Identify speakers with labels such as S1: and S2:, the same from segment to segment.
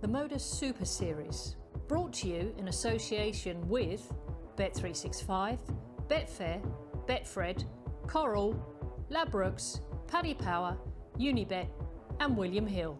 S1: the MODUS Super Series, brought to you in association with Bet365, Betfair, Betfred, Coral, Ladbrokes, Paddy Power, Unibet and William Hill.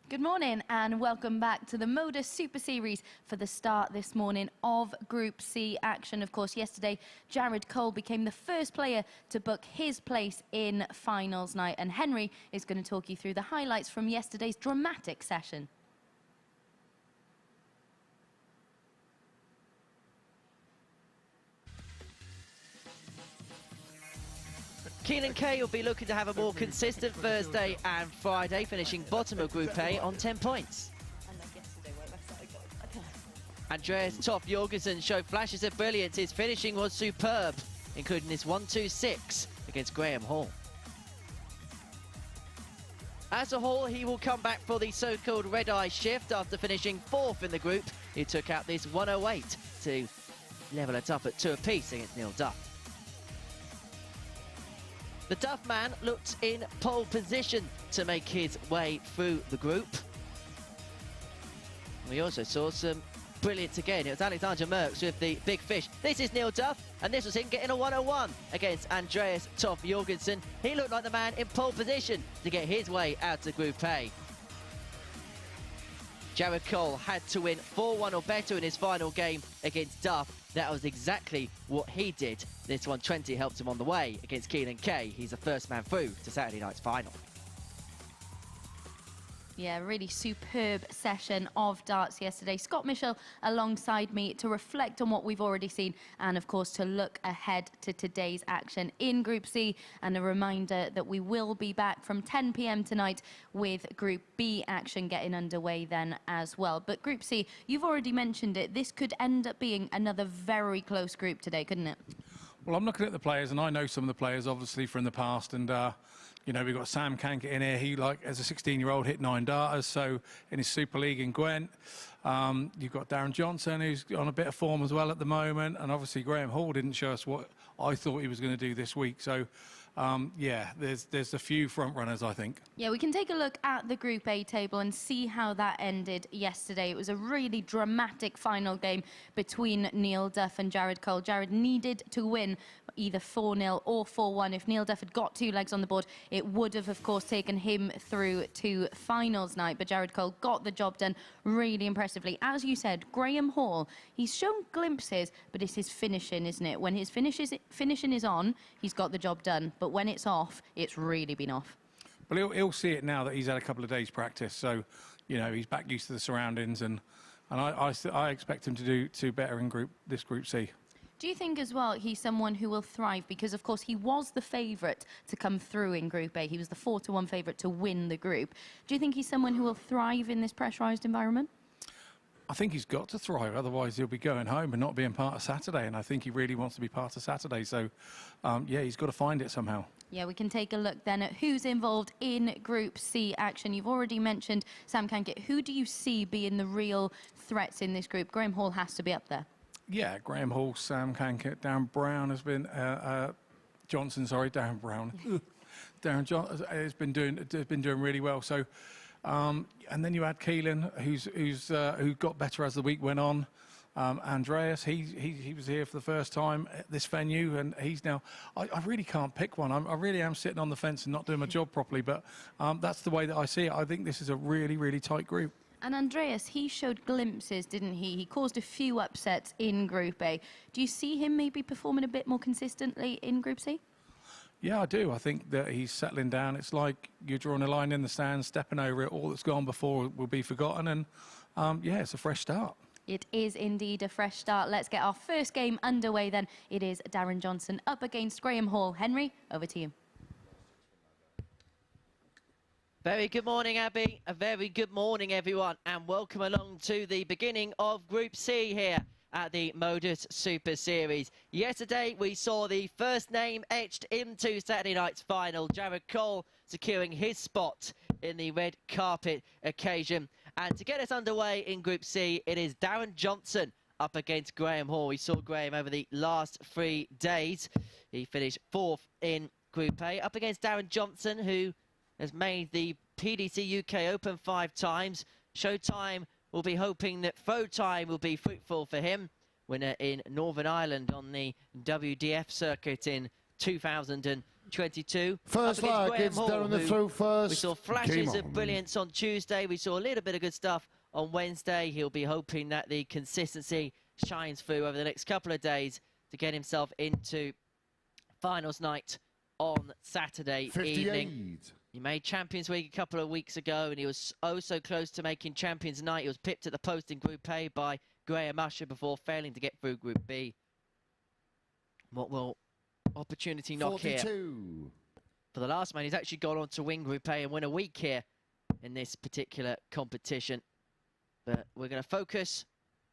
S2: Good morning and welcome back to the MODUS Super Series for the start this morning of Group C action. Of course, yesterday, Jared Cole became the first player to book his place in finals night, and Henry is going to talk you through the highlights from yesterday's dramatic session.
S3: Keelan Kay will be looking to have a more consistent Thursday and Friday, finishing bottom of Group A on 10 points. Andreas Toft-Jørgensen showed flashes of brilliance. His finishing was superb, including his 1-2-6 against Graham Hall. As a whole, he will come back for the so-called red-eye shift after finishing 4th in the group. He took out this 108 to level it up at 2 apiece against Neil Duff. The Duff man looked in pole position to make his way through the group. We also saw some brilliance again. It was Alexander Merckx with the big fish. This is Neil Duff, and this was him getting a 101 against Andreas Toft-Jørgensen. He looked like the man in pole position to get his way out of Group A. Jared Cole had to win 4-1 or better in his final game against Duff. That was exactly what he did. This 120 helped him on the way against Keelan Kay. He's the first man through to Saturday night's final.
S2: Yeah, really superb session of darts yesterday. Scott Mitchell alongside me to reflect on what we've already seen and, of course, to look ahead to today's action in Group C. And a reminder that we will be back from 10 p.m. tonight with Group B action getting underway then as well. But Group C, you've already mentioned it. This could end up being another very close group today, couldn't it?
S4: Well, I'm looking at the players, and I know some of the players, obviously, from the past. And, you know, we've got Sam Cankett in here. He, like, as a 16-year-old, hit 9 darters. So, in his Super League in Gwent. You've got Darren Johnson, who's on a bit of form as well at the moment. And, obviously, Graham Hall didn't show us what I thought he was going to do this week. So, yeah, there's a few front runners, I think. Yeah,
S2: we can take a look at the Group A table and see how that ended yesterday. It was a really dramatic final game between Neil Duff and Jared Cole. Jared needed to win either 4-0 or 4-1. If Neil Duff had got 2 legs on the board, it would have, of course, taken him through to finals night. But Jared Cole got the job done really impressively. As you said, Graham Hall, he's shown glimpses, but it's his finishing, isn't it? When his finishing is on, he's got the job done. But when it's off, it's really been off.
S4: Well, he'll see it now that he's had a couple of days' practice. So, you know, he's back used to the surroundings, and I expect him to do better in this Group C.
S2: Do you think as well he's someone who will thrive? Because, of course, he was the favourite to come through in Group A. He was the 4-1 favourite to win the group. Do you think he's someone who will thrive in this pressurised environment?
S4: I think he's got to thrive, otherwise he'll be going home and not being part of Saturday, and I think he really wants to be part of Saturday, so yeah, he's got to find it somehow. Yeah, we can take a look then at who's involved in Group C action. You've already mentioned Sam Cankett. Who do you see being the real threats in this group? Graham Hall has to be up there. Yeah, Graham Hall, Sam Cankett, Darren Brown has been, Darren Brown. Darren Johnson has been doing really well, so... and then you had Keelan, who got better as the week went on. Andreas, he was here for the first time at this venue, and he's now... I really can't pick one. I really am sitting on the fence and not doing my job properly, but that's the way that I see it. I think this is a really, really tight group. And Andreas, he showed glimpses, didn't he? He caused a few upsets in Group A. Do you see him maybe performing a bit more consistently in Group C? Yeah, I do. I think that he's settling down. It's like you're drawing a line in the sand, stepping over it. All that's gone before will be forgotten. And, yeah, it's a fresh start. It is indeed a fresh start. Let's get our first game underway then. It is Darren Johnson up against Graham Hall. Henry, over to you.
S3: Very good morning, Abby. A very good morning, everyone, and welcome along to the beginning of Group C here at the MODUS Super Series. Yesterday, we saw the first name etched into Saturday night's final, Jared Cole securing his spot in the red carpet occasion. And to get us underway in Group C, it is Darren Johnson up against Graham Hall. We saw Graham over the last 3 days. He finished 4th in Group A, up against Darren Johnson, who has made the PDC UK Open 5 times. Showtime will be hoping that throw time will be fruitful for him. Winner in Northern Ireland on the WDF circuit in 2022.
S5: First leg, it's Darren the throw first.
S3: We saw flashes of brilliance on Tuesday. We saw a little bit of good stuff on Wednesday. He'll be hoping that the consistency shines through over the next couple of days to get himself into finals night on Saturday evening. He made Champions Week a couple of weeks ago, and he was oh so close to making Champions Night. He was pipped at the post in Group A by Graham Usher before failing to get through Group B. What will opportunity knock 42 here? For the last man, he's actually gone on to win Group A and win a week here in this particular competition. But we're going to focus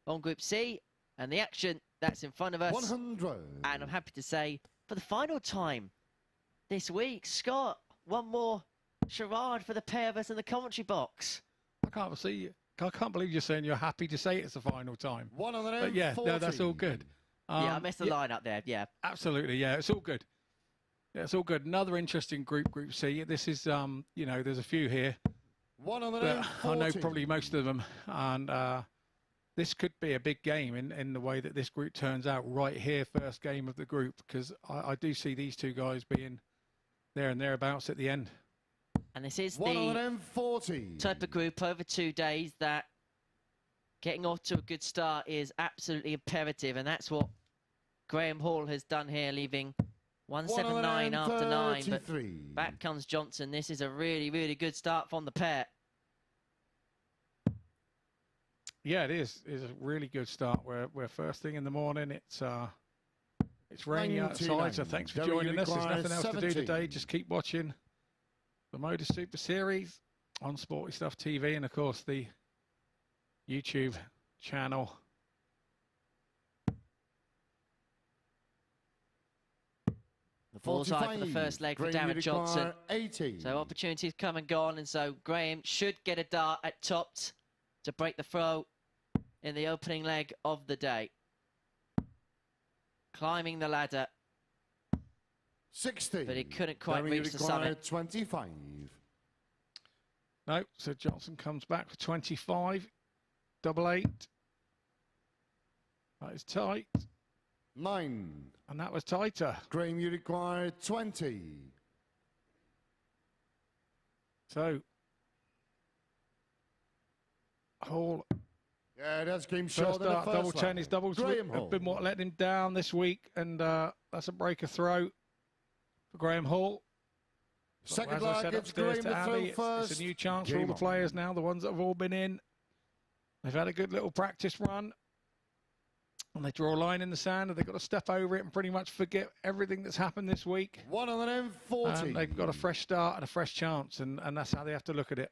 S3: on Group C and the action that's in front of us.
S5: 100.
S3: And I'm happy to say, for the final time this week, Scott, one more charade for the pair of us in the commentary box.
S4: I can't believe you're saying you're happy to say it's the final time. But yeah, no, that's all good.
S3: Yeah, I missed the line up there. Yeah,
S4: absolutely. Yeah, it's all good. Yeah, it's all good. Another interesting group, Group C. This is, you know, there's a few here. I know probably most of them, and this could be a big game in the way that this group turns out right here, first game of the group, because I do see these two guys being there and thereabouts at the end.
S3: And this is the type of group over 2 days that getting off to a good start is absolutely imperative, and that's what Graham Hall has done here, leaving 179 after 9. But back comes Johnson. This is a really, really good start from the pair.
S4: Yeah, it is. It's a really good start. We're first thing in the morning. It's rainy outside, so thanks for joining us. There's nothing else to do today. Just keep watching the MODUS Super Series on Sporty Stuff TV and, of course, the YouTube channel.
S3: The ball's high for the first leg for Darren Johnson. 80. So opportunities come and gone, and so Graham should get a dart at topped to break the throw in the opening leg of the day. Climbing the ladder.
S5: 60.
S3: But he couldn't quite reach the summit.
S5: 25.
S4: No, so Johnson comes back for 25. Double 8. That is tight.
S5: 9.
S4: And that was tighter.
S5: Graham, you require 20.
S4: So, Hall.
S5: Yeah, that's game short.
S4: First start, double 10. His doubles have been what let him down this week, and that's a breaker throw for Graham Hall.
S5: Second leg, it's Graham to Abby.
S4: It's a new chance for all the players now, the ones that have all been in. They've had a good little practice run, and they draw a line in the sand, and they've got to step over it and pretty much forget everything that's happened this week.
S5: 140.
S4: And they've got a fresh start and a fresh chance, and that's how they have to look at it.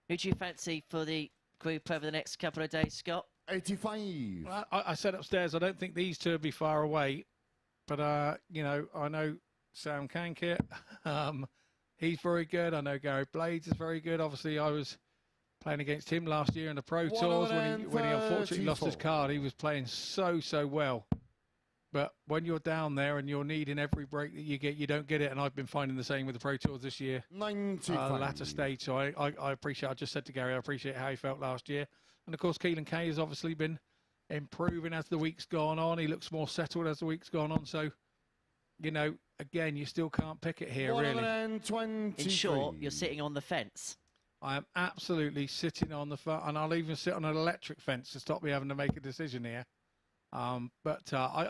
S3: Who do you fancy for the group over the next couple of days, Scott?
S5: 85.
S4: Well, I said upstairs, I don't think these two will be far away, but you know, I know Sam Cankett, he's very good. I know Gary Blades is very good. Obviously, I was playing against him last year in the Pro Tours when he unfortunately lost his card. He was playing so well. But when you're down there and you're needing every break that you get, you don't get it. And I've been finding the same with the Pro Tours this year.
S5: 95.
S4: The latter stage. So I appreciate, I just said to Gary, I appreciate how he felt last year. And of course, Keelan Kay has obviously been improving as the week's gone on. He looks more settled as the week's gone on. So, you know, again, you still can't pick it here, really.
S3: In short, you're sitting on the fence.
S4: I am absolutely sitting on the fence, and I'll even sit on an electric fence to stop me having to make a decision here. But I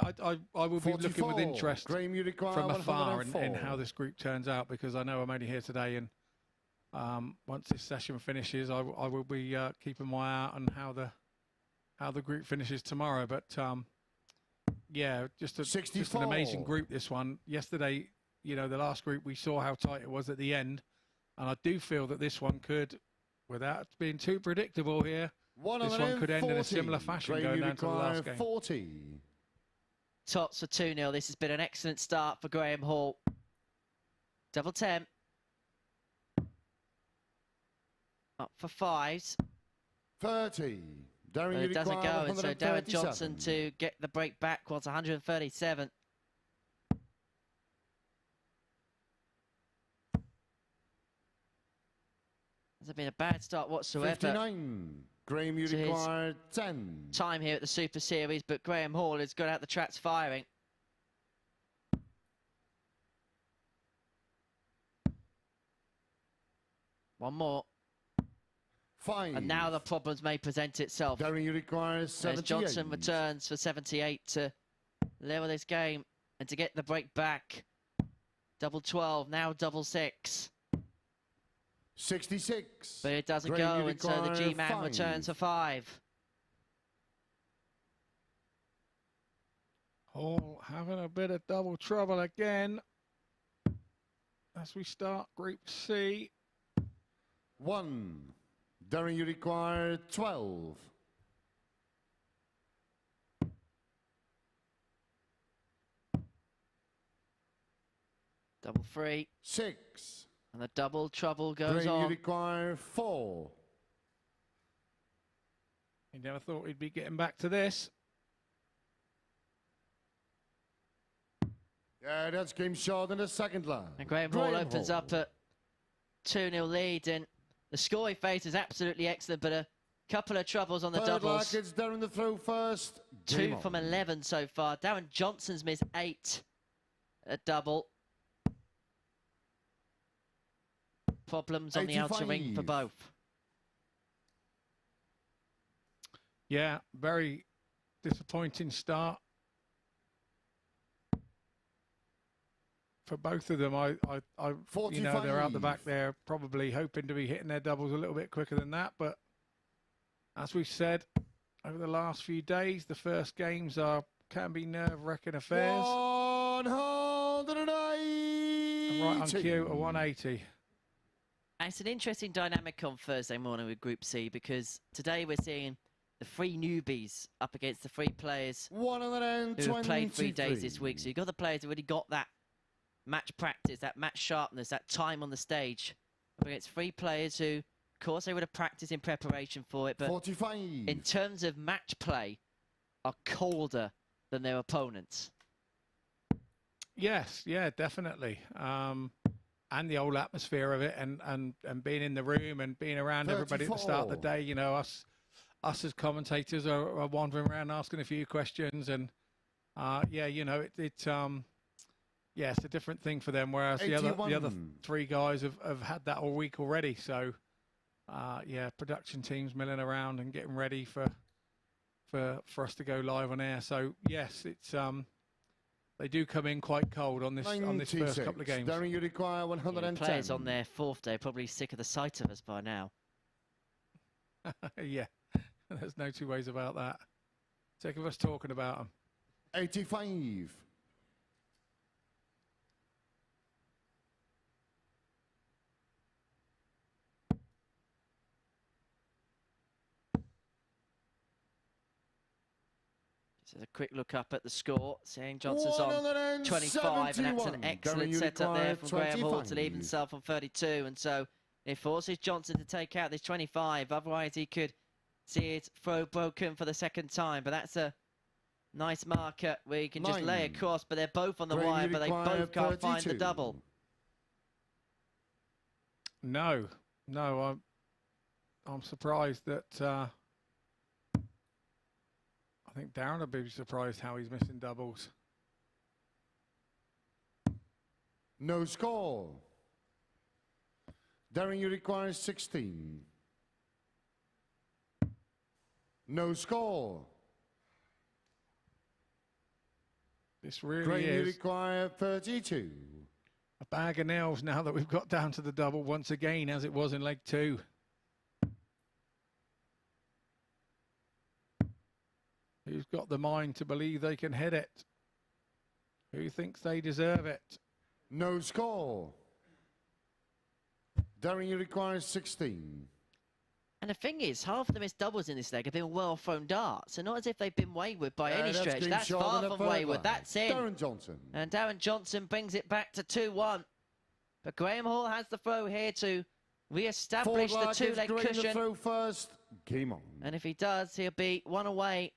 S4: will be looking with interest from afar in how this group turns out, because I know I'm only here today, and once this session finishes, I will be keeping my eye out on how the group finishes tomorrow. But yeah, just an amazing group, this one. Yesterday, you know, the last group, we saw how tight it was at the end. And I do feel that this one could, without being too predictable here, this one could end in a similar fashion going down to the last game.
S5: 40.
S3: Tots for 2-0. This has been an excellent start for Graham Hall. Double 10. Up for 5s.
S5: 30. Darren,
S3: But it doesn't go, and so Darren
S5: 137.
S3: Johnson to get the break back was 137. Hasn't been a bad start whatsoever.
S5: 59. Graham, you
S3: To his
S5: require 10.
S3: Time here at the Super Series, but Graham Hall has got out the traps firing. One more.
S5: 5.
S3: And now the problems may present itself.
S5: Darren, you require
S3: As
S5: 78.
S3: Johnson returns for 78 to level this game and to get the break back. Double 12, now double 6.
S5: 66.
S3: But it doesn't
S5: Graham,
S3: go,
S5: you
S3: and so the
S5: require
S3: G-Man
S5: 5.
S3: returns for 5.
S4: Hall having a bit of double trouble again as we start Group C.
S5: 1. Darren, you require 12.
S3: Double 3,
S5: 6.
S3: and the double trouble goes
S5: Graham, you
S3: on.
S5: require 4.
S4: He never thought he'd be getting back to this.
S5: Yeah, that's game short in the second line.
S3: And Graham Hall opens up at 2-0 lead, and the score he faced is absolutely excellent, but a couple of troubles on the
S5: Third
S3: doubles.
S5: It's Darren the throw first.
S3: 2 from 11 so far. Darren Johnson's missed 8 at double. Problems on the outer ring for
S5: 85.
S3: both.
S4: Yeah, very disappointing start for both of them. You know, they're out the back there, probably hoping to be hitting their doubles a little bit quicker than that. But as we've said over the last few days, the first games can be nerve-wracking affairs.
S5: 180.
S4: And right on cue, a 180.
S3: And it's an interesting dynamic on Thursday morning with Group C, because today we're seeing the 3 newbies up against the 3 players who have played 3 days this week. So you've got the players who already got that match practice, that match sharpness, that time on the stage, up against 3 players who, of course, they would have practiced in preparation for it, but
S5: 45.
S3: in terms of match play, are colder than their opponents.
S4: Yes, yeah, definitely. And the whole atmosphere of it, and being in the room and being around everybody at the start of the day. You know, us as commentators are wandering around asking a few questions, and yeah, you know, yeah, it's a different thing for them. Whereas the other 3 guys have had that all week already. So yeah, production teams milling around and getting ready for us to go live on air. So yes, it's they do come in quite cold on this first couple of games.
S5: Darren, you require 110.
S3: The players on their 4th day probably sick of the sight of us by now.
S4: Yeah, there's no 2 ways about that. Sick of us talking about them.
S5: 85.
S3: Just a quick look up at the score, saying Johnson's on 25, and that's an excellent setup there from Graham Hall to leave himself on 32, and so it forces Johnson to take out this 25, otherwise he could see his throw broken for the 2nd time, but that's a nice marker where you can just lay across, but they're both on the wire, but they both can't find the double.
S4: No, I'm surprised that I think Darren will be surprised how he's missing doubles.
S5: No score. Darren, you require 16. No score.
S4: This really
S5: Graham, you
S4: is
S5: require 32.
S4: a bag of nails now that we've got down to the double once again, as it was in leg 2. Who's got the mind to believe they can hit it? Who thinks they deserve it?
S5: No score. Darren requires 16.
S3: And the thing is, half of the missed doubles in this leg have been well-thrown darts. So not as if they've been wayward by any stretch. That's far from wayward. That's in.
S5: Darren Johnson.
S3: And Darren Johnson brings it back to 2-1. But Graham Hall has the throw here to re-establish the two-leg cushion.
S5: The throw first. Game on.
S3: And if he does, he'll be one away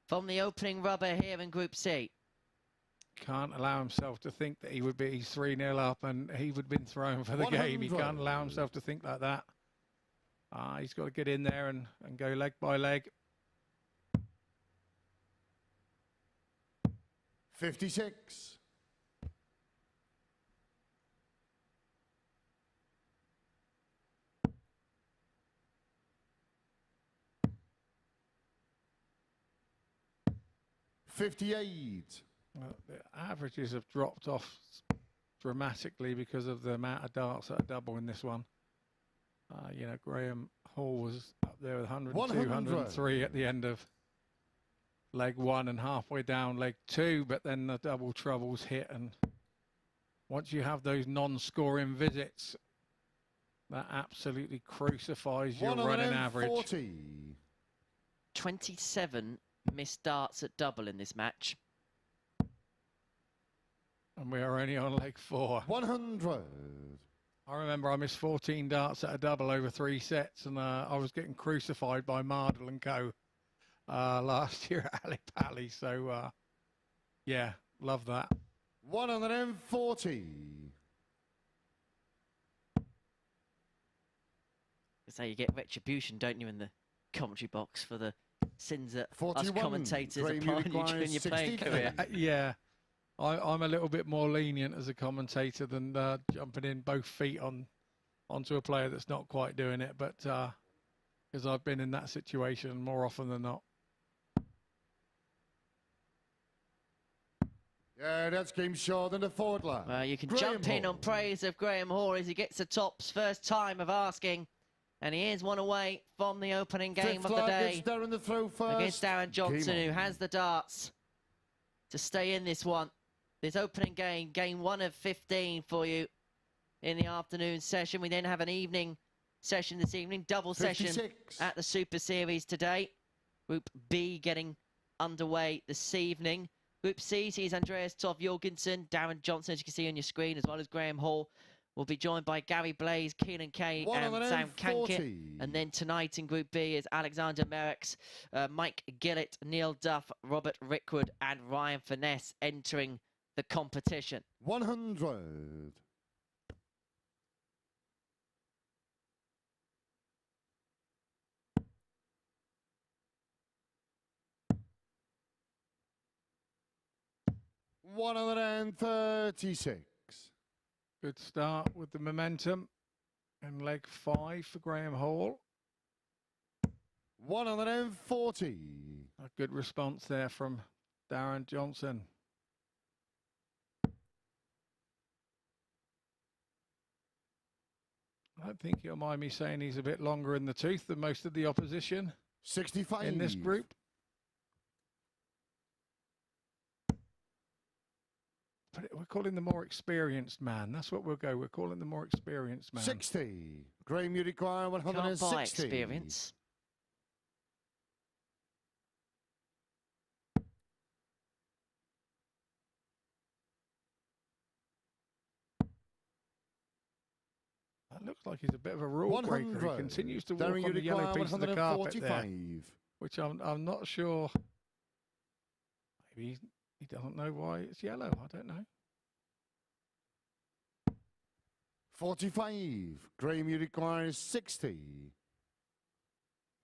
S3: from the opening rubber here in Group C.
S4: Can't allow himself to think that he would be 3-0 up and he would have been thrown for the
S5: 100.
S4: game. He can't allow himself to think like that. He's got to get in there and go leg by leg.
S5: 56.
S4: The averages have dropped off dramatically because of the amount of darts that are double in this one. You know, Graham Hall was up there with 102, 103 at the end of leg 1 and halfway down leg 2, but then the double troubles hit, and once you have those non-scoring visits, that absolutely crucifies your running average.
S3: 27 missed darts at double in this match.
S4: And we are only on leg 4.
S5: 100.
S4: I remember I missed 14 darts at a double over 3 sets, and I was getting crucified by Mardle and Co. Last year at Ali Pally. So, yeah, love that.
S5: 140.
S3: So you get retribution, don't you, in the commentary box for the sins that
S5: 41.
S3: us commentators apply you during your playing career.
S4: Yeah. I'm a little bit more lenient as a commentator than jumping in both feet onto a player that's not quite doing it, but because I've been in that situation more often than not.
S5: Yeah, that's game short in the forward line.
S3: Well, you can
S5: Graham
S3: jump in
S5: Hall.
S3: on praise of Graham Hall as he gets the tops. First time of asking, and he is one away from the opening game
S5: Fifth
S3: of the
S5: line
S3: day
S5: gets Darren the throw first.
S3: against Darren Johnson,
S5: Game
S3: who
S5: on.
S3: has the darts to stay in this one. This opening game, game 1 of 15 for you in the afternoon session. We then have an evening session this evening, double
S5: 56.
S3: session at the Super Series today. Group B getting underway this evening. Group C sees Andreas Toft-Jørgensen, Darren Johnson, as you can see on your screen, as well as Graham Hall. Will be joined by Gary Blaze, Keelan Kay, and Sam Cankett. And then tonight in Group B is Alexander Merrickx, Mike Gillett, Neil Duff, Robert Rickwood, and Ryan Finesse entering the competition.
S5: 100. $136.
S4: Good start with the momentum. And leg 5 for Graham Hall.
S5: 140.
S4: A good response there from Darren Johnson. I don't think you'll mind me saying he's a bit longer in the tooth than most of the opposition
S5: 65
S4: in this group. But we're calling the more experienced man. That's what we'll go. We're calling the more experienced man.
S5: 60. Graham, you require
S3: Can't
S5: 160.
S3: buy experience.
S4: That looks like he's a bit of a rule breaker. He
S5: 100.
S4: continues to walk
S5: Darren, you
S4: on the yellow
S5: require
S4: piece of the carpet there,
S5: 145.
S4: which I'm not sure. Maybe he doesn't know why it's yellow. I don't know.
S5: 45. Graham, you require 60.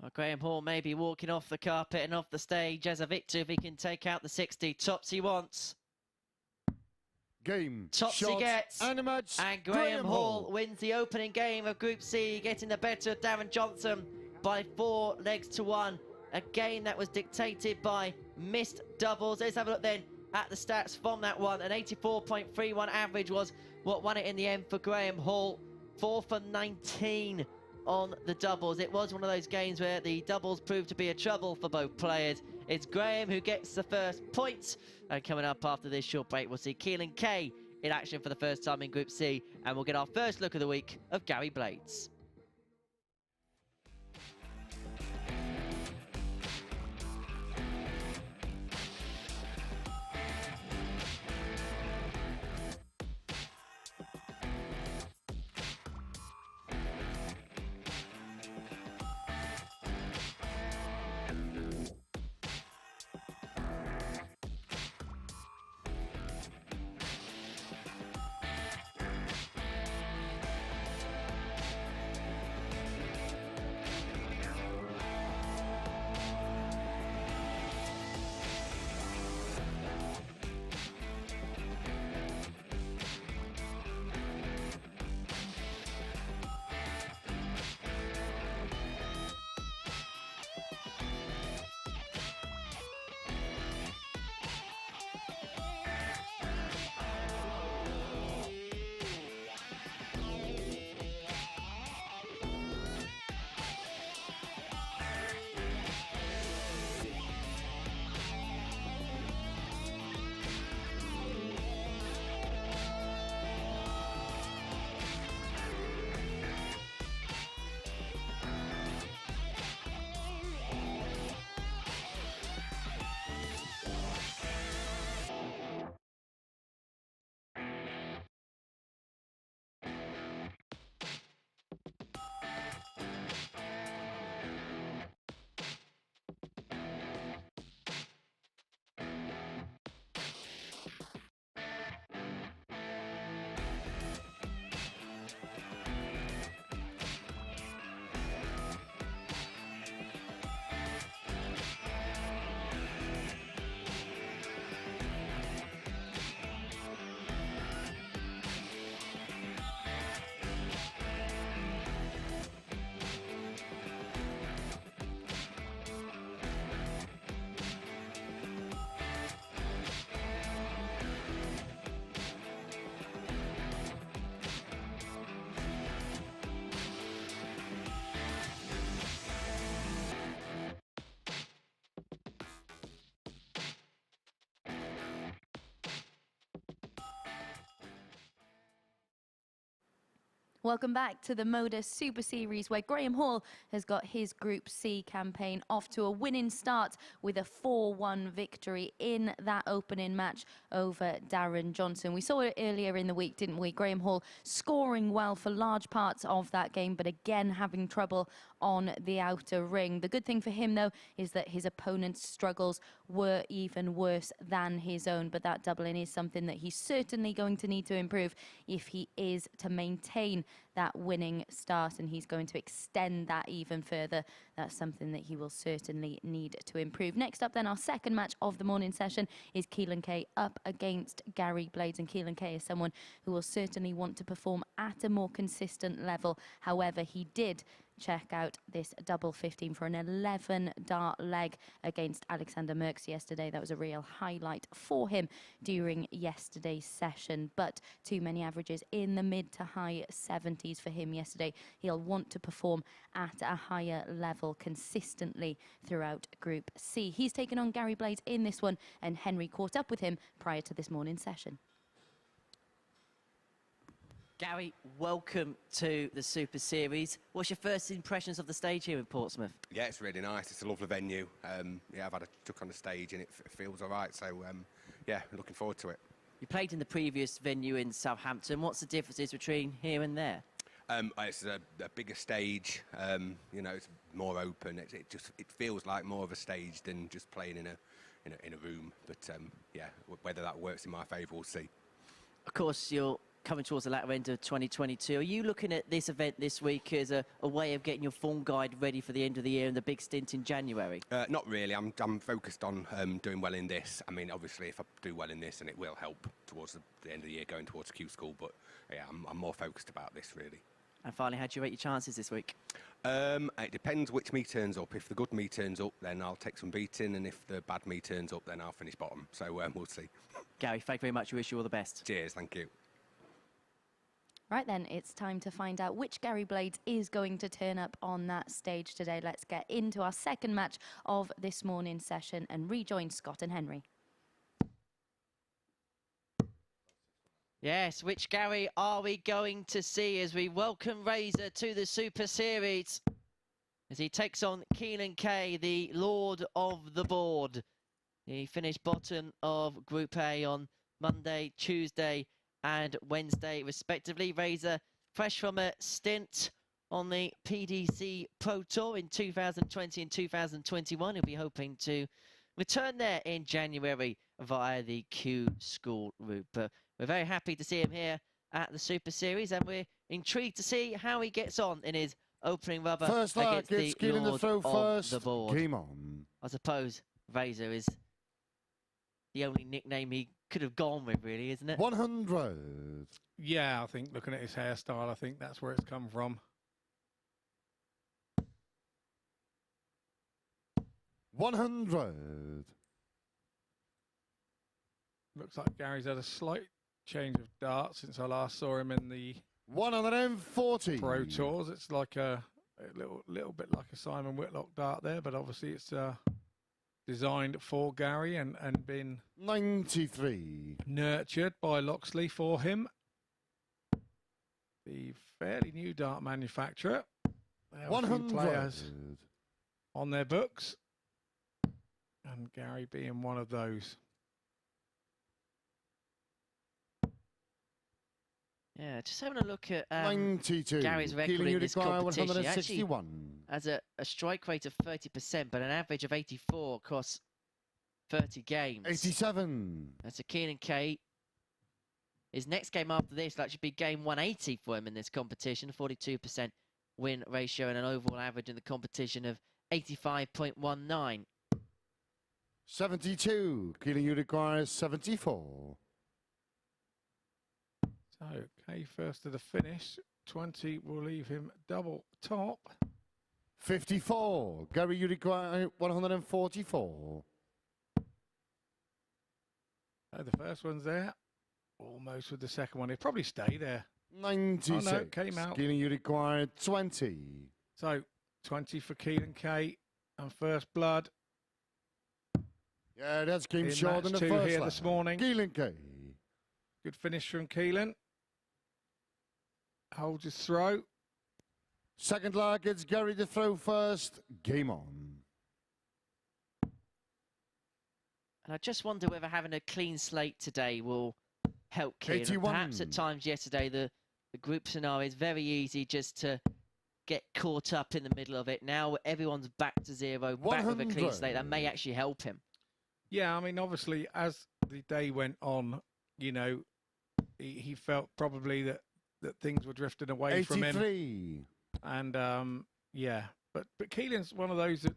S3: Well, Graham Hall may be walking off the carpet and off the stage as a victor if he can take out the 60. Tops he wants.
S5: Game.
S3: Tops
S5: shot,
S3: he gets.
S5: and a match.
S3: And Graham Hall wins the opening game of Group C, getting the better of Darren Johnson by 4 legs to 1. A game that was dictated by missed doubles. Let's have a look then at the stats from that one. An 84.31 average was what won it in the end for Graham Hall. 4 for 19 on the doubles. It was one of those games where the doubles proved to be a trouble for both players. It's Graham who gets the first points. And coming up after this short break, we'll see Keelan Kay in action for the first time in Group C, and we'll get our first look of the week of Gary Blades.
S2: Welcome back to the MODUS Super Series, where Graham Hall has got his Group C campaign off to a winning start with a 4-1 victory in that opening match over Darren Johnson. We saw it earlier in the week, didn't we? Graham Hall scoring well for large parts of that game, but again having trouble on the outer ring. The good thing for him, though, is that his opponent's struggles were even worse than his own, but that doubling is something that he's certainly going to need to improve if he is to maintain that winning start, and he's going to extend that even further. That's something that he will certainly need to improve. Next up then, our second match of the morning session is Keelan Kay up against Gary Blades, and Keelan Kay is someone who will certainly want to perform at a more consistent level. However, he did check out this double 15 for an 11 dart leg against Alexander Merckx yesterday. That was a real highlight for him during yesterday's session, but too many averages in the mid to high 70s for him yesterday. He'll want to perform at a higher level consistently throughout Group C. He's taken on Gary Blades in this one, and Henry caught up with him prior to this morning's session.
S3: Gary, welcome to the Super Series. What's your first impressions of the stage here in Portsmouth?
S6: Yeah, it's really nice. It's a lovely venue. Yeah, I've had a chuck on the stage and it feels all right. So, yeah, looking forward to it.
S3: You played in the previous venue in Southampton. What's the differences between here and there?
S6: It's a bigger stage. You know, it's more open. It feels like more of a stage than just playing in a room. But yeah, whether that works in my favour, we'll see.
S3: Of course, you're coming towards the latter end of 2022. Are you looking at this event this week as a way of getting your form guide ready for the end of the year and the big stint in January?
S6: Not really. I'm focused on doing well in this. I mean, obviously, if I do well in this, and it will help towards the end of the year going towards Q School. But yeah, I'm more focused about this, really.
S3: And finally, how do you rate your chances this week?
S6: It depends which me turns up. If the good me turns up, then I'll take some beating, and if the bad me turns up, then I'll finish bottom. So we'll see.
S3: Gary, thank you very much. We wish you all the best.
S6: Cheers. Thank you.
S2: Right then, it's time to find out which Gary Blades is going to turn up on that stage today. Let's get into our second match of this morning's session and rejoin Scott and Henry.
S3: Yes, which Gary are we going to see as we welcome Razor to the Super Series? As he takes on Keelan Kay, the Lord of the Board. He finished bottom of Group A on Monday, Tuesday and Wednesday respectively. Razor fresh from a stint on the PDC Pro Tour in 2020 and 2021. He'll be hoping to return there in January via the Q School route. But we're very happy to see him here at the Super Series, and we're intrigued to see how he gets on in his opening rubber
S5: First
S3: against
S5: it's
S3: the
S5: Keelan
S3: Lord
S5: the throw
S3: of
S5: first.
S3: the Board.
S5: Game on.
S3: I suppose Razor is the only nickname he could have gone with, really, isn't it?
S5: 100.
S4: Yeah, I think looking at his hairstyle, I think that's where it's come from.
S5: 100.
S4: Looks like Gary's had a slight change of dart since I last saw him in the
S5: 140.
S4: Pro Tours. It's like a little bit like a Simon Whitlock dart there, but obviously it's designed for Gary and been
S5: 93.
S4: nurtured by Loxley for him. The fairly new dart manufacturer. They have a few
S5: 100.
S4: players on their books, and Gary being one of those.
S3: Yeah, just having a look at
S5: 92.
S3: Gary's record in this competition. He actually
S5: 161.
S3: has a strike rate of 30%, but an average of 84 across 30 games.
S5: 87.
S3: That's a Keelan Kay. His next game after this will actually be game 180 for him in this competition. 42% win ratio and an overall average in the competition of 85.19.
S5: 72. Keelan, you require 74.
S4: So Kay first to the finish. 20 will leave him double top.
S5: 54. Gary, you require 144.
S4: So the first one's there. Almost with the second one. He'll probably stay there.
S5: 96.
S4: Oh no, came out.
S5: Keelan, you require 20.
S4: So 20 for Keelan Kay and first blood.
S5: Yeah, that's came
S4: In
S5: short in
S4: match
S5: the
S4: two
S5: first
S4: here
S5: lap.
S4: this morning.
S5: Keelan Kay.
S4: Good finish from Keelan. Holds his throw.
S5: Second leg, it's Gary to throw first. Game on.
S3: And I just wonder whether having a clean slate today will help Keelan.
S5: 81.
S3: Perhaps at times yesterday the group scenario is very easy just to get caught up in the middle of it. Now everyone's back to zero, back with a clean
S5: 100.
S3: slate. That may actually help him.
S4: Yeah, I mean, obviously, as the day went on, you know, he felt probably that things were drifting away from him.
S5: 83.
S4: And yeah, but Keelan's one of those that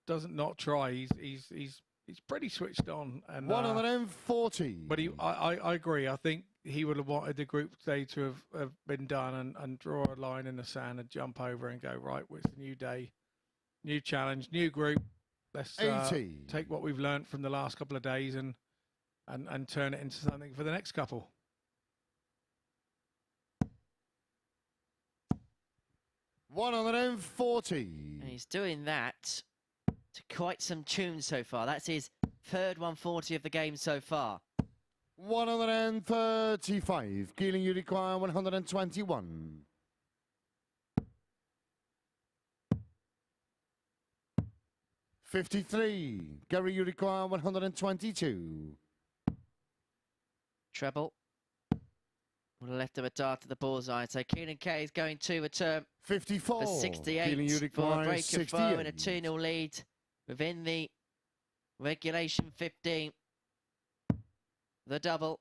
S4: doesn't not try. He's pretty switched on. And
S5: 140.
S4: but I agree. I think he would have wanted the group day to have been done and draw a line in the sand and jump over and go, right, well, it's a new day, new challenge, new group. Let's
S5: 80.
S4: take what we've learned from the last couple of days and turn it into something for the next couple.
S5: 140.
S3: And he's doing that to quite some tunes so far. That's his third 140 of the game so far.
S5: 135. Keelan, you require 121. 53. Gary, you require 122.
S3: Treble. Would have left him a dart to the bullseye. So Keelan Kay is going to return
S5: 54.
S3: for 68
S5: Keelan, you
S3: for a
S5: require
S3: break of foe and a
S5: 68.
S3: 2-0 lead within the regulation 15. The double.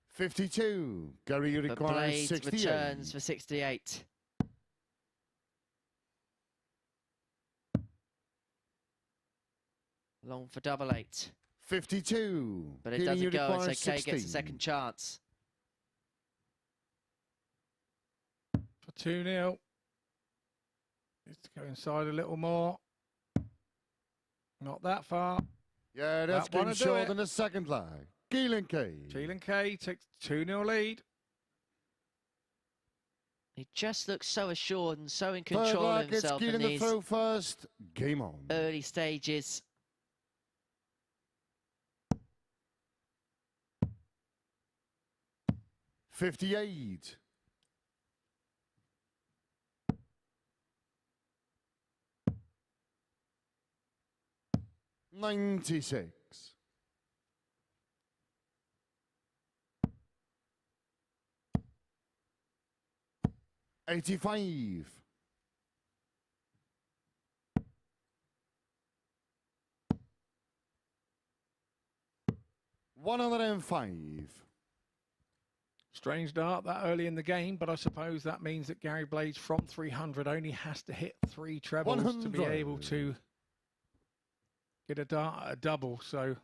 S5: 52. Gary, you
S3: But
S5: require
S3: Blades
S5: 68.
S3: returns for 68. Long for double 8.
S5: 52.
S3: But it
S5: Keelan, you
S3: doesn't go,
S5: require
S3: so Kay gets a
S5: 16.
S3: second chance.
S4: For 2-0. Needs to go inside a little more. Not that far.
S5: Yeah, that's
S4: That one
S5: game
S4: will do
S5: short
S4: it.
S5: in the second leg. Keelan Kay.
S4: Keelan Kay takes 2-0 lead.
S3: He just looks so assured and so in
S5: Third
S3: control of
S5: leg, it's
S3: himself in
S5: Keelan to
S3: these
S5: throw first. Game on.
S3: early stages.
S5: 58. 96. 85. 105.
S4: Strange dart that early in the game, but I suppose that means that Gary Blades from 300 only has to hit 3 trebles
S5: 100.
S4: to be able to get a dart at a double. So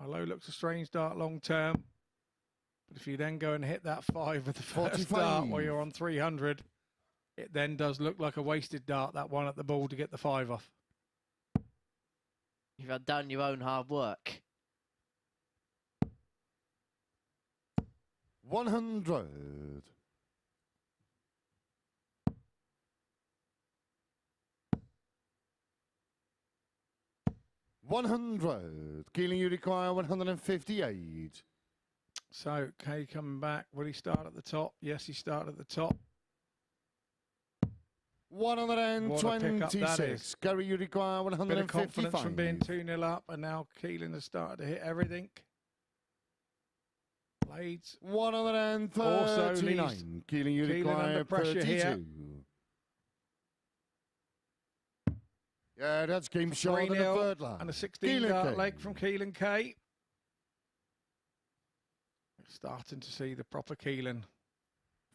S4: a low looks a strange dart long term, but if you then go and hit that 5 with the first
S5: 45.
S4: dart while you're on 300, it then does look like a wasted dart, that one at the ball to get the 5 off.
S3: You've done your own hard work.
S5: 100. 100. Keelan, you require 158.
S4: So Kay coming back. Will he start at the top? Yes, he started at the top.
S5: 126. Gary, you require
S4: Bit of
S5: 155.
S4: confidence from being 2-0 up, and now Keelan has started to hit everything. Blades.
S5: 139. Keelan, you
S4: Keelan
S5: require
S4: under pressure
S5: 32.
S4: here.
S5: Yeah, that's game short in the
S4: 3-0
S5: third line.
S4: and a 16
S5: Keelan
S4: dart
S5: Kay.
S4: leg from Keelan Kay. Starting to see the proper Keelan.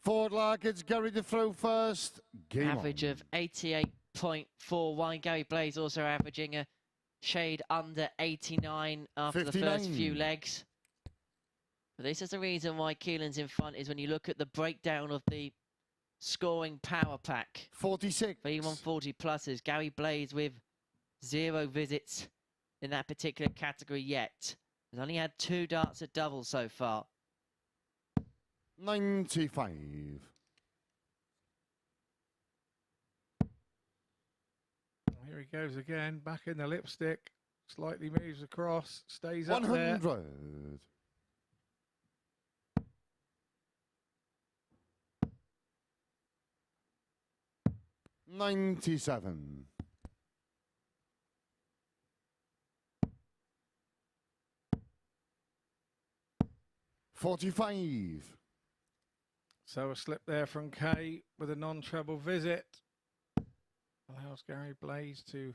S5: Forward lag, it's Gary to throw first. Game
S3: Average
S5: on.
S3: of 88.41. Gary Blades also averaging a shade under 89 after
S5: 59.
S3: the first few legs. But this is the reason why Keelan's in front, is when you look at the breakdown of the scoring power pack.
S5: 46.
S3: For E140 pluses, Gary Blades with 0 visits in that particular category yet. He's only had 2 darts at double so far.
S5: 95.
S4: Here he goes again, back in the lipstick. Slightly moves across, stays up
S5: 100.
S4: there.
S5: 97. 45.
S4: So a slip there from Kay with a non-treble visit. Allows Gary Blades to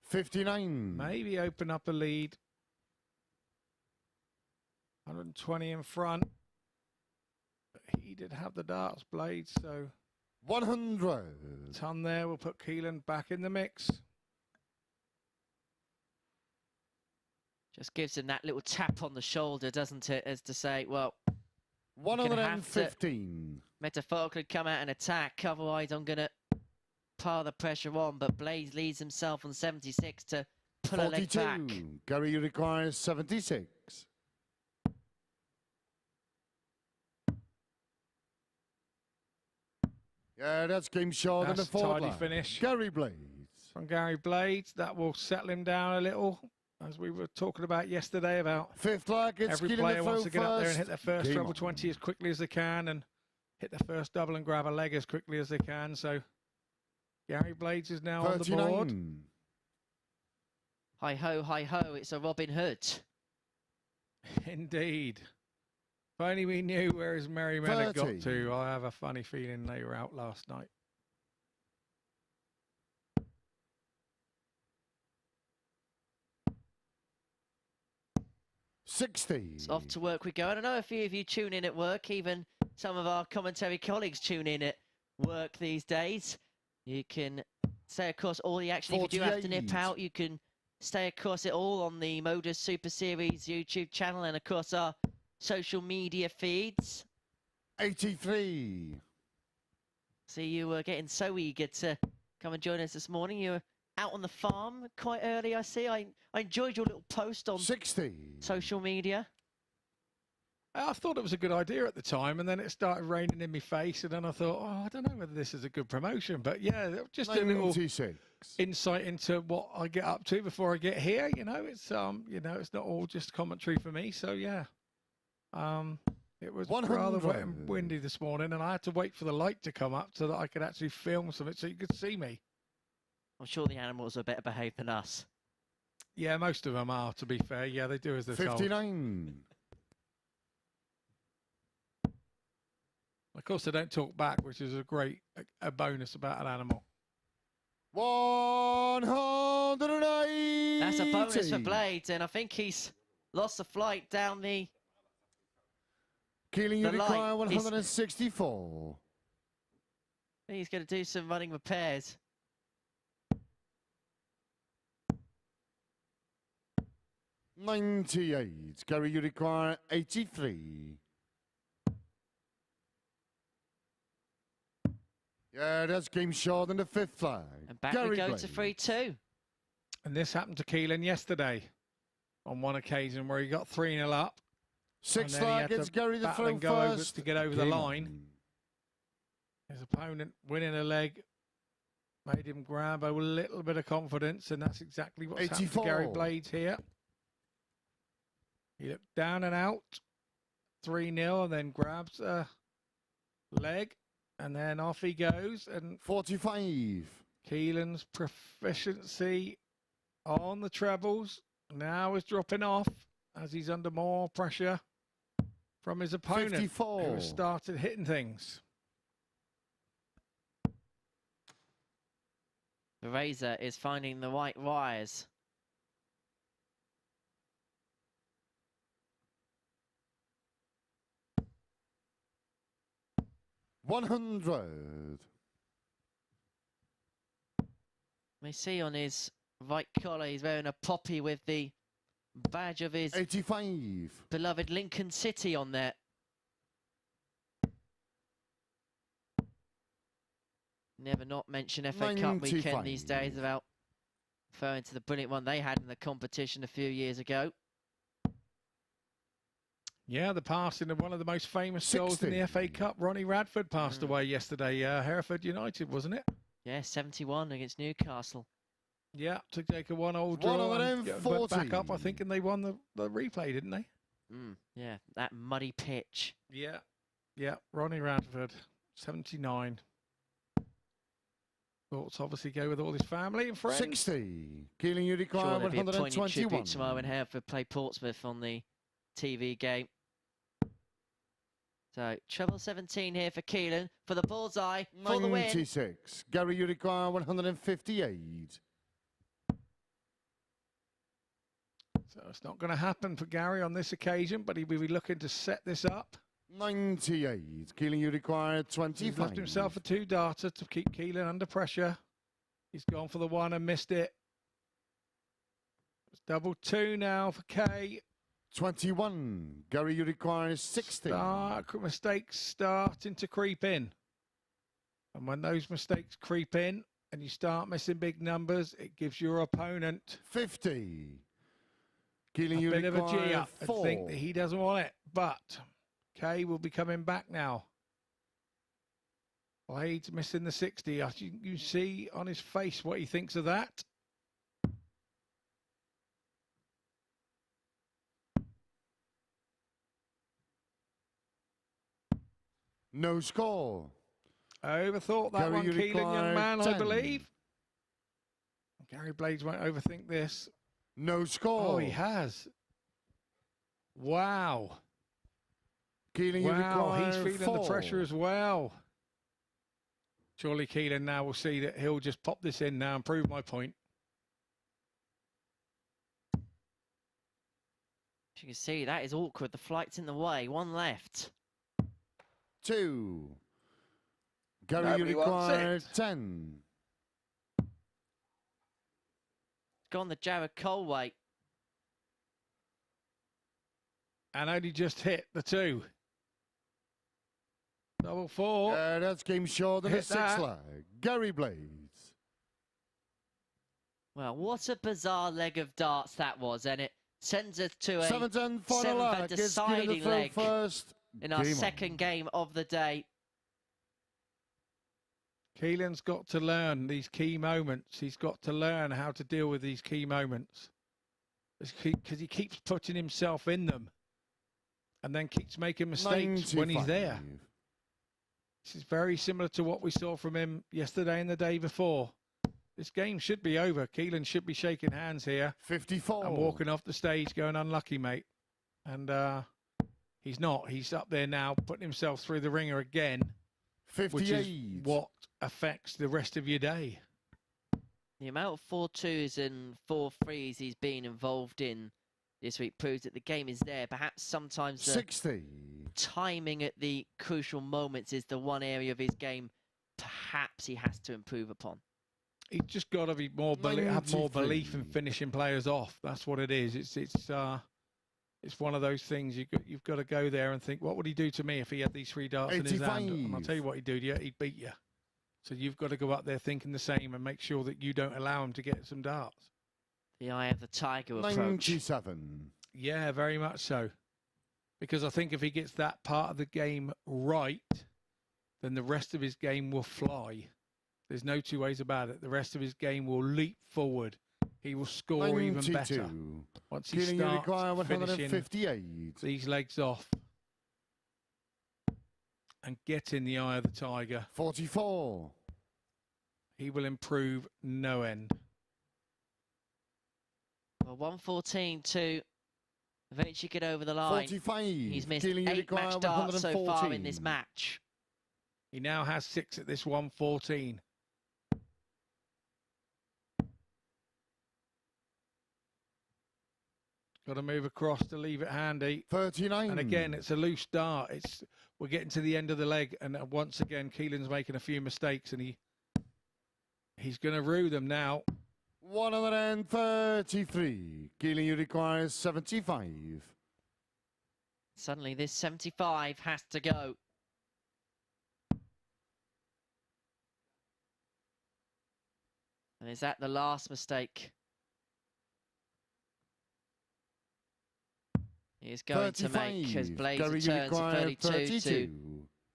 S5: 59.
S4: maybe open up a lead. 120 in front. But he did have the darts, Blades, so
S5: 100.
S4: ton there will put Keelan back in the mix.
S3: Just gives him that little tap on the shoulder, doesn't it? As to say, well,
S5: 115.
S3: metaphorically come out and attack, otherwise I'm going to pile the pressure on. But Blades leads himself on 76 to pull a leg
S5: 42.
S3: back.
S5: Gary requires 76. Yeah, that's game short in the
S4: That's a
S5: fourth
S4: tidy
S5: line.
S4: finish.
S5: Gary Blades.
S4: From Gary Blades, that will settle him down a little, as we were talking about yesterday about
S5: Fifth lag, it's
S4: every
S5: Keelan
S4: player
S5: to
S4: wants
S5: throw
S4: to get up there and
S5: first.
S4: hit their first
S5: Game
S4: treble
S5: on.
S4: 20 as quickly as they can and hit their first double and grab a leg as quickly as they can. So Gary Blades is now on the board.
S5: 39.
S3: Hi ho, it's a Robin Hood.
S4: Indeed. If only we knew where his merry men had got
S5: 30.
S4: to. I have a funny feeling they were out last night.
S5: 60.
S3: It's off to work we go. And I know a few of you tune in at work, even some of our commentary colleagues tune in at work these days. You can stay across all the action. If you do have to nip
S5: 48.
S3: out, you can stay across it all on the MODUS Super Series YouTube channel and across our social media feeds.
S5: 83.
S3: See, you were getting so eager to come and join us this morning. You were out on the farm quite early, I see. I enjoyed your little post on
S5: 60.
S3: social media.
S4: I thought it was a good idea at the time, and then it started raining in my face, and then I thought, oh, I don't know whether this is a good promotion. But yeah, just a little
S5: 96.
S4: insight into what I get up to before I get here. You know, it's not all just commentary for me. So yeah, It was
S5: 100.
S4: rather wet and windy this morning, and I had to wait for the light to come up so that I could actually film something so you could see me.
S3: I'm sure the animals are better behaved than us.
S4: Yeah, most of them are, to be fair. Yeah, they do as they're told.
S5: 59.
S4: Of course, they don't talk back, which is a bonus about an animal.
S5: 180.
S3: That's a bonus for Blades, and I think he's lost the flight down the...
S5: Keelan, you
S3: the
S5: require
S3: light.
S5: 164.
S3: He's going to do some running repairs.
S5: $98. Gary, you require 83. Yeah, that's game short in the 5th flag.
S3: And back
S5: Gary
S3: we go
S5: Blades.
S3: to 3-2.
S4: And this happened to Keelan yesterday on one occasion where he got 3-0 up.
S5: 6th
S4: and then he
S5: flag
S4: had to
S5: gets Gary the
S4: battle
S5: throw
S4: and go over
S5: first.
S4: to get over the
S5: Game
S4: line.
S5: on.
S4: His opponent winning a leg made him grab a little bit of confidence, and that's exactly what's happened to Gary
S5: 84.
S4: Blades here. He looked down and out, 3-0, and then grabs a leg, and then off he goes. And
S5: 45.
S4: Keelan's proficiency on the trebles now is dropping off as he's under more pressure from his opponent,
S5: 54.
S4: who has started hitting things.
S3: The Razor is finding the right wires.
S5: $100.
S3: We see on his right collar he's wearing a poppy with the badge of his
S5: 85.
S3: beloved Lincoln City on there. Never not mention FA Cup weekend these days without referring to the brilliant one they had in the competition a few years ago.
S4: Yeah, the passing of one of the most famous goals in the
S5: 60.
S4: FA Cup. Ronnie Radford passed away yesterday. Hereford United, wasn't it?
S3: Yeah, 71 against Newcastle.
S4: Yeah, to take a 1-1 draw and went back up, I think, and they won the replay, didn't they?
S3: Yeah, that muddy pitch.
S4: Yeah, yeah, Ronnie Radford, 79. Thoughts obviously go with all his family and friends.
S5: 60. Keelan, you require
S3: Sure, there'd be a poignant
S5: 121.
S3: tribute tomorrow when Hereford play Portsmouth on the TV game. So, treble 17 here for Keelan, for the bullseye, for the win.
S5: 96. Gary, you require 158.
S4: So it's not going to happen for Gary on this occasion, but he will be looking to set this up.
S5: 98. Keelan, you require 25.
S4: He's left himself a 2-darter to keep Keelan under pressure. He's gone for the 1 and missed it. It's double 2 now for Kay.
S5: 21. Gary, you require 60.
S4: Mistakes starting to creep in. And when those mistakes creep in and you start missing big numbers, it gives your opponent
S5: 50. Keelan,
S4: a
S5: you
S4: bit of a
S5: require
S4: G up and
S5: 4.
S4: think that he doesn't want it. But Kay will be coming back now. Blades missing the 60. You see on his face what he thinks of that.
S5: No score.
S4: Overthought that
S5: Gary,
S4: one,
S5: you
S4: Keelan, young
S5: require
S4: man,
S5: 10.
S4: I believe. Gary Blades won't overthink this.
S5: No score.
S4: Oh, he has. Wow.
S5: Keelan, you
S4: Wow,
S5: require
S4: he's feeling
S5: 4.
S4: the pressure as well. Surely Keelan now will see that he'll just pop this in now and prove my point.
S3: As you can see, that is awkward. The flight's in the way. 1 left.
S5: 2. Gary, you
S4: Nobody wants
S5: require
S4: it.
S5: 10.
S3: Gone the Jared Cole way.
S4: And only just hit the 2. Double 4.
S5: That's game short in the
S4: Hit
S5: 6th
S4: that.
S5: leg. Gary Blades.
S3: Well, what a bizarre leg of darts that was, and it sends us to a
S5: 7-10 final
S3: 7th
S5: leg.
S3: and
S5: It's
S3: deciding
S5: Keelan the throw
S3: leg
S5: first.
S3: in our
S5: Game on.
S3: second game of the day.
S4: Keelan's got to learn these key moments. He's got to learn how to deal with these key moments. Because he keeps putting himself in them. and then keeps making mistakes when he's there. This is very similar to what we saw from him yesterday and the day before. This game should be over. Keelan should be shaking hands here.
S5: 54.
S4: And walking off the stage going, unlucky, mate. And he's not. He's up there now, putting himself through the ringer again.
S5: 58.
S4: Which is what affects the rest of your day.
S3: The amount of 4-2s and 4-3s he's been involved in this week proves that the game is there. Perhaps sometimes the
S5: 60.
S3: timing at the crucial moments is the one area of his game perhaps he has to improve upon.
S4: He's just got to be more have more belief in finishing players off. That's what it is. It's one of those things you've got to go there and think, what would he do to me if he had these 3 darts
S5: 85.
S4: in his hand? And I'll tell you what he'd do to you. He'd beat you. So you've got to go up there thinking the same and make sure that you don't allow him to get some darts.
S3: The eye of the tiger approach.
S5: 97.
S4: Yeah, very much so. Because I think if he gets that part of the game right, then the rest of his game will fly. There's no two ways about it. The rest of his game will leap forward. He will score
S5: 92.
S4: even better once he
S5: Keelan, you require
S4: starts finishing
S5: 158.
S4: these legs off and getting the eye of the tiger.
S5: 44.
S4: He will improve no end.
S3: Well, 114 to eventually get over the line.
S5: 45.
S3: He's missed
S5: Keelan,
S3: 8 match darts so far in this match.
S4: He now has 6 at this 114. Got to move across to leave it handy.
S5: 39.
S4: And again, it's a loose dart. We're getting to the end of the leg, and once again, Keelan's making a few mistakes, and he's going to rue them now.
S5: 133. Keelan, you require 75.
S3: Suddenly, this 75 has to go. And is that the last mistake? He is going
S5: 35.
S3: to make as Blaze
S5: Gary,
S3: returns to 32
S5: 32
S3: to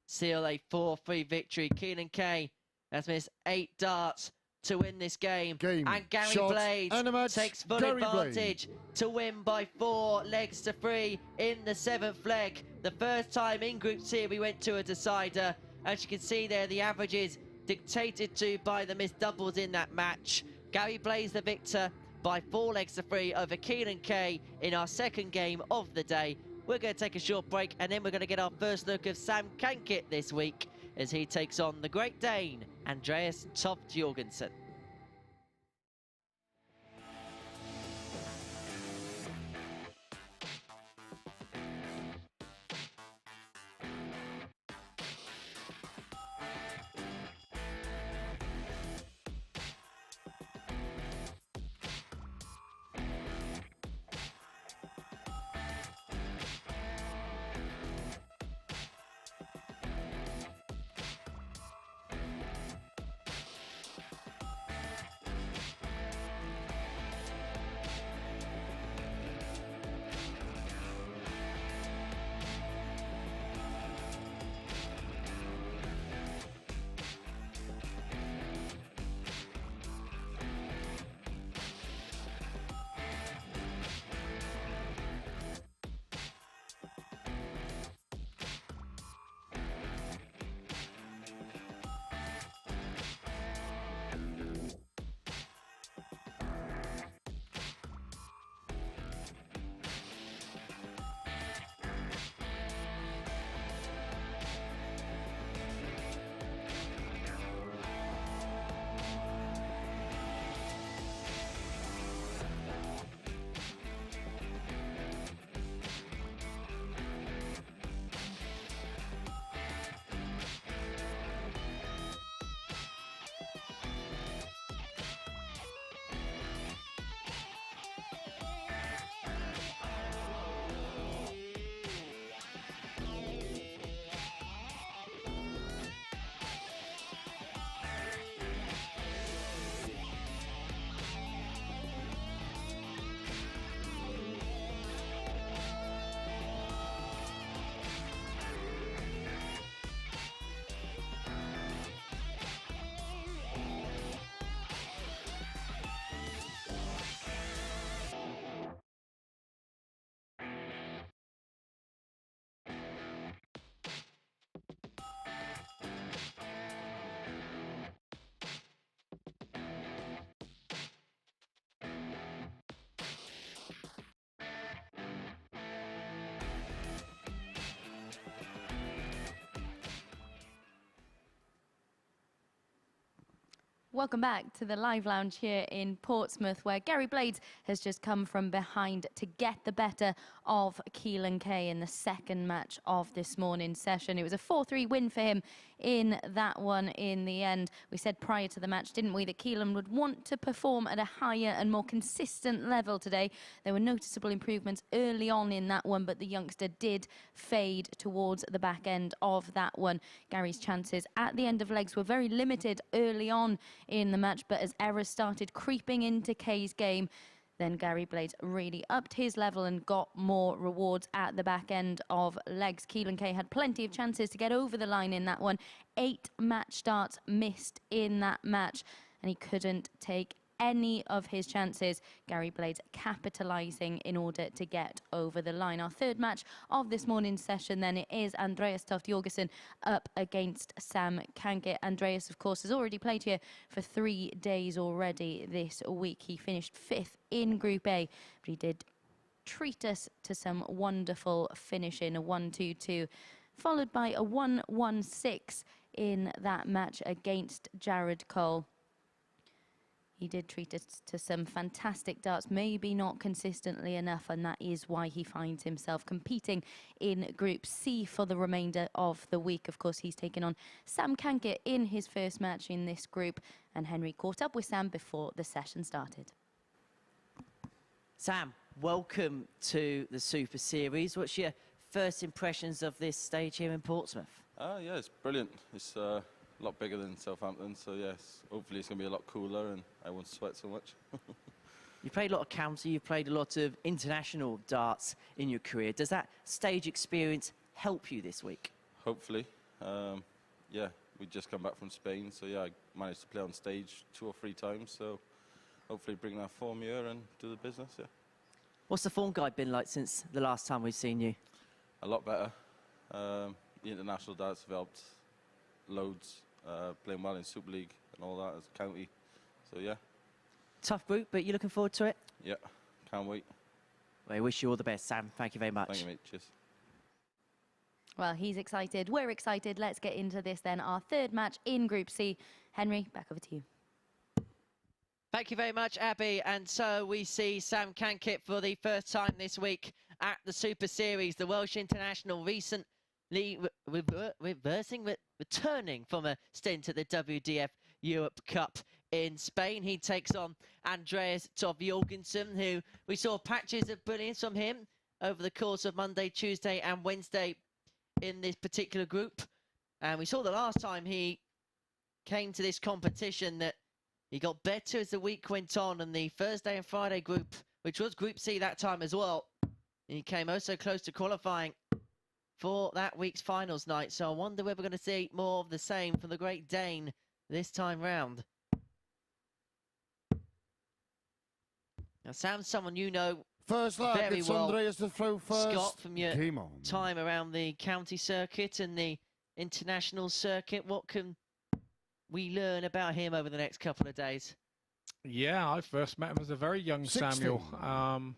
S3: seal a 4-3 victory. Keelan Kay has missed 8 darts to win this game. And Gary Blades takes full advantage to win by 4 legs to 3 in the 7th leg. The first time in Group C we went to a decider. As you can see there, the averages dictated to by the missed doubles in that match. Gary Blades the victor by 4 legs to 3 over Keelan Kay in our second game of the day. We're going to take a short break, and then we're going to get our first look of Sam Cankett this week as he takes on the Great Dane, Andreas Toft-Jørgensen.
S2: Welcome back to the live lounge here in Portsmouth, where Gary Blades has just come from behind to get the better of Keelan Kay in the second match of this morning's session. It was a 4-3 win for him in that one in the end. We said prior to the match, didn't we, that Keelan would want to perform at a higher and more consistent level today. There were noticeable improvements early on in that one, but the youngster did fade towards the back end of that one. Gary's chances at the end of legs were very limited early on in the match, but as errors started creeping into Kay's game, then Gary Blades really upped his level and got more rewards at the back end of legs. Keelan Kay had plenty of chances to get over the line in that one. 8 match starts missed in that match, and he couldn't take any of his chances. Gary Blades capitalising in order to get over the line. Our third match of this morning's session then, it is Andreas Toft-Jørgensen up against Sam Cankett. Andreas, of course, has already played here for 3 days already this week. He finished 5th in Group A, but he did treat us to some wonderful finishing, a 1-2-2, followed by a 1-1-6 in that match against Jared Cole. He did treat us to some fantastic darts, maybe not consistently enough, and that is why he finds himself competing in Group C for the remainder of the week. Of course, he's taken on Sam Cankett in his first match in this group, and Henry caught up with Sam before the session started.
S3: Sam, welcome to the Super Series. What's your first impressions of this stage here in Portsmouth?
S7: Yeah, it's brilliant. It's a lot bigger than Southampton, so yes, hopefully it's going to be a lot cooler and I won't sweat so much.
S3: You played a lot of county, you've played a lot of international darts in your career. Does that stage experience help you this week?
S7: Hopefully. Yeah, we just come back from Spain, so yeah, I managed to play on stage 2 or 3 times, so hopefully bring that form here and do the business, yeah.
S3: What's the form guide been like since the last time we've seen you?
S7: A lot better. The international darts have helped loads, playing well in Super League and all that as a county, so yeah.
S3: Tough group, but you're looking forward to it?
S7: Yeah, can't wait.
S3: Well, I wish you all the best, Sam. Thank you very much.
S7: Thank you, mate. Cheers.
S2: Well, he's excited. We're excited. Let's get into this then. Our third match in Group C. Henry, back over to you.
S3: Thank you very much, Abby. And so we see Sam Cankett for the first time this week at the Super Series. The Welsh international recently returning from a stint at the WDF Europe Cup in Spain. He takes on Andreas Toft-Jørgensen, who we saw patches of brilliance from him over the course of Monday, Tuesday and Wednesday in this particular group. And we saw the last time he came to this competition that he got better as the week went on, and the Thursday and Friday group, which was Group C that time as well, he came oh so close to qualifying for that week's finals night. So I wonder whether we're going to see more of the same from the Great Dane this time round. Now, Sam's someone you know
S5: First lag,
S3: very
S5: it's
S3: well,
S5: Andreas to throw first.
S3: Scott, from your
S5: Game on.
S3: time around the county circuit and the international circuit. What can we learn about him over the next couple of days?
S4: Yeah, I first met him as a very young
S5: 16.
S4: Samuel.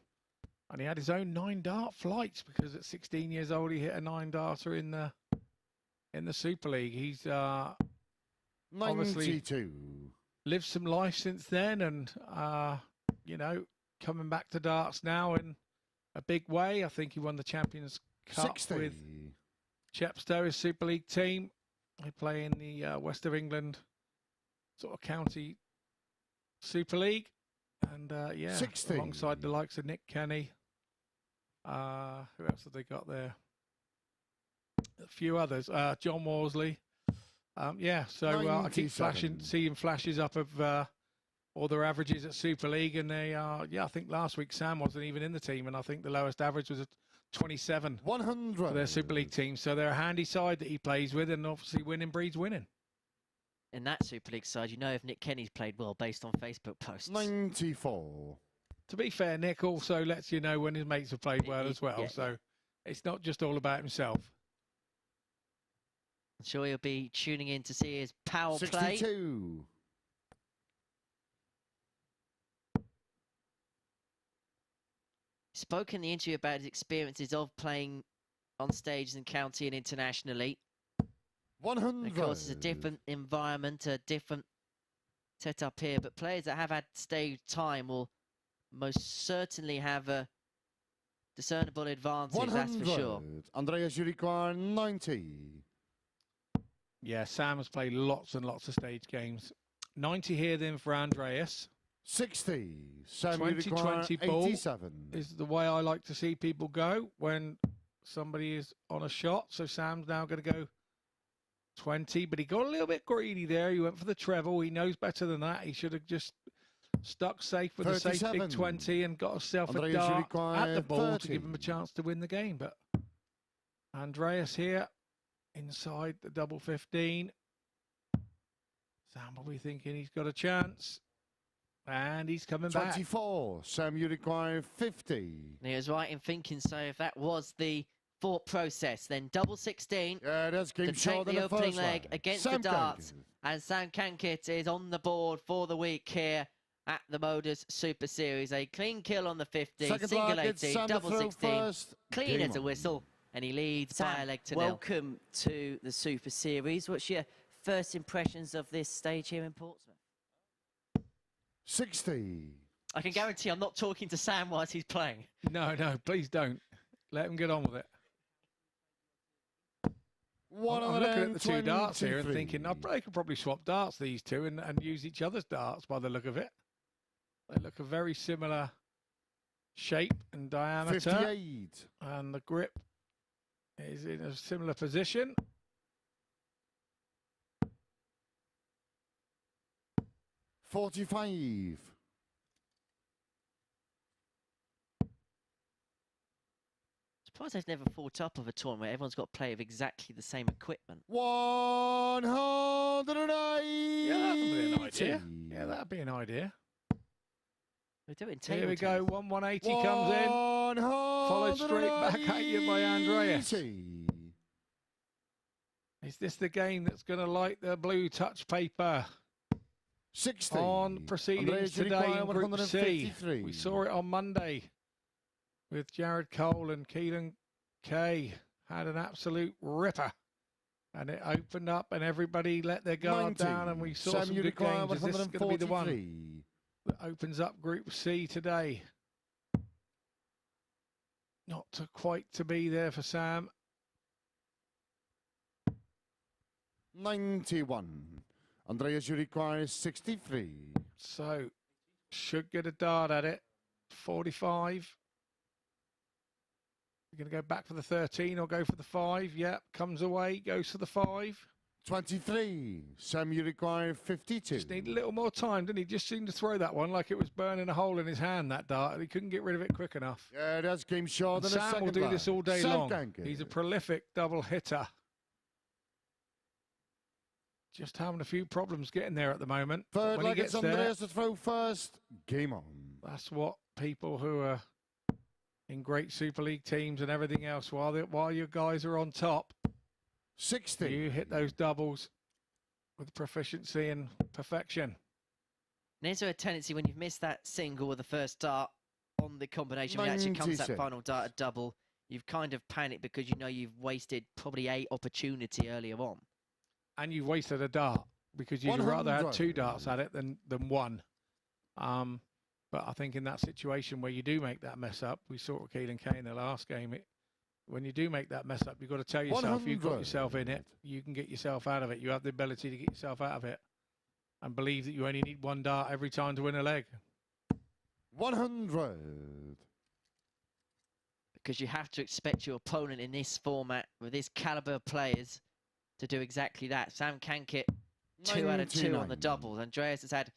S4: And he had his own 9-dart flights because at 16 years old he hit a 9-darter in the Super League. He's obviously
S5: 92.
S4: lived some life since then, and you know, coming back to darts now in a big way. I think he won the Champions Cup
S5: 60.
S4: with Chepstow, his Super League team. They play in the West of England sort of county Super League, and yeah,
S5: 60.
S4: alongside the likes of Nick Kenny. Who else have they got there? A few others. John Worsley. Yeah, so I keep seeing flashes up of all their averages at Super League, and they are. Yeah, I think last week Sam wasn't even in the team, and I think the lowest average was at 27
S5: 100
S4: for their Super League team. So they're a handy side that he plays with, and obviously winning breeds winning.
S3: In that Super League side, you know if Nick Kenny's played well based on Facebook posts.
S5: 94.
S4: To be fair, Nick also lets you know when his mates have played well as well.
S3: Yeah.
S4: So it's not just all about himself.
S3: I'm sure he'll be tuning in to see his power play.
S5: 62.
S3: Spoke in the interview about his experiences of playing on stage and county and internationally.
S5: 100.
S3: Of course, it's a different environment, a different set up here, but players that have had stage time will most certainly have a discernible advantage, that's for sure.
S5: Andreas, you require 90.
S4: Yeah, Sam has played lots and lots of stage games. 90 here then for Andreas.
S5: 60. Sam, you require
S4: 2020 ball
S5: 87.
S4: is the way I like to see people go when somebody is on a shot. So Sam's now going to go 20, but he got a little bit greedy there. He went for the treble. He knows better than that. He should have just stuck safe with a safe big 20 and got himself a dart at the ball 30. To give him a chance to win the game. But Andreas here inside the double 15. Sam will be thinking he's got a chance. And he's coming
S5: 24.
S4: back.
S5: Sam, you require 50.
S3: And he was right in thinking so. If that was the thought process, then double 16
S5: yeah, that's game
S3: to take the opening leg against
S5: Sam
S3: the darts.
S5: Cankett.
S3: And Sam Cankett is on the board for the week here at the MODUS Super Series. A clean kill on the 50, single 18, double 16,
S5: first.
S3: clean
S5: Game
S3: as a whistle, and he leads
S8: Sam,
S3: by a leg to nil.
S8: welcome to the Super Series. What's your first impressions of this stage here in Portsmouth?
S5: 60.
S3: I can guarantee I'm not talking to Sam whilst he's playing.
S4: No, please don't. Let him get on with it. I'm looking at the two darts here and thinking, they could probably swap darts, these two, and use each other's darts by the look of it. They look a very similar shape and diameter.
S5: 58.
S4: And the grip is in a similar position.
S5: $45.
S3: Surprised they've never fought up of a tournament where everyone's got to play with exactly the same equipment.
S5: 180.
S4: Yeah, that'd be an idea. Yeah, that'd be an idea.
S3: We do it in
S4: Here we
S3: table
S4: go. 180 comes in. Followed straight back at you by Andreas. Is this the game that's going to light the blue touch paper?
S5: 60.
S4: On proceedings today in Group C. We saw it on Monday with Jared Cole and Keelan Kay. Had an absolute ripper. And it opened up and everybody let their guard down and we saw some good games. Is this going to be the one that opens up Group C today? Not quite to be there for Sam.
S5: 91. Andreas, you require 63.
S4: So, should get a dart at it. 45. You're going to go back for the 13 or go for the 5. Yep, comes away, goes for the 5.
S5: 23. Sam, you require 52.
S4: Just need a little more time, didn't he? Just seemed to throw that one like it was burning a hole in his hand, that dart. He couldn't get rid of it quick enough.
S5: Yeah, that's game short. And
S4: Sam will do this all day long.
S5: Cankett.
S4: He's a prolific double hitter. Just having a few problems getting there at the moment.
S5: Third
S4: when
S5: leg,
S4: he gets
S5: it's
S4: there,
S5: Andreas to throw first. Game on.
S4: That's what people who are in great Super League teams and everything else, while your guys are on top,
S5: 60.
S4: you hit those doubles with proficiency and perfection.
S3: And is there a tendency when you've missed that single or the first dart on the combination, when it actually comes to that final dart at double, you've kind of panicked because you know you've wasted probably 8 opportunity earlier on. And
S4: you've wasted a dart because you'd rather have 2 darts at it than 1. But I think in that situation where you do make that mess up, we saw it with Keelan Kay in the last game, when you do make that mess up, you've got to tell yourself you've got yourself in it, you can get yourself out of it. You have the ability to get yourself out of it and believe that you only need 1 dart every time to win a leg.
S5: 100.
S3: Because you have to expect your opponent in this format with this caliber of players to do exactly that. Sam Cankett, 2 out of 2 on the doubles. Andreas has had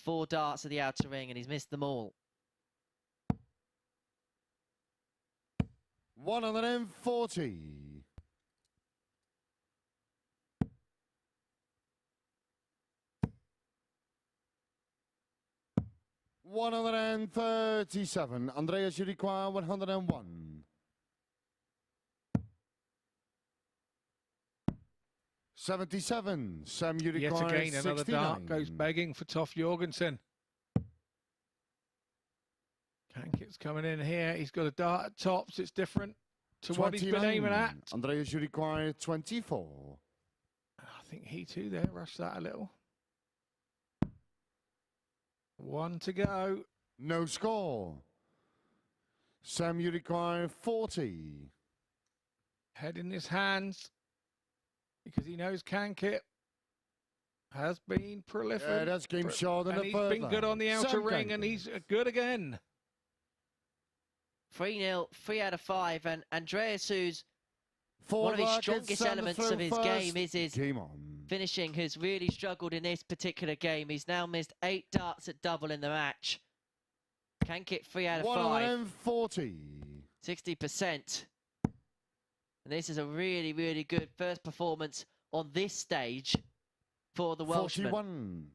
S3: 4 darts at the outer ring and he's missed them all.
S5: 140. $137. Andreas, you require 101. 77. Sam, you require
S4: Yet again, another
S5: 69.
S4: dart goes begging for Toft-Jørgensen. Cankett's coming in here. He's got a dart at tops. It's different to what he's been aiming at.
S5: Andreas, you require 24.
S4: I think he too there rushed that a little. 1 to go.
S5: No score. Sam, you require 40.
S4: Head in his hands because he knows Cankett has been prolific.
S5: Yeah, that's game short and
S4: he's been good on the outer ring, and he's good again.
S3: 3-0, 3 out of 5, and Andreas, who's
S5: Four
S3: one of his
S5: rackets,
S3: strongest
S5: Sam to
S3: elements
S5: throw
S3: of his
S5: first.
S3: game is his
S5: Game on.
S3: finishing, has really struggled in this particular game. He's now missed 8 darts at double in the match. Cankett 3 out of 5.
S5: 140.
S3: 60%. And this is a really, really good first performance on this stage for the Welshman.
S5: 41.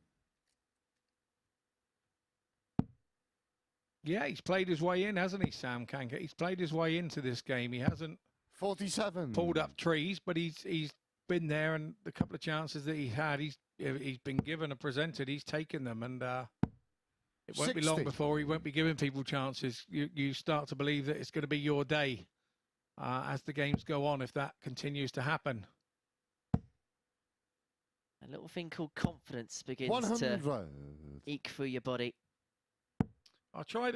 S4: Yeah, he's played his way in, hasn't he, Sam Cankett? He's played his way into this game. He hasn't
S5: 47.
S4: pulled up trees, but he's been there, and the couple of chances that he had, he's been given and presented. He's taken them, and it won't be long
S5: 60.
S4: before he won't be giving people chances. You start to believe that it's going to be your day as the games go on, if that continues to happen.
S3: A little thing called confidence begins
S5: 100.
S3: to eke through your body.
S4: I try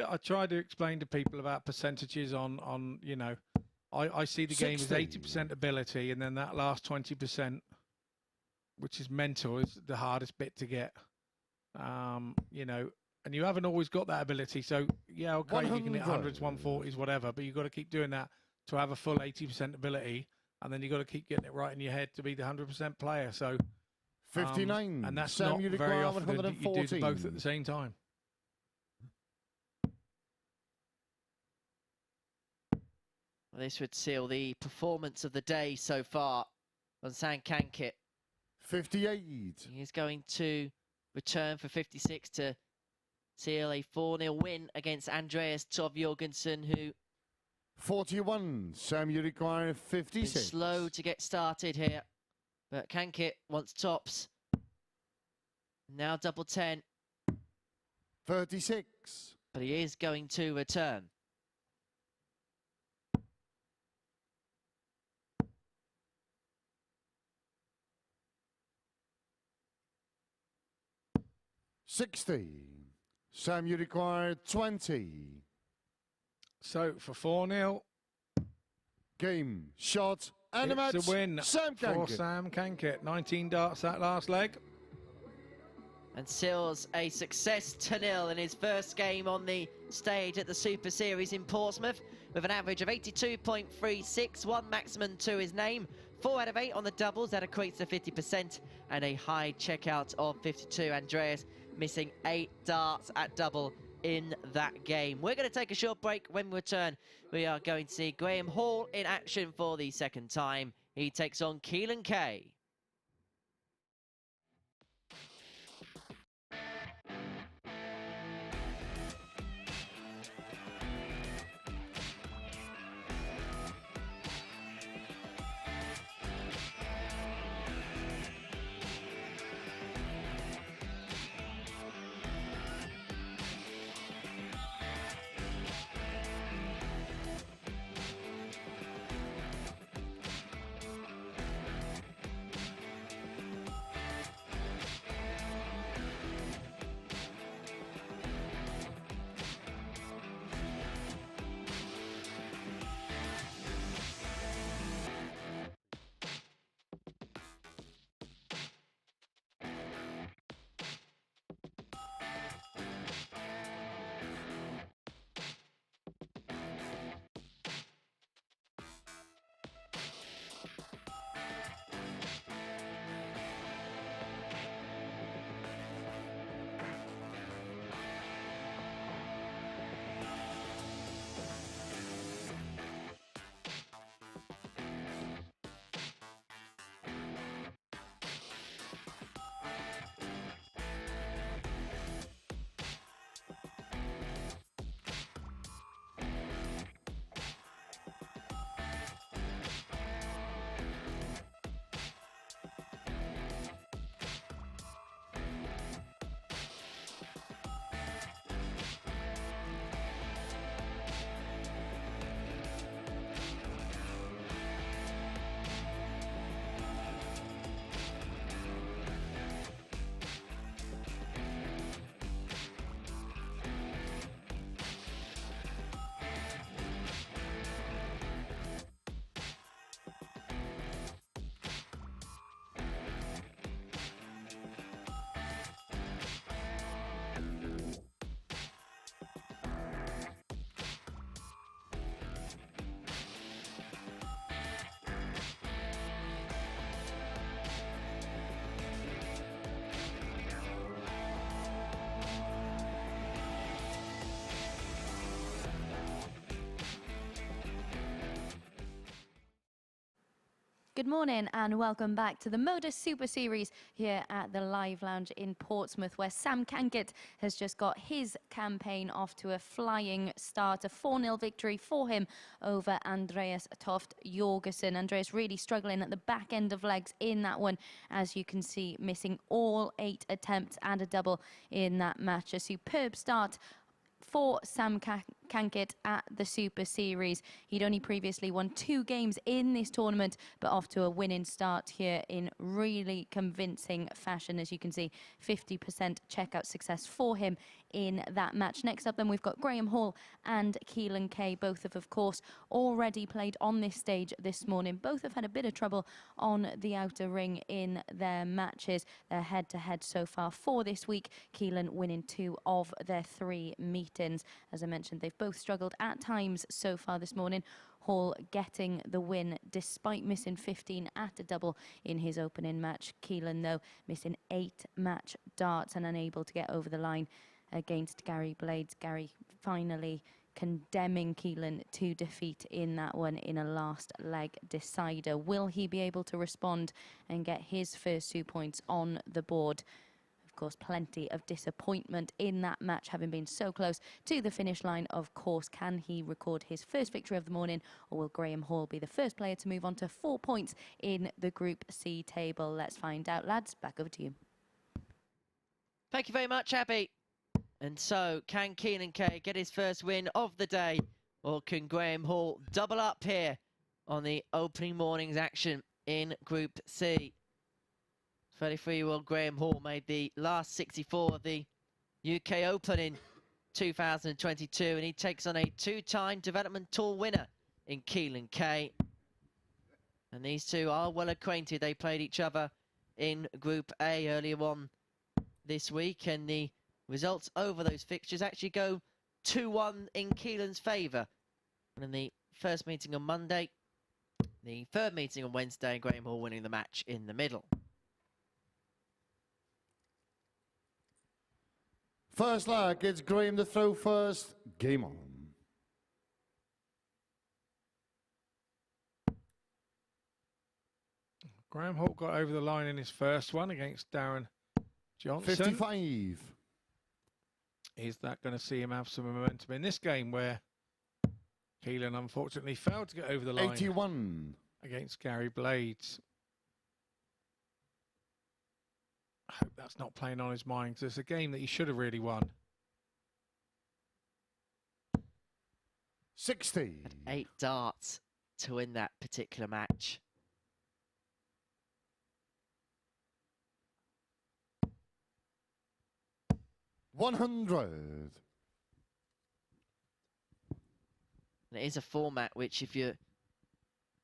S4: to explain to people about percentages on you know, I see the game as 80% ability, and then that last 20%, which is mental, is the hardest bit to get. You know, and you haven't always got that ability. So yeah, okay, you can hit 100s, 140s, whatever, but you've got to keep doing that to have a full 80% ability, and then you've got to keep getting it right in your head to be the 100% player. So
S5: 59.
S4: and that's
S5: Sam,
S4: not
S5: you
S4: very
S5: require
S4: often that you do
S5: 114.
S4: both at the same time.
S3: Well, this would seal the performance of the day so far on Sam Cankett.
S5: 58.
S3: He's going to return for 56 to seal a 4-0 win against Andreas Toft-Jørgensen, who
S5: 41. Sam, you require
S3: been
S5: 56.
S3: slow to get started here. But Cankett wants tops. Now double 10,
S5: 36.
S3: but he is going to return.
S5: $60. Sam, you require 20.
S4: So for 4-0,
S5: Game, shot, and a match.
S4: it's a win
S5: Sam
S4: for
S5: Cankett.
S4: Sam Cankett. 19 darts that last leg.
S3: And seals a success to nil in his first game on the stage at the Super Series in Portsmouth, with an average of 82.36, one maximum to his name, 4 out of 8 on the doubles, that equates to 50%, and a high checkout of 52. Andreas missing 8 darts at double in that game. We're going to take a short break. When we return, we are going to see Graham Hall in action for the second time. He takes on Keelan Kay.
S2: good morning and welcome back to the MODUS Super Series here at the Live Lounge in Portsmouth, where Sam Cankett has just got his campaign off to a flying start, a 4-0 victory for him over Andreas Toft-Jørgensen. Andreas really struggling at the back end of legs in that one, as you can see, missing all 8 attempts and a double in that match. A superb start for Sam Cankett at the Super Series. He'd only previously won 2 games in this tournament, but off to a winning start here in really convincing fashion. As you can see, 50% checkout success for him in that match. Next up then, we've got Graham Hall and Keelan Kay. Both have, of course, already played on this stage this morning. Both have had a bit of trouble on the outer ring in their matches. They're head-to-head so far for this week. Keelan winning 2 of their 3 meetings. As I mentioned, they've both struggled at times so far this morning. Hall getting the win despite missing 15 at a double in his opening match. Keelan, though, missing 8 match darts and unable to get over the line against Gary Blades. Gary finally condemning Keelan to defeat in that one in a last leg decider. Will he be able to respond and get his first 2 points on the board? Of course, plenty of disappointment in that match, having been so close to the finish line. Of course, can he record his first victory of the morning, or will Graham Hall be the first player to move on to 4 points in the Group C table? Let's find out, lads. Back over to you.
S3: Thank you very much, Abby. And so, can Keelan Kay get his first win of the day, or can Graham Hall double up here on the opening morning's action in Group C? 33-year-old Graham Hall made the last 64 of the UK Open in 2022, and he takes on a 2-time Development Tour winner in Keelan Kay. And these two are well acquainted. They played each other in Group A earlier on this week, and the results over those fixtures actually go 2-1 in Keelan's favour. And in the first meeting on Monday, the third meeting on Wednesday, Graham Hall winning the match in the middle.
S5: First leg, it's Graham to throw first. Game on.
S4: Graham Hall got over the line in his first one against Darren Johnson.
S5: 55.
S4: Is that going to see him have some momentum in this game, where Keelan unfortunately failed to get over the line
S5: 81
S4: against Gary Blades? I hope that's not playing on his mind, because it's a game that he should have really won.
S5: 60.
S3: Had 8 darts to win that particular match.
S5: $100.
S3: And it is a format which, if you're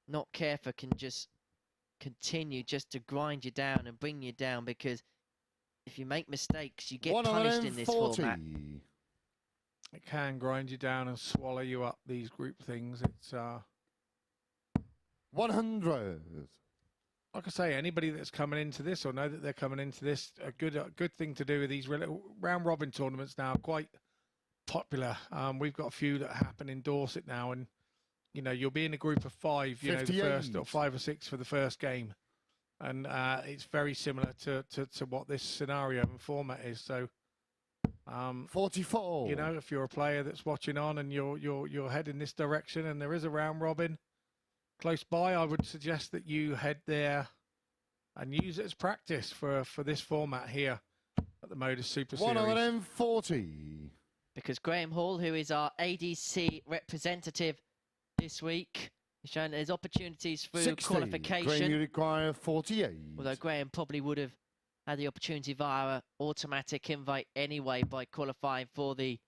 S3: not careful, can just continue just to grind you down and bring you down, because if you make mistakes, you get punished in this format.
S4: It can grind you down and swallow you up, these group things. It's
S5: 100.
S4: like I say, anybody that's coming into this or know that they're coming into this, a good thing to do with these round robin tournaments now, quite popular. We've got a few that happen in Dorset now, and you know, you'll be in a group of 5, you know, the first, or 5 or 6 for the first game. And it's very similar to what this scenario and format is. So
S5: 44.
S4: You know, if you're a player that's watching on and you're heading this direction and there is a round robin close by, I would suggest that you head there and use it as practice for this format here at the MODUS Super Series.
S5: 140.
S3: Because Graham Hall, who is our ADC representative this week, has shown there's opportunities through
S5: 60.
S3: qualification.
S5: Graham, you require 48.
S3: Although Graham probably would have had the opportunity via an automatic invite anyway by qualifying for the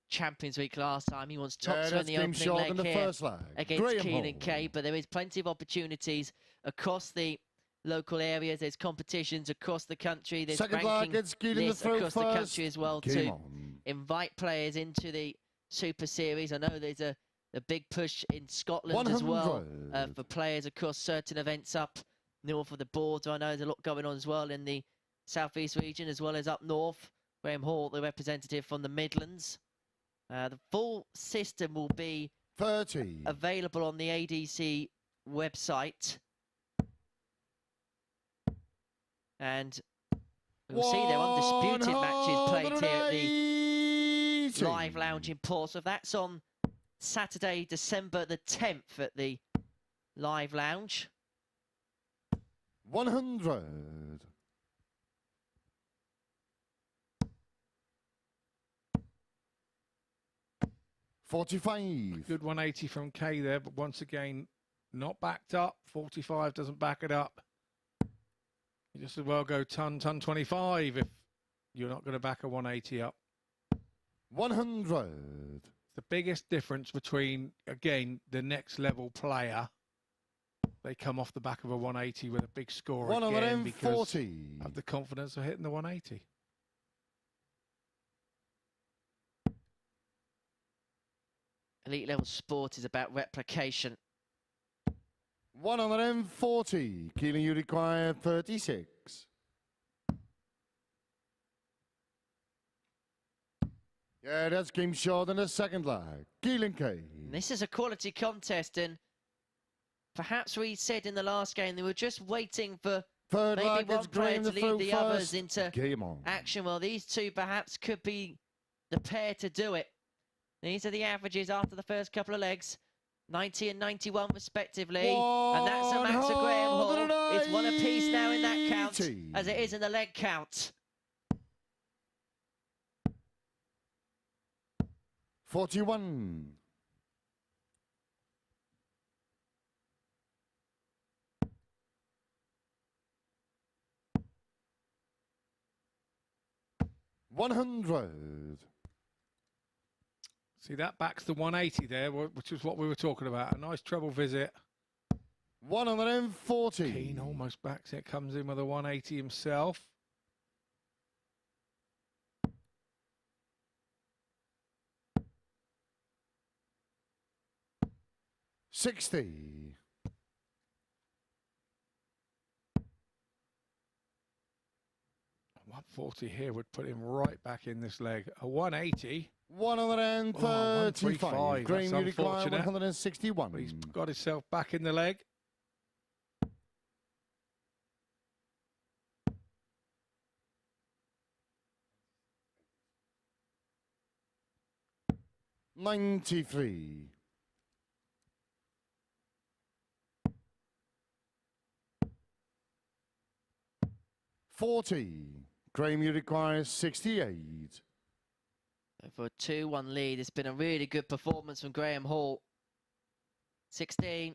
S3: Champions Week last time. He wants tops in the opening leg here against Keelan Kay, but there is plenty of opportunities across the local areas. There's competitions across the country. There's ranking lists across the country as well to invite players into the Super Series. I know there's a big push in Scotland as well for players across certain events up north of the border. I know there's a lot going on as well in the southeast region as well as up north. Graham Hall, the representative from the Midlands. The full system will be
S5: 30
S3: available on the ADC website And we'll see their undisputed matches played here at the Live Lounge in Portsmouth. That's on Saturday, December the 10th at the Live Lounge.
S5: 100. $45.
S4: Good 180 from Kay there, but once again, not backed up. 45 doesn't back it up. You just as well go ton 25 if you're not going to back a 180 up.
S5: 100.
S4: The biggest difference between, again, the next level player, they come off the back of a 180 with a big score again because of the confidence of hitting the 180.
S3: Elite level sport is about replication.
S5: 140. Keelan, you require 36. Yeah, that's game short in the second leg. Keelan Kay.
S3: This is a quality contest, and perhaps we said in the last game they were just waiting for
S5: Third
S3: maybe
S5: leg,
S3: one player to lead the others
S5: first.
S3: into
S5: Game on.
S3: action. Well, these two perhaps could be the pair to do it. These are the averages after the first couple of legs. 90 and 91 respectively. And that's a match of Graham Hall. It's one apiece now in that count, as it is in the leg count.
S5: 41. $100.
S4: See, that backs the 180 there, which is what we were talking about. A nice treble visit.
S5: 140.
S4: Keane almost backs it, comes in with a 180 himself.
S5: $60.
S4: 140 here would put him right back in this leg. A 180.
S5: 135. Graham, you require 161.
S4: But he's got himself back in the leg.
S5: $93. $40. Graham, you require 68.
S3: For a 2-1 lead, it's been a really good performance from Graham Hall. 16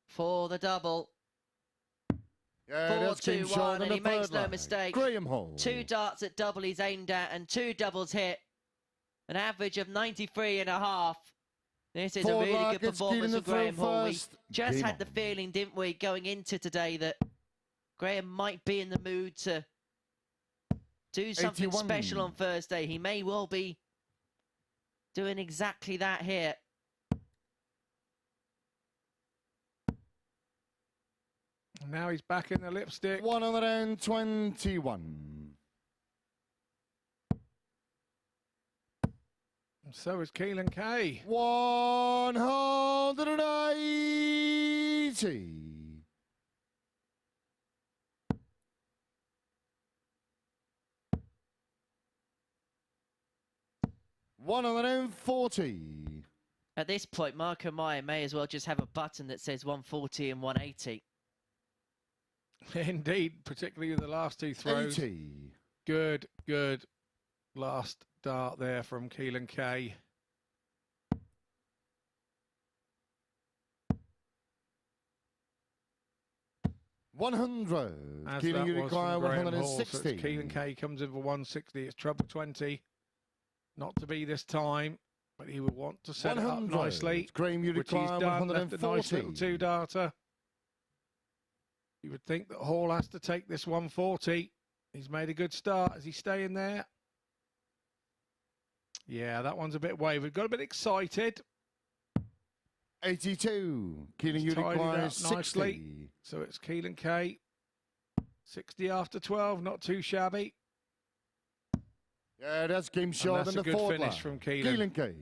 S3: for the double.
S5: Yeah,
S3: 4-2-1, and he makes no mistake.
S5: Graham Hall.
S3: 2 darts at double he's aimed at, and 2 doubles hit. An average of 93.5. This is a really good performance from Graham Hall. We just had the feeling, didn't we, going into today, that Graham might be in the mood to do something
S5: 81.
S3: special on Thursday. He may well be doing exactly that here.
S4: Now he's back in the lipstick.
S5: 121.
S4: And so is Keelan Kay.
S5: 180. 140.
S3: At this point, Marco Meyer may as well just have a button that says 140 and 180.
S4: Indeed, particularly with the last 2 throws.
S5: 80.
S4: Good last dart there from Keelan Kay.
S5: $100.
S4: As
S5: Keelan,
S4: that
S5: you
S4: was
S5: require
S4: from Graham Hall,
S5: 160.
S4: so it's Keelan Kay comes in for 160. It's treble 20. Not to be this time, but he will want to set it up nicely.
S5: Graham, you
S4: which he's
S5: require
S4: done. Left a
S5: 140.
S4: nice little 2-darter. You would think that Hall has to take this 140. He's made a good start. Is he staying there? Yeah, that one's a bit wavered. Got a bit excited.
S5: 82. Keelan, you require 60.
S4: Nicely. So it's Keelan Kay. 60 after 12, not too shabby.
S5: Yeah, that's game short in the fourth.
S4: That's a good finish from Keelan.
S5: Keelan Kay.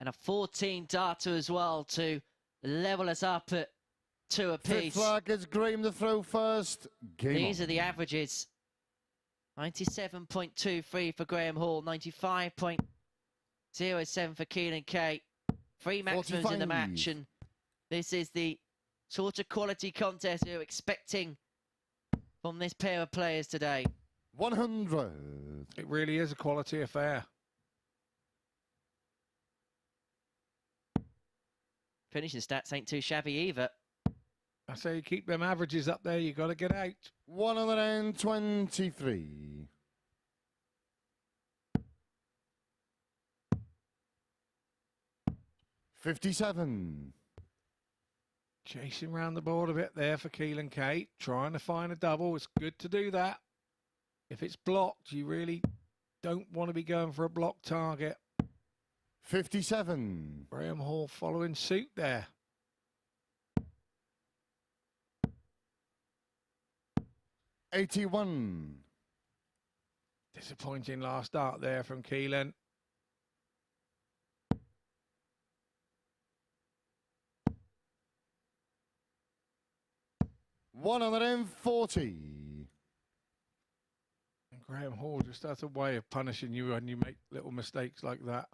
S3: And a 14 darter as well to level us up at 2 apiece.
S5: Fifth flag is Graham the throw first. Game
S3: These
S5: on.
S3: are the averages. 97.23 for Graham Hall, 95.07 for Keelan Kay. 3 maximums in the match, and this is the sort of quality contest you're expecting from this pair of players today.
S5: 100.
S4: It really is a quality affair.
S3: Finishing stats ain't too shabby either.
S4: I say you keep them averages up there, you got to get out.
S5: 123. $57.
S4: Chasing around the board a bit there for Keelan Kay, trying to find a double. It's good to do that. If it's blocked, you really don't want to be going for a blocked target.
S5: 57.
S4: Graham Hall following suit there.
S5: 81.
S4: Disappointing last start there from Keelan.
S5: $140.
S4: And Graham Hall just has a way of punishing you when you make little mistakes like that.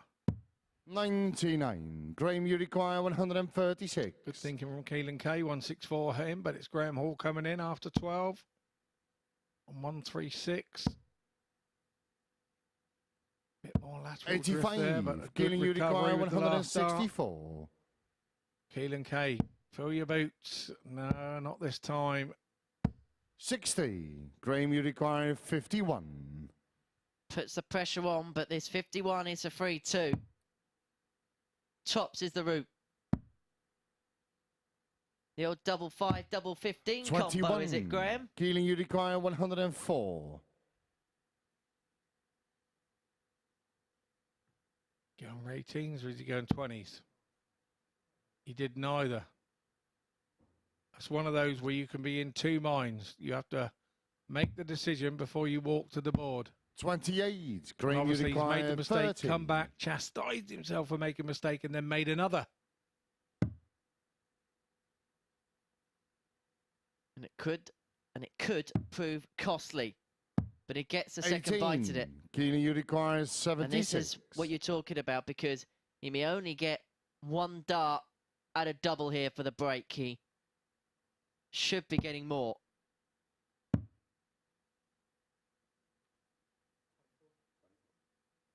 S5: 99. Graham, you require 136.
S4: Good thinking from Keelan Kay, 164 him, but it's Graham Hall coming in after 12 on 136. Bit more lateral
S5: 85.
S4: drift there, but a good
S5: Keelan, you require
S4: recovery with the last start.
S5: 164.
S4: Keelan Kay, fill your boots. No, not this time.
S5: 60. Graham, you require 51.
S3: Puts the pressure on, but this 51 is a 3-2. Tops is the route. The old double 5, double 15 combo, is it, Graham?
S5: Keelan, you require 104.
S4: Going ratings or is he going 20s? He did neither. That's one of those where you can be in two minds. You have to make the decision before you walk to the board.
S5: 28.
S4: And
S5: Graham, you
S4: obviously, he's
S5: require
S4: made the mistake,
S5: 30.
S4: come back, chastised himself for making a mistake, and then made another.
S3: And it could prove costly. But he gets a second bite at it.
S5: Keelan, you require 76.
S3: And this is what you're talking about, because he may only get one dart at a double here for the break. He should be getting more.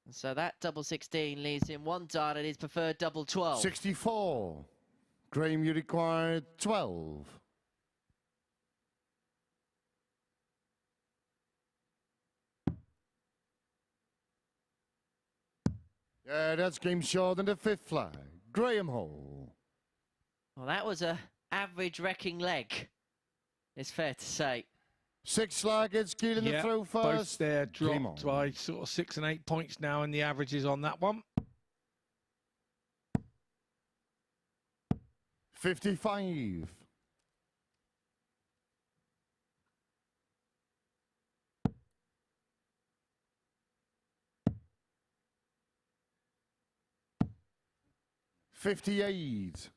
S3: And so that double 16 leaves him one dart at his preferred double 12.
S5: 64. Graham, you require 12. Yeah, that's game short in the fifth flag. Graham Hall.
S3: Well, that was a average wrecking leg, it's fair to say.
S5: Sixth flag, it's Keelan the throw first.
S4: Both there dropped by sort of 6 and 8 points now in the averages on that one.
S5: 55. $58.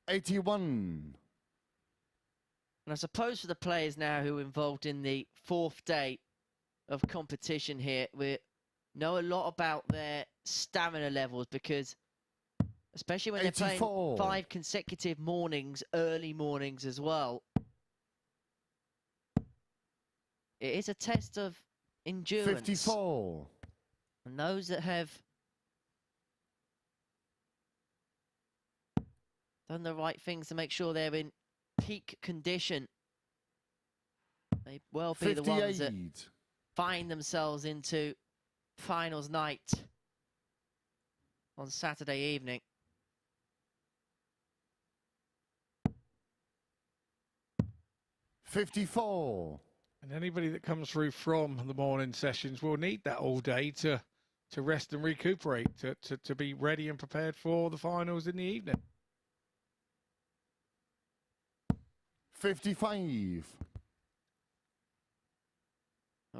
S5: $81.
S3: And I suppose for the players now who are involved in the fourth day of competition here, we know a lot about their stamina levels, because especially when
S5: 84.
S3: they're playing 5 consecutive mornings, early mornings as well, it is a test of endurance.
S5: 54.
S3: And those that have done the right things to make sure they're in peak condition, they well be
S5: 58.
S3: the ones that find themselves into finals night on Saturday evening.
S5: $54.
S4: And anybody that comes through from the morning sessions will need that all day to rest and recuperate, to be ready and prepared for the finals in the evening.
S5: 55.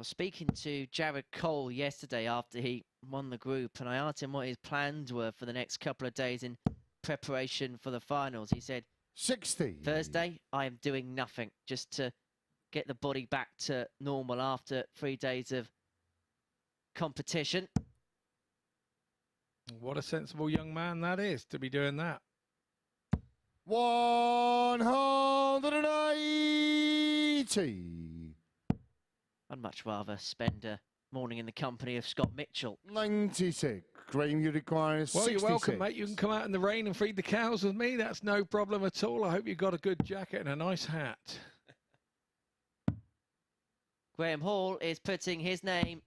S3: I was speaking to Jared Cole yesterday after he won the group, and I asked him what his plans were for the next couple of days in preparation for the finals. He said,
S5: 60.
S3: Thursday, I am doing nothing, just to get the body back to normal after 3 days of competition.
S4: What a sensible young man that is, to be doing that.
S5: 180.
S3: I'd much rather spend a morning in the company of Scott Mitchell.
S5: 96. Graham, you require 66.
S4: Well, you're welcome, mate. You can come out in the rain and feed the cows with me. That's no problem at all. I hope you've got a good jacket and a nice hat.
S3: Graham Hall is putting his name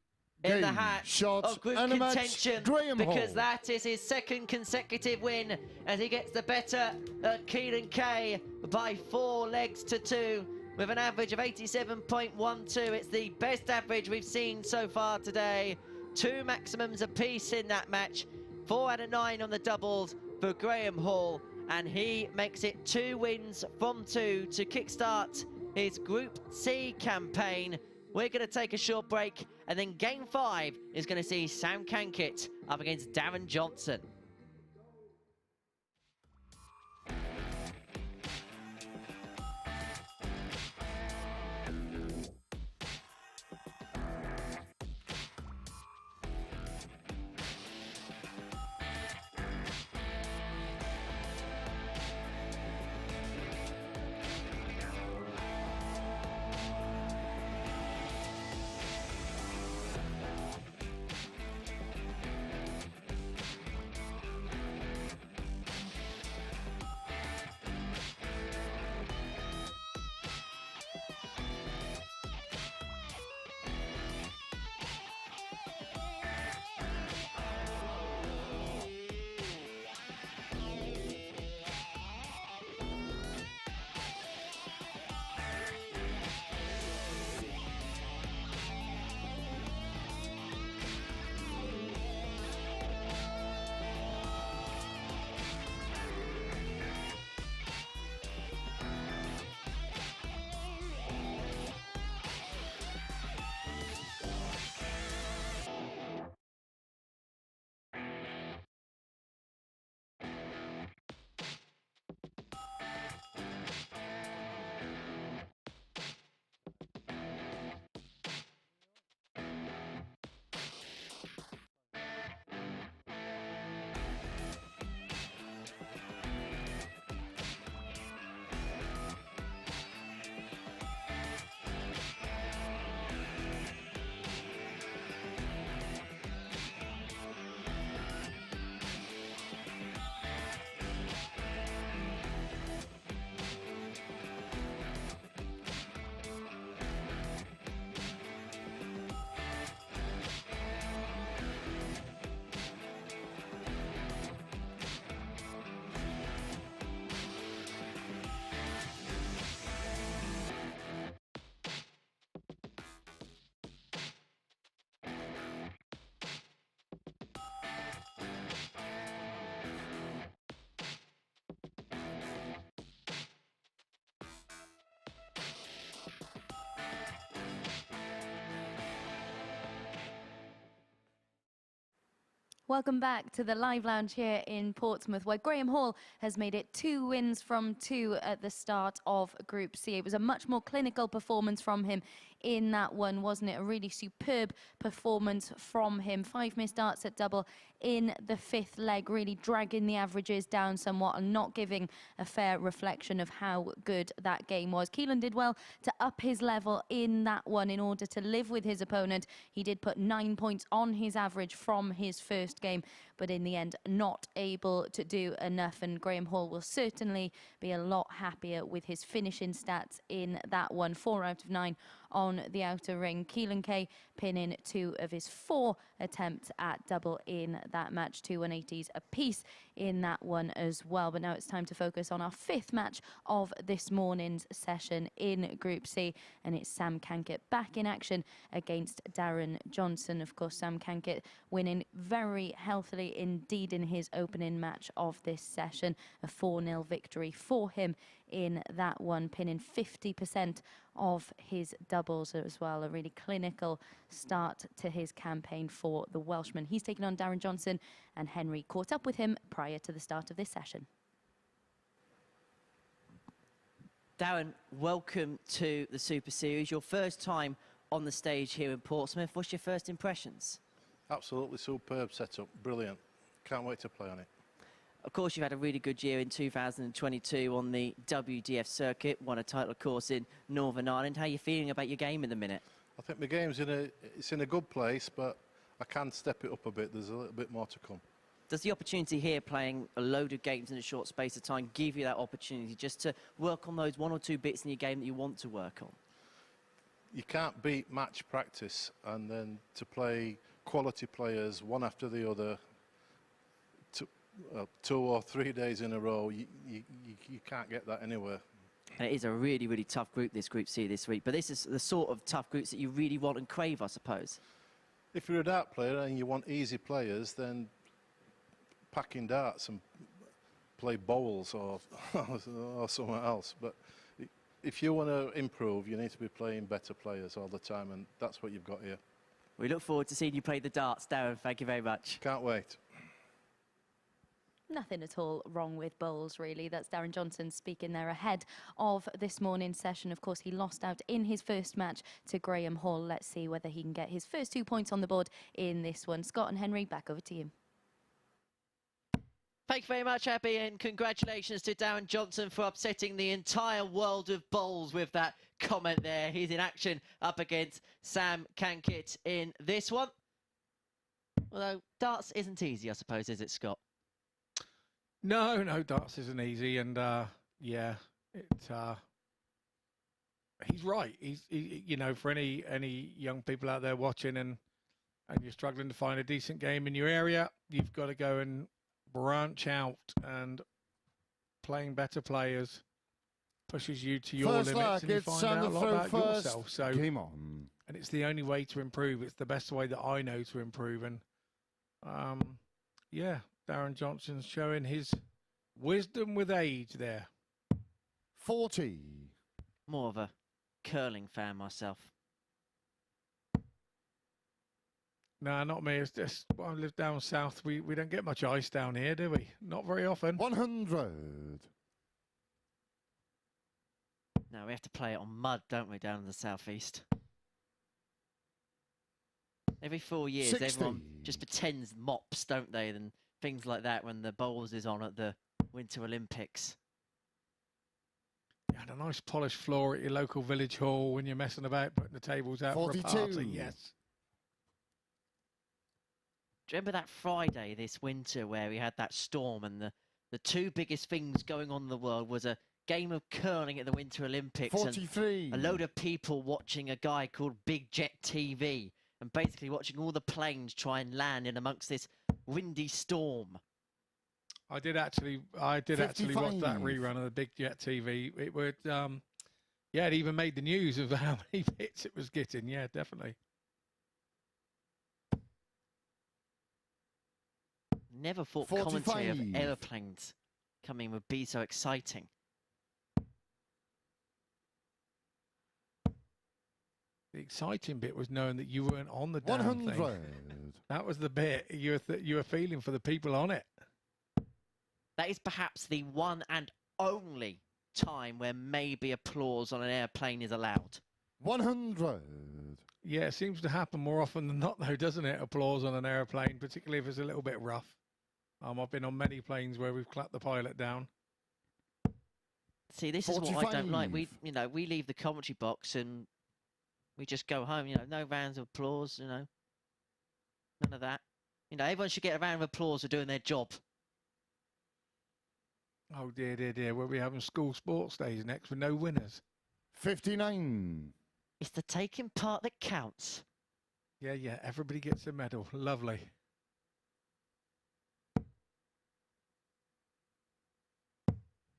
S3: in the hat of group contention, because that is his second consecutive win as he gets the better of Keelan Kay by 4 legs to 2 with an average of 87.12. It's the best average we've seen so far today. 2 maximums apiece in that match. 4 out of 9 on the doubles for Graham Hall, and he makes it 2 wins from 2 to kickstart his Group C campaign. We're going to take a short break, and then Game 5 is going to see Sam Cankett up against Darren Johnson.
S2: Welcome back to the live lounge here in Portsmouth, where Graham Hall has made it 2 wins from 2 at the start of Group C. It was a much more clinical performance from him in that one, wasn't it? A really superb performance from him. 5 missed darts at double in the 5th leg, really dragging the averages down somewhat and not giving a fair reflection of how good that game was. Keelan did well to up his level in that one in order to live with his opponent. He did put 9 points on his average from his first game, but in the end not able to do enough, and Graham Hall will certainly be a lot happier with his finishing stats in that one. 4 out of 9 on the outer ring. Keelan Kay pinning 2 of his 4 attempts at double in that match, 2 180s apiece in that one as well. But now it's time to focus on our 5th match of this morning's session in Group C, and it's Sam Cankett back in action against Darren Johnson. Of course, Sam Cankett winning very healthily indeed in his opening match of this session. A 4-0 victory for him in that one, pinning 50% of his doubles as well. A really clinical start to his campaign for the Welshman. He's taken on Darren Johnson, and Henry caught up with him prior to the start of this session.
S8: Darren, welcome to the Super Series. Your first time on the stage here in Portsmouth. What's your first impressions?
S9: Absolutely superb setup, brilliant. Can't wait to play on it.
S8: Of course, you've had a really good year in 2022 on the WDF circuit, won a title course in Northern Ireland. How are you feeling about your game in the minute?
S9: I think my game's in a good place, but I can step it up a bit. There's a little bit more to come.
S8: Does the opportunity here, playing a load of games in a short space of time, give you that opportunity just to work on those 1 or 2 bits in your game that you want to work on?
S9: You can't beat match practice, and then to play quality players one after the other, 2 or 3 days in a row, you can't get that anywhere.
S8: And it is a really, really tough group, this Group C this week. But this is the sort of tough groups that you really want and crave, I suppose.
S9: If you're a dart player and you want easy players, then pack in darts and play bowls or somewhere else. But if you want to improve, you need to be playing better players all the time, and that's what you've got here.
S8: We look forward to seeing you play the darts, Darren. Thank you very much.
S9: Can't wait.
S2: Nothing at all wrong with bowls, really. That's Darren Johnson speaking there ahead of this morning's session. Of course, he lost out in his first match to Graham Hall. Let's see whether he can get his first 2 points on the board in this one. Scott and Henry, back over to you.
S3: Thank you very much, Abby, and congratulations to Darren Johnson for upsetting the entire world of bowls with that comment there. He's in action up against Sam Cankett in this one. Although darts isn't easy, I suppose, is it, Scott?
S4: No, darts isn't easy, and yeah, he's right. You know, for any young people out there watching and you're struggling to find a decent game in your area, you've got to go and branch out, and playing better players pushes you to your limits, and you find out a lot about yourself. So,
S5: game on.
S4: And it's the only way to improve. It's the best way that I know to improve, and yeah. Darren Johnson's showing his wisdom with age there.
S5: 40.
S8: More of a curling fan myself.
S4: No, not me. It's just, well, I live down south. We don't get much ice down here, do we? Not very often.
S5: 100.
S8: No, we have to play it on mud, don't we, down in the southeast? Every 4 years,
S5: 60.
S8: Everyone just pretends mops, don't they? And things like that when the bowls is on at the Winter Olympics.
S4: You had a nice polished floor at your local village hall when you're messing about putting the tables out
S5: 42.
S4: for a party. Yes.
S8: Do you remember that Friday this winter where we had that storm, and the 2 biggest things going on in the world was a game of curling at the Winter Olympics
S5: 43.
S8: and a load of people watching a guy called Big Jet TV and basically watching all the planes try and land in amongst this windy storm.
S4: I did actually watch that rerun of the Big Jet TV. It would, yeah, it even made the news of how many hits it was getting. Yeah, definitely.
S8: Never thought
S5: 45.
S8: commentary of aeroplanes coming would be so exciting.
S4: The exciting bit was knowing that you weren't on the damn
S5: 100.
S4: thing. That was the bit you were feeling for the people on it.
S8: That is perhaps the one and only time where maybe applause on an airplane is allowed.
S5: 100.
S4: Yeah, it seems to happen more often than not, though, doesn't it? Applause on an airplane, particularly if it's a little bit rough. I've been on many planes where we've clapped the pilot down.
S8: See, this is what I don't like. We leave the commentary box and we just go home. No rounds of applause. None of that. Everyone should get a round of applause for doing their job.
S4: Oh dear, dear, dear. We'll be having school sports days next with no winners.
S5: 59.
S8: It's the taking part that counts.
S4: Yeah. Everybody gets a medal. Lovely.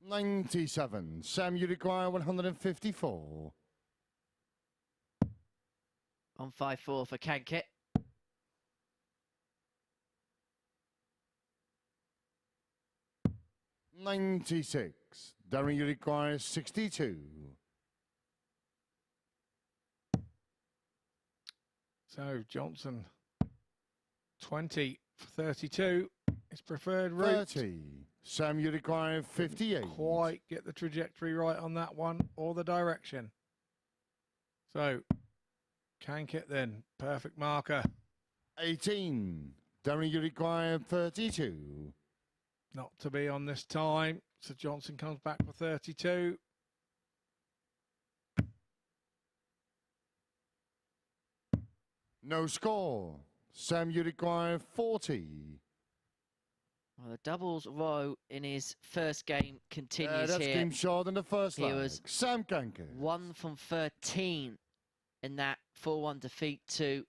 S5: 97. Sam, you require 154.
S8: On 5-4 for Cankett.
S5: $96. Darren, you require 62.
S4: So Johnson, 20 for 32. His preferred route.
S5: 30. Sam, you require 58.
S4: Didn't quite get the trajectory right on that one or the direction. So Cankett then, perfect marker.
S5: 18. Darren, you require 32.
S4: Not to be on this time. So Johnson comes back for 32.
S5: No score. Sam, you require 40.
S8: Well, the doubles row in his first game continues
S5: that's
S8: here.
S5: game short in the first
S8: He
S5: leg.
S8: was
S5: Sam Cankett.
S8: 1 from 13 in that 4-1 defeat to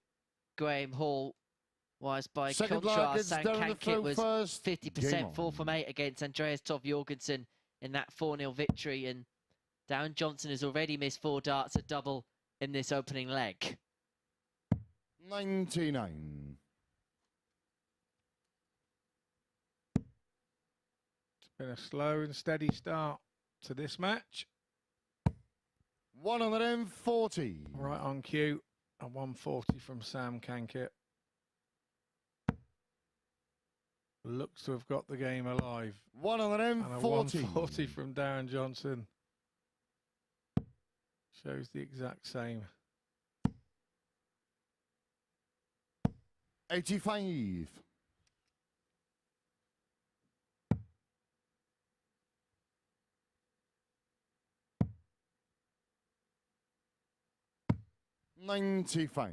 S8: Graham Hall. Whilst by
S5: Second
S8: contrast,
S5: leg,
S8: Sam
S5: it's Darren
S8: Cankett was
S5: first.
S8: 50%, 4 from 8 against Andreas Toft-Jørgensen in that 4-0 victory. And Darren Johnson has already missed 4 darts, a double in this opening leg.
S5: 99.
S4: It's been a slow and steady start to this match.
S5: 140.
S4: Right on cue. A 140 from Sam Cankett. Looks to have got the game alive.
S5: 140.
S4: And a 140 from Darren Johnson. Shows the exact same.
S5: 85. $95.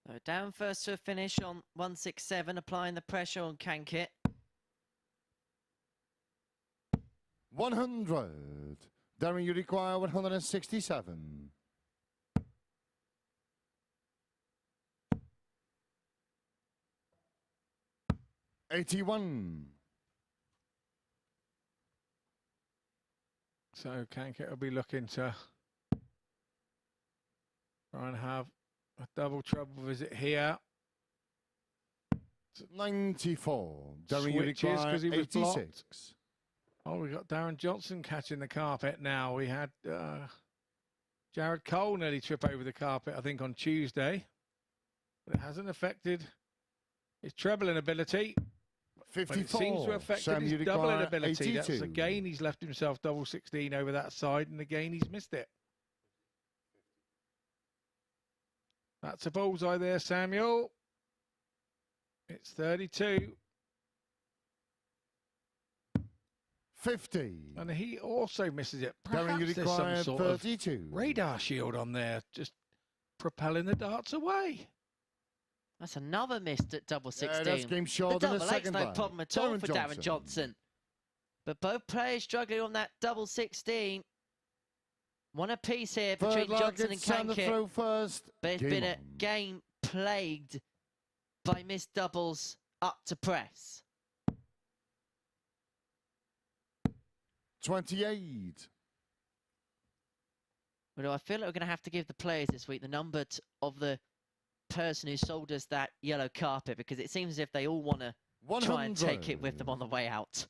S8: So down first to a finish on 167, applying the pressure on Cankett.
S5: 100. Darren, you require 167. $81.
S4: So Cankett will be looking to try and have a double trouble visit here.
S5: 94. Darren, you
S4: Switches
S5: require
S4: because he was
S5: 86.
S4: blocked. Oh, we got Darren Johnson catching the carpet now. We had Jared Cole nearly trip over the carpet, I think, on Tuesday. But it hasn't affected his trebling ability.
S5: 54.
S4: But it seems to have affected
S5: Sam,
S4: his
S5: you
S4: doubling
S5: require
S4: ability.
S5: 82.
S4: That's again, he's left himself double 16 over that side, and again, he's missed it. That's a bullseye there, Samuel. It's 32.
S5: 50.
S4: And he also misses it.
S5: Darren, you
S4: Perhaps there's some
S5: require
S4: sort
S5: 32.
S4: of radar shield on there, just propelling the darts away.
S8: That's another missed at double 16.
S5: that's game short
S8: the
S5: in the
S8: double eight's
S5: second
S8: no
S5: leg.
S8: problem at all
S5: Darren
S8: for Darren Johnson. But both players struggling on that double 16. One apiece here between Johnson and Cankett.
S5: Throw first.
S8: But it's been a game plagued by missed doubles up to press.
S5: 28.
S8: Well, I feel like we're going to have to give the players this week the number of the person who sold us that yellow carpet, because it seems as if they all want to try and take it with them on the way out.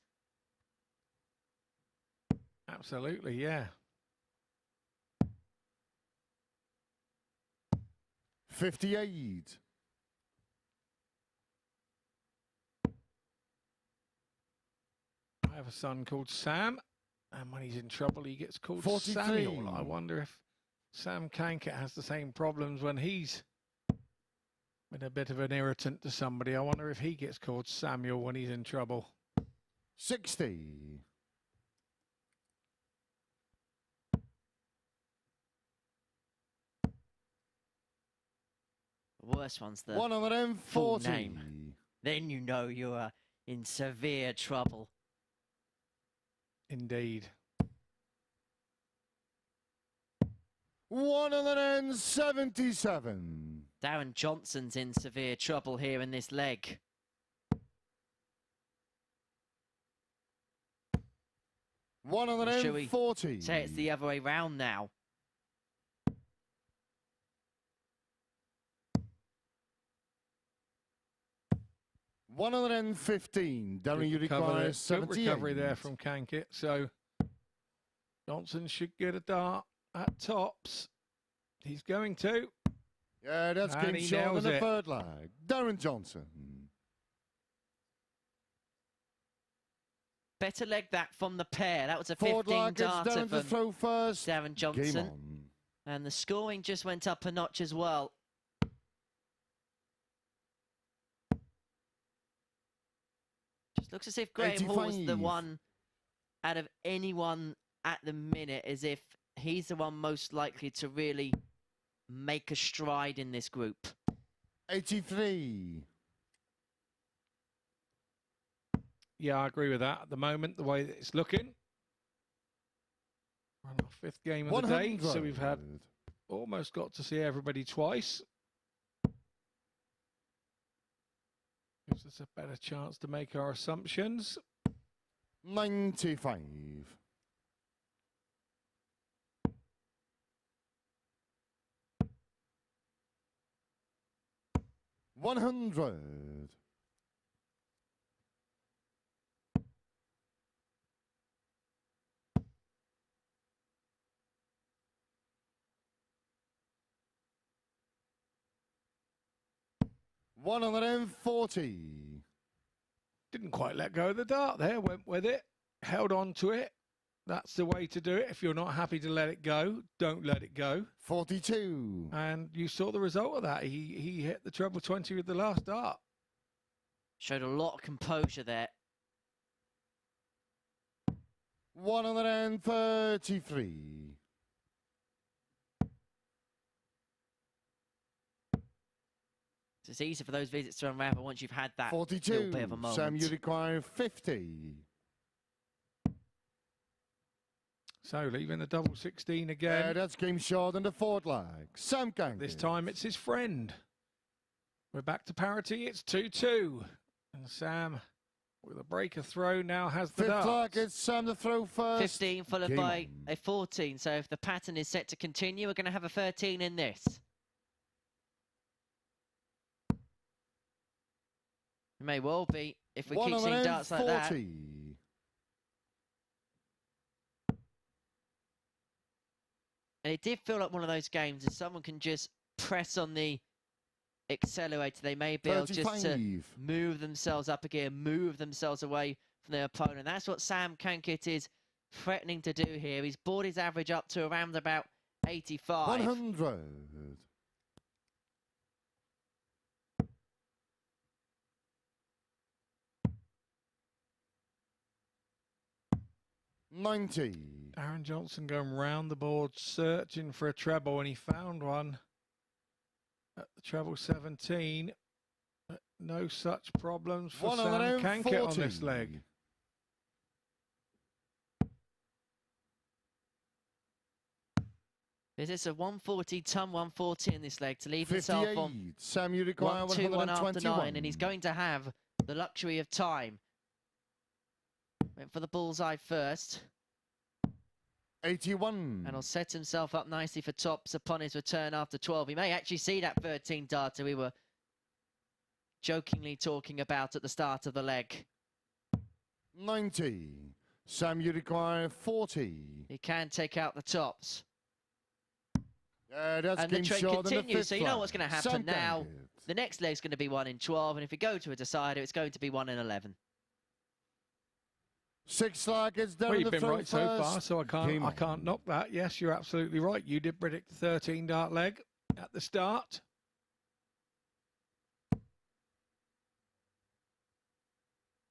S4: Absolutely, yeah.
S5: 58.
S4: I have a son called Sam, and when he's in trouble, he gets called
S5: 43.
S4: Samuel. I wonder if Sam Cankett has the same problems when he's been a bit of an irritant to somebody. I wonder if he gets called Samuel when he's in trouble.
S5: 60.
S8: The worst one's the
S5: 140.
S8: full name. Then you know you are in severe trouble.
S4: Indeed.
S5: 177.
S8: Darren Johnson's in severe trouble here in this leg.
S5: 140.
S8: Say it's the other way round now.
S5: $115. Darren, you require 78.
S4: Good recovery there from Cankett. So Johnson should get a dart at tops. He's going to.
S5: Yeah, that's
S4: And
S5: game
S4: he
S5: short in
S4: nails
S5: the
S4: it.
S5: third leg. Darren Johnson.
S8: Better leg that from the pair. That was a
S5: Forward
S8: 15
S5: leg, it's
S8: darter
S5: Darren to
S8: from
S5: throw first.
S8: Darren
S5: Game
S8: Johnson.
S5: on.
S8: And the scoring just went up a notch as well. Just looks as if Graham Hall was the
S5: 85.
S8: one out of anyone at the minute, as if he's the one most likely to really make a stride in this group.
S5: 83.
S4: Yeah, I agree with that. At the moment, the way that it's looking. We're on our 5th game of the day, so we've had almost got to see everybody twice. Gives us a better chance to make our assumptions.
S5: 95. $100. $140.
S4: Didn't quite let go of the dart there, went with it, held on to it. That's the way to do it. If you're not happy to let it go, don't let it go.
S5: 42.
S4: And you saw the result of that. He hit the treble 20 with the last dart.
S8: Showed a lot of composure there.
S5: 133.
S8: It's easy for those visits to unravel once you've had that
S5: 42.
S8: little bit of a moment.
S5: Sam, you require 50.
S4: So leaving the double 16 again.
S5: Yeah, that's game short in the fourth leg. Sam Cankett.
S4: This time it's his friend. We're back to parity. It's 2-2. And Sam, with a breaker throw, now has the
S5: Fifth leg,
S4: dart.
S5: it's Sam to throw first.
S8: 15 followed
S5: Game
S8: by
S5: on.
S8: a 14. So if the pattern is set to continue, we're going to have a 13 in this. It may well be if we keep seeing darts like that.
S5: 140.
S8: And it did feel like one of those games if someone can just press on the accelerator, they may be able just to
S5: 35.
S8: move themselves up again, move themselves away from their opponent. That's what Sam Cankett is threatening to do here. He's brought his average up to around about 85.
S5: 100. 90.
S4: Darren Johnson going round the board searching for a treble, and he found one at the treble 17. But no such problems for Sam Cankett on this leg.
S8: It's a 140 ton 140 in this leg to leave himself
S5: 58.
S8: on
S5: Sam, you require
S8: 1-2-1 after
S5: 121.
S8: 9, and he's going to have the luxury of time. Went for the bullseye first.
S5: 81.
S8: And he'll set himself up nicely for tops upon his return after 12. He may actually see that 13 darter we were jokingly talking about at the start of the leg.
S5: 90. Sam, you require 40.
S8: He can take out the tops.
S5: That's
S8: And the
S5: game
S8: trend
S5: short in the
S8: continues,
S5: fifth
S8: so you know
S5: leg.
S8: what's going to happen
S5: Sam
S8: now.
S5: Cankett.
S8: The next leg's going to be 1 in 12, and if we go to a decider, it's going to be 1 in 11.
S5: Sixth leg is down
S4: Well,
S5: the
S4: you've been
S5: throw
S4: right so far,
S5: first.
S4: so I
S5: Game
S4: can't
S5: on.
S4: knock that. Yes, you're absolutely right. You did predict the 13 dart leg at the start.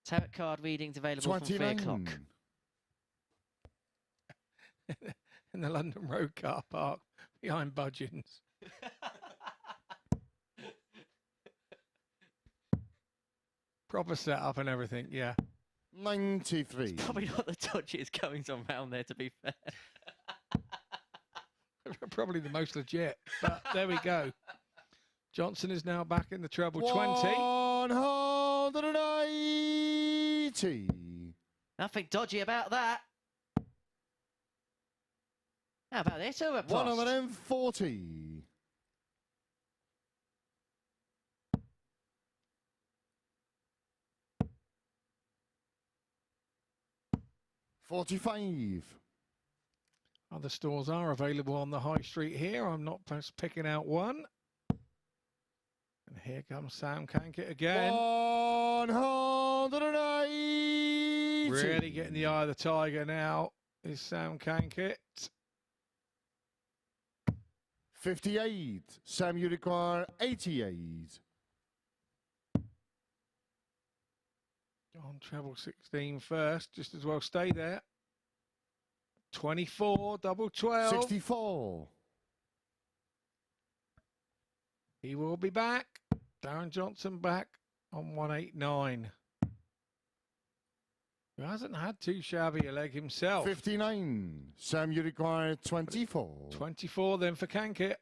S8: Tarot card readings available from 3 o'clock.
S5: 29.
S4: In the London Road car park behind Budgeons. Proper setup and everything, yeah.
S5: 93.
S8: Probably not the dodgiest goings on round there, to be fair.
S4: Probably the most legit, but there we go. Johnson is now back in the treble 20.
S5: 180.
S8: Nothing dodgy about that. How about this? Over post.
S5: 140. $45.
S4: Other stores are available on the high street here. I'm not just picking out one. And here comes Sam Cankett again.
S5: 180.
S4: Really getting the eye of the tiger now is Sam Cankett.
S5: 58. Sam, you require 88.
S4: On treble 16 first, just as well stay there. 24, double 12.
S5: 64.
S4: He will be back. Darren Johnson back on 189. Who hasn't had too shabby a leg himself.
S5: 59. Sam, you require 24.
S4: 24 then for Cankett.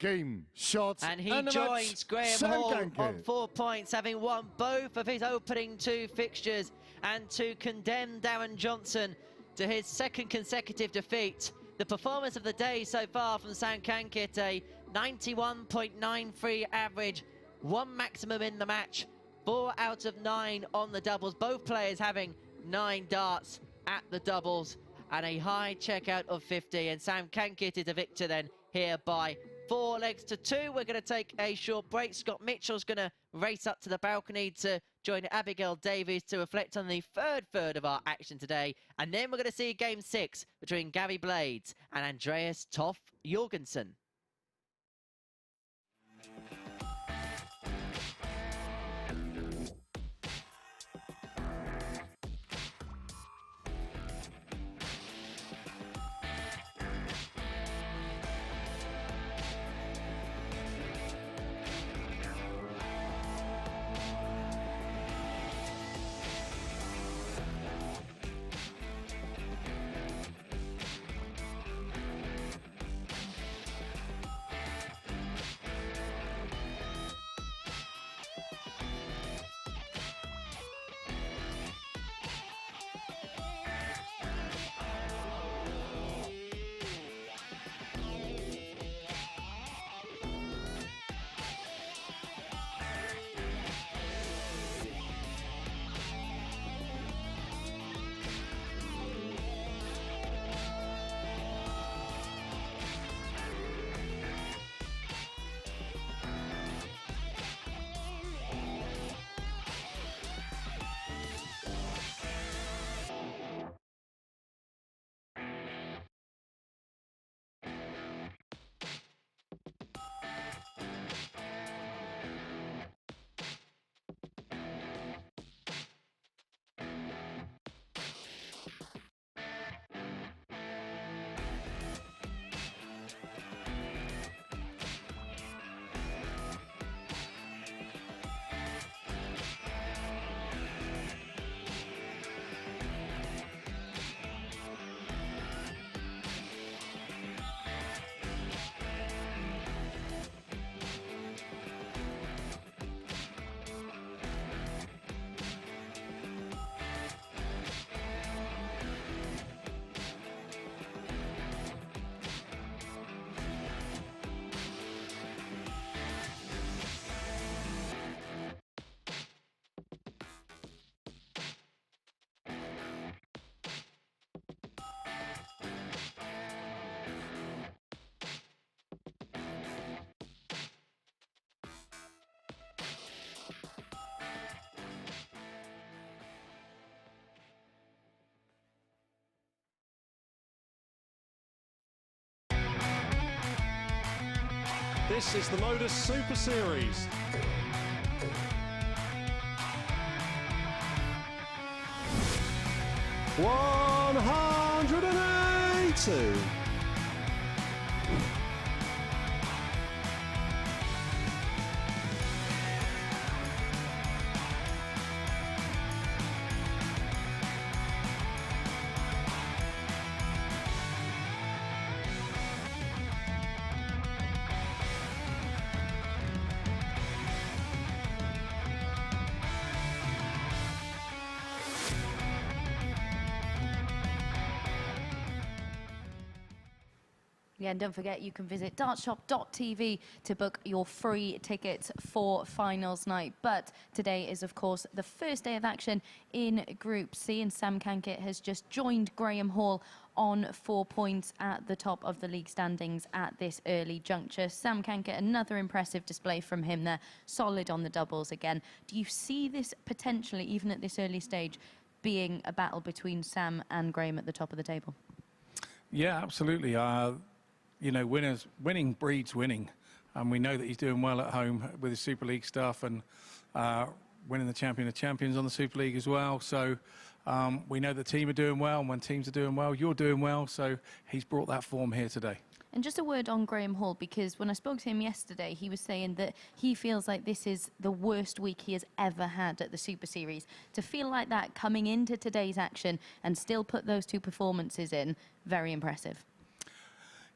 S5: Game, shots,
S8: and he
S5: the
S8: joins
S5: match.
S8: Graham
S5: Sam
S8: Hall
S5: Cankett
S8: on 4 points, having won both of his opening 2 fixtures, and to condemn Darren Johnson to his 2nd consecutive defeat. The performance of the day so far from Sam Cankett, a 91.93 average, 1 maximum in the match, 4 out of 9 on the doubles, both players having 9 darts at the doubles, and a high checkout of 50. And Sam Cankett is a victor then here by 4 legs to 2. We're going to take a short break. Scott Mitchell's going to race up to the balcony to join Abigail Davies to reflect on the third of our action today. And then we're going to see game 6 between Gary Blades and Andreas Toft-Jørgensen.
S10: This is the MODUS Super Series. $180.
S2: Yeah, and don't forget, you can visit dartshop.tv to book your free tickets for finals night. But today is, of course, the first day of action in Group C, and Sam Cankett has just joined Graham Hall on 4 points at the top of the league standings at this early juncture. Sam Cankett, another impressive display from him there, solid on the doubles again. Do you see this potentially, even at this early stage, being a battle between Sam and Graham at the top of the table?
S4: Yeah, absolutely. You know, winning breeds winning. And we know that he's doing well at home with his Super League stuff and winning the Champion of Champions on the Super League as well. So we know the team are doing well, and when teams are doing well, you're doing well. So he's brought that form here today.
S2: And just a word on Graham Hall, because when I spoke to him yesterday, he was saying that he feels like this is the worst week he has ever had at the Super Series. To feel like that coming into today's action and still put those two performances in, very impressive.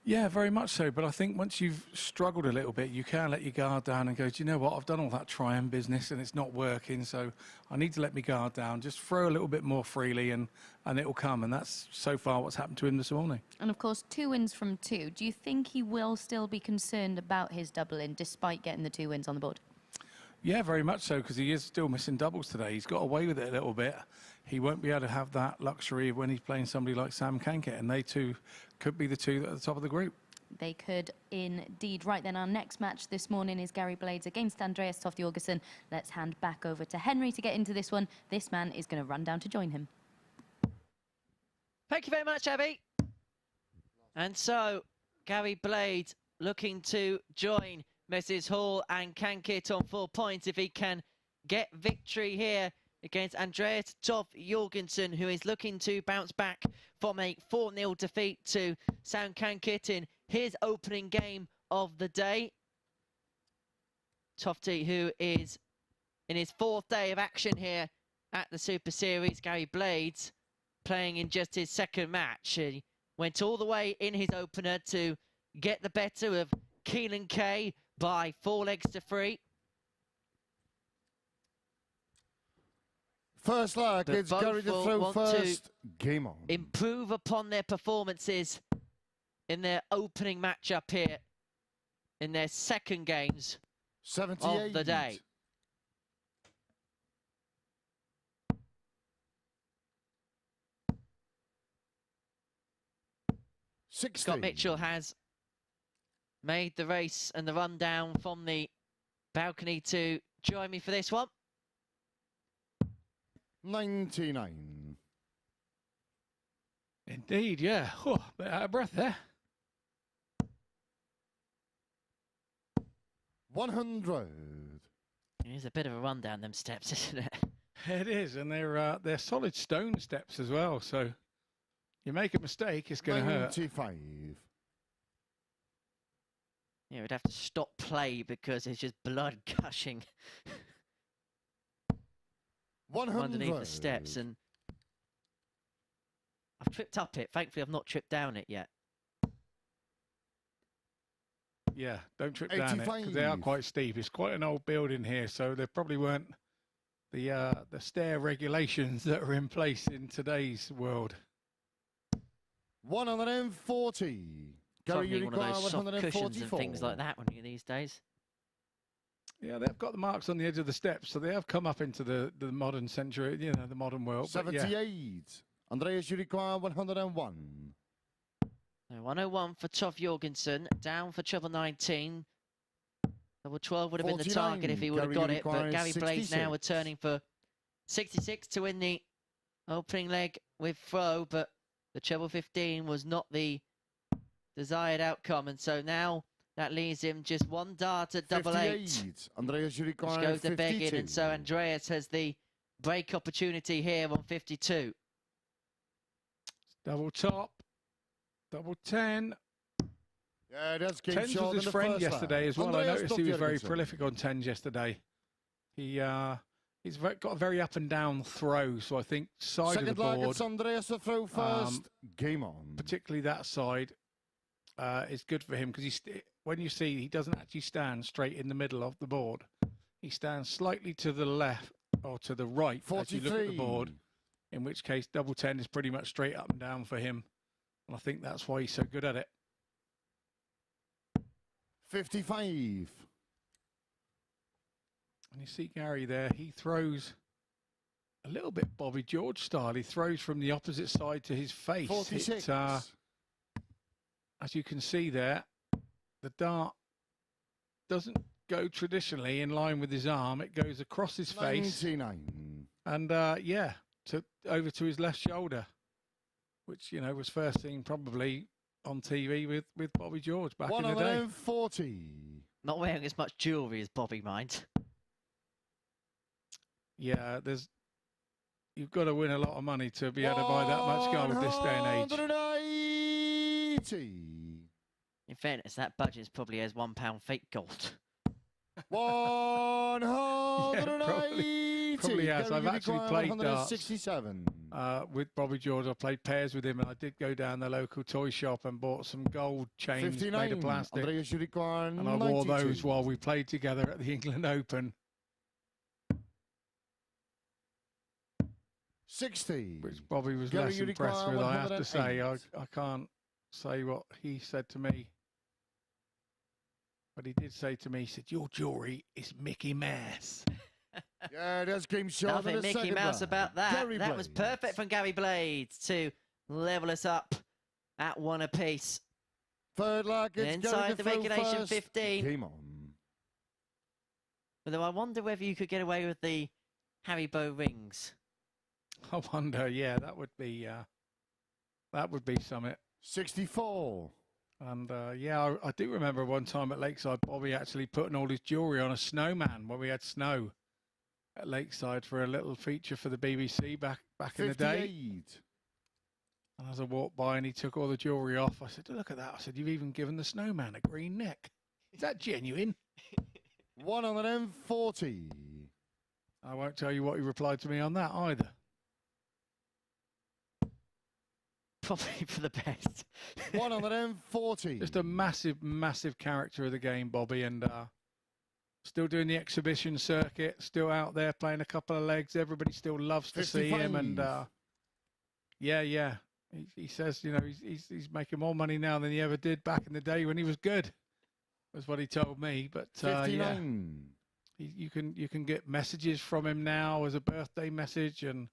S4: Yeah, very much so. But I think once you've struggled a little bit, you can let your guard down and go, do you know what? I've done all that trying business and it's not working. So I need to let my guard down, just throw a little bit more freely and it'll come. And that's so far what's happened to him this morning.
S2: And of course, 2 wins from 2. Do you think he will still be concerned about his double-in despite getting the 2 wins on the board?
S4: Yeah, very much so, because he is still missing doubles today. He's got away with it a little bit. He won't be able to have that luxury when he's playing somebody like Sam Cankett, and they two could be the two at the top of the group.
S2: They could indeed. Right then, our next match this morning is Gary Blades against Andreas Toft-Jørgensen. Let's hand back over to Henry to get into this one. This man is going to run down to join him.
S3: Thank you very much, Abby. And so, Gary Blades looking to join Mrs. Hall and Cankit on 4 points if he can get victory here against Andreas Toft-Jørgensen, who is looking to bounce back from a 4-0 defeat to Sam Cankit in his opening game of the day. Tofty, who is in his 4th day of action here at the Super Series. Gary Blades playing in just his 2nd match. He went all the way in his opener to get the better of Keelan Kay by 4 legs to 3.
S5: First leg, it's Gary to throw first. Game on.
S3: Improve upon their performances in their opening matchup here in their 2nd games
S5: 78
S3: of the day. Scott Mitchell has made the race and the run down from the balcony to join me for this one.
S5: 99.
S4: Indeed, yeah. Oh, a bit out of breath there.
S5: 100.
S3: It is a bit of a run down them steps, isn't it?
S4: It is, and they're solid stone steps as well. So you make a mistake, it's going to hurt.
S5: 95.
S3: Yeah, we'd have to stop play because it's just blood gushing
S5: 100.
S3: underneath the steps, and I've tripped up it. Thankfully, I've not tripped down it yet.
S4: Yeah, don't trip down it, because they are quite steep. It's quite an old building here, so there probably weren't the stair regulations that are in place in today's world.
S5: 140. Gary, you
S3: one of
S5: require
S3: those soft cushions and
S5: 144.
S3: things like that when you these days.
S4: Yeah, they've got the marks on the edge of the steps, so they have come up into the modern century, you know, the modern world.
S5: 78.
S4: Yeah.
S5: Andreas, you require 101.
S3: 101 for Toft-Jørgensen, down for treble 19. Double 12 would have been the
S5: 49.
S3: target if he would have got it, but Gary Blades now
S5: 66.
S3: returning for 66 to win the opening leg with throw, but the treble 15 was not the desired outcome, and so now that leaves him just 1 dart at double 8.
S5: Andreas, you require
S3: which goes the
S5: 52.
S3: beg in, and so Andreas has the break opportunity here on 52.
S4: Double top, double 10.
S5: Yeah, that's
S4: 10s was his friend yesterday as well. I noticed he was very prolific on 10s yesterday. He's got a very up and down throw, so I think side of the board.
S5: It's Andreas to throw first. Game on.
S4: Particularly that side is good for him, because when you see, he doesn't actually stand straight in the middle of the board. He stands slightly to the left or to the right
S5: 43.
S4: as you look at the board, in which case double 10 is pretty much straight up and down for him. And I think that's why he's so good at it.
S5: 55.
S4: And you see Gary there, he throws a little bit Bobby George style. He throws from the opposite side to his face.
S5: 46.
S4: As you can see there, the dart doesn't go traditionally in line with his arm. It goes across his face.
S5: 99.
S4: And yeah, over to his left shoulder, which, you know, was first seen probably on TV with Bobby George back in the day.
S5: 140.
S8: Not wearing as much jewellery as Bobby minds.
S4: Yeah, you've got to win a lot of money to be able to buy that much gold this day and age.
S5: 180.
S8: In fairness, that budget's probably as £1 fake gold.
S5: 180.
S4: Probably has. I've actually played darts
S5: 167.
S4: With Bobby George. I played pairs with him, and I did go down the local toy shop and bought some gold chains
S5: 59.
S4: made of plastic.
S5: Andreas
S4: And I
S5: 92.
S4: wore those while we played together at the England Open.
S5: 60.
S4: Which Bobby was
S5: Gary,
S4: less
S5: you
S4: impressed
S5: require
S4: with, I have to say.
S5: 108.
S4: I can't say what he said to me. But he did say to me, he said, your jewellery is Mickey Mouse.
S5: Yeah, that's game short.
S8: Nothing Mickey Mouse about that.
S5: Gary
S8: That was
S5: Blades.
S8: perfect from Gary Blades to level us up at 1 apiece.
S5: Third leg, it's
S8: Inside the regulation
S5: first.
S8: 15.
S5: Game on.
S8: Although I wonder whether you could get away with the Haribo rings.
S4: I wonder, yeah, that would be something.
S5: 64.
S4: And yeah, I do remember one time at Lakeside, Bobby actually putting all his jewellery on a snowman when we had snow at Lakeside for a little feature for the BBC back in the day.
S5: 58.
S4: And as I walked by and he took all the jewellery off, I said, look at that. I said, you've even given the snowman a green neck. Is that genuine?
S5: 140.
S4: I won't tell you what he replied to me on that either.
S8: Probably for the best.
S5: 140.
S4: Just a massive, massive character of the game, Bobby, and still doing the exhibition circuit, still out there playing a couple of legs. Everybody still loves to see him, and yeah. He says, you know, he's making more money now than he ever did back in the day when he was good. Was what he told me. But yeah, you can get messages from him now as a birthday message, and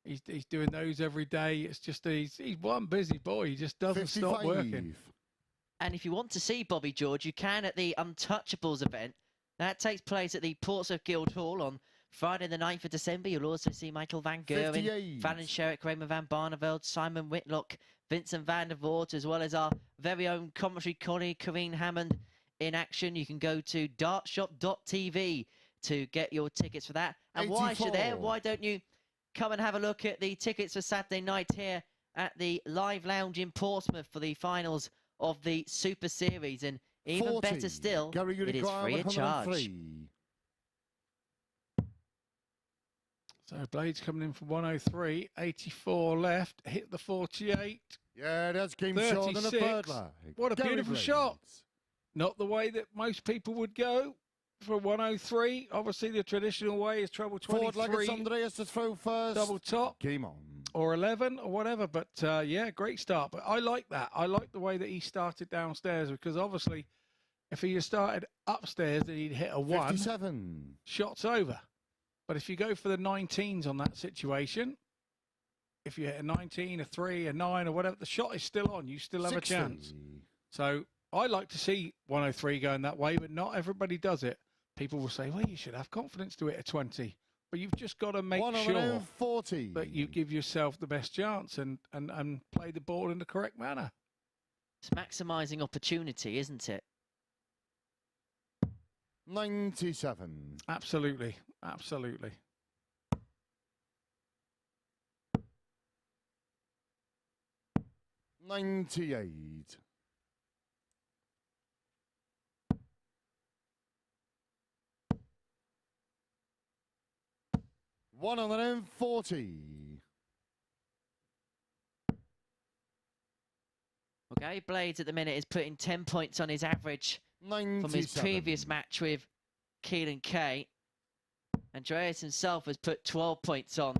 S4: he's doing those every day. It's just he's one busy boy. He just doesn't stop working.
S8: And if you want to see Bobby George, you can at the Untouchables event. That takes place at the Portsmouth Guildhall on Friday the 9th of December. You'll also see Michael van Geuren, Fallon Sherrick, Raymond van Barneveld, Simon Whitlock, Vincent van der Voort, as well as our very own commentary colleague, Corrine Hammond, in action. You can go to dartshop.tv to get your tickets for that. And
S5: 84.
S8: whilst you're there, why don't you come and have a look at the tickets for Saturday night here at the Live Lounge in Portsmouth for the finals of the Super Series. And even
S5: 40.
S8: better still,
S5: Gary,
S8: it is free of charge.
S4: So Blades coming in for 103, 84 left, hit the 48.
S5: Yeah, that's game short in the third leg.
S4: What a
S5: Gary
S4: beautiful
S5: Blades.
S4: shot. Not the way that most people would go for 103. Obviously, the traditional way is treble 23.
S5: Forward leg, it's Andreas to throw first.
S4: Double top.
S5: Game on.
S4: Or 11 or whatever. But yeah, great start. But I like that. I like the way that he started downstairs, because obviously if he had started upstairs and he'd hit a 1,
S5: 57.
S4: shot's over. But if you go for the 19s on that situation, if you hit a 19, a 3, a 9 or whatever, the shot is still on. You still have
S5: 60.
S4: a chance. So I like to see 103 going that way, but not everybody does it. People will say, well, you should have confidence to hit a 20. But you've just got to make sure
S5: 140.
S4: that you give yourself the best chance and play the ball in the correct manner.
S8: It's maximising opportunity, isn't it?
S5: 97.
S4: Absolutely. Absolutely.
S5: $98. $140.
S8: Well, Gary Blades at the minute is putting 10 points on his average
S5: 97.
S8: from his previous match with Keelan Kay. Andreas himself has put 12 points on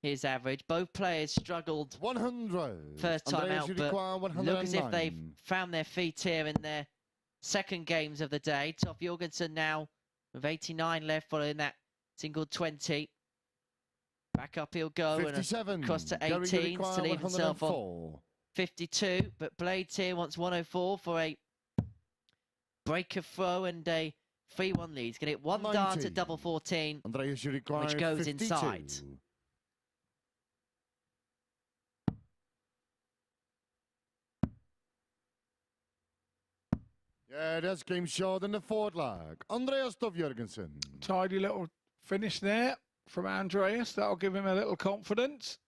S8: his average. Both players struggled
S5: 100.
S8: first time
S5: Andreas,
S8: out,
S5: you
S8: but
S5: require
S8: look as if they've
S5: 109.
S8: found their feet here in their second games of the day. Toft-Jørgensen now with 89 left following that single 20. Back up he'll go
S5: 57.
S8: And across to 18 to leave himself on 52. But Blades here wants 104 for a break of throw and a 3-1 lead. He's going to hit one dart at double 14,
S5: Andreas, you require
S8: which goes
S5: 52.
S8: inside.
S5: Yeah, that's game short in the fourth leg. Andreas Toft-Jørgensen.
S4: Tidy little finish there from Andreas. That'll give him a little confidence.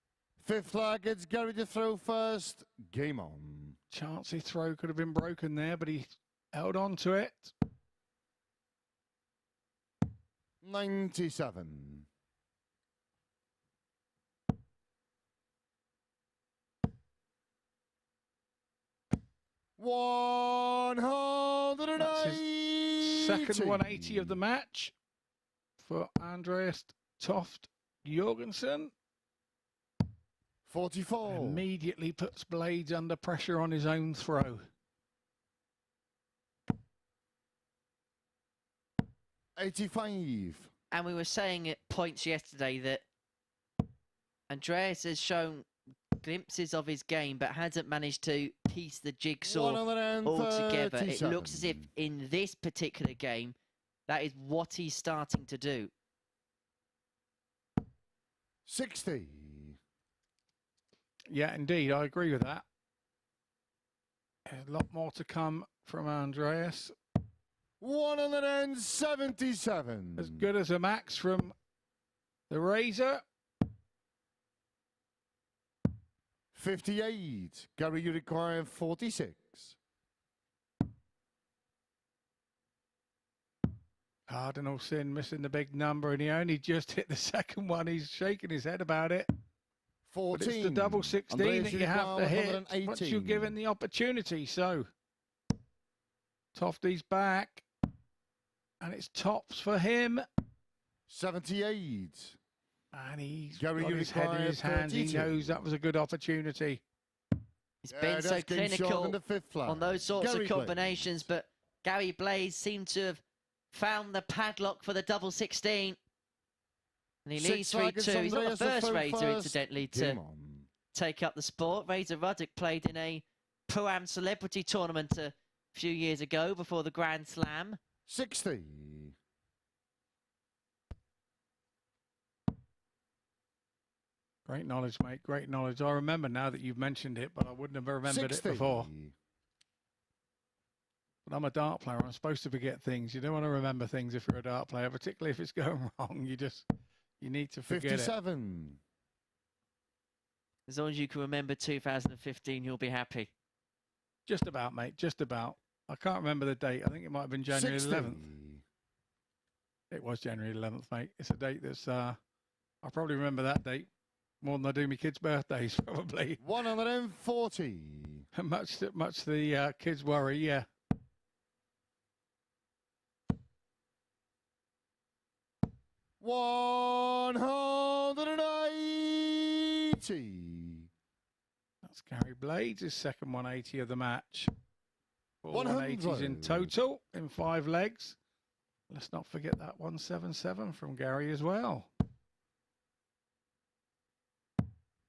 S5: Fifth leg, it's Gary to throw first. Game on.
S4: Chance his throw could have been broken there, but he held on to it.
S5: 97.
S4: That's his second 180 of the match for Andreas Toft-Jørgensen.
S5: 44.
S4: Immediately puts Blades under pressure on his own throw.
S5: 85.
S8: And we were saying at points yesterday that Andreas has shown glimpses of his game, but hasn't managed to piece the jigsaw all together. It looks as if in this particular game, that is what he's starting to do.
S5: 60.
S4: Yeah, indeed, I agree with that. A lot more to come from Andreas.
S5: 177.
S4: As good as a max from the Razor.
S5: 58. Gary, you require 46.
S4: Cardinal Sin missing the big number, and he only just hit the second one. He's shaking his head about it.
S5: 14.
S4: But it's the double 16
S5: Andreas,
S4: that you have to hit
S5: 118.
S4: once you're given the opportunity. So, Tofty's back, and it's tops for him.
S5: 78.
S4: And he's
S5: Gary,
S4: got his head in his hands. He knows that was a good opportunity.
S8: He's been so clinical on those sorts of combinations, but Gary Blades seemed to have found the padlock for the double 16. And he leads 3-2. He's not the first Razor, incidentally, to take up the sport. Razor Ruddock played in a Pro-Am Celebrity tournament a few years ago before the Grand Slam.
S5: 60.
S4: Great knowledge, mate. Great knowledge. I remember now that you've mentioned it, but I wouldn't have remembered
S5: 60.
S4: it before. But I'm a dart player. I'm supposed to forget things. You don't want to remember things if you're a dart player, particularly if it's going wrong. You need to forget
S5: 57.
S4: it.
S8: As long as you can remember 2015, you'll be happy.
S4: Just about, mate. Just about. I can't remember the date. I think it might have been January 11th. It was January 11th, mate. It's a date that's... I probably remember that date more than I do my kids' birthdays, probably.
S5: 140.
S4: much the kids worry, yeah.
S5: 180.
S4: That's Gary Blades, his second 180 of the match. 4 180s in total in 5 legs. Let's not forget that 177 from Gary as well.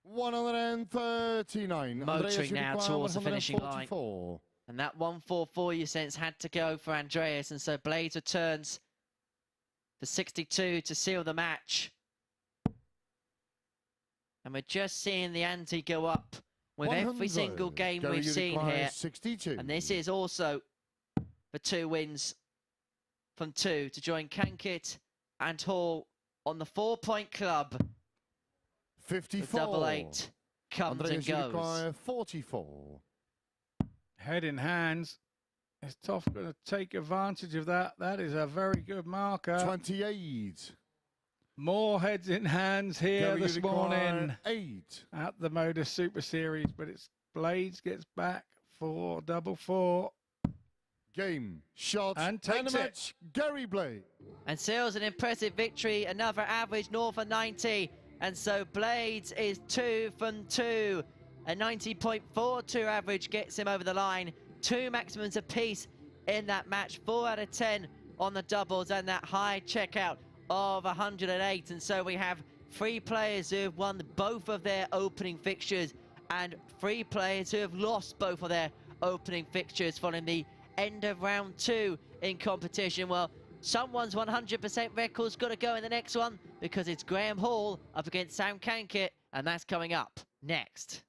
S5: 139.
S8: Motoring now towards the finishing line. And that 144 you sense had to go for Andreas, and so Blades returns for 62 to seal the match. And we're just seeing the ante go up with every single game we've seen here.
S5: 62.
S8: And this is also for 2 wins from 2 to join Cankit and Hall on the 4-point club.
S5: 54.
S8: The double 8 comes and goes.
S5: 44.
S4: Head in hands. Is Toft going to take advantage of that? That is a very good marker.
S5: 28.
S4: More heads in hands here this morning
S5: 8
S4: at the MODUS Super Series, but it's Blades gets back for double 4.
S5: Game, shot,
S4: and takes
S5: match, Gary Blades.
S8: And seals an impressive victory, another average north of 90. And so Blades is 2 from 2. A 90.42 average gets him over the line. 2 maximums apiece
S3: in that match. 4 out of 10 on the doubles and that high checkout of 108. And so we have 3 players who have won both of their opening fixtures and 3 players who have lost both of their opening fixtures following the end of round 2 in competition. Well, someone's 100% record's got to go in the next one because it's Graham Hall up against Sam Cankett, and that's coming up next.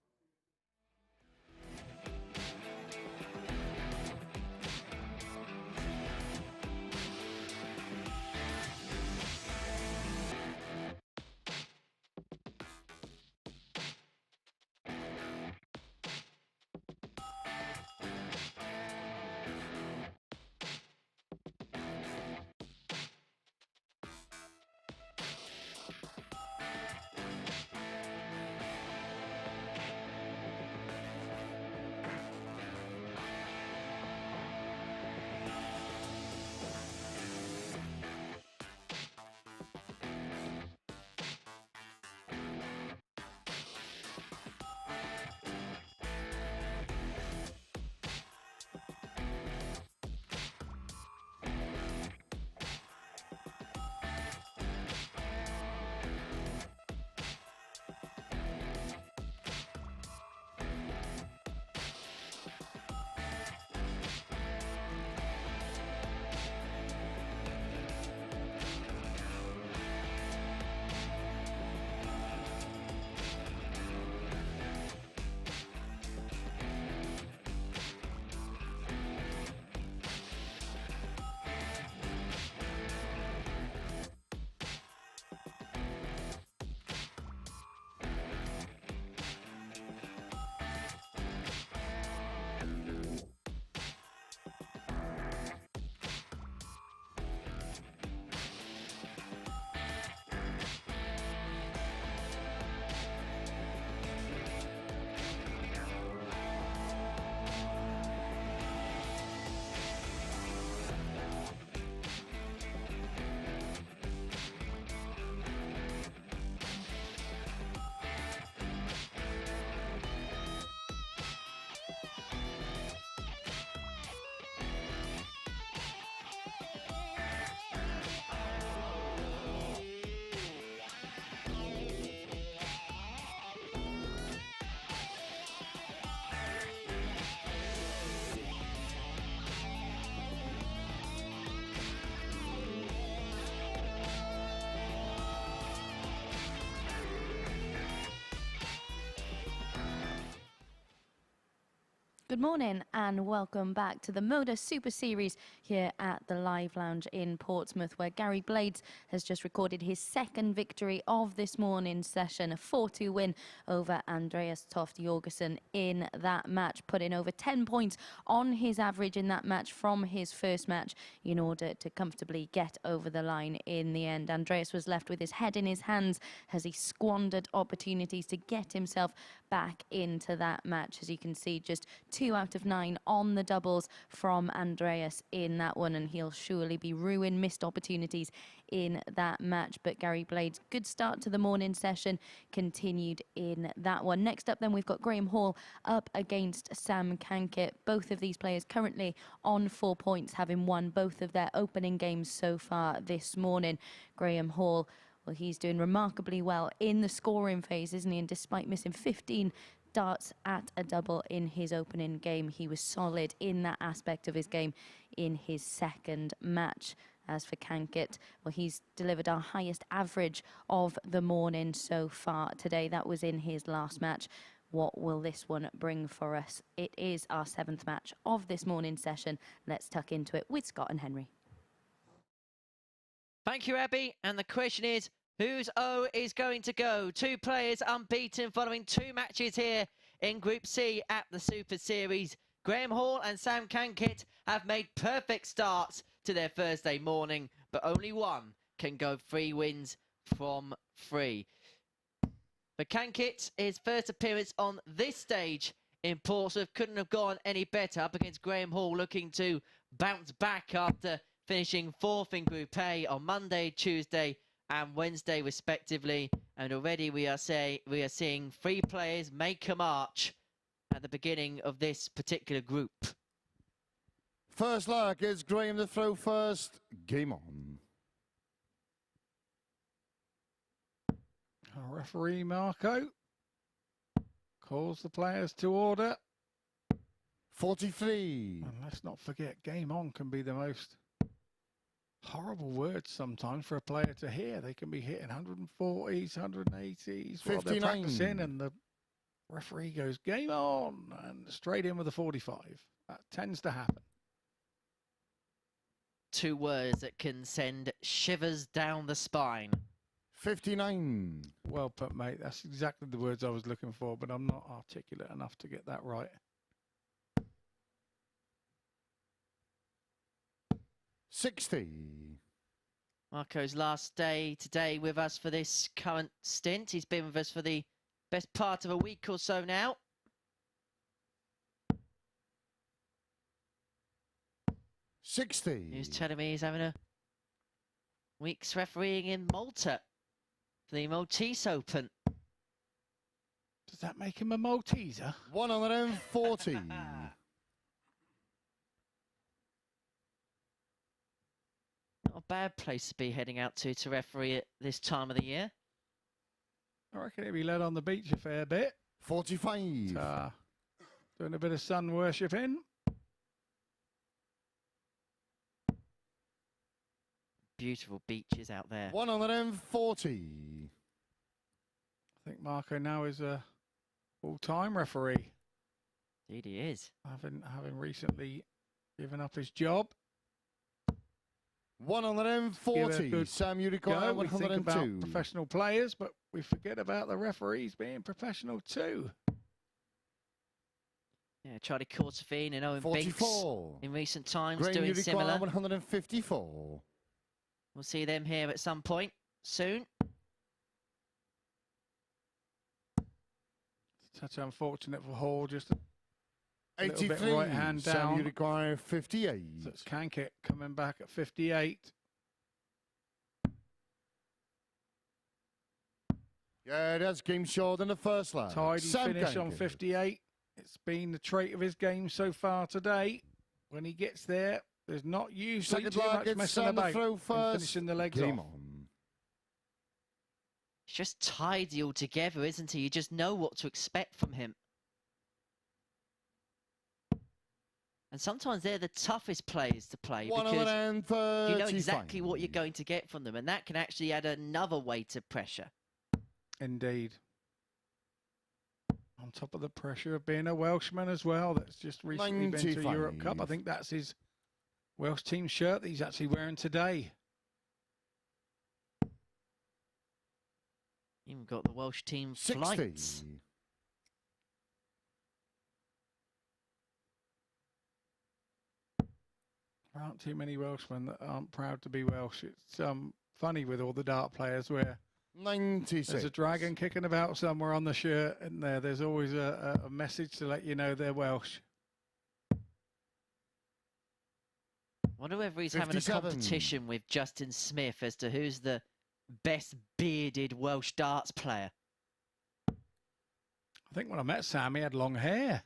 S2: Good morning and welcome back to the MODUS Super Series here at the Live Lounge in Portsmouth, where Gary Blades has just recorded his second victory of this morning's session, a 4-2 win over Andreas Toft-Jørgensen in that match, putting over 10 points on his average in that match from his first match in order to comfortably get over the line in the end. Andreas was left with his head in his hands as he squandered opportunities to get himself back into that match. As you can see, just 2 out of 9 on the doubles from Andreas in that one, and he'll surely be ruining missed opportunities in that match. But Gary Blades, good start to the morning session, continued in that one. Next up then, we've got Graham Hall up against Sam Cankett. Both of these players currently on 4 points, having won both of their opening games so far this morning. Graham Hall, well, he's doing remarkably well in the scoring phase, isn't he? And despite missing 15 darts at a double in his opening game, he was solid in that aspect of his game in his second match. As for Cankett, well, he's delivered our highest average of the morning so far today. That was in his last match. What will this one bring for us? It is our 7th match of this morning session. Let's tuck into it with Scott and Henry.
S3: Thank you, Abby. And the question is, whose O is going to go? 2 players unbeaten following 2 matches here in Group C at the Super Series. Graham Hall and Sam Cankett have made perfect starts to their Thursday morning, but only one can go 3 wins from 3. For Cankett, his first appearance on this stage in Portsmouth couldn't have gone any better, up against Graham Hall, looking to bounce back after finishing 4th in Group A on Monday, Tuesday and Wednesday respectively. And already we are seeing 3 players make a march at the beginning of this particular group.
S5: First lag is Graham the throw first. Game on.
S4: Our referee Marco calls the players to order.
S5: 43.
S4: And let's not forget, game on can be the most horrible words sometimes for a player to hear. They can be hitting 140s, 180s while they're practicing, and the referee goes, game on, and straight in with a 45. That tends to happen.
S8: 2 words that can send shivers down the spine.
S5: 59.
S4: Well put, mate. That's exactly the words I was looking for, but I'm not articulate enough to get that right.
S5: 60.
S8: Marco's last day today with us for this current stint. He's been with us for the best part of a week or so now.
S5: 60.
S8: He was telling me he's having a week's refereeing in Malta for the Maltese Open.
S4: Does that make him a Malteser?
S5: 140.
S8: Not a bad place to be heading out to referee at this time of the year.
S4: I reckon he'll be led on the beach a fair bit.
S5: 45.
S4: Doing a bit of sun worshipping.
S8: Beautiful beaches out there.
S5: 140.
S4: I think Marco now is a full-time referee.
S8: Indeed he is.
S4: Having recently given up his job.
S5: 140. Sam, you require 102.
S4: We think about professional players, but we forget about the referees being professional too.
S8: Yeah, Charlie Courtefine and Owen
S5: 44.
S8: Binks in recent times
S5: Graham,
S8: doing
S5: you require
S8: similar.
S5: 154.
S8: We'll see them here at some point soon.
S4: Such unfortunate for Hall, just a
S5: 83.
S4: little bit right hand down.
S5: Sam, you require 58.
S4: So it's Cankett coming back at 58.
S5: Yeah, that's game short in the first lap.
S4: Tidy
S5: Sam
S4: finish
S5: Cankett.
S4: on 58. It's been the trait of his game so far today. When he gets there, there's not usually
S5: Second
S4: too
S5: lag,
S4: much
S5: it's
S4: messing
S5: Sam the
S4: about
S5: throw
S4: and
S5: first.
S4: finishing the legs
S5: Game
S4: off.
S5: on.
S8: He's just tidy altogether, isn't he? You just know what to expect from him. And sometimes they're the toughest players to play because you know exactly what you're going to get from them, and that can actually add another weight of pressure.
S4: Indeed. On top of the pressure of being a Welshman as well, that's just recently been to Europe Cup. I think that's his Welsh team shirt that he's actually wearing today.
S8: Even got the Welsh team flights.
S4: There aren't too many Welshmen that aren't proud to be Welsh. It's funny with all the dart players where
S5: 96.
S4: there's a dragon kicking about somewhere on the shirt, and there's always a message to let you know they're Welsh.
S8: Wonder whether he's
S5: 57.
S8: having a competition with Justin Smith as to who's the best bearded Welsh darts player.
S4: I think when I met Sam, he had long hair.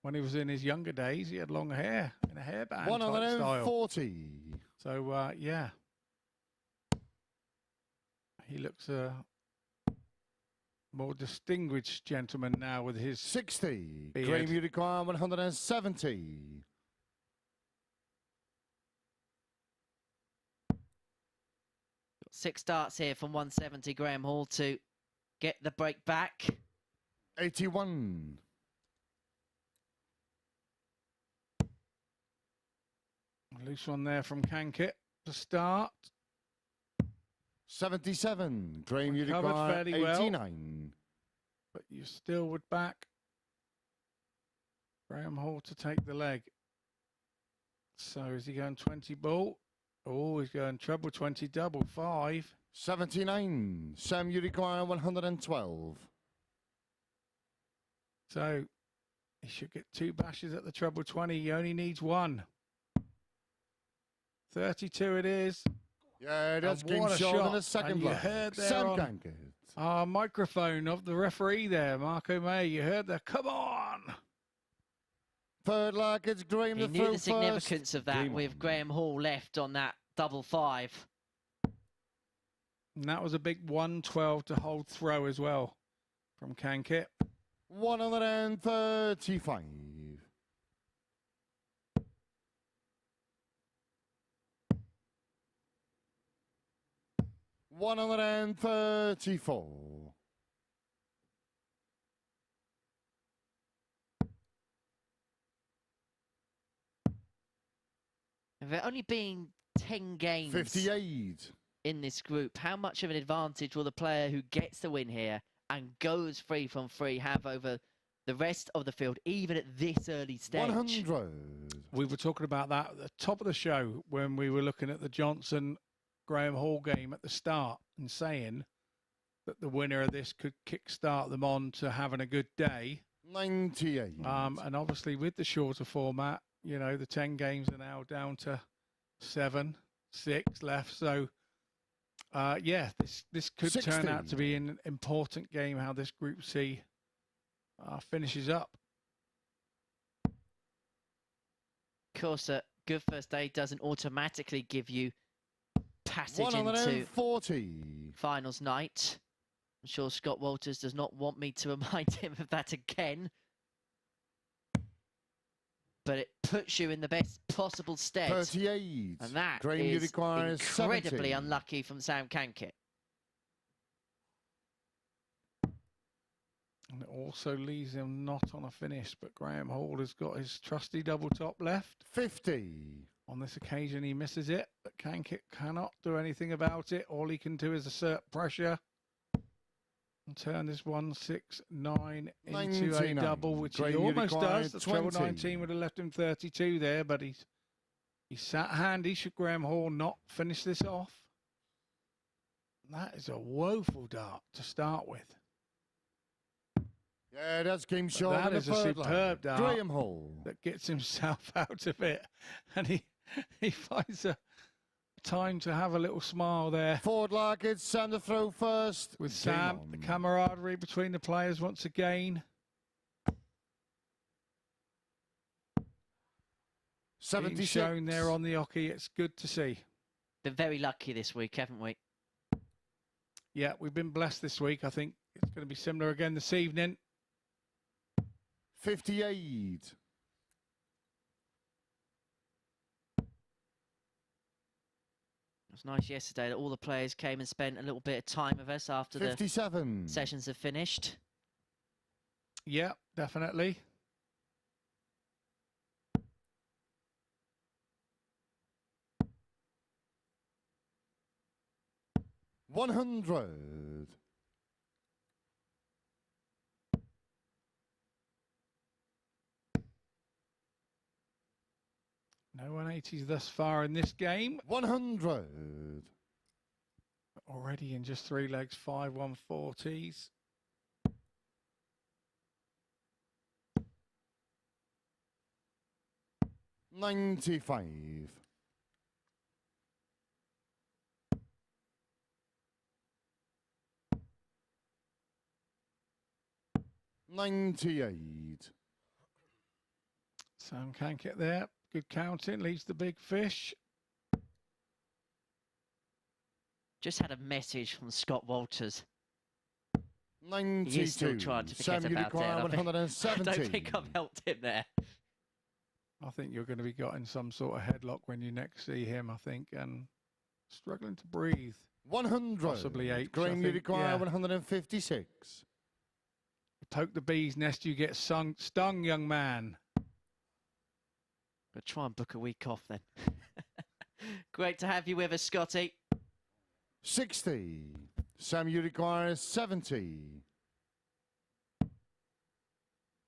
S4: When he was in his younger days, he had long hair in a hairband type style.
S5: 140.
S4: So, yeah. He looks a more distinguished gentleman now with his
S5: 60.
S4: beard.
S5: Graham, you require 170.
S8: Got 6 darts here from 170. Graham Hall to get the break back.
S5: 81.
S4: Loose one there from Cankit to start.
S5: 77. Graham, you
S4: Recovered
S5: require
S4: fairly
S5: 89.
S4: well. But you still would back Graham Hall to take the leg. So is he going 20 ball? Oh, he's going treble 20 double 5.
S5: 79. Sam, you require 112.
S4: So he should get 2 bashes at the treble 20. He only needs 1. 32 it is.
S5: Yeah, that's
S4: And
S5: game
S4: what a
S5: shot in
S4: shot.
S5: the second
S4: And you
S5: block.
S4: heard there
S5: Sam
S4: on
S5: Cankett.
S4: our microphone of the referee there, Marco May. You heard the come on.
S5: Third lag, it's Graham
S8: He
S5: to
S8: knew
S5: throw
S8: the significance
S5: first.
S8: of that
S5: Game
S8: with
S5: on.
S8: Graham Hall left on that double 5.
S4: And that was a big 112 to hold throw as well from Cankett.
S5: 135. 134.
S8: There only being 10 games
S5: 58.
S8: in this group, how much of an advantage will the player who gets the win here and goes 3 from 3 have over the rest of the field, even at this early stage?
S5: 100.
S4: We were talking about that at the top of the show when we were looking at the Johnson-Graham Hall game at the start and saying that the winner of this could kickstart them on to having a good day.
S5: 98.
S4: And obviously with the shorter format, you know, the 10 games are now down to 7, 6 left. So, yeah, this could
S5: 60.
S4: turn out to be an important game, how this Group C finishes up.
S8: Of course, a good first day doesn't automatically give you passage into
S5: 140.
S8: finals night. I'm sure Scott Walters does not want me to remind him of that again. But it puts you in the best possible stead.
S5: 38.
S8: And that
S5: Graham,
S8: is
S5: requires
S8: incredibly
S5: 70.
S8: unlucky from Sam Cankett.
S4: And it also leaves him not on a finish, but Graham Hall has got his trusty double top left.
S5: 50.
S4: On this occasion, he misses it, but Cankett cannot do anything about it. All he can do is assert pressure and turn this 169 into
S5: 99.
S4: a double, which
S5: Graham,
S4: he
S5: you
S4: almost
S5: require
S4: does. The treble
S5: 20.
S4: 19 would have left him 32 there, but he sat handy. Should Graham Hall not finish this off? That is a woeful dart to start with.
S5: Yeah, that's game
S4: But
S5: short.
S4: that
S5: in
S4: is
S5: the
S4: a
S5: third
S4: superb
S5: lag.
S4: dart
S5: Graham Hall.
S4: that gets himself out of it, and he finds a time to have a little smile there.
S5: Forward lag, it's Sam to throw first.
S4: With
S5: Game
S4: Sam,
S5: on.
S4: the camaraderie between the players once again.
S5: 76.
S4: Being shown there on the hockey, it's good to see.
S8: Been very lucky this week, haven't we?
S4: Yeah, we've been blessed this week. I think it's going to be similar again this evening.
S5: 58.
S8: It was nice yesterday that all the players came and spent a little bit of time with us after
S5: 57.
S8: the sessions have finished.
S4: Yeah, definitely.
S5: $100.
S4: No 180s thus far in this game.
S5: 100.
S4: Already in just 3 legs, 5 140s.
S5: $95. $98.
S4: Sam Cankett there. Good counting, leads the big fish.
S8: Just had a message from Scott Walters.
S5: 92.
S8: He is still trying to forget
S5: Sam, you
S8: about it.
S5: require
S8: I don't think-
S5: 170.
S8: I don't think I've helped him there.
S4: I think you're going to be got in some sort of headlock when you next see him, I think, and struggling to breathe.
S5: 100.
S4: Possibly H,
S5: Graham,
S4: I
S5: you
S4: think,
S5: require
S4: yeah.
S5: 156.
S4: Poke the bee's nest, you get stung, young man.
S8: But try and book a week off then. Great to have you with us, Scotty.
S5: 60. Sam, you require 70.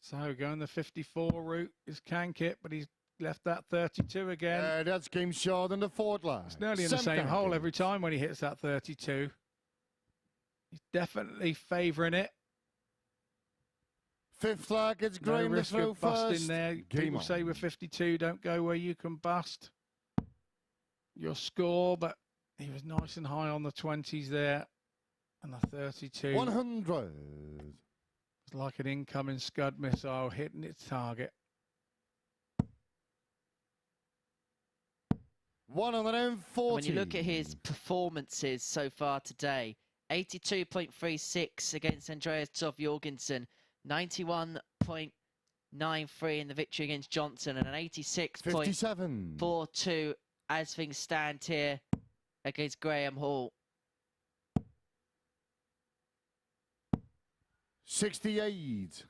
S4: So going the 54 route is Cankett, but he's left that 32 again.
S5: That's game short in the fourth lag.
S4: It's nearly in the same hole every time when he hits that 32. He's definitely favouring it.
S5: Fifth lag, it's
S4: No
S5: Graham to
S4: risk
S5: throw
S4: of busting
S5: first.
S4: there.
S5: Game
S4: People
S5: on.
S4: say with 52, don't go where you can bust your score, but he was nice and high on the 20s there. And the 32
S5: 100.
S4: It's like an incoming Scud missile hitting its target.
S5: 140.
S8: When you look at his performances so far today, 82.36 against Andreas Toft-Jørgensen, 91.93 in the victory against Johnson, and an 86.42 as things stand here against Graham Hall.
S5: 68.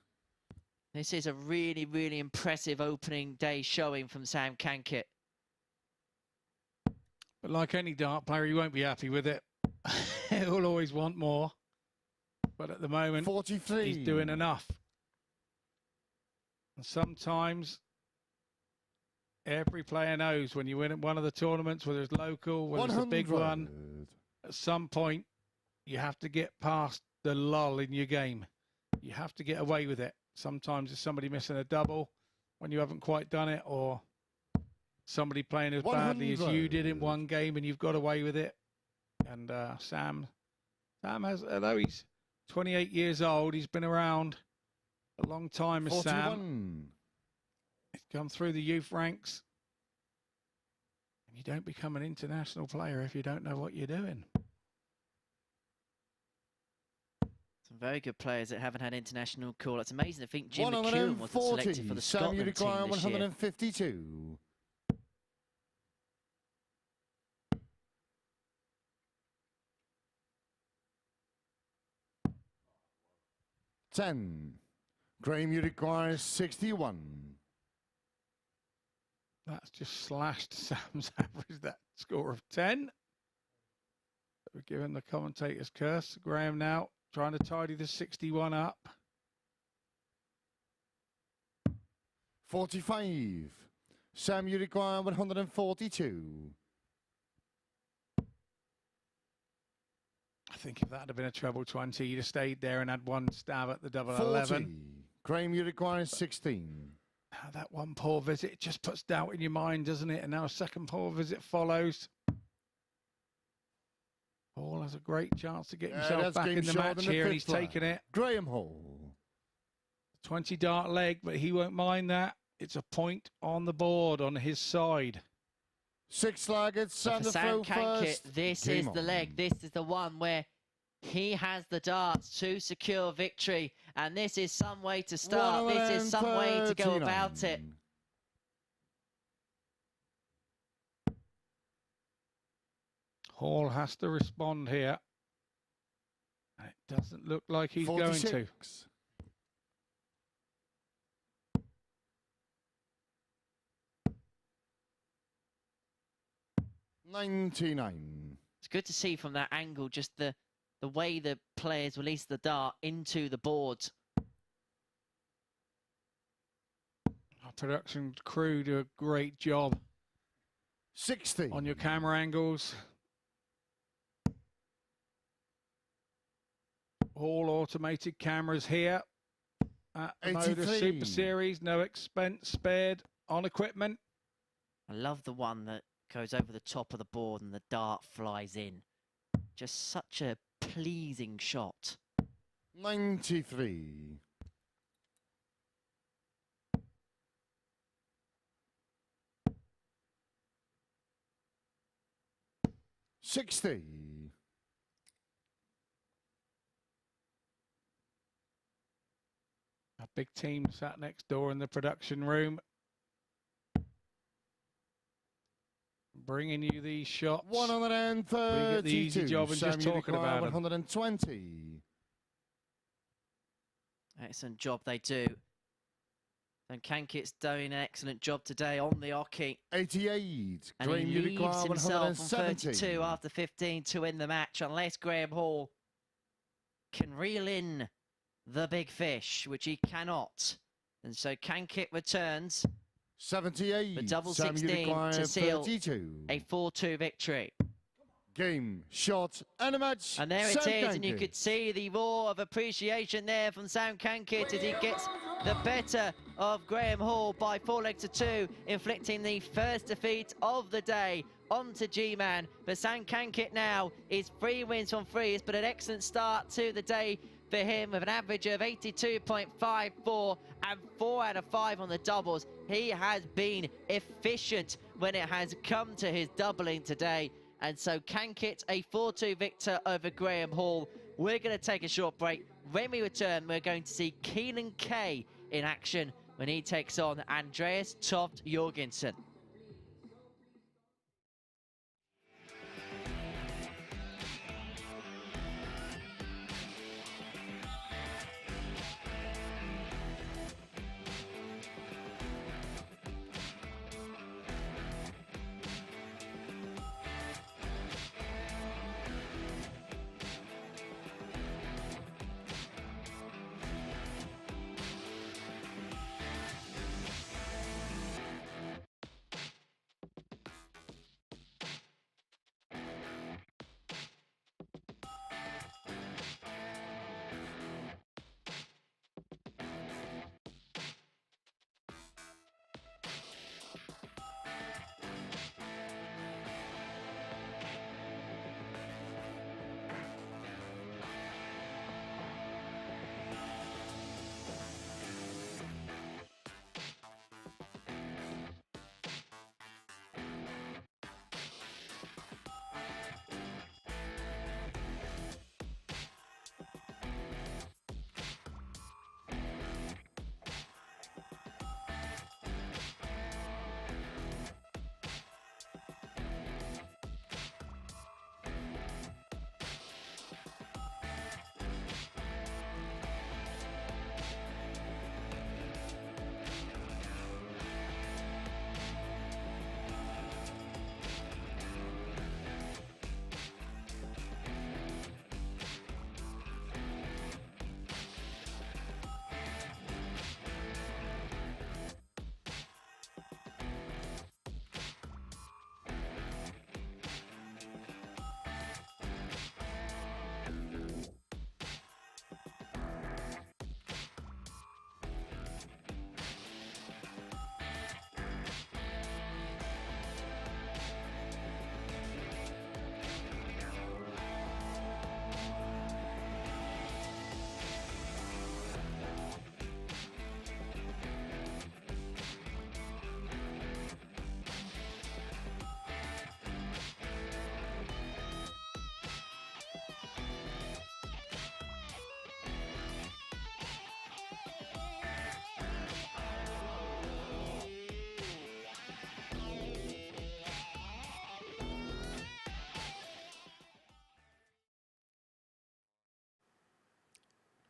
S8: This is a really, really impressive opening day showing from Sam Cankett.
S4: But like any dart player, he won't be happy with it. He'll always want more. But at the moment,
S5: 43.
S4: He's doing enough. And sometimes every player knows when you win at one of the tournaments, whether it's local, whether it's a big one, at some point you have to get past the lull in your game. You have to get away with it. Sometimes it's somebody missing a double when you haven't quite done it, or somebody playing as badly as you did in one game and you've got away with it. And Sam has, although he's 28 years old, he's been around a long time as
S5: 41.
S4: Sam. He's come through the youth ranks. And you don't become an international player if you don't know what you're doing.
S8: Some very good players that haven't had international call. It's amazing to think Jim McEwen wasn't selected for the Scotland team this year.
S5: 152. 10. Graham, you require 61.
S4: That's just slashed Sam's average, that score of 10. We're giving the commentator's curse. Graham now trying to tidy the 61 up.
S5: 45. Sam, you require 142.
S4: I think if that had been a treble 20, you'd have stayed there and had one stab at the double
S5: 40.
S4: 11.
S5: Graham, you require 16.
S4: That one poor visit just puts doubt in your mind, doesn't it? And now a second poor visit follows. Paul has a great chance to get himself back in the match here, and he's taken it.
S5: Graham Hall.
S4: 20 dart leg, but he won't mind that. It's a point on the board on his side.
S5: 6-legged, Sam the throw first.
S8: This is the leg. This is the one where he has the darts to secure victory. And this is some way to start. This is some way to go about it.
S4: Hall has to respond here. It doesn't look like he's 46. Going to.
S5: 99.
S8: It's good to see from that angle just the way the players release the dart into the board.
S4: Our production crew do a great job.
S5: 60.
S4: On your camera angles. All automated cameras here at the MODUS Super Series. No expense spared on equipment.
S8: I love the one that goes over the top of the board and the dart flies in. Just such a pleasing shot.
S5: 93. 60.
S4: A big team sat next door in the production room, bringing you these shots.
S5: 132.
S4: The easy job and just talking about
S5: 120.
S8: Excellent job they do. And Cankit's doing an excellent job today on the hockey.
S5: 88.
S8: And
S5: Graham,
S8: he leaves himself on
S5: 170.
S8: 32 after 15 to win the match, unless Graham Hall can reel in the big fish, which he cannot. And so Cankit returns
S5: 78.
S8: the double 16 to seal
S5: 32.
S8: a 4-2 victory.
S5: Game, shot, and a match.
S8: And there
S5: Sam
S8: it is,
S5: Cankit.
S8: and you could see the roar of appreciation there from Sam Cankit as he gets the better of Graham Hall by 4-2, inflicting the first defeat of the day onto G-Man. But Sam Cankit now is 3 wins from 3. But an excellent start to the day for him with an average of 82.54 and 4 out of 5 on the doubles. He has been efficient
S3: when it has come to his doubling today. And so Cankit, a 4-2 victor over Graham Hall. We're going to take a short break. When we return, we're going to see Keelan Kay in action when he takes on Andreas Toft-Jørgensen.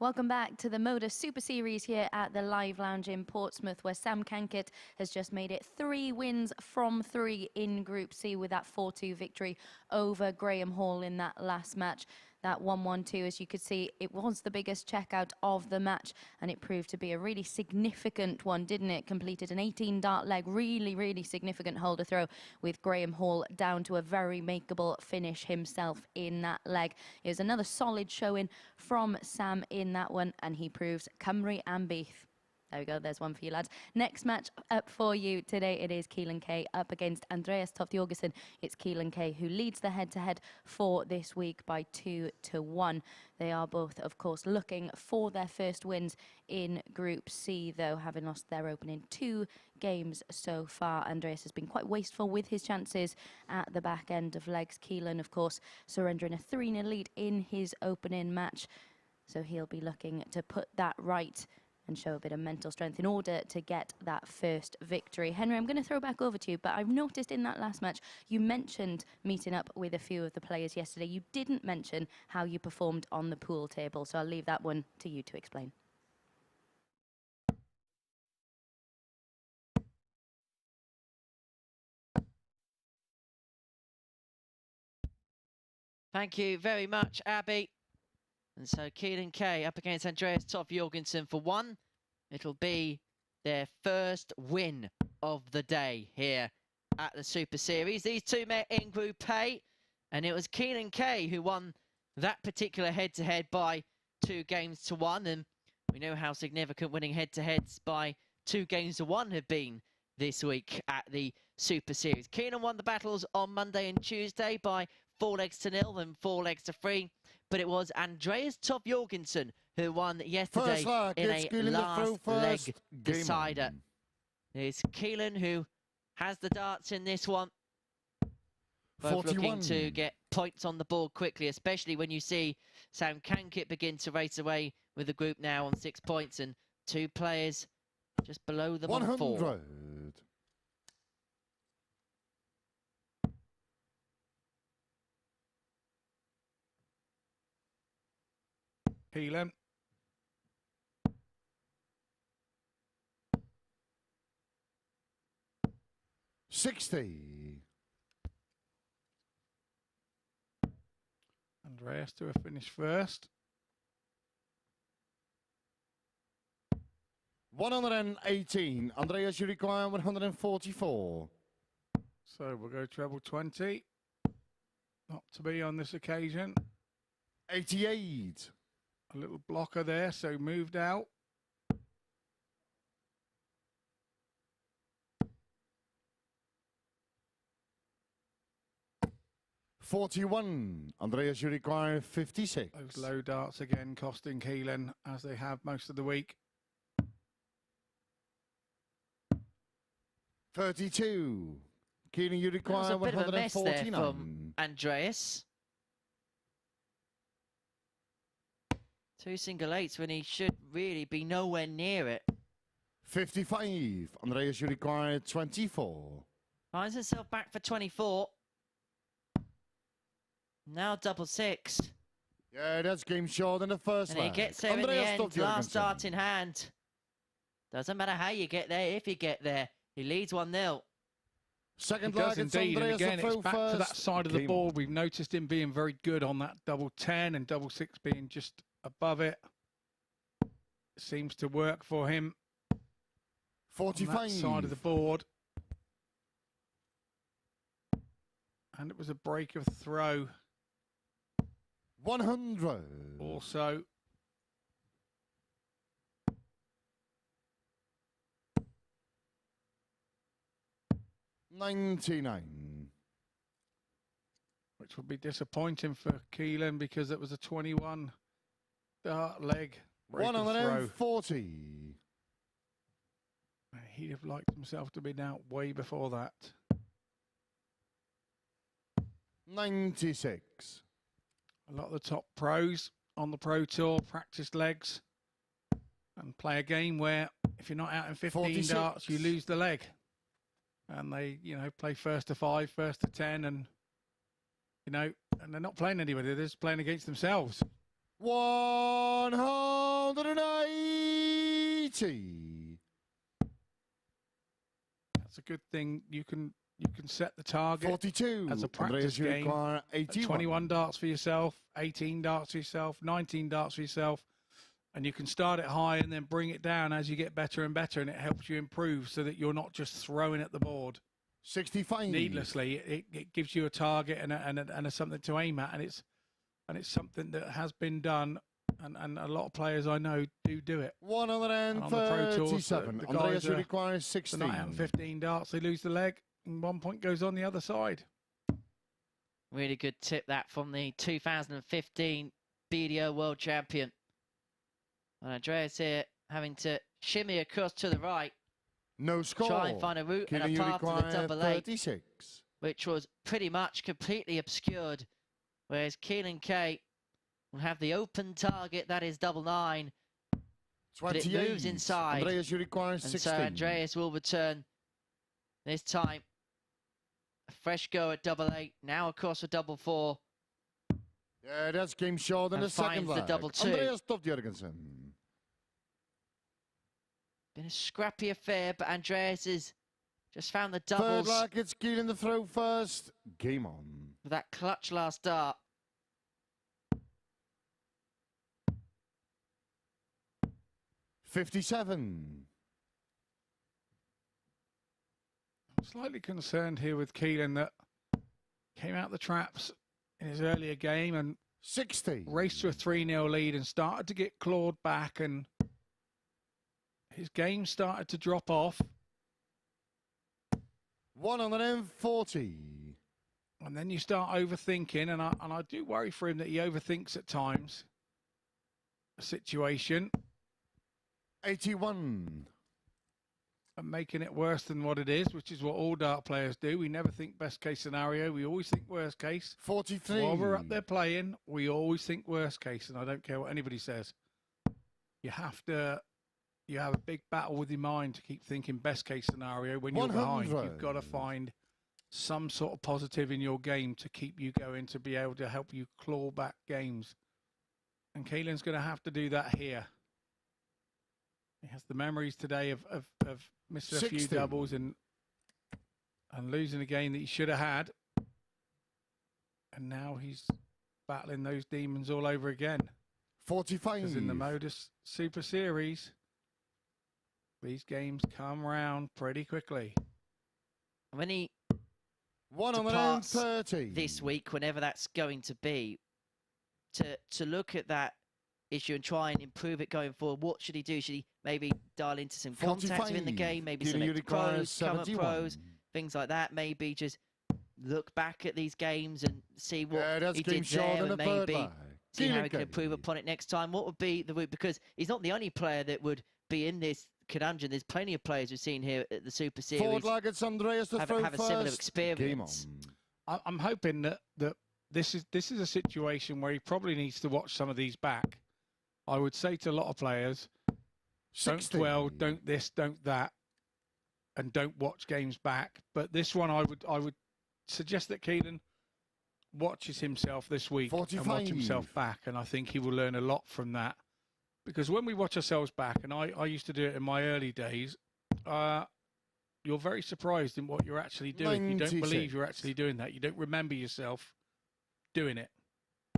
S2: Welcome back to the MODUS Super Series here at the Live Lounge in Portsmouth, where Sam Cankett has just made it 3 wins from 3 in Group C with that 4-2 victory over Graham Hall in that last match. That 1-1-2, as you could see, it was the biggest checkout of the match, and it proved to be a really significant one, didn't it? Completed an 18-dart leg, really significant holder throw, with Graham Hall down to a very makeable finish himself in that leg. It was another solid showing from Sam in that one, and he proves Cymru and Beef. There we go, there's one for you lads. Next match up for you today, it is Keelan Kay up against Andreas Toft-Jørgensen. It's Keelan Kay who leads the head-to-head for this week by 2-1. They are both, of course, looking for their first wins in Group C, though, having lost their opening 2 games so far. Andreas has been quite wasteful with his chances at the back end of legs. Keelan, of course, surrendering a 3-0 lead in his opening match. So he'll be looking to put that right and show a bit of mental strength in order to get that first victory. Henry, I'm going to throw back over to you, but I've noticed in that last match, you mentioned meeting up with a few of the players yesterday. You didn't mention how you performed on the pool table, so I'll leave that one to you to explain.
S3: Thank you very much, Abby. And so Keelan Kay up against Andreas Toft-Jørgensen for 1. It'll be their first win of the day here at the Super Series. These two met in Group A, and it was Keelan Kay who won that particular head-to-head by 2-1. And we know how significant winning head-to-heads by 2-1 have been this week at the Super Series. Keelan won the battles on Monday and Tuesday by 4-0 and 4-3. But it was Andreas Toft-Jørgensen who won yesterday in a last leg decider. It's Keelan who
S8: has the darts in this one. Both
S5: 41.
S8: looking to get points on the board quickly, especially when you see Sam Cankett begin to race away with the group now on 6 points and 2 players just below them
S5: 100.
S8: on 4.
S4: Keelan.
S5: $60.
S4: Andreas to a finish first.
S5: 118. Andreas, you require 144.
S4: So we'll go treble 20. Not to be on this occasion.
S5: 88.
S4: A little blocker there, so moved out.
S5: $41. Andreas, you require 56.
S4: Those low darts again costing Keelan, as they have most of the week.
S5: 32. Keelan, you require
S8: That was a bit of a mess there
S5: 149.
S8: from Andreas. 2 single eights when he should really be nowhere near it.
S5: 55. Andreas, you require 24.
S8: Finds himself back for 24. Now double 6.
S5: Yeah, that's game short in the first
S8: And he
S5: leg.
S8: gets there
S5: Andreas
S8: in the end, last
S5: Toft-Jørgensen.
S8: dart in hand. Doesn't matter how you get there, if you get there. He leads 1-0.
S5: Second
S4: He does
S5: leg, it's
S4: indeed, and
S5: Andreas
S4: again,
S5: to
S4: it's
S5: throw
S4: back
S5: first.
S4: to that side of the
S5: Game
S4: board.
S5: on.
S4: We've noticed him being very good on that double 10 and double 6 being just above it. Seems to work for him.
S5: 45.
S4: On that side of the board. And it was a break of throw.
S5: 100.
S4: Also.
S5: $99.
S4: Which would be disappointing for Keelan because it was a 21 dart leg. Break of throw.
S5: 140.
S4: He'd have liked himself to be out way before that.
S5: 96.
S4: A lot of the top pros on the Pro Tour practice legs and play a game where if you're not out in 15
S5: 46.
S4: darts, you lose the leg. And they, you know, play first to 5, first to 10, and, you know, and they're not playing anybody, they're just playing against themselves.
S5: 180.
S4: That's a good thing. You can set the target
S5: 42.
S4: as a practice
S5: Andreas, you
S4: game.
S5: require 81.
S4: 21 darts for yourself, 18 darts for yourself, 19 darts for yourself. And you can start it high and then bring it down as you get better and better, and it helps you improve so that you're not just throwing at the board
S5: 65.
S4: needlessly. It gives you a target and something to aim at, and it's something that has been done, and a lot of players I know do it.
S5: 137.
S4: the
S5: Andreas,
S4: guys
S5: you
S4: are-
S5: require
S4: They're
S5: 16.
S4: not out in 15 darts, they lose the leg, and 1 point goes on the other side.
S8: Really good tip that from the 2015 BDO World Champion. And Andreas here having to shimmy across to the right.
S5: No score.
S8: Try and find a route and
S5: Keelan,
S8: a
S5: you
S8: path to the
S5: require
S8: double 8,
S5: 36.
S8: which was pretty much completely obscured. Whereas Keelan Kay will have the open target, that is double 9. But it
S5: 28.
S8: moves inside.
S5: Andreas, you require
S8: And
S5: 16.
S8: so Andreas will return this time. A fresh go at double 8, now across a double 4.
S5: Yeah, that's game short in
S8: And
S5: the second
S8: finds the
S5: leg.
S8: double 2.
S5: Andreas Toft-Jørgensen.
S8: Been a scrappy affair, but Andreas has just found the
S5: Third
S8: doubles
S5: leg, it's Keelan to throw first. Game on.
S8: with that clutch last dart.
S5: $57.
S4: I'm slightly concerned here with Keelan that came out the traps in his earlier game and
S5: 60.
S4: raced to a 3-0 lead and started to get clawed back, and his game started to drop off.
S5: 140.
S4: And then you start overthinking, and I do worry for him that he overthinks at times a situation.
S5: 81.
S4: and making it worse than what it is, which is what all dart players do. We never think best case scenario. We always think worst case.
S5: 43.
S4: While we're up there playing, we always think worst case, and I don't care what anybody says. You have a big battle with your mind to keep thinking best case scenario when you're
S5: 100.
S4: behind. You've got to find some sort of positive in your game to keep you going, to be able to help you claw back games. And Keelan's going to have to do that here. He has the memories today of missing a few doubles and losing a game that he should have had. And now he's battling those demons all over again.
S5: 45.
S4: Because in the MODUS Super Series, these games come round pretty quickly.
S3: When he
S5: 130
S3: this week, whenever that's going to be, to look at that issue and try and improve it going forward, what should he do? Should he maybe dial into some contacts within the game, maybe some pros, current pros, things like that? Maybe just look back at these games and see what he did there, and maybe see how he can improve upon it next time. What would be the route? Because he's not the only player that would be in this conundrum. There's plenty of players we've seen here at the Super Series
S5: forward leg, it's Andreas to throw
S3: have a similar experience.
S4: I'm hoping that this is a situation where he probably needs to watch some of these back. I would say to a lot of players,
S5: 60.
S4: Don't dwell, don't this, don't that, and don't watch games back. But this one, I would suggest that Keelan watches himself this week
S5: 45.
S4: and watch himself back, and I think he will learn a lot from that. Because when we watch ourselves back, and I used to do it in my early days, you're very surprised in what you're actually doing.
S5: 96.
S4: You don't believe you're actually doing that. You don't remember yourself doing it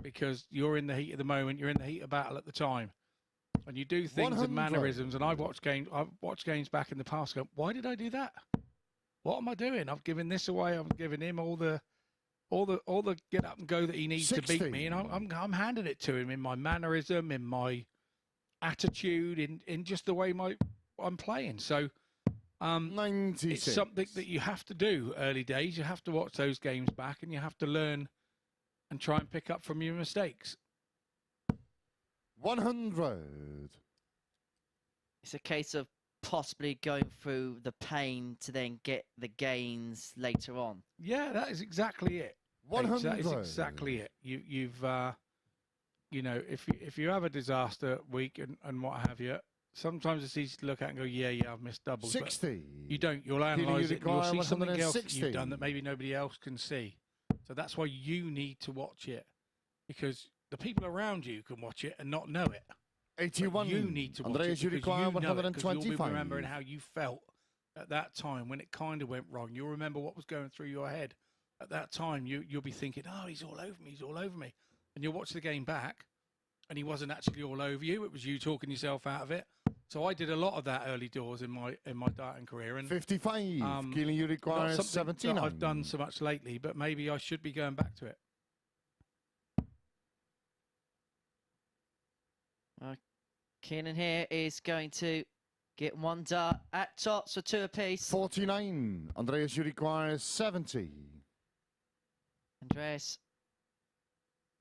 S4: because you're in the heat of the moment. You're in the heat of battle at the time, and you do things
S5: 100.
S4: and mannerisms. And I've watched games back in the past. Go, why did I do that? What am I doing? I've given this away. I'm giving him all the get up and go that he needs
S5: 60.
S4: to beat me, and I'm handing it to him in my mannerism, in my attitude, in just the way I'm playing. So
S5: 96.
S4: it's something that you have to do early days. You have to watch those games back, and you have to learn and try and pick up from your mistakes.
S5: 100.
S3: It's a case of possibly going through the pain to then get the gains later on.
S4: Yeah, that is exactly it.
S5: 100.
S4: That is exactly it. You've you know, if you have a disaster week and what have you, sometimes it's easy to look at and go, yeah, I've missed doubles.
S5: 60.
S4: You'll analyse it, and you'll see something else that you've done that maybe nobody else can see. So that's why you need to watch it, because the people around you can watch it and not know it.
S5: 81.
S4: But you need to watch
S5: Andreas,
S4: it
S5: you
S4: because
S5: require
S4: you know it, 'cause
S5: 125.
S4: you'll be remembering how you felt at that time when it kind of went wrong. You'll remember what was going through your head at that time. You'll be thinking, oh, he's all over me, he's all over me. And you'll watch the game back, and he wasn't actually all over you. It was you talking yourself out of it. So I did a lot of that early doors in my darting career. And
S5: 55. Keelan, you require 79.
S4: I've done so much lately, but maybe I should be going back to it.
S3: Keelan here is going to get one dart at tots for 2 apiece.
S5: 49. Andreas, you require 70.
S3: Andreas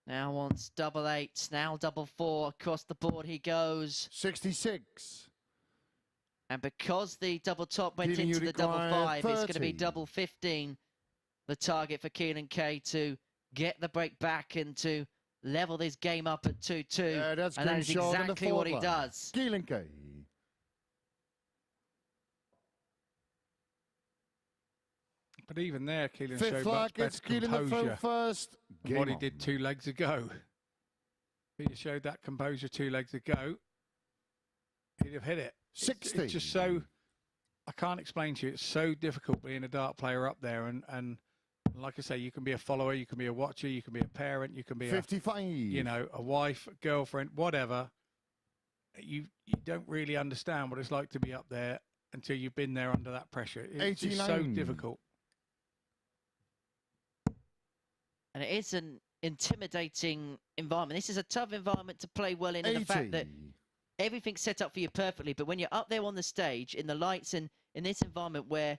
S3: now wants double eights, now double four. Across the board he goes.
S5: 66.
S3: And because the double top went
S5: Keelan,
S3: into the double 5,
S5: 30.
S3: it's going to be double 15. The target for Keelan Kay to get the break back and to level this game up at 2-2. And that is exactly what he does.
S5: Keelan Kay.
S4: But even there, Keelan
S5: Fifth
S4: showed
S5: flag,
S4: much better
S5: it's Keelan the throw
S4: composure
S5: first.
S4: than what he did 2 legs ago. If he showed that composure 2 legs ago, he'd have hit it.
S5: 60.
S4: It's just so, I can't explain to you, it's so difficult being a dart player up there. And like I say, you can be a follower, you can be a watcher, you can be a parent, you can be
S5: 55.
S4: a wife, a girlfriend, whatever. You don't really understand what it's like to be up there until you've been there under that pressure. It's just so difficult.
S3: And it is an intimidating environment. This is a tough environment to play well in, and the fact that everything's set up for you perfectly. But when you're up there on the stage, in the lights, and in this environment where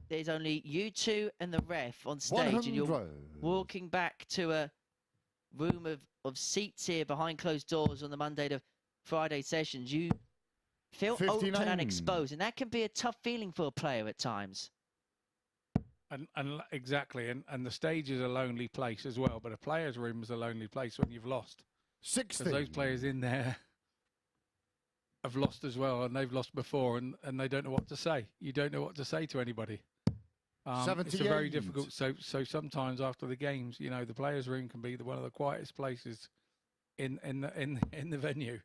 S3: there's only you two and the ref on stage,
S5: 100.
S3: and you're walking back to a room of seats here behind closed doors on the Monday to Friday sessions, you
S8: feel
S5: 59.
S8: open and exposed, and that can be a tough feeling for a player at times.
S4: And exactly, and the stage is a lonely place as well, but a player's room is a lonely place when you've lost.
S5: 60.
S4: Because those players in there have lost as well, and they've lost before, and they don't know what to say. You don't know what to say to anybody. It's a very difficult. So sometimes after the games, you know, the players' room can be one of the quietest places in the venue.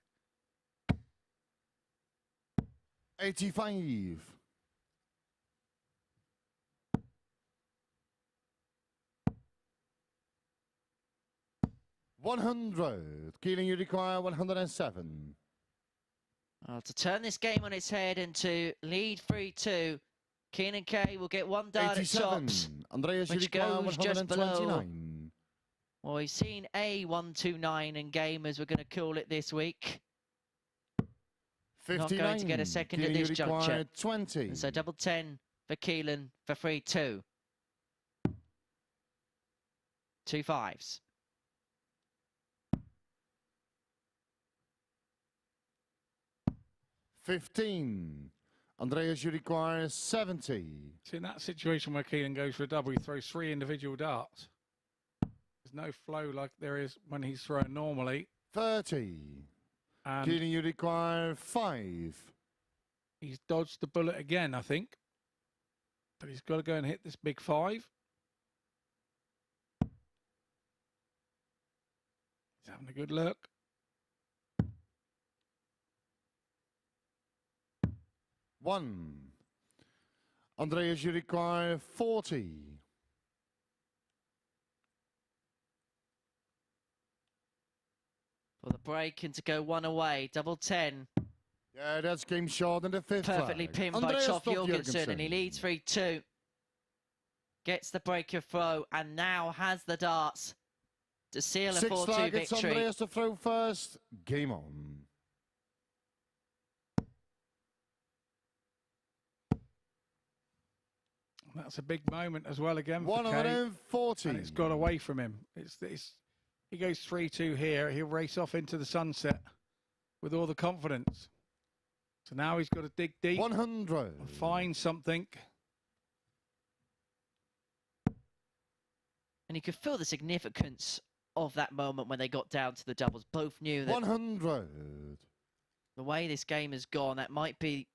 S5: 85. 100. Keelan, you require 107.
S8: To turn this game on its head and to lead 3-2, Keelan Kay will get one dart at tops,
S5: Andreas,
S8: which goes just below. Well, we've seen a 129 in game, as we're going to call it this week.
S5: 59.
S8: Not going to get a second
S5: Keelan,
S8: at this
S5: you
S8: juncture.
S5: require 20.
S8: And so double 10 for Keelan for 3-2. 2 5s.
S5: 15. Andreas, you require 70.
S4: So in that situation where Keelan goes for a double, he throws 3 individual darts. There's no flow like there is when he's thrown normally.
S5: 30.
S4: And
S5: Keelan, you require 5.
S4: he's dodged the bullet again, I think. But he's got to go and hit this big 5. He's having a good look.
S5: 1. Andreas, you require 40.
S8: For the break and to go 1 away, double 10.
S5: Yeah, that's game short in the 5th.
S8: Perfectly pinned by Toft-Jørgensen, and he leads 3-2. Gets the breaker throw, and now has the darts to seal a 4-2 victory.
S5: Andreas to throw first. Game on.
S4: That's a big moment as well again for
S5: 140.
S4: Kay, and it's got away from him. He goes 3-2 here. He'll race off into the sunset with all the confidence. So now he's got to dig deep.
S5: 100.
S4: And find something.
S8: And you could feel the significance of that moment when they got down to the doubles. Both knew that
S5: 100.
S8: the way this game has gone, that might be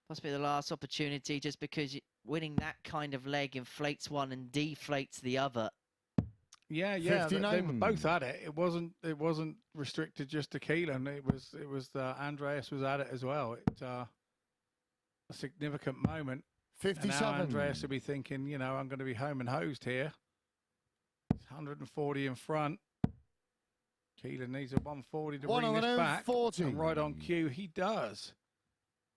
S8: possibly the last opportunity, just because winning that kind of leg inflates one and deflates the other.
S4: Yeah, they were both at it. It wasn't restricted just to Keelan. It was Andreas was at it as well. It's a significant moment.
S5: 57.
S4: And now Andreas will be thinking, you know, I'm going to be home and hosed here. It's 140 in front. Keelan needs a 140 to bring this back. And right on cue, he does.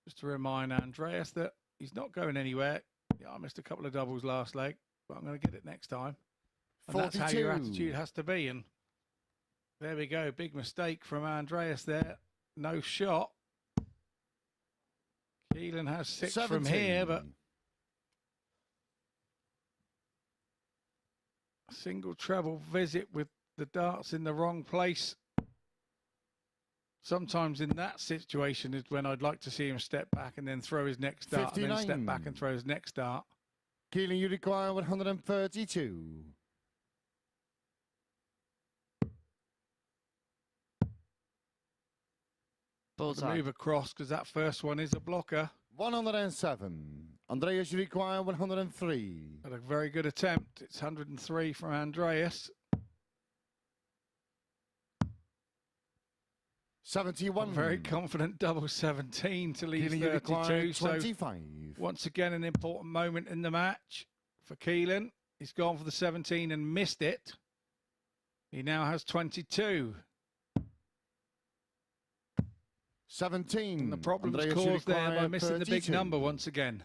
S4: Just to remind Andreas that he's not going anywhere. Yeah, I missed a couple of doubles last leg, but I'm going to get it next time. And
S5: 42.
S4: That's how your attitude has to be. And there we go. Big mistake from Andreas there. No shot. Keelan has 6 from here, but a single treble visit with the darts in the wrong place. Sometimes in that situation is when I'd like to see him step back and then throw his next dart, 59. And then step back and throw his next dart.
S5: Keelan, you require 132.
S8: Bullseye.
S4: Move across, because that first one is a blocker.
S5: 107. Andreas, you require 103.
S4: But a very good attempt. It's 103 from Andreas.
S5: 71.
S4: A very confident double 17 to lead 32. So
S5: 25.
S4: Once again, an important moment in the match for Keelan. He's gone for the 17 and missed it. He now has 22.
S5: 17.
S4: And the problem's caused there by missing 32. The big number once again.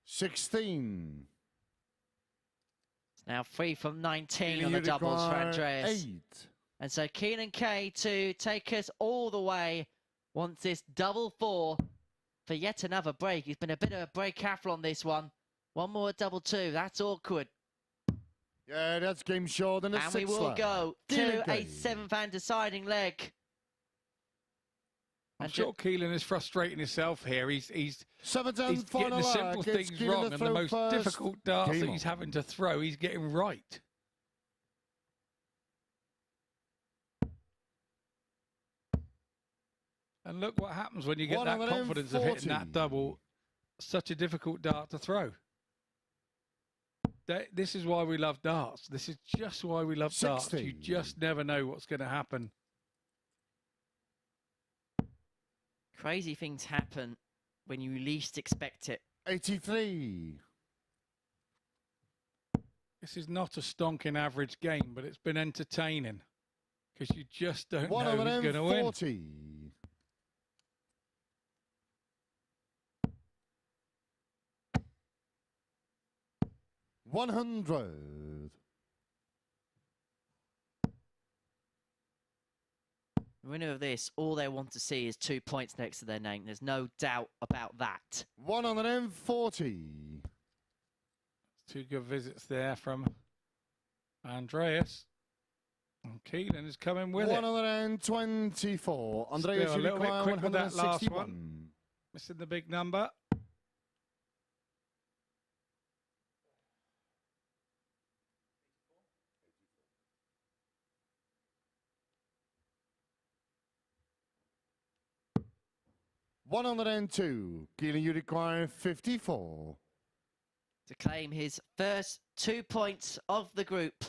S5: $16.
S8: Now 3 from 19 on the doubles for Andreas.
S5: 8.
S8: And so Keelan Kay to take us all the way. Wants this double 4 for yet another break. He's been a bit of a break after on this one. One more double 2. That's awkward.
S5: Yeah, that's game short and a
S3: And we
S5: sixth
S3: will
S5: leg.
S3: go
S5: Keelan
S3: to a
S5: Kay.
S3: 7th and deciding leg.
S4: I'm sure Keelan is frustrating himself here. He's
S5: 7th and
S4: getting
S5: final
S4: the simple
S5: leg. It's
S4: things
S5: Keelan
S4: wrong,
S5: to
S4: and the
S5: throw
S4: most
S5: first.
S4: difficult darts
S5: Game
S4: that he's
S5: on.
S4: having to throw, he's getting right. And look what happens when you get that confidence of hitting that double. Such a difficult dart to throw. This is why we love darts. This is just why we love darts. You just never know what's going to happen.
S8: Crazy things happen when you least expect it.
S5: 83.
S4: This is not a stonking average game, but it's been entertaining because you just don't know who's going to win.
S5: 140. 100.
S8: The winner of this, all they want to see is 2 points next to their name. There's no doubt about that.
S5: 140.
S4: 2 good visits there from Andreas. And Keelan is coming with
S5: 124. Andreas,
S4: Still a little bit
S5: require
S4: quick with that last
S5: 161.
S4: one. Missing the big number.
S5: $102. Keelan, you require 54.
S8: To claim his first 2 points of the group.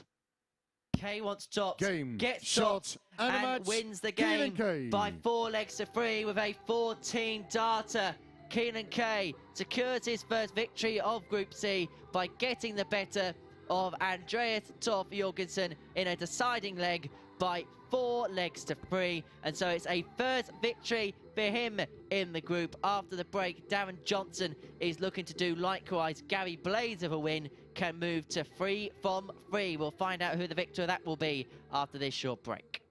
S8: Kay wants tops, gets
S5: shot,
S8: tops, and
S5: match.
S8: wins the
S5: Keelan
S8: game
S5: Kay.
S8: by 4 legs to 3 with a 14 darter. Keelan Kay secures his first victory of Group C by getting the better of Andreas Toft-Jørgensen in a deciding leg by 4 legs to 3, and so it's a first victory for him in the group. After the break, Darren Johnson is looking to do likewise. Gary Blades of a win can move to 3 from 3. We'll find out who the victor of that will be after this short break.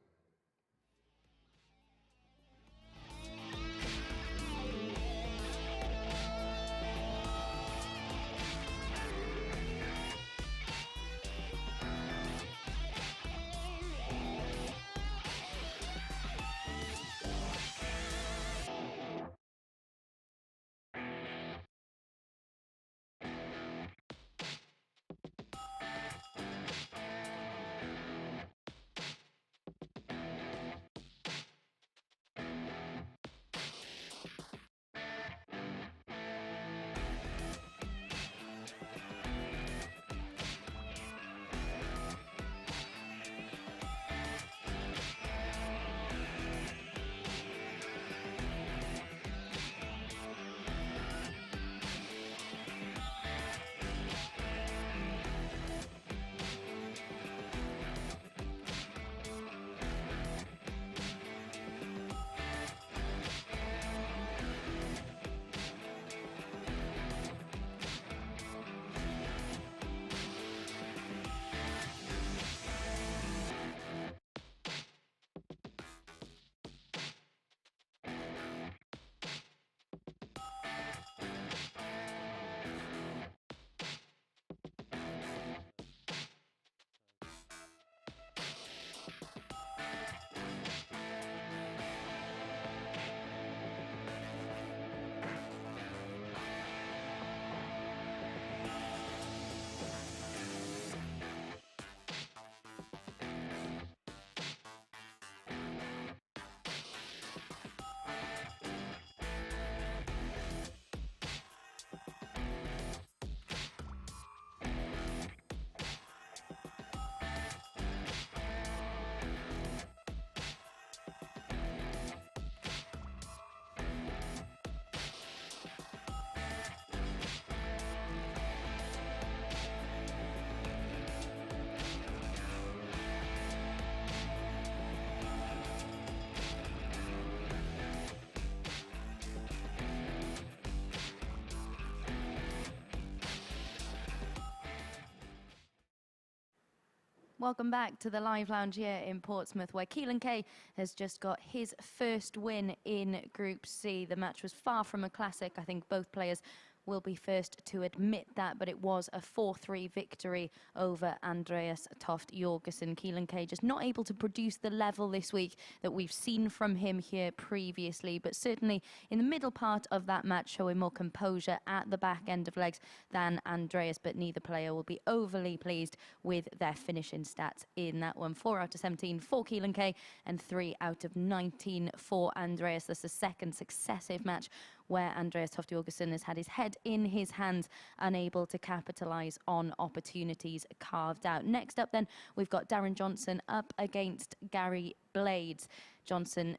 S2: Welcome back to the live lounge here in Portsmouth, where Keelan Kay has just got his first win in Group C. The match was far from a classic. I think both players will be first to admit that, but it was a 4-3 victory over Andreas Toft-Jørgensen. Keelan Kay just not able to produce the level this week that we've seen from him here previously, but certainly in the middle part of that match showing more composure at the back end of legs than Andreas, but neither player will be overly pleased with their finishing stats in that one. 4 out of 17 for Keelan Kay and 3 out of 19 for Andreas. That's the second successive match where Andreas Toft-Jørgensen has had his head in his hands, unable to capitalise on opportunities carved out. Next up then, we've got Darren Johnson up against Gary Blades. Johnson,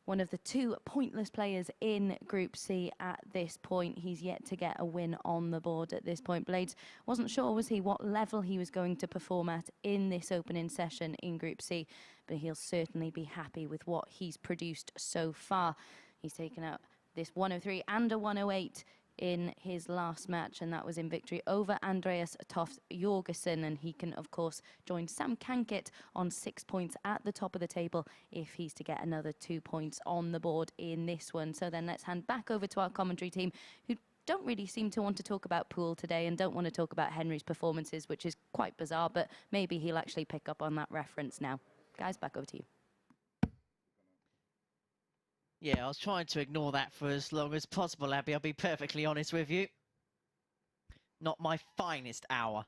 S2: one of the 2 pointless players in Group C at this point. He's yet to get a win on the board at this point. Blades wasn't sure, was he, what level he was going to perform at in this opening session in Group C, but he'll certainly be happy with what he's produced so far. He's taken out this 103 and a 108 in his last match, and that was in victory over Andreas Toft-Jørgensen, and he can of course join Sam Cankett on 6 points at the top of the table if he's to get another 2 points on the board in this one. So then let's hand back over to our commentary team, who don't really seem to want to talk about pool today and don't want to talk about Henry's performances, which is quite bizarre, but maybe he'll actually pick up on that reference now. Guys, back over to you.
S8: Yeah, I was trying to ignore that for as long as possible, Abby. I'll be perfectly honest with you. Not my finest hour.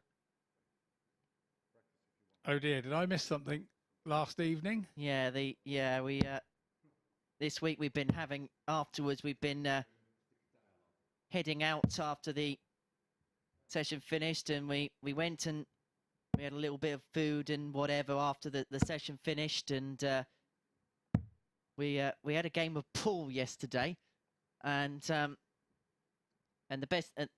S4: Oh dear, did I miss something last evening?
S8: Yeah, we this week we've been having, afterwards we've been heading out after the session finished, and we went and we had a little bit of food and whatever after the session finished, and we had a game of pool yesterday, and the best, and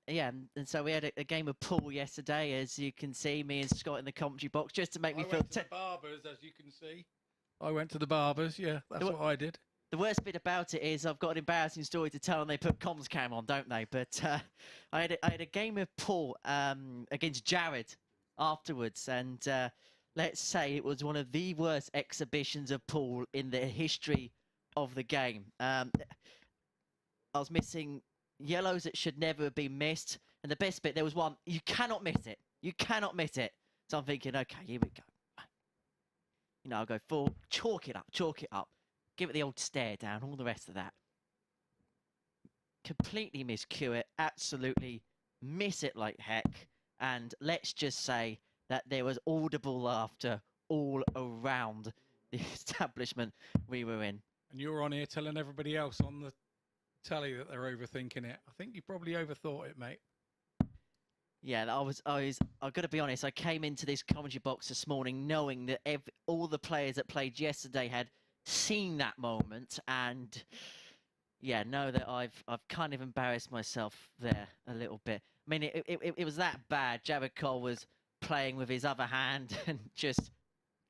S8: so we had a game of pool yesterday, as you can see, me and Scott in the commentary box, just to make me feel.
S4: I went to the barbers, as you can see. I went to the barbers, yeah, that's what I did.
S8: The worst bit about it is I've got an embarrassing story to tell, and they put comms cam on, don't they? But I had a game of pool against Jared afterwards, and let's say it was one of the worst exhibitions of pool in the history of the game. I was missing yellows that should never have been missed, and the best bit, there was one, you cannot miss it. You cannot miss it. So I'm thinking, okay, here we go. You know, I'll go full, chalk it up, give it the old stare down, all the rest of that. Completely miscue it, absolutely miss it like heck, and let's just say that there was audible laughter all around the establishment we were in. And
S4: you're on here telling everybody else on the telly that they're overthinking it. I think you probably overthought it, mate.
S8: Yeah, I've got to be honest, I came into this commentary box this morning knowing that all the players that played yesterday had seen that moment, and yeah, know that I've kind of embarrassed myself there a little bit. I mean, it was that bad. Jared Cole was playing with his other hand and just,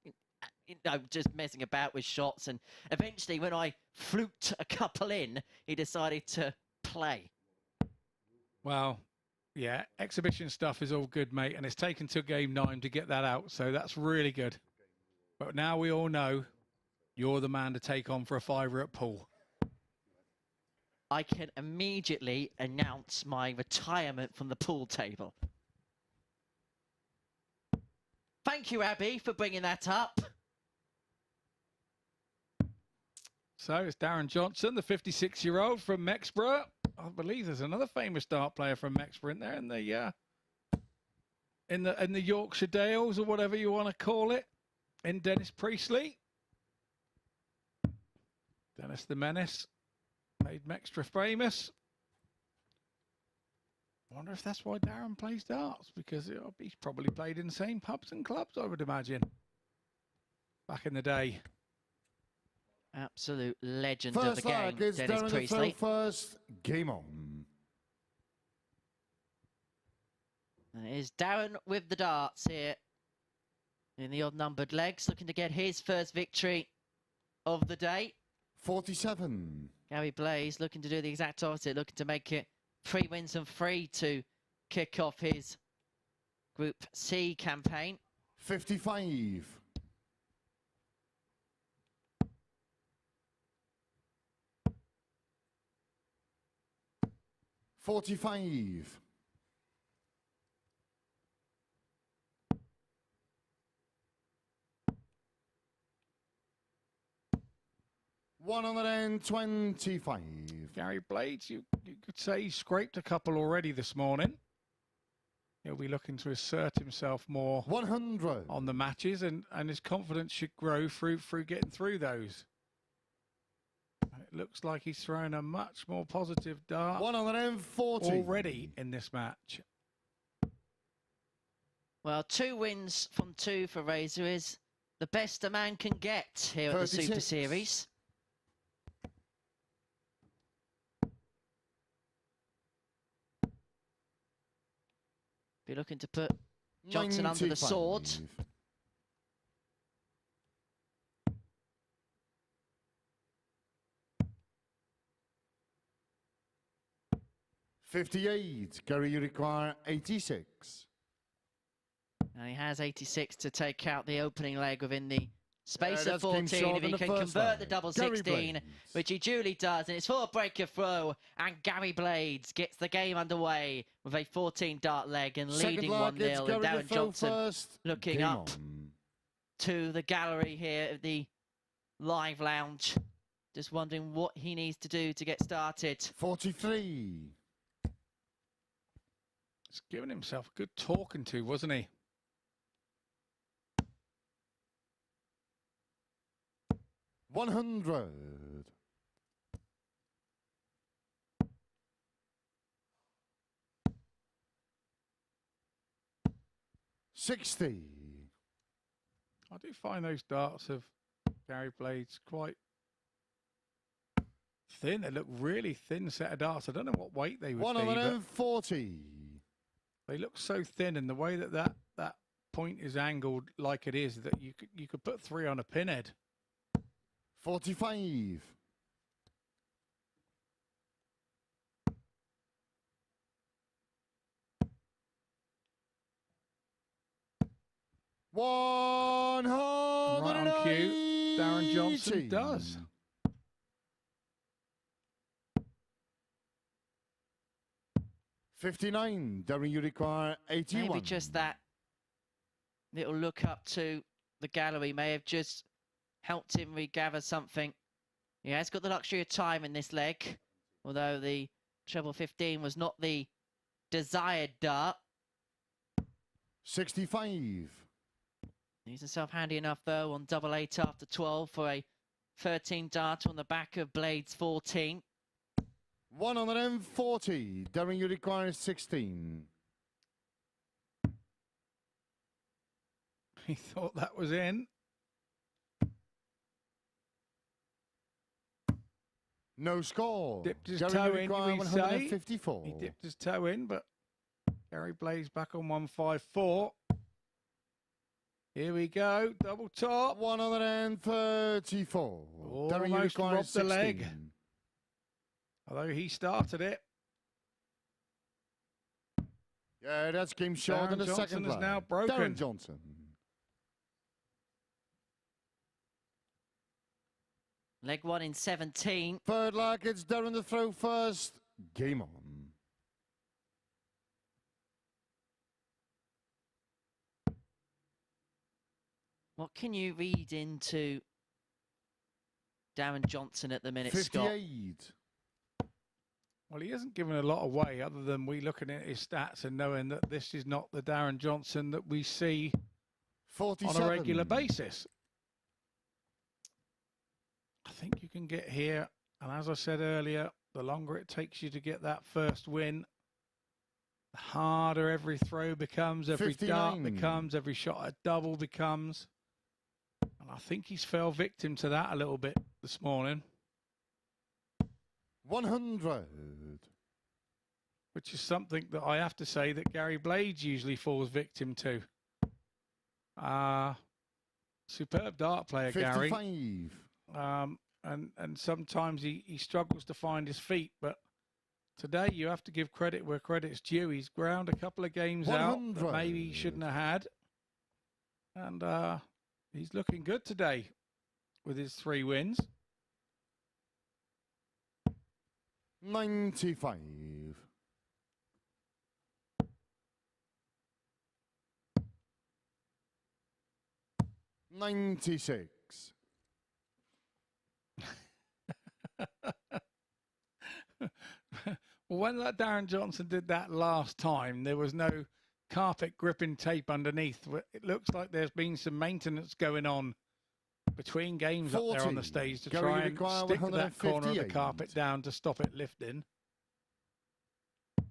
S8: you know, just messing about with shots, and eventually when I fluked a couple in, he decided to play.
S4: Well, yeah, exhibition stuff is all good, mate, and it's taken till game 9 to get that out, so that's really good. But now we all know you're the man to take on for a fiver at pool.
S8: I can immediately announce my retirement from the pool table. Thank you, Abby, for bringing that up.
S4: So it's Darren Johnson, the 56-year-old from Mexborough. I believe there's another famous dart player from Mexborough in there, in the Yorkshire Dales, or whatever you want to call it, in Dennis Priestley. Dennis the Menace made Mexborough famous. I wonder if that's why Darren plays darts, because he's probably played in the same pubs and clubs, I would imagine, back in the day.
S8: Absolute legend of the game,
S5: Dennis Priestley. First, game on.
S8: And it is Darren with the darts here in the odd-numbered legs, looking to get his first victory of the day.
S5: 47.
S8: Gary Blaze looking to do the exact opposite, looking to make it 3 wins and 3 to kick off his Group C campaign.
S5: 55. 45. $125.
S4: Gary Blades, you could say he scraped a couple already this morning. He'll be looking to assert himself more
S5: 100
S4: on the matches, and his confidence should grow through getting through those. It looks like he's throwing a much more positive dart
S5: 140
S4: already in this match.
S8: Well, 2 wins from 2 for Razor is the best a man can get here at the Super Series. Be looking to put Johnson
S5: 95.
S8: under the sword.
S5: $58. Gary, you require 86.
S8: Now he has 86 to take out the opening leg within the space of
S5: that's King
S8: 14.
S5: Sean
S8: If he
S5: in the
S8: can
S5: first
S8: convert
S5: leg.
S8: the double
S5: Gary
S8: 16,
S5: Blades.
S8: which he duly does, and it's for a breaker throw, and Gary Blades gets the game underway with a 14 dart leg and leading 1-0. And Darren Johnson looking up to the gallery here at the live lounge, just wondering what he needs to do to get started.
S5: 43.
S4: He's given himself a good talking to, wasn't he?
S5: $100. $60.
S4: I do find those darts of Gary Blades quite thin. They look really thin set of darts. I don't know what weight they would be.
S5: 140.
S4: They look so thin, and the way that point is angled like it is, that you could put 3 on a pinhead.
S5: 45.
S4: Right on cue, Darren Johnson does.
S5: $59. Darren, you require 81.
S8: Maybe just that little look up to the gallery may have just helped him regather something. He has got the luxury of time in this leg, although the treble 15 was not the desired dart.
S5: 65.
S8: He's himself handy enough, though, on double 8 after 12 for a 13 dart on the back of Blades 14.
S5: 140. Darren, you require 16.
S4: He thought that was in.
S5: No score.
S4: Dipped his
S5: Darren,
S4: toe
S5: you
S4: in,
S5: require
S4: we say.
S5: 154.
S4: He dipped his toe in, but Gary Blades back on 154. Here we go, double top.
S5: 134. Darren, you
S4: Almost
S5: require
S4: robbed
S5: 16.
S4: the leg. Although he started it.
S5: Yeah, that's game short
S4: Darren
S5: in the
S4: Johnson
S5: second
S4: is
S5: leg.
S4: now broken.
S5: Darren Johnson.
S8: Leg 1 in 17.
S5: Third leg, it's Darren to throw first. Game on.
S8: What can you read into Darren Johnson at the minute,
S5: 58.
S8: Scott?
S4: Well, he hasn't given a lot away other than we looking at his stats and knowing that this is not the Darren Johnson that we see
S5: 47.
S4: on a regular basis. I think you can get here, and as I said earlier, the longer it takes you to get that first win, the harder every throw becomes, every
S5: 59.
S4: dart becomes, every shot at double becomes. And I think he's fell victim to that a little bit this morning.
S5: 100.
S4: Which is something that I have to say that Gary Blades usually falls victim to. Superb dart player,
S5: 55.
S4: Gary. And sometimes he struggles to find his feet, but today you have to give credit where credit's due. He's ground a couple of games out that maybe he shouldn't have had. And he's looking good today with his 3 wins.
S5: 95. 96.
S4: Well, when that Darren Johnson did that last time, there was no carpet gripping tape underneath. It looks like there's been some maintenance going on between games
S5: 40.
S4: up there on the stage to
S5: Gary
S4: try and stick that corner of the
S5: 158.
S4: carpet down to stop it lifting.
S8: I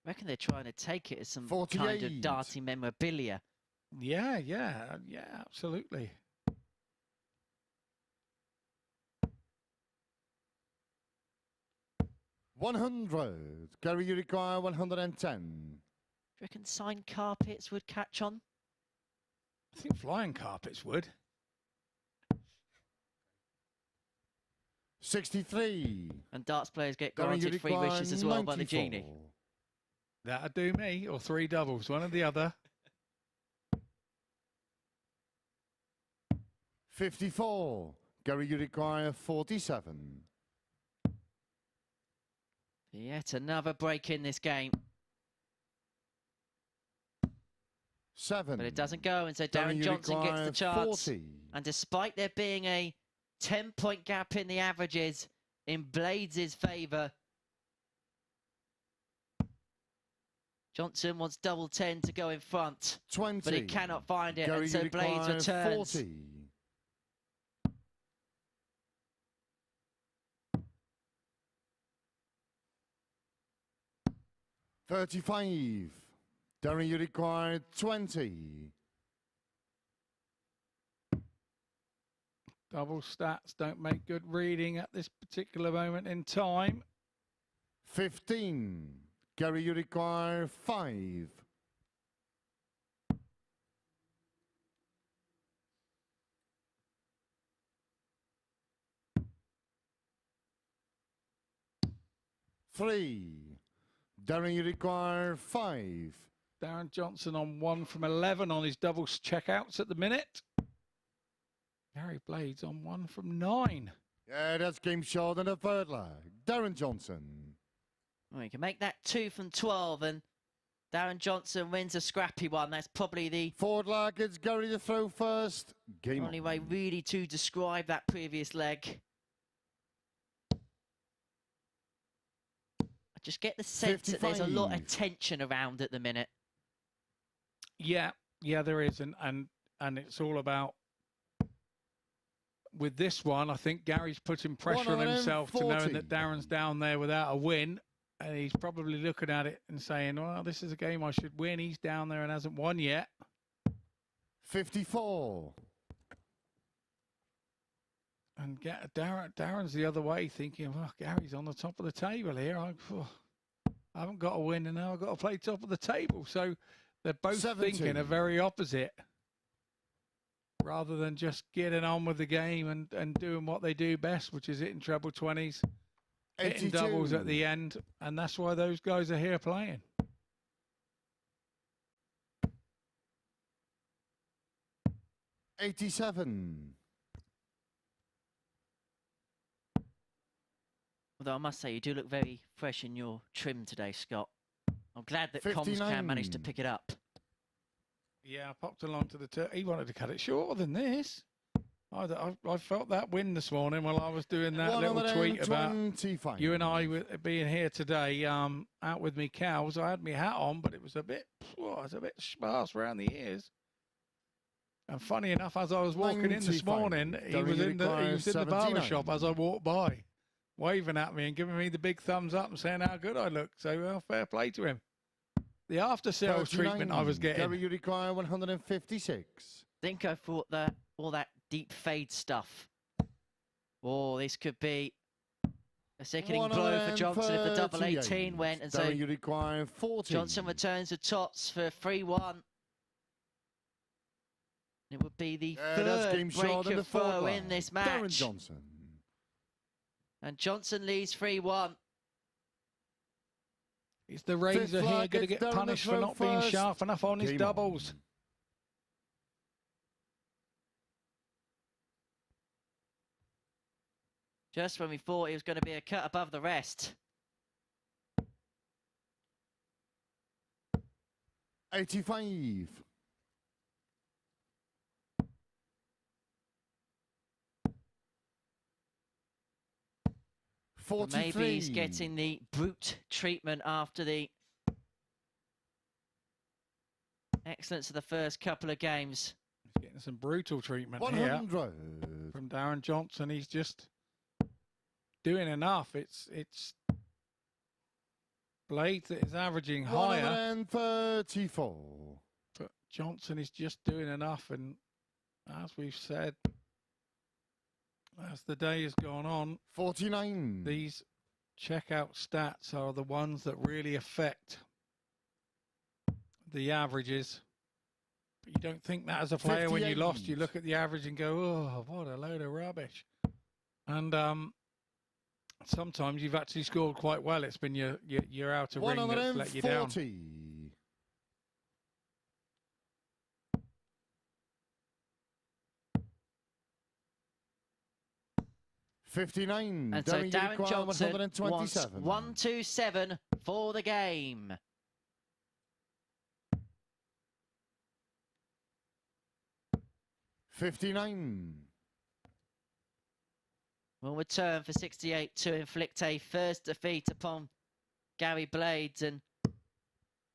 S8: reckon they're trying to take it as some
S5: 48.
S8: kind of darty memorabilia.
S4: Yeah, absolutely.
S5: $100. Gary, you require 110.
S8: Do you reckon signed carpets would catch on?
S4: I think flying carpets would.
S5: 63.
S8: And darts players get
S5: Gary, you
S8: granted free
S5: require
S8: wishes as well by the
S5: 94.
S8: genie.
S4: That'd do me, or 3 doubles, one or the other.
S5: 54. Gary, you require 47.
S8: Yet another break in this game.
S5: 7.
S8: But it doesn't go, and so
S5: Gary,
S8: Darren
S5: you
S8: Johnson gets the
S5: require
S8: chance.
S5: 40.
S8: And despite there being a 10-point gap in the averages in Blades' favour, Johnson wants double 10 to go in front.
S5: 20.
S8: But he cannot find it,
S5: Gary,
S8: and so
S5: you
S8: Blades
S5: require
S8: returns.
S5: 40. 35. Darren, you require 20.
S4: Double stats don't make good reading at this particular moment in time.
S5: 15. Gary, you require 5. 3. Darren, you require 5.
S4: Darren Johnson on 1 from 11 on his doubles checkouts at the minute. Gary Blades on 1 from 9.
S5: Yeah, that's game short in the third leg. Darren Johnson.
S8: Well, you can make that 2 from 12, and Darren Johnson wins a scrappy one. That's probably the
S5: Forward leg, it's Gary to throw first. Game
S8: only
S5: on.
S8: way really to describe that previous leg. I just get the sense that there's a lot of
S5: 55.
S8: tension around at the minute.
S4: Yeah, there is, and it's all about. With this one, I think Gary's putting pressure on himself to knowing that Darren's down there without a win, and he's probably looking at it and saying, well, this is a game I should win. He's down there and hasn't won yet.
S5: 54.
S4: And Darren's the other way, thinking, well, Gary's on the top of the table here. I haven't got a win, and now I've got to play top of the table. So they're both
S5: 70.
S4: thinking a very opposite, rather than just getting on with the game and doing what they do best, which is hitting treble 20s, hitting
S5: 82.
S4: doubles at the end. And that's why those guys are here playing.
S5: 87.
S8: Although I must say, you do look very fresh in your trim today, Scott. I'm glad that
S5: 59.
S8: Comscan managed to pick it up.
S4: Yeah, I popped along to the he wanted to cut it shorter than this. I felt that wind this morning while I was doing that little tweet about you and I being here today, out with me cows. I had my hat on, but it was a bit sparse around the ears. And funny enough, as I was walking in this morning, he was in the barber shop as I walked by, waving at me and giving me the big thumbs up and saying how good I look. So, well, fair play to him. The after-sales treatment I was getting.
S5: Gary, you require 156.
S8: I think I thought that all that deep fade stuff. Oh, this could be a sickening blow for Johnson if the double 18 went. And so
S5: you require 40.
S8: Johnson returns to tots for 3-1. It would be the third break of foe in this match.
S5: Darren Johnson.
S8: And Johnson leads 3-1.
S4: Is the razor here going to get punished for not being sharp enough on his doubles?
S8: Just when we thought he was going to be a cut above the rest.
S5: 85. 43.
S8: Maybe he's getting the brute treatment after the excellence of the first couple of games.
S4: He's getting some brutal treatment
S5: 100.
S4: here from Darren Johnson. He's just doing enough. It's Blades that is averaging higher.
S5: 134.
S4: But Johnson is just doing enough, and as we've said, as the day has gone on,
S5: 49.
S4: These checkout stats are the ones that really affect the averages. But you don't think that as a player
S5: 58.
S4: when you lost. You look at the average and go, oh, what a load of rubbish. And sometimes you've actually scored quite well. It's been your outer ring that's let you down.
S5: 59.
S8: And so Darren Johnson wants 127 for the game.
S5: $59.
S8: Will return for 68 to inflict a first defeat upon Gary Blades, and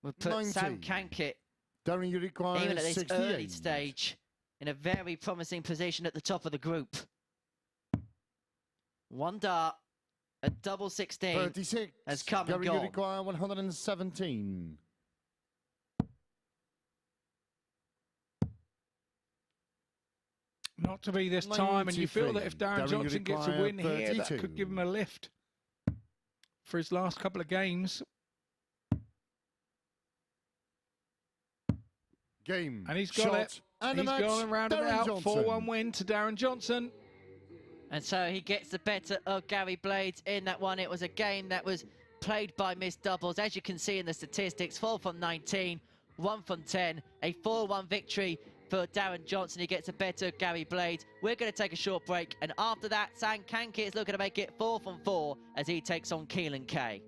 S8: we'll put
S5: 90.
S8: Sam Cankett,
S5: Darren, you require
S8: even at this
S5: 68.
S8: early stage, in a very promising position at the top of the group. One dart, a double 16
S5: 36.
S8: has come and
S5: Gary, you
S8: gone.
S5: require 117.
S4: Not to be this time, and you feel that if Darren Johnson gets a win here, that could give him a lift for his last couple of games.
S5: Game.
S4: And he's got it.
S5: And
S4: he's gone and rounded it out. 4-1 win to Darren Johnson.
S8: And so he gets the better of Gary Blades in that one. It was a game that was played by missed doubles. As you can see in the statistics, 4 from 19, 1 from 10, a 4-1 victory for Darren Johnson. He gets a better of Gary Blades. We're going to take a short break, and after that, Sam Cankett is looking to make it 4 from 4 as he takes on Keelan Kay.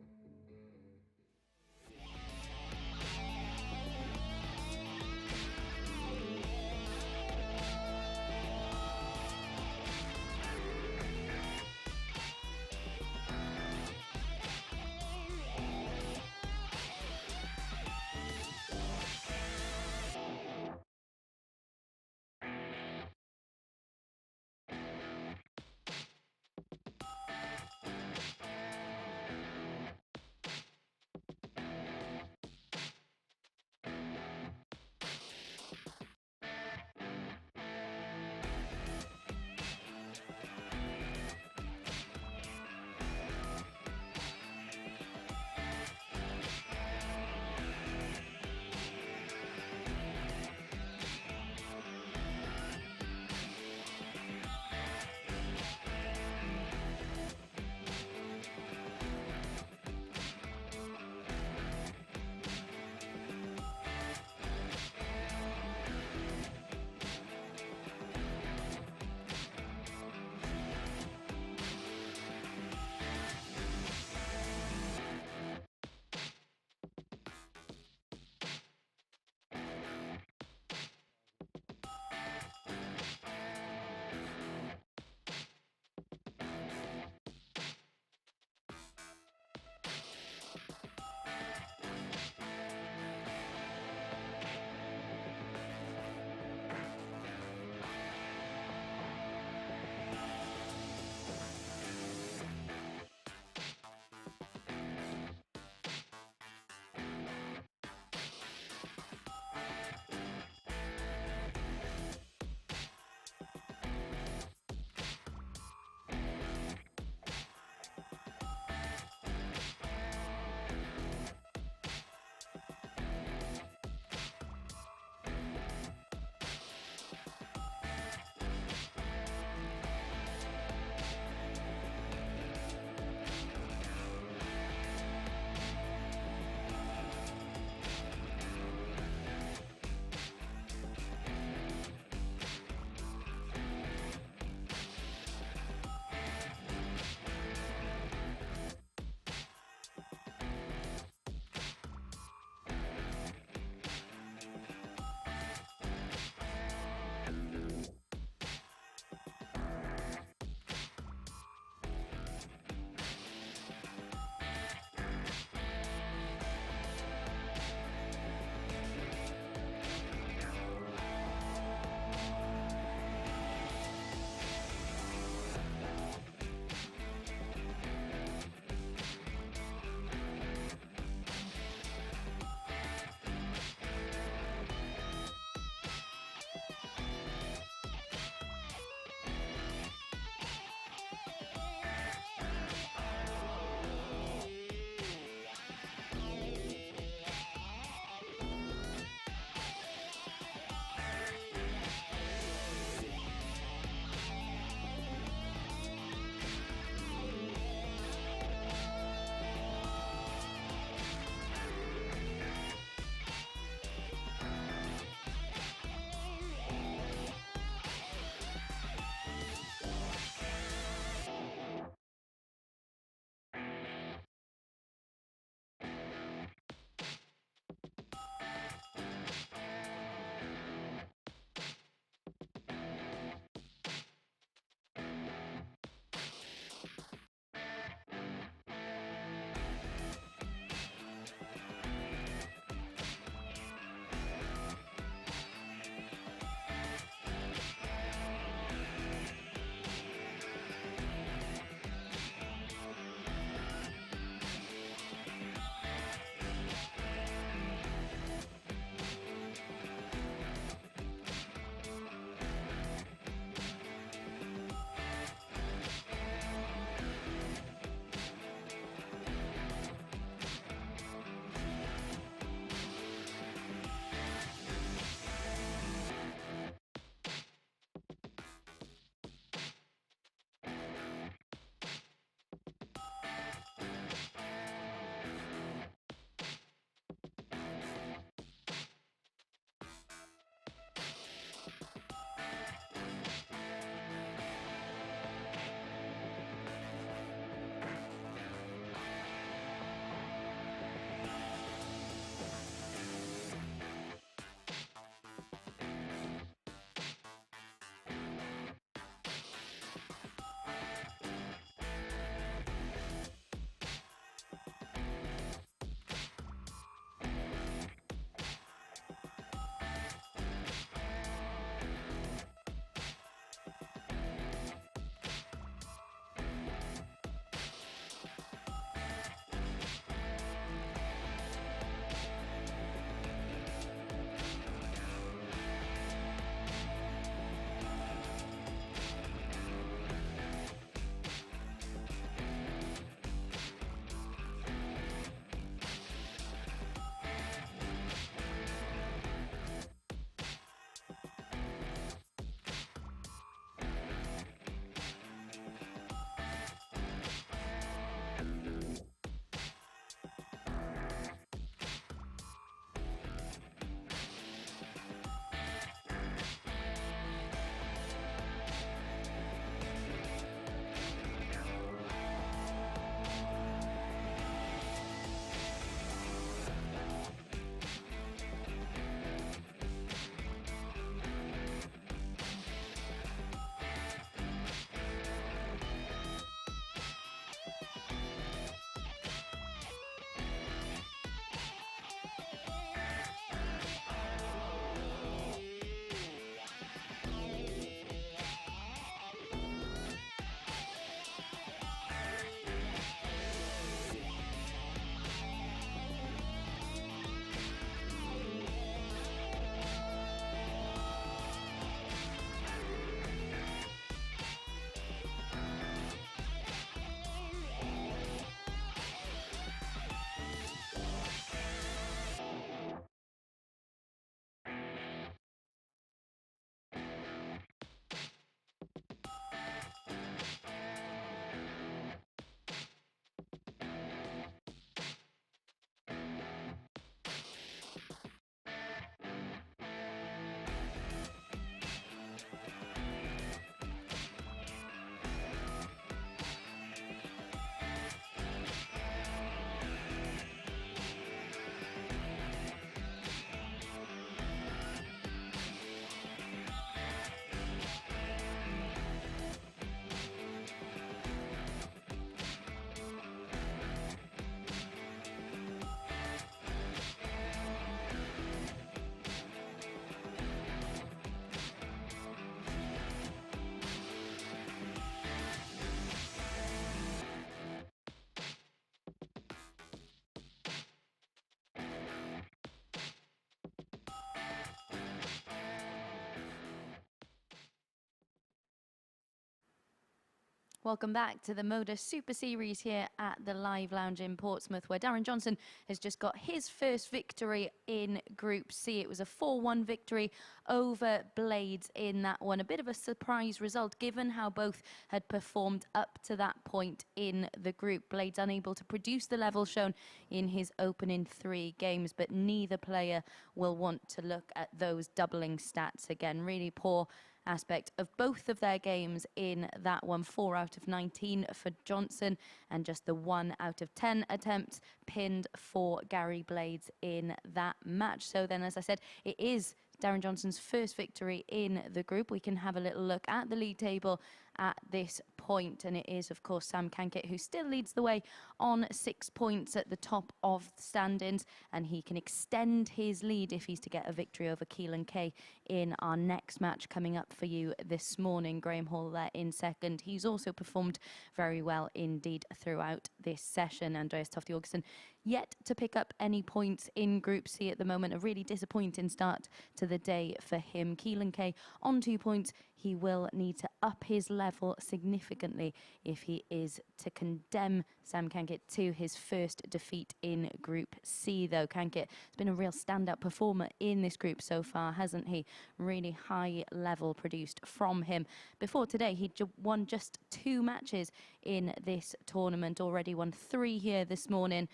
S2: Welcome back to the MODUS Super Series here at the Live Lounge in Portsmouth, where Darren Johnson has just got his first victory in Group C. It was a 4-1 victory over Blades in that one. A bit of a surprise result, given how both had performed up to that point in the group. Blades unable to produce the level shown in his opening 3 games, but neither player will want to look at those doubling stats again. Really poor aspect of both of their games in that one. 4 out of 19 for Johnson, and just the 1 out of 10 attempts pinned for Gary Blades in that match. So then, as I said, it is Darren Johnson's first victory in the group. We can have a little look at the league table at this point, and it is, of course, Sam Cankett who still leads the way on 6 points at the top of the standings, and he can extend his lead if he's to get a victory over Keelan Kay in our next match coming up for you this morning. Graham Hall there in second. He's also performed very well indeed throughout this session. Andreas Toft-Jørgensen yet to pick up any points in Group C at the moment. A really disappointing start to the day for him. Keelan Kay on 2 points. He will need to up his level significantly if he is to condemn Sam Cankett to his first defeat in Group C, though. Cankett has been a real standout performer in this group so far, hasn't he? Really high level produced from him. Before today, he won just 2 matches in this tournament, already won 3 here this morning.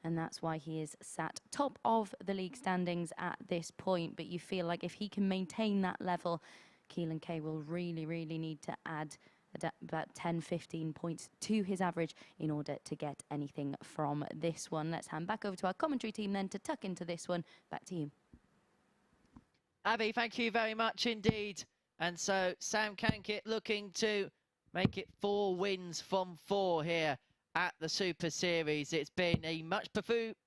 S2: And that's why he is sat top of the league standings at this point. But you feel like if he can maintain that level, Keelan Kay will really, really need to add about 10-15 points to his average in order to get anything from this one. Let's hand back over to our commentary team then to tuck into this one. Back to you.
S8: Abby, thank you very much indeed. And so Sam Cankett looking to make it 4 wins from 4 here at the Super Series. It's been a much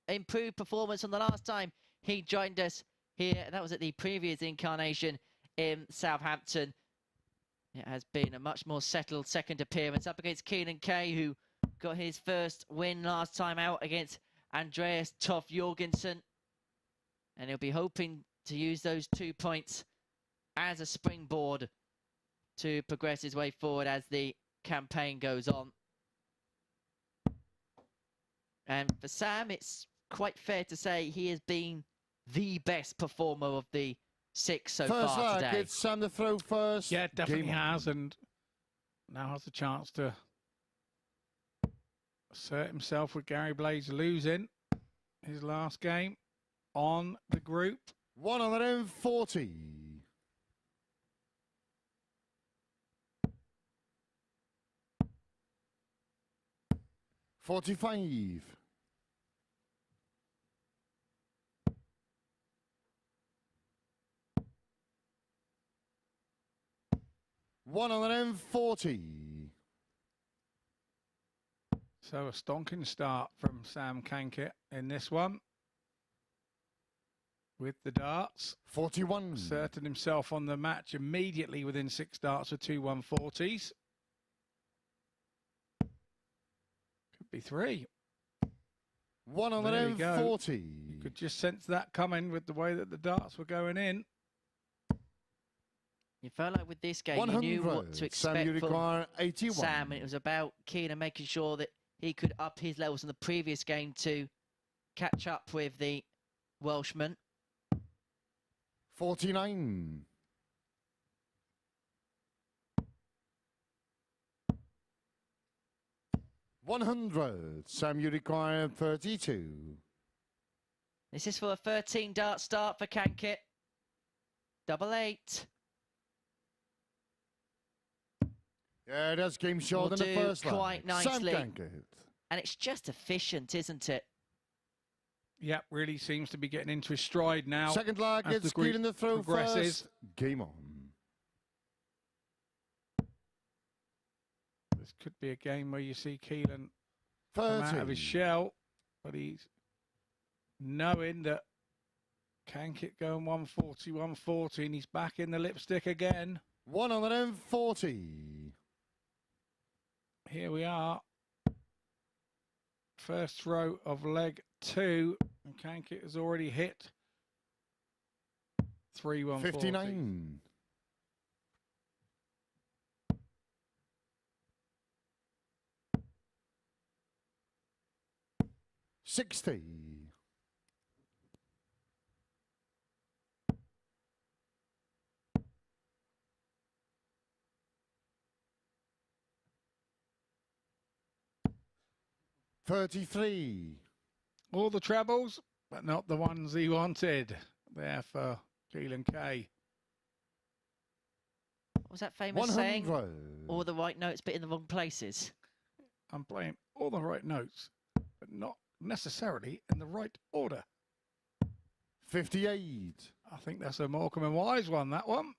S8: improved performance from the last time he joined us here. That was at the previous incarnation in Southampton. It has been a much more settled second appearance up against Keelan Kay, who got his first win last time out against Andreas Toft-Jørgensen. And he'll be hoping to use those 2 points as a springboard to progress his way forward as the campaign goes on. And for Sam, it's quite fair to say he has been the best performer of the 6 so far today.
S5: It's Sam to throw first.
S4: Yeah, definitely has, and now has a chance to assert himself with Gary Blades losing his last game on the group.
S5: 140. $45. 140.
S4: So a stonking start from Sam Cankett in this one. With the darts.
S5: 41.
S4: Asserted himself on the match immediately within 6 darts with 2 140s. Could be 3.
S5: 140.
S4: You could just sense that coming with the way that the darts were going in.
S8: You felt like with this game, you knew what to expect from
S5: 81.
S8: Sam, and it was about Keelan making sure that he could up his levels in the previous game to catch up with the Welshman.
S5: 49. 100. Sam, you require 32.
S8: This is for a 13 dart start for Cankett. 88.
S5: Yeah, that's game short in the first line.
S8: Quite nicely.
S5: Sam Cankett.
S8: And it's just efficient, isn't it?
S4: Yeah, really seems to be getting into his stride now.
S5: Second leg, it's Keelan the throw first. Game on.
S4: This could be a game where you see Keelan
S5: 30.
S4: come out of his shell, but he's knowing that Cankett going 140, 140, and he's back in the lipstick again.
S5: 140.
S4: Here we are. First throw of leg 2, and Cankett has already hit 3 140.
S5: 59. 60. $33.
S4: All the trebles, but not the ones he wanted. There for Keelan Kay.
S8: What was that famous
S5: 100.
S8: saying? All the right notes, but in the wrong places.
S4: I'm playing all the right notes, but not necessarily in the right order.
S5: 58.
S4: I think that's a Morecambe and Wise one, that one.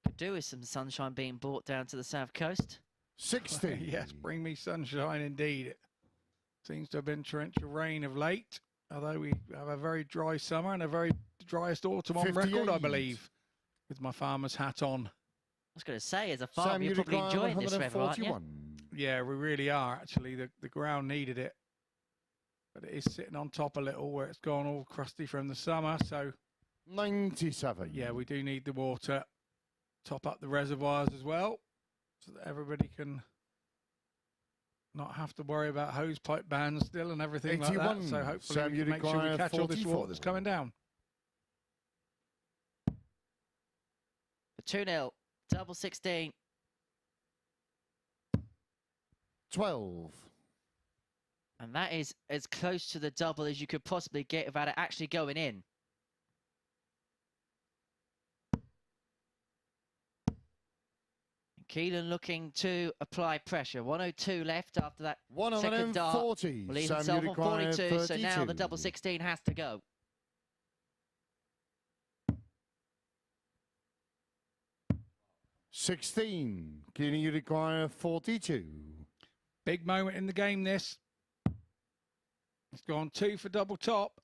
S8: Could do with some sunshine being brought down to the south coast.
S5: 60.
S4: Yes, bring me sunshine indeed. It seems to have been torrential rain of late, although we have a very dry summer and a very driest autumn on record, I believe, with my farmer's hat on.
S8: I was going to say, as a farmer, you're probably enjoying this weather, aren't you?
S4: Yeah, we really are, actually. The ground needed it. But it is sitting on top a little where it's gone all crusty from the summer, so...
S5: 97.
S4: Yeah, we do need the water. Top up the reservoirs as well, so that everybody can not have to worry about hose pipe bans still and everything
S5: 81.
S4: like that. So hopefully we can make sure we catch all this water that's coming down.
S8: For 2-0, double 16.
S5: 12.
S8: And that is as close to the double as you could possibly get without it actually going in. Keelan looking to apply pressure. 102 left after that second dart.
S5: 140.
S8: Will leave himself on 42, so now the double 16 has to go.
S5: $16. Keelan, you require 42.
S4: Big moment in the game, this. It's gone 2 for double top.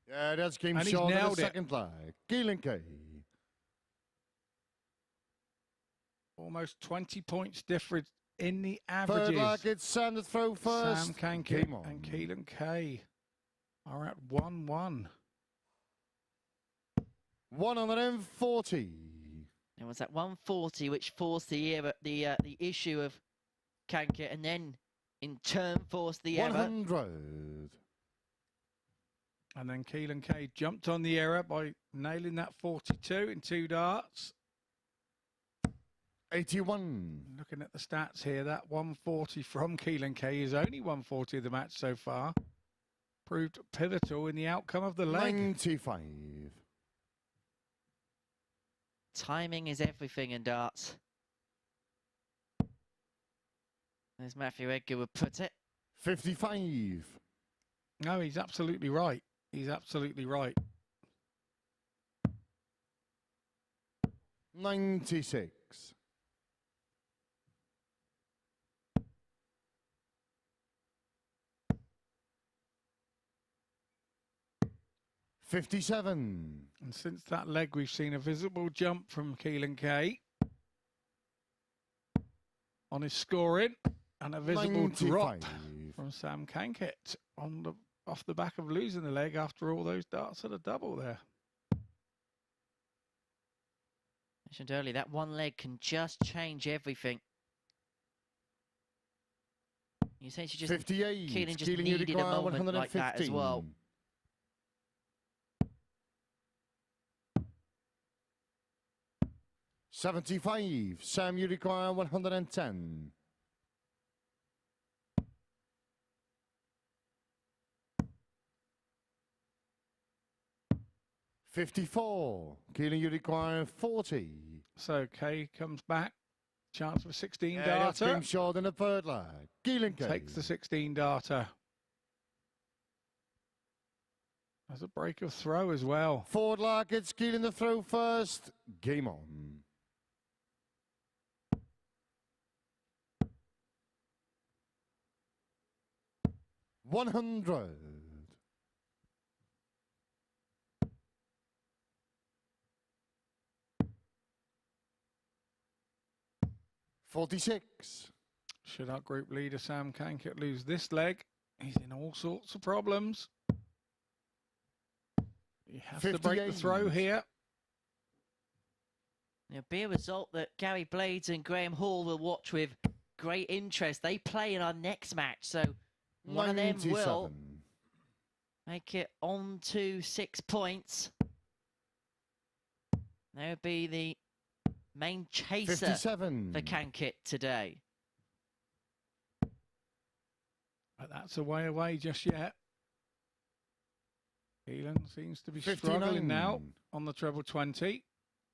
S5: Yeah, that's game
S4: and
S5: short
S4: in
S5: the second leg. Keelan Kay.
S4: Almost 20 points difference in the averages.
S5: Third leg, it's Sam to throw first.
S4: Sam Cankett and Keelan Kay are at 1-1.
S5: 140.
S8: It was that 140 which forced the error, the issue of Cankett, and then in turn forced the error.
S5: 100.
S4: And then Keelan Kay jumped on the error by nailing that 42 in 2 darts.
S5: 81.
S4: Looking at the stats here, that 140 from Keelan Kay is only 140 of the match so far. Proved pivotal in the outcome of the leg.
S5: 95.
S8: Timing is everything in darts. As Matthew Edgar would put it.
S5: 55.
S4: No, he's absolutely right. He's absolutely right.
S5: 96. 57.
S4: And since that leg, we've seen a visible jump from Keelan Kay on his scoring, and a visible
S5: 95.
S4: drop from Sam Cankett on the off the back of losing the leg after all those darts at a double there.
S8: Mentioned earlier, that one leg can just change everything. You essentially just
S5: 58.
S8: Keelan just needed a moment like that as well.
S5: 75. Sam, you require 110. $54. Keelan, you require 40.
S4: So Kay comes back. Chance of a 16
S5: Yeah,
S4: darter.
S5: that's game short in the third leg. Keelan Kay
S4: takes the 16 darter. There's a break of throw as well.
S5: Forward leg, it's Keelan the throw first. Game on. 100. 46.
S4: Should our group leader Sam Cankett lose this leg, he's in all sorts of problems. He has to break the throw here.
S8: It'll be a result that Gary Blades and Graham Hall will watch with great interest. They play in our next match, so one of them will make it on to 6 points. That would be the main chaser
S5: 57
S8: for Cankit today.
S4: But that's a way away just yet. Keelan seems to be
S5: 59.
S4: struggling now on the treble 20,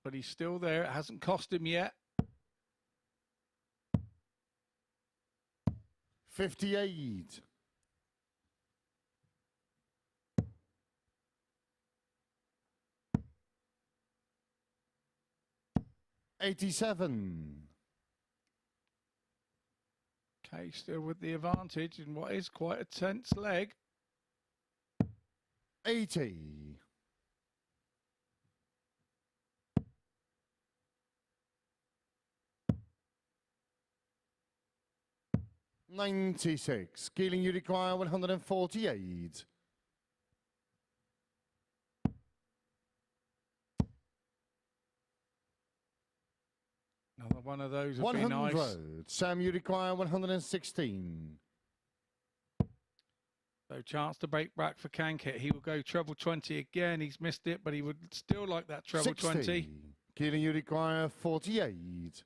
S4: but he's still there. It hasn't cost him yet.
S5: 58. 87.
S4: Kay still with the advantage in what is quite a tense leg.
S5: 80. 96. Keelan, you require 148.
S4: Another one of those would be nice.
S5: 100. Sam, you require 116.
S4: So chance to break back for Cankett. He will go treble 20 again. He's missed it, but he would still like that treble
S5: 60.
S4: 20.
S5: Keelan, you require 48.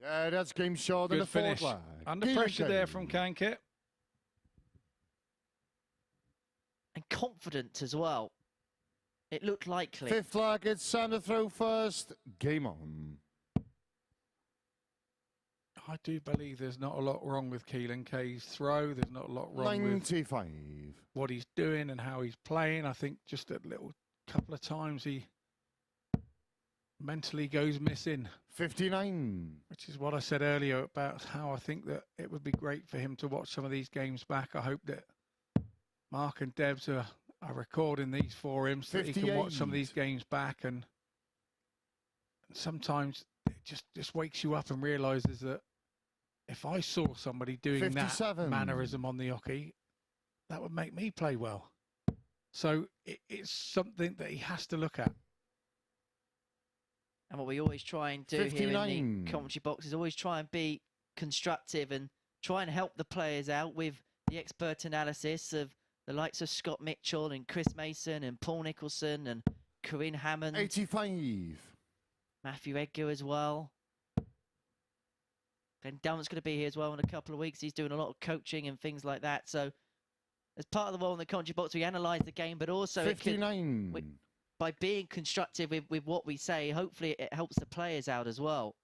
S5: Yeah, that's game short in the
S4: finish.
S5: fourth leg.
S4: Under
S5: Keelan
S4: pressure
S5: Kay.
S4: there from Cankett.
S8: And confident as well. It looked likely.
S5: Fifth leg, it's Sam to throw first. Game on.
S4: I do believe there's not a lot wrong with Keelan Kay's throw. There's not a lot wrong
S5: 95.
S4: with what he's doing and how he's playing. I think just a little couple of times he mentally goes missing.
S5: 59.
S4: Which is what I said earlier about how I think that it would be great for him to watch some of these games back. I hope that Mark and Debs are recording these for him so that he can watch some of these games back. And sometimes it just wakes you up and realises that if I saw somebody doing
S5: 57.
S4: that mannerism on the hockey, that would make me play well. So it's something that he has to look at.
S8: And what we always try and do
S5: 59.
S8: here in the commentary box is always try and be constructive and try and help the players out with the expert analysis of the likes of Scott Mitchell and Chris Mason and Paul Nicholson and Corinne Hammond.
S5: 85.
S8: Matthew Edgar as well. Glenn Dunn's going to be here as well in a couple of weeks. He's doing a lot of coaching and things like that. So as part of the role in the commentary box, we analyse the game, but also
S5: 59.
S8: By being constructive with what we say, hopefully it helps the players out as well.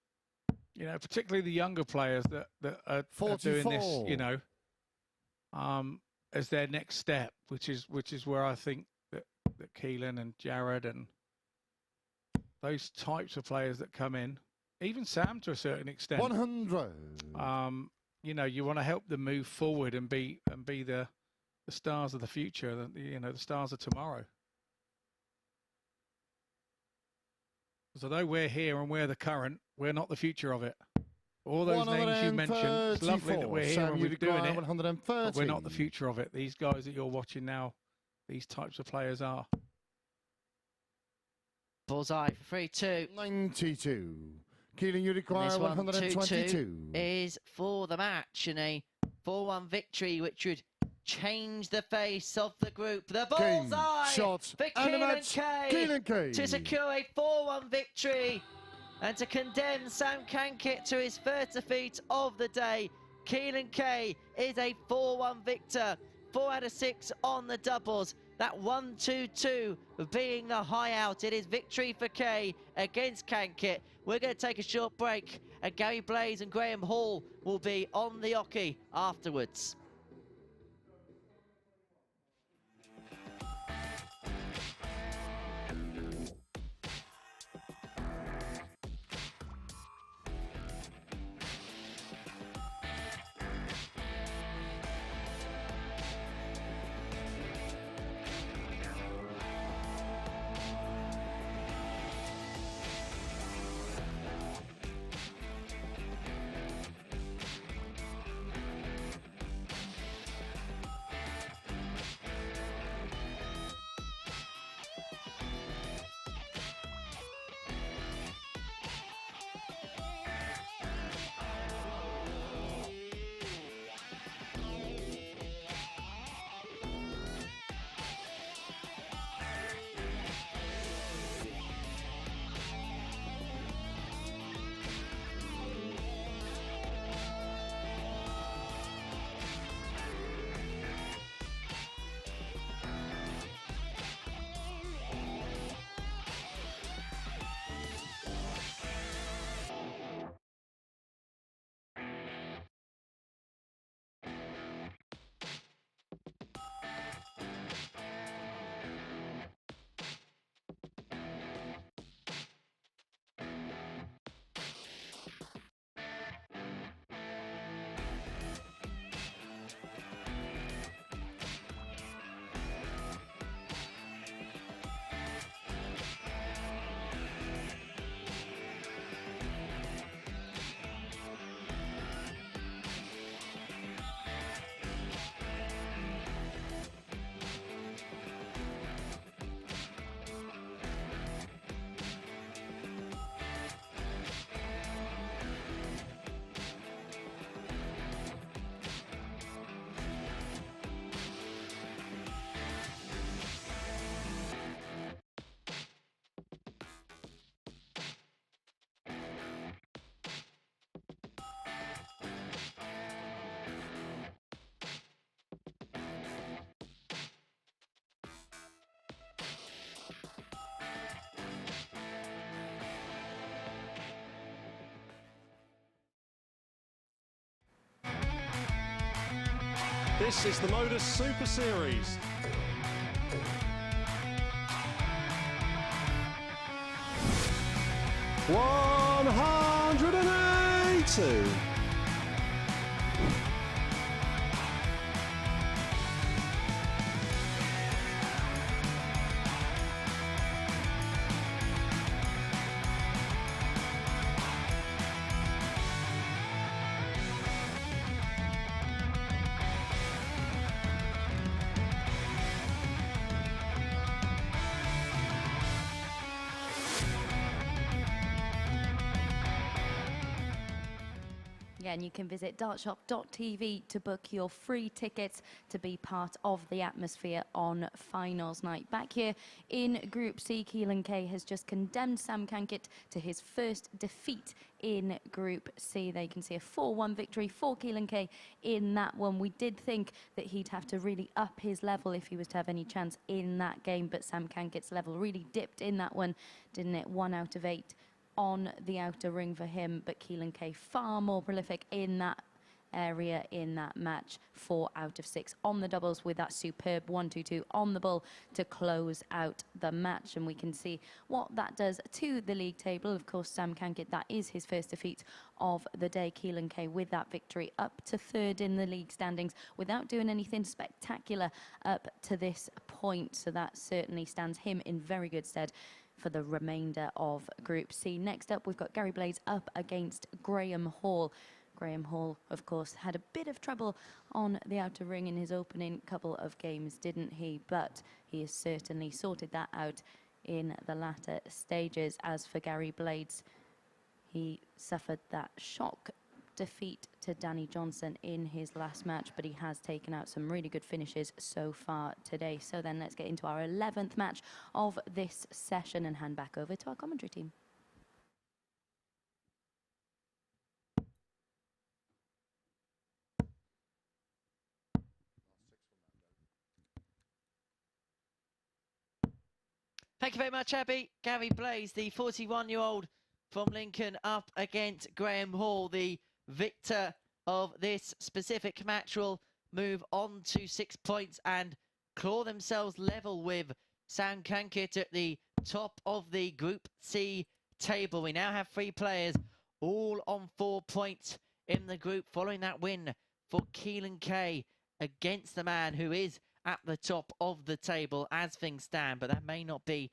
S4: You know, particularly the younger players that are doing this, you know, as their next step, which is where I think that Keelan and Jared and those types of players that come in, even Sam to a certain extent.
S5: 100.
S4: You know, you want to help them move forward and be the stars of the future, you know, the stars of tomorrow. Because although we're here and we're the current, we're not the future of it. All those names you mentioned, it's lovely that we're here and we're doing it, but we're not the future of it. These guys that you're watching now, these types of players are.
S8: Bullseye for 3-2.
S5: 92. Keelan, you require
S8: This one,
S5: 122.
S8: 2-2 is for the match, and a 4-1 victory, which would change the face of the group. The bullseye
S5: shots
S8: for
S5: Keelan Kay
S8: to secure a 4-1 victory and to condemn Sam Cankett to his first defeat of the day. Keelan Kay is a 4-1 victor, 4 out of 6 on the doubles. That 1-2-2 being the high out. It is victory for Kay against Cankett. We're going to take a short break, and Gary Blaze and Graham Hall will be on the hockey afterwards.
S10: This is the MODUS Super Series. $180.
S2: And you can visit dartshop.tv to book your free tickets to be part of the atmosphere on finals night. Back here in Group C, Keelan Kay has just condemned Sam Cankett to his first defeat in Group C. There you can see a 4-1 victory for Keelan Kay in that one. We did think that he'd have to really up his level if he was to have any chance in that game, but Sam Cankett's level really dipped in that one, didn't it? 1 out of 8 on the outer ring for him, but Keelan Kay far more prolific in that area in that match. 4 out of 6 on the doubles with that superb 1-2-2 on the ball to close out the match, and we can see what that does to the league table. Of course, Sam Cankett, that is his first defeat of the day. Keelan Kay with that victory up to 3rd in the league standings without doing anything spectacular up to this point, so that certainly stands him in very good stead for the remainder of Group C. Next up, we've got Gary Blades up against Graham Hall. Graham Hall, of course, had a bit of trouble on the outer ring in his opening couple of games, didn't he? But he has certainly sorted that out in the latter stages. As for Gary Blades, he suffered that shock defeat to Darren Johnson in his last match, but he has taken out some really good finishes so far today. So then let's get into our 11th match of this session and hand back over to our commentary team.
S8: Thank you very much, Abby. Gary Blades, the 41-year-old from Lincoln, up against Graham Hall. The victor of this specific match will move on to 6 points and claw themselves level with Sam Cankett at the top of the Group C table. We now have 3 players all on 4 points in the group following that win for Keelan Kay against the man who is at the top of the table as things stand, but that may not be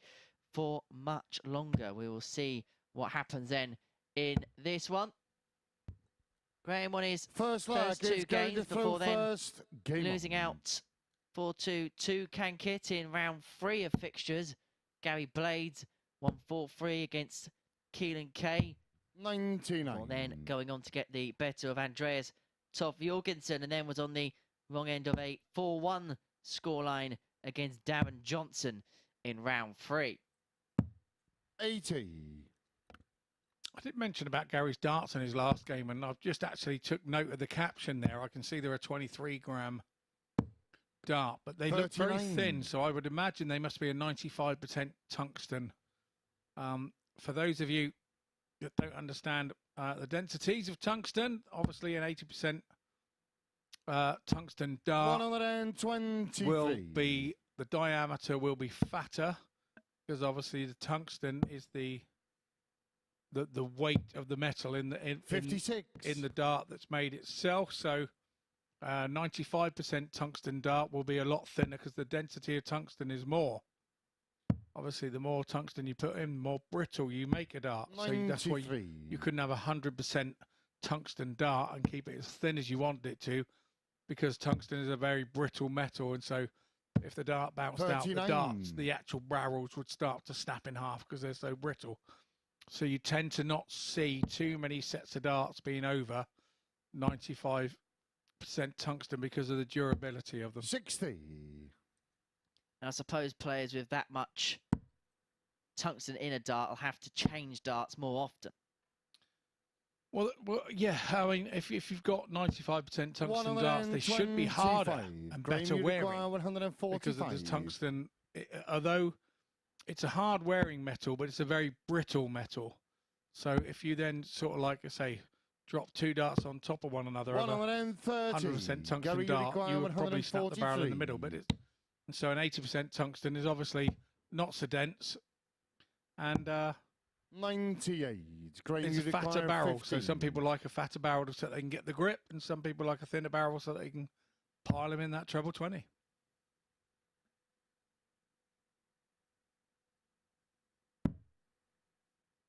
S8: for much longer. We will see what happens then in this one. Graham won his first 2 games before then losing out 4-2 to Cankit in round 3 of fixtures. Gary Blades won 4-3 against Keelan Kay.
S5: 99.
S8: Well, then going on to get the better of Andreas Toft-Jørgensen, and then was on the wrong end of a 4-1 scoreline against Darren Johnson in round 3.
S5: 80.
S4: I did mention about Gary's darts in his last game, and I've just actually took note of the caption there. I can see they're a 23-gram dart, but they look very thin, so I would imagine they must be a 95% tungsten. For those of you that don't understand the densities of tungsten, obviously an 80% tungsten dart
S5: 123.
S4: will be, the diameter will be fatter, because obviously the tungsten is the weight of the metal in the
S5: 56
S4: in the dart that's made itself. So 95% tungsten dart will be a lot thinner because the density of tungsten is more. Obviously, the more tungsten you put in, the more brittle you make a dart.
S5: 93.
S4: So that's why you couldn't have 100% tungsten dart and keep it as thin as you want it to, because tungsten is a very brittle metal, and so if the dart bounced 39. Out the darts, the actual barrels would start to snap in half because they're so brittle. So you tend to not see too many sets of darts being over 95% tungsten because of the durability of them.
S5: 60.
S8: I suppose players with that much tungsten in a dart will have to change darts more often.
S4: Well, yeah. I mean, if you've got 95% tungsten darts, they should be harder and better wearing because of the tungsten. Although it's a hard wearing metal, but it's a very brittle metal. So if you then sort of, like I say, drop 2 darts on top of one another, 100% tungsten
S5: Gary
S4: dart, you would probably snap the barrel in the
S5: 143.
S4: middle. But and so an 80% tungsten is obviously not so dense, and
S5: 98.
S4: it's a fatter barrel. So some people like a fatter barrel so they can get the grip, and some people like a thinner barrel so they can pile them in that treble 20.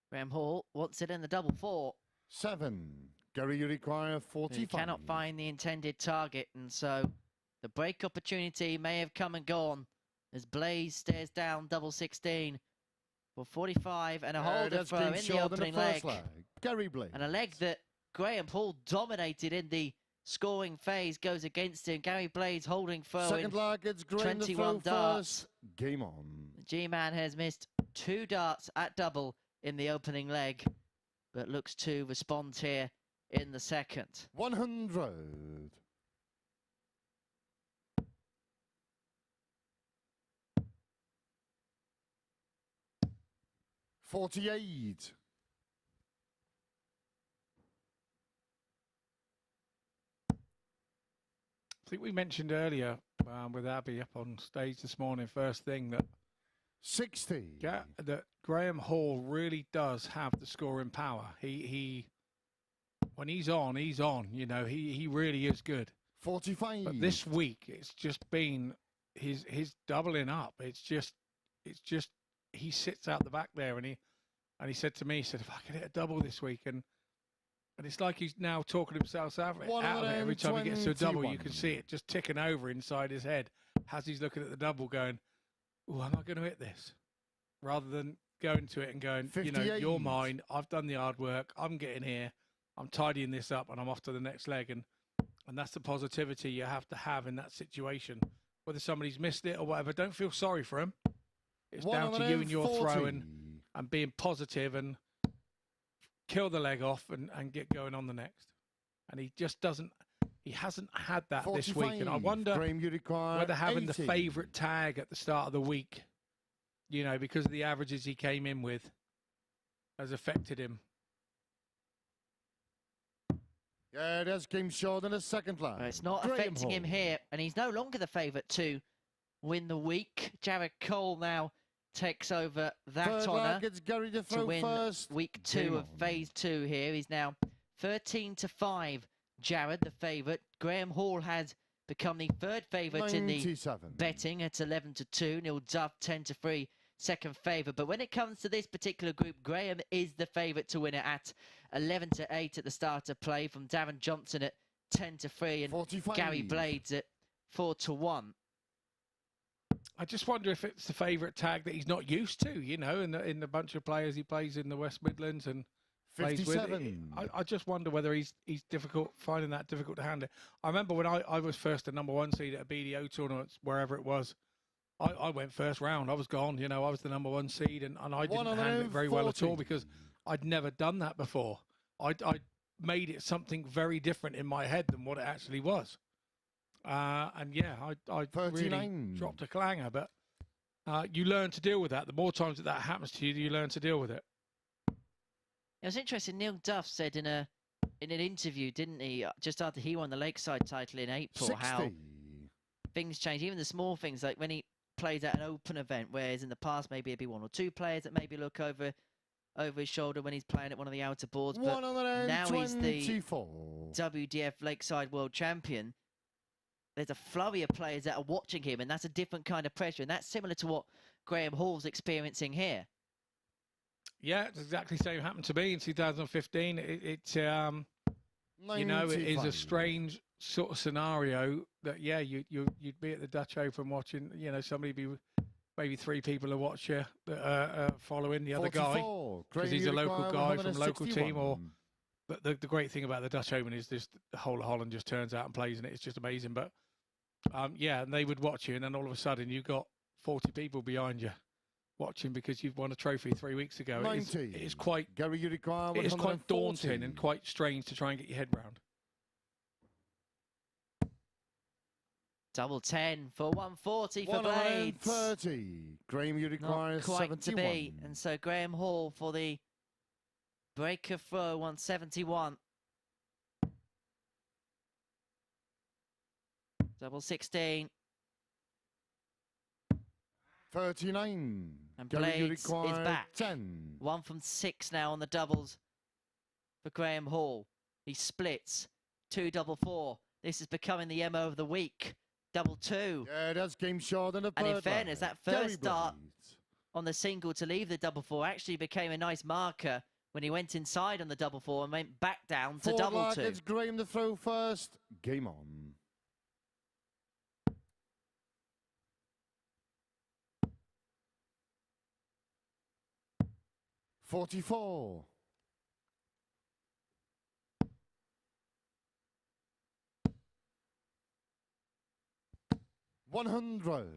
S8: Graham Hall wants it in the double 4.
S5: 7. Gary, you require 45.
S8: He cannot find the intended target, and so the break opportunity may have come and gone as Blaze stares down double 16 for 45 and a holder throw in the opening leg.
S5: Gary Blaze.
S8: And a leg that Graham Hall dominated in the scoring phase goes against him. Gary Blaze holding throw
S5: Second
S8: in
S5: leg, it's
S8: 21 darts.
S5: Game on.
S8: The G-Man has missed 2 darts at double in the opening leg, but looks to respond here in the second.
S5: 100. $48.
S4: I think we mentioned earlier with Abby up on stage this morning, first thing, that
S5: 60.
S4: That Graham Hall really does have the scoring power. He when he's on, you know, he really is good.
S5: 45.
S4: But this week it's just been his doubling up. It's just he sits out the back there, and he said to me, he said, if I could hit a double this week, and it's like he's now talking himself out of it. Every time he gets to a double, you can see it just ticking over inside his head as he's looking at the double going, oh, am I going to hit this? Rather than going to it and going, 58. You know, you're mine. I've done the hard work. I'm getting here. I'm tidying this up, and I'm off to the next leg. And that's the positivity you have to have in that situation. Whether somebody's missed it or whatever, don't feel sorry for him. It's down to you and your throw and being positive and kill the leg off and get going on the next. And he just doesn't, he hasn't had that 45. This week. And I wonder whether having 80. The favourite tag at the start of the week, you know, because of the averages he came in with, has affected him.
S5: Yeah, it has game short in the second leg.
S8: It's not affecting him here, and he's no longer the favourite to win the week. Jared Cole now takes over that honour to win week 2 of phase 2 here. He's now 13-5. Jared, the favourite. Graham Hall has become the third favourite in the betting at 11-2. Neil Duff 10-3, second favourite. But when it comes to this particular group, Graham is the favourite to win it at 11-8 at the start of play, from Darren Johnson at 10-3 and 45. Gary Blades at 4-1.
S4: I just wonder if it's the favourite tag that he's not used to, you know, in the bunch of players he plays in the West Midlands and
S5: 57.
S4: plays with. I just wonder whether he's difficult, finding that difficult to handle. I remember when I was first a #1 seed at a BDO tournament, wherever it was, I went first round. I was gone, you know, I was the #1 seed, and I didn't handle it very well at all because I'd never done that before. I made it something very different in my head than what it actually was. And yeah, I really dropped a clanger, but you learn to deal with that. The more times that happens to you, you learn to deal with it.
S8: It was interesting. Neil Duff said in an interview, didn't he, just after he won the Lakeside title in April,
S5: 60.
S8: how things change, even the small things, like when he plays at an open event, whereas in the past maybe it'd be 1 or 2 players that maybe look over his shoulder when he's playing at one of the outer boards. But now he's the WDF Lakeside World Champion. There's a flurry of players that are watching him, and that's a different kind of pressure, and that's similar to what Graham Hall's experiencing here.
S4: Yeah, it's exactly the same happened to me in 2015. You know, it is a strange sort of scenario that, yeah, you'd be at the Dutch Open watching, you know, somebody be, maybe 3 people who watch you that are following the other guy because he's a local guy from a local team. Or the great thing about the Dutch Open is this, the whole of Holland just turns out and plays, and it's just amazing. But yeah, and they would watch you, and then all of a sudden you've got 40 people behind you watching because you've won a trophy 3 weeks ago. It is quite daunting and quite strange to try and get your head round.
S8: Double 10 for 140 for Blades.
S5: 130. Graham, you require
S8: not quite
S5: 71.
S8: To be. And so Graham Hall for the breaker throw, 171. Double 16.
S5: 39.
S8: And
S5: Gary, you
S8: Blades is
S5: require
S8: back.
S5: 10.
S8: 1 from 6 now on the doubles for Graham Hall. He splits. 2 double 4. This is becoming the MO of the week. Double 2.
S5: Yeah, that's game short and a
S8: And in
S5: bird
S8: fairness,
S5: line.
S8: that first
S5: Gary
S8: start
S5: Blades.
S8: on the single to leave the double 4 actually became a nice marker when he went inside on the double 4 and went back down to double 2.
S5: It's Graham to throw first. Game on. $44. 100.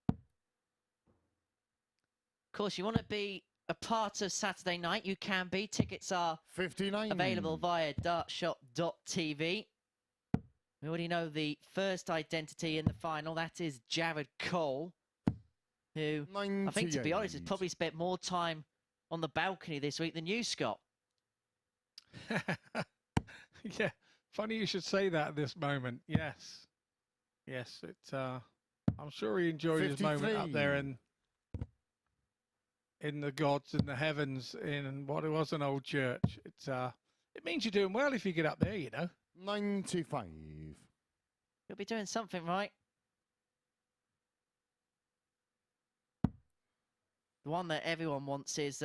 S8: Of course, you want to be a part of Saturday night. You can be. Tickets are
S5: 59.
S8: available via dartshop.tv. We already know the first identity in the final. That is Jared Cole, who
S5: 98.
S8: I think, to be honest, has probably spent more time on the balcony this week than you, Scott.
S4: Yeah, funny you should say that at this moment. Yes. Yes, I'm sure he enjoyed
S5: 53.
S4: his moment up there in the gods in the heavens in what it was an old church. It means you're doing well if you get up there, you know.
S5: 95.
S8: You'll be doing something right. The one that everyone wants is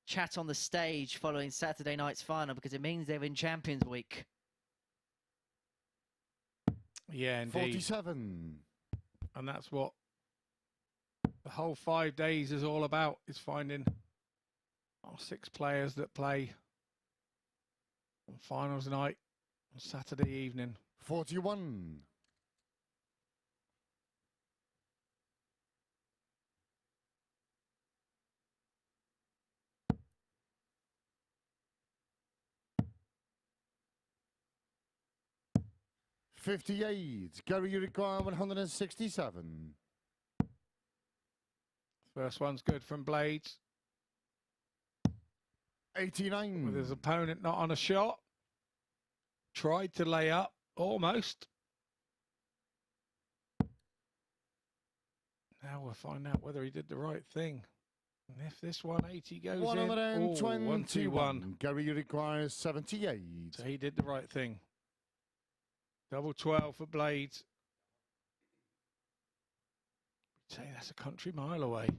S8: chat on the stage following Saturday night's final, because it means they're in Champions Week.
S4: Yeah, indeed.
S5: 47.
S4: And that's what the whole 5 days is all about, is finding our 6 players that play on finals night on Saturday evening.
S5: 41. $58. Gary, you require 167.
S4: First one's good from Blades.
S5: 89.
S4: With his opponent not on a shot. Tried to lay up, almost. Now we'll find out whether he did the right thing. And if this 180 goes in,
S5: 121. Gary, you require 78.
S4: So he did the right thing. Double 12 for Blades. Say that's a country mile away.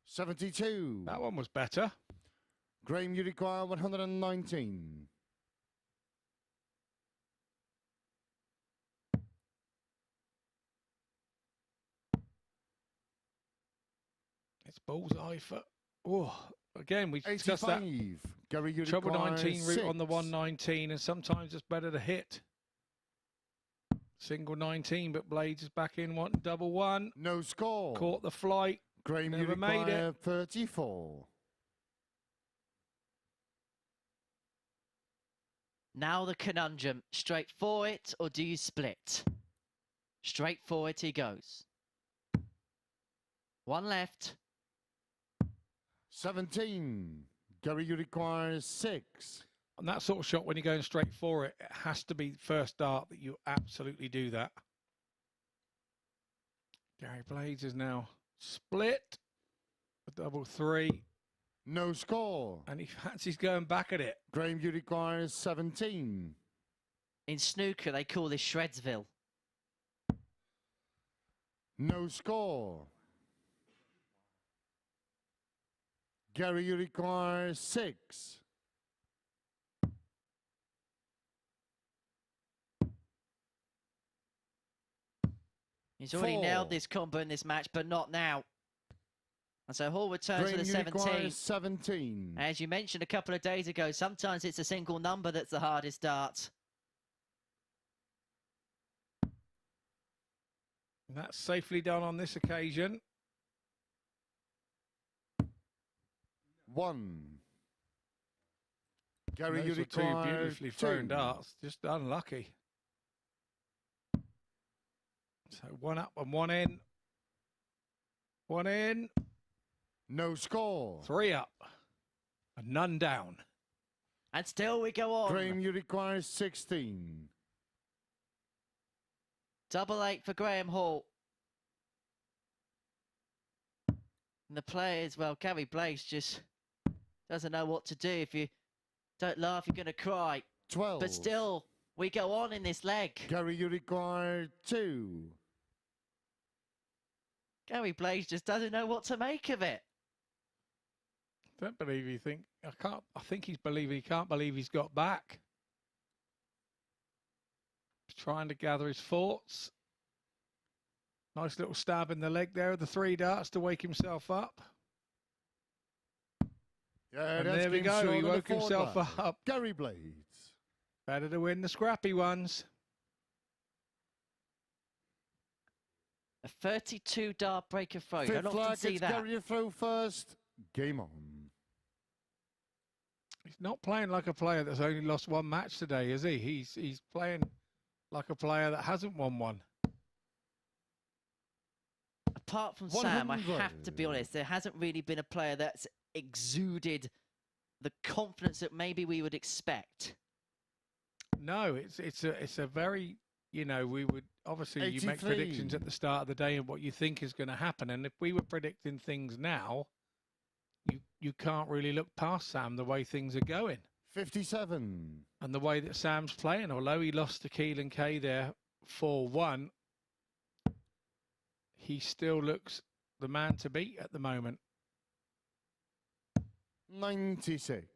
S5: 72.
S4: That one was better.
S5: Graham, you require 119.
S4: It's bullseye for... Oh, again, we discussed
S5: 85.
S4: that.
S5: Gary, you
S4: Trouble
S5: require
S4: 19 route on the
S5: 6.
S4: 119, and sometimes it's better to hit. Single 19, but Blades is back in, wanting double 1.
S5: No score.
S4: Caught the flight.
S5: Graham, you
S4: Never made
S5: require
S4: it.
S5: 34.
S8: Now the conundrum. Straight for it, or do you split? Straight for it he goes. 1 left.
S5: 17. Gary, you require 6.
S4: And that sort of shot, when you're going straight for it, it has to be first dart that you absolutely do that. Gary Blades is now split. A double 3.
S5: No score.
S4: And he fancies going back at it.
S5: Graham, you require 17.
S8: In snooker, they call this Shredsville.
S5: No score. Gary, you require 6.
S8: He's already
S5: 4.
S8: nailed this combo in this match, but not now. And so Hall returns
S5: Graham,
S8: to the
S5: you require
S8: 17.
S5: 17.
S8: As you mentioned a couple of days ago, sometimes it's a single number that's the hardest dart.
S4: And that's safely done on this occasion.
S5: 1. Gary,
S4: Those
S5: you
S4: were two
S5: require
S4: beautifully thrown
S5: 2.
S4: darts. Just unlucky. So 1 up and 1 in. 1 in.
S5: No score.
S4: 3 up. And none down.
S3: And still we go on.
S5: Graham, you require 16.
S3: Double 8 for Graham Hall. And the players, well, Gary Blaze just doesn't know what to do. If you don't laugh, you're going to cry.
S5: 12.
S3: But still, we go on in this leg.
S5: Gary, you require 2.
S3: Gary Blaze just doesn't know what to make of it.
S4: Don't believe he think I think he's believing he can't believe he's got back. He's trying to gather his thoughts. Nice little stab in the leg there of the 3 darts to wake himself up.
S5: Yeah,
S4: and there we go. He woke himself up.
S5: Gary Blades.
S4: Better to win the scrappy ones.
S3: A 32 dart breaker throw. You
S5: Fifth
S3: don't often see that.
S5: Gary, you throw first. Game on.
S4: He's not playing like a player that's only lost 1 match today, is he? He's playing like a player that hasn't won one.
S3: Apart from Sam, I have to be honest, there hasn't really been a player that's exuded the confidence that maybe we would expect.
S4: No, it's a very, you know, we would obviously
S5: 83.
S4: You make predictions at the start of the day and what you think is going to happen, and if we were predicting things now, you can't really look past Sam the way things are going.
S5: 57.
S4: And the way that Sam's playing, although he lost to Keelan Kay there 4-1, he still looks the man to beat at the moment.
S5: 96.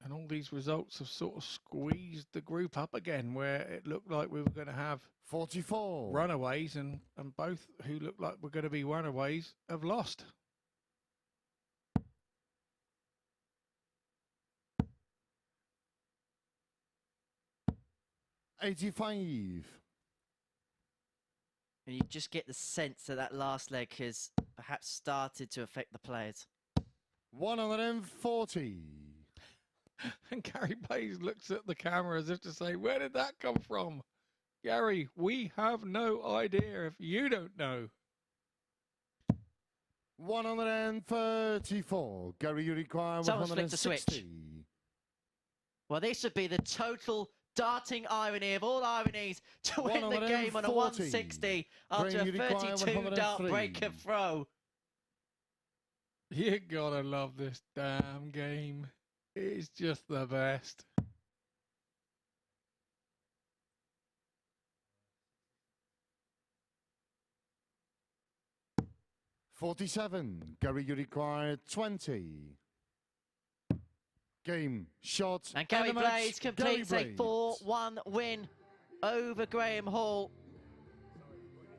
S4: And all these results have sort of squeezed the group up again, where it looked like we were going to have
S5: 44
S4: runaways, and both who looked like were going to be runaways have lost.
S5: $85.
S3: And you just get the sense that that last leg has perhaps started to affect the players.
S5: 140.
S4: And Gary Blaze looks at the camera as if to say, where did that come from? Gary, we have no idea if you don't know.
S5: 134. Gary, you require
S3: Someone's flicked a
S5: 160.
S3: switch. Well, this would be the total darting irony of all ironies to win the game on a 160 after a 32 dart breaker throw.
S4: You gotta love this damn game. It's just the best.
S5: $47. Gary, you require 20. Game, shot,
S3: and Gary Blaze completes a 4-1 win over Graham Hall.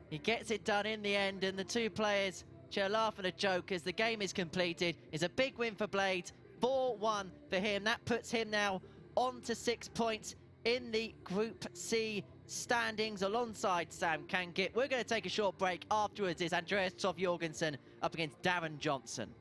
S3: He gets it done in the end, and the two players shall laugh at a joke as the game is completed. It's a big win for Blades, 4-1 for him. That puts him now on to 6 points in the Group C standings alongside Sam Cankett. We're going to take a short break. Afterwards is Andreas Toft-Jørgensen up against Darren Johnson.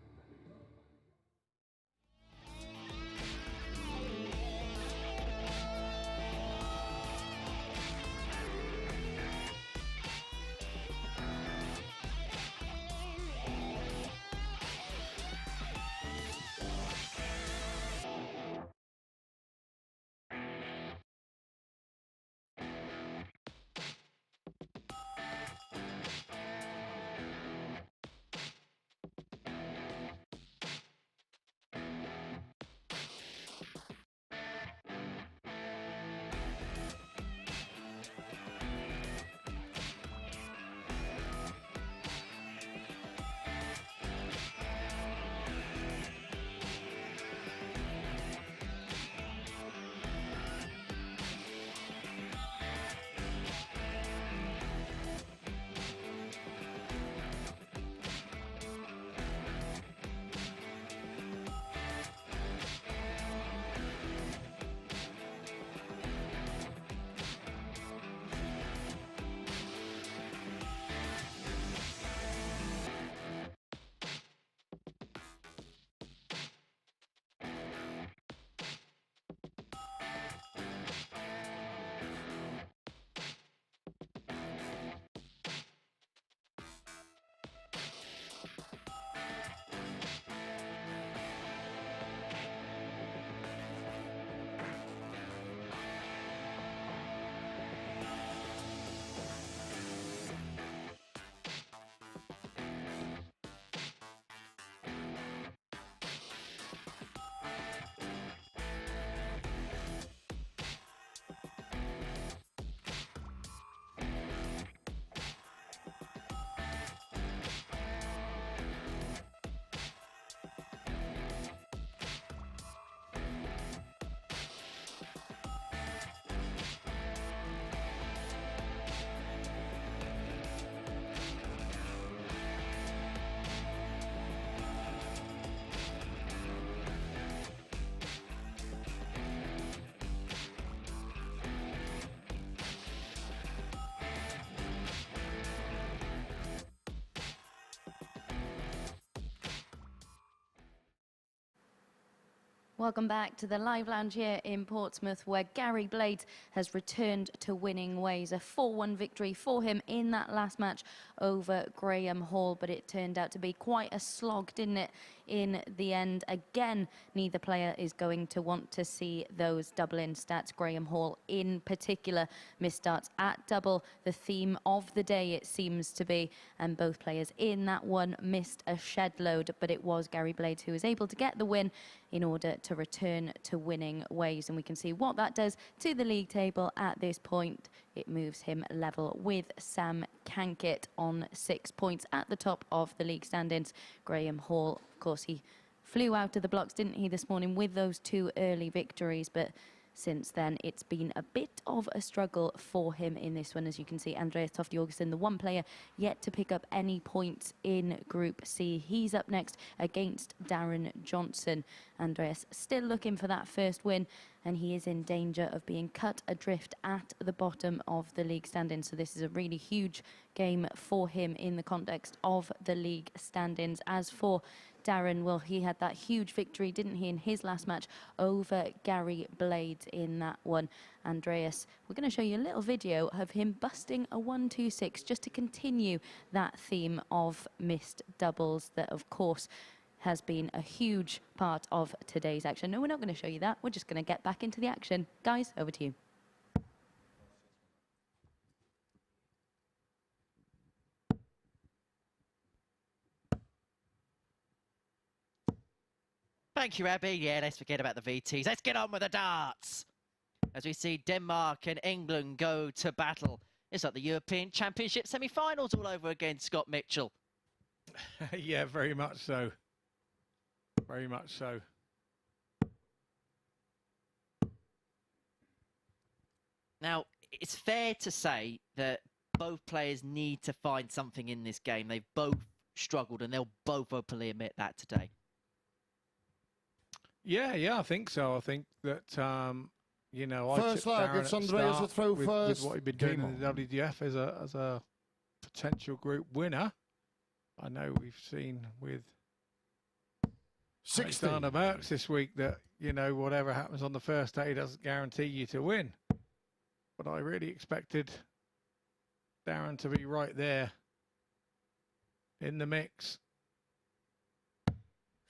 S2: Welcome back to the live lounge here in Portsmouth, where Gary Blades has returned to winning ways. A 4-1 victory for him in that last match over Graham Hall, but it turned out to be quite a slog, didn't it, in the end? Again, neither player is going to want to see those double-in stats. Graham Hall in particular missed starts at double, the theme of the day it seems to be, and both players in that one missed a shed load, but it was Gary Blades who was able to get the win in order to return to winning ways. And we can see what that does to the league table at this point. It moves him level with Sam Cankett on 6 points at the top of the league standings. Graham Hall, of course, he flew out of the blocks, didn't he, this morning with those 2 early victories, but since then it's been a bit of a struggle for him in this one. As you can see, Andreas Toft-Jørgensen, the one player yet to pick up any points in Group C. He's up next against Darren Johnson. Andreas still looking for that first win, and he is in danger of being cut adrift at the bottom of the league standings. So this is a really huge game for him in the context of the league standings. As for Darren, well, he had that huge victory, didn't he, in his last match over Gary Blades in that one. Andreas, we're going to show you a little video of him busting a 1-2-6 just to continue that theme of missed doubles that, of course, has been a huge part of today's action. No, we're not going to show you that. We're just going to get back into the action. Guys, over to you.
S3: Thank you, Abby. Yeah, let's forget about the VTs. Let's get on with the darts. As we see Denmark and England go to battle. It's like the European Championship semi-finals all over again, Scott Mitchell.
S4: Yeah, very much so. Very much so.
S3: Now, it's fair to say that both players need to find something in this game. They've both struggled, and they'll both openly admit that today.
S4: Yeah, I think so. I think that, you know,
S5: first lag, it's Andreas to throw first.
S4: With what he'd been doing in the WDF as a potential group winner. I know we've seen with
S5: 16
S4: Merckx this week that, you know, whatever happens on the first day doesn't guarantee you to win. But I really expected Darren to be right there in the mix.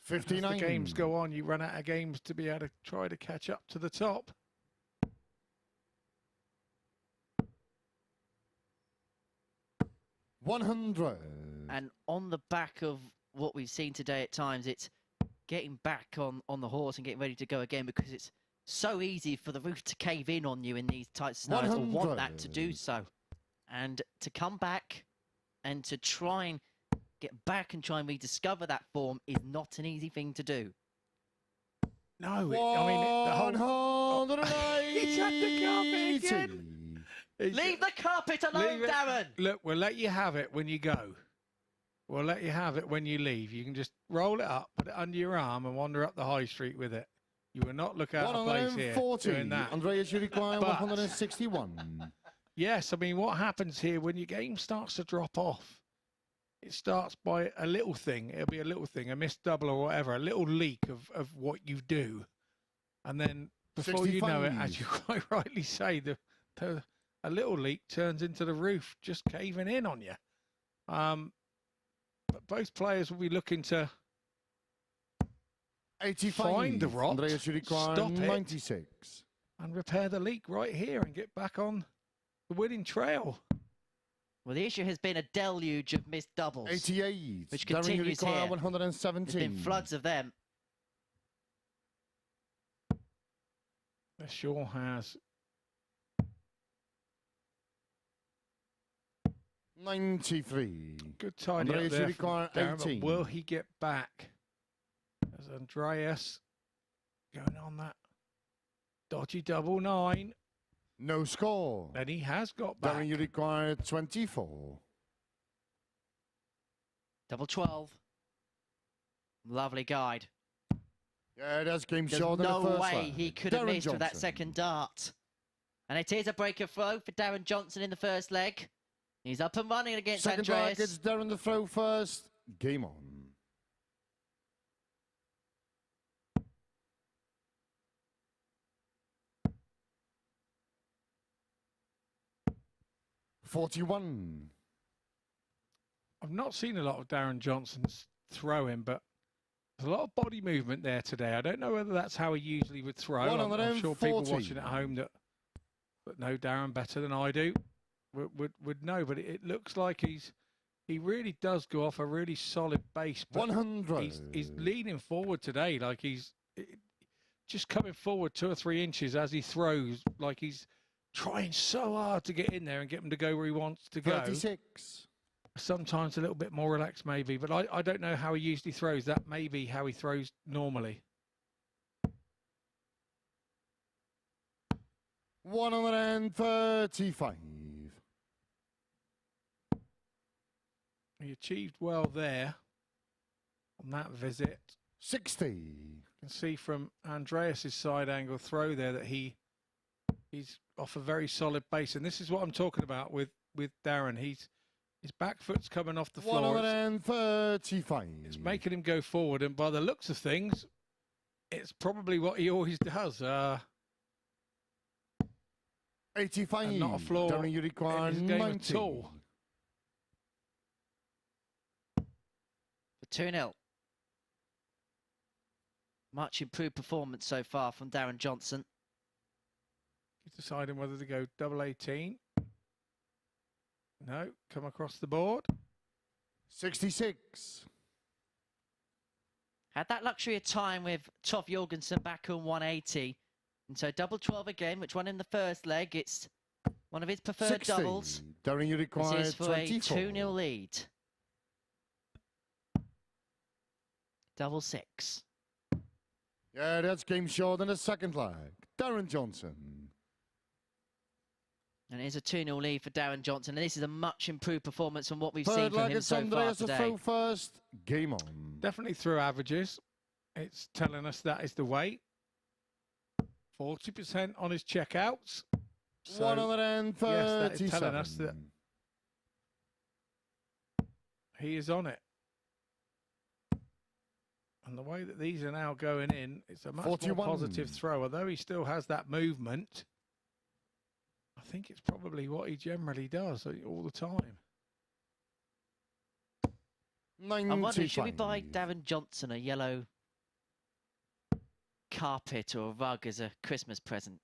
S5: 59.
S4: As the games go on, you run out of games to be able to try to catch up to the top.
S5: $100.
S3: And on the back of what we've seen today at times, it's getting back on the horse and getting ready to go again, because it's so easy for the roof to cave in on you in these tight scenarios, or want that to do so. And to come back and to try and get back and try and rediscover that form is not an easy thing to do.
S4: No, I mean, the whole...
S5: He's
S4: at the carpet again.
S3: Leave the carpet alone, Darren!
S4: Look, we'll let you have it when you go. We'll let you have it when you leave. You can just roll it up, put it under your arm, and wander up the high street with it. You will not look out of place here doing that.
S5: Andreas, you require 161.
S4: Yes, I mean, what happens here when your game starts to drop off? It starts by a little thing. It'll be a little thing, a missed double or whatever, a little leak of what you do. And then before 65. You know it, as you quite rightly say, a little leak turns into the roof just caving in on you. But both players will be looking to
S5: 85.
S4: Find the rot,
S5: Andreas, you require
S4: stop
S5: 96.
S4: It, and repair the leak right here and get back on the winning trail.
S3: Well, the issue has been a deluge of missed doubles.
S5: 88.
S3: Which continues
S5: here.
S3: 117. There's been floods of them.
S4: It sure has.
S5: 93.
S4: Good tidy
S5: Andreas,
S4: up there
S5: you require
S4: Darren,
S5: 18.
S4: Will he get back? As Andreas going on that dodgy double 9.
S5: No score.
S4: And he has got back.
S5: Darren, you require 24.
S3: Double 12. Lovely guide.
S5: Yeah, that's game
S3: There's
S5: short in the first
S3: no way
S5: leg.
S3: he could have missed
S5: Johnson.
S3: with that second dart. And it is a breaker throw for Darren Johnson in the first leg. He's up and running against
S5: Second
S3: Andreas.
S5: leg, it's Darren the throw first. Game on. 41.
S4: I've not seen a lot of Darren Johnson's throwing, but there's a lot of body movement there today. I don't know whether that's how he usually would throw. I'm sure people watching at home that know Darren better than I do would know, but it looks like he really does go off a really solid base.
S5: 100.
S4: He's leaning forward today, like he's just coming forward 2 or 3 inches as he throws, like he's trying so hard to get in there and get him to go where he wants to go.
S5: 36.
S4: Sometimes a little bit more relaxed maybe, but I don't know how he usually throws. That may be how he throws normally.
S5: 135.
S4: He achieved well there on that visit.
S5: 60.
S4: You can see from Andreas's side angle throw there that he's off a very solid base, and this is what I'm talking about with Darren. His back foot's coming off the floor.
S5: 135.
S4: It's making him go forward, and by the looks of things, it's probably what he always does.
S5: 85.
S4: And not a flaw
S5: Darren, you require
S4: in his game
S5: 90.
S4: at all.
S8: For 2-0. Much improved performance so far from Darren Johnson.
S4: He's deciding whether to go double 18. No, come across the board.
S5: 66.
S8: Had that luxury of time with Toft-Jørgensen back on 180. And so double 12 again, which won in the first leg. It's one of his preferred
S5: 60.
S8: doubles.
S5: Darren, you require
S8: This is for
S5: 24.
S8: a 2-0 lead. Double 6.
S5: Yeah, that's game short in the second leg. Darren Johnson.
S8: And it is a 2-0 lead for Darren Johnson. And this is a much improved performance from what we've seen
S5: Third
S8: from
S5: leg,
S8: him
S5: it's
S8: so far
S5: Andreas
S8: today.
S5: throw first. Game on.
S4: Definitely through averages. It's telling us that is the way. 40% on his checkouts. So,
S5: 137.
S4: yes, that is telling us that he is on it. And the way that these are now going in, it's a much
S5: 41.
S4: more positive throw. Although he still has that movement, I think it's probably what he generally does all the time.
S5: 95.
S8: I'm wondering, should we buy Darren Johnson a yellow carpet or a rug as a Christmas present?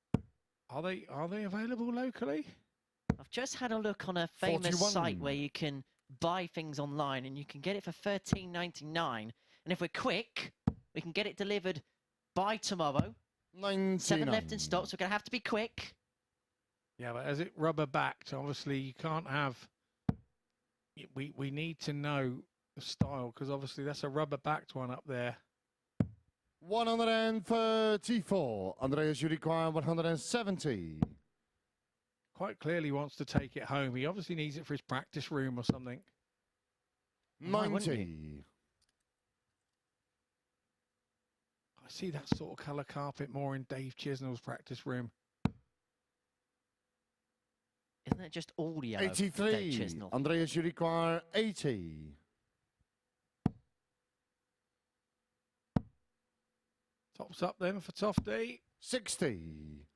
S4: Are they available locally?
S8: I've just had a look on a famous
S5: 41.
S8: site where you can buy things online and you can get it for $13.99. And if we're quick, we can get it delivered by tomorrow.
S5: 99.
S8: 7 left in stock, so we're going to have to be quick.
S4: Yeah, but as it rubber backed, obviously you can't have. We need to know the style, because obviously that's a rubber backed one up there.
S5: 134. Andreas, you require 170.
S4: Quite clearly wants to take it home. He obviously needs it for his practice room or something.
S8: Why wouldn't
S5: 90.
S4: I see that sort of colour carpet more in Dave Chisnell's practice room.
S8: Isn't it just audio?
S5: 83. Andreas, you require 80.
S4: Tops up then for Tofty.
S5: 60.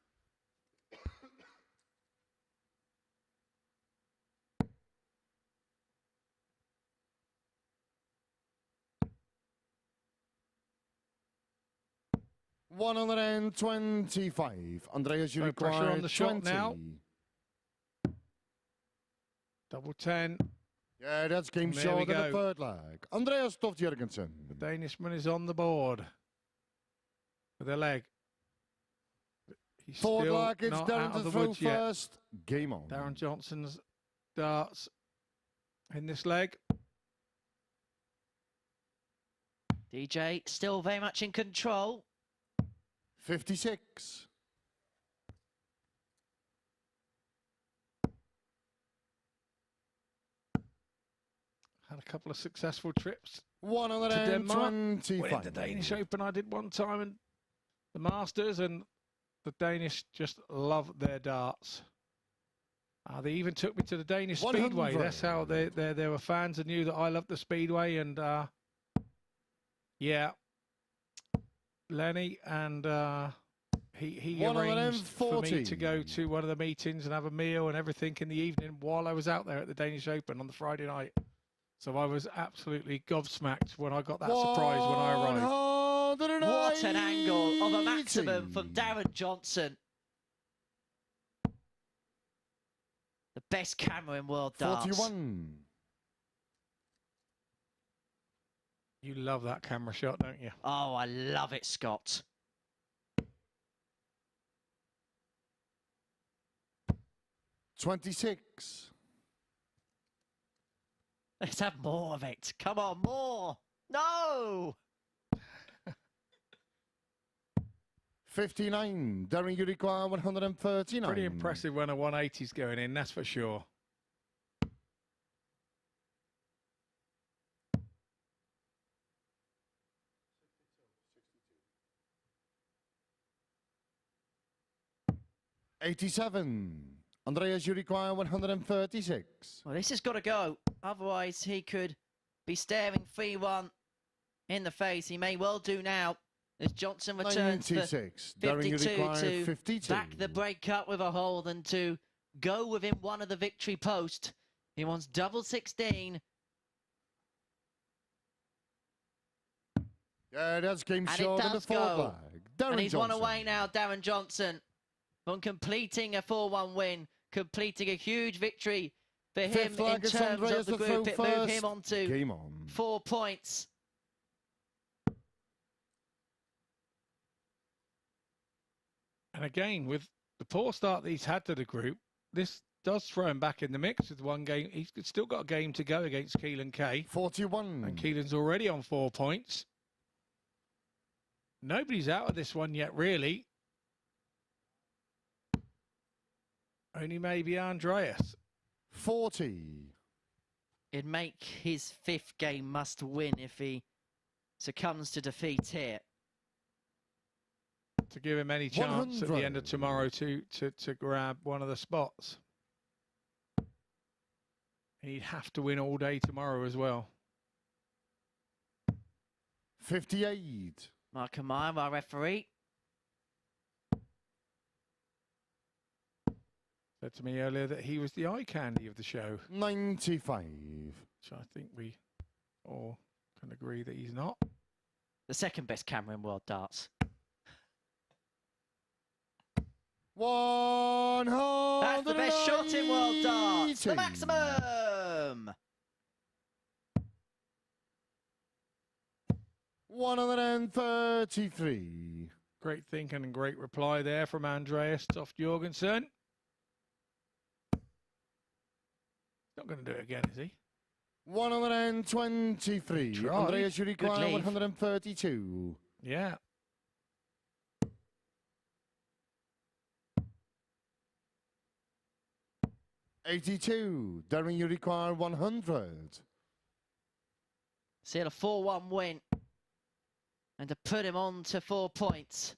S5: $125. Andreas, you
S4: No pressure
S5: require
S4: on the shot
S5: 20.
S4: now. Double 10.
S5: Yeah, that's game
S4: And there
S5: short
S4: we
S5: in the
S4: go.
S5: third leg. Andreas Toft-Jørgensen.
S4: The Danishman is on the board with a leg. He's
S5: Fourth
S4: still
S5: leg, it's
S4: not
S5: Darren
S4: out of
S5: to
S4: the
S5: throw
S4: woods yet.
S5: first. Game on.
S4: Darren Johnson's darts in this leg.
S8: DJ still very much in control.
S5: 56.
S4: Had a couple of successful trips to Denmark.
S5: 125.
S4: Winning the Danish Open I did one time, and the Masters, and the Danish just love their darts. They even took me to the Danish Speedway.
S5: 100.
S4: That's how they were fans and knew that I loved the Speedway. And yeah, Lenny and He arranged for me to go to one of the meetings and have a meal and everything in the evening while I was out there at the Danish Open on the Friday night. So I was absolutely gobsmacked when I got that surprise when I arrived.
S8: What an angle of a maximum from Darren Johnson. The best camera in world darts.
S5: 41.
S4: You love that camera shot, don't you?
S8: Oh, I love it, Scott.
S5: $26.
S8: Let's have more of it. Come on, more. No!
S5: 59. Darren, you require 139.
S4: Pretty impressive when a 180's going in, that's for sure.
S5: $87. Andreas, you require 136.
S8: Well, this has got to go. Otherwise, he could be staring 3-1 in the face. He may well do now as Johnson returns for 52 to
S5: 52.
S8: back the break up with a hold and to go within one of the victory post. He wants double 16.
S5: Yeah, that's game
S8: And
S5: short
S8: it
S5: in the
S8: does
S5: fourth
S8: go.
S5: leg. Darren
S8: And he's
S5: Johnson.
S8: one away now, Darren Johnson, from completing a 4-1 win, completing a huge victory for him
S5: Fifth
S8: in
S5: leg, it's
S8: terms
S5: Andreas
S8: of the
S5: to
S8: group.
S5: throw
S8: It moved
S5: first.
S8: him on to
S5: Game on.
S8: 4 points.
S4: And again, with the poor start that he's had to the group, this does throw him back in the mix with one game. He's still got a game to go against Keelan Kay.
S5: 41.
S4: And Keelan's already on 4 points. Nobody's out of this one yet, really. Only maybe Andreas.
S5: 40.
S8: It'd make his 5th game must win if he succumbs to defeat here.
S4: To give him any chance at the end of tomorrow to grab one of the spots. He'd have to win all day tomorrow as well.
S5: 58.
S8: Mark Amaya, our referee.
S4: Said to me earlier that he was the eye candy of the show.
S5: 95.
S4: Which I think we all can agree that he's not.
S8: The second best camera in world darts.
S5: 100.
S8: That's the best shot in world darts. The maximum.
S5: 133.
S4: Great thinking and great reply there from Andreas Toft-Jørgensen. Not going to do it again, is he?
S5: 123.
S4: Try.
S5: Andreas, you
S8: Good
S5: require
S8: leave.
S5: 132.
S4: Yeah.
S5: $82. Darren, you require 100.
S8: Seal a 4-1 win. And to put him on to 4 points.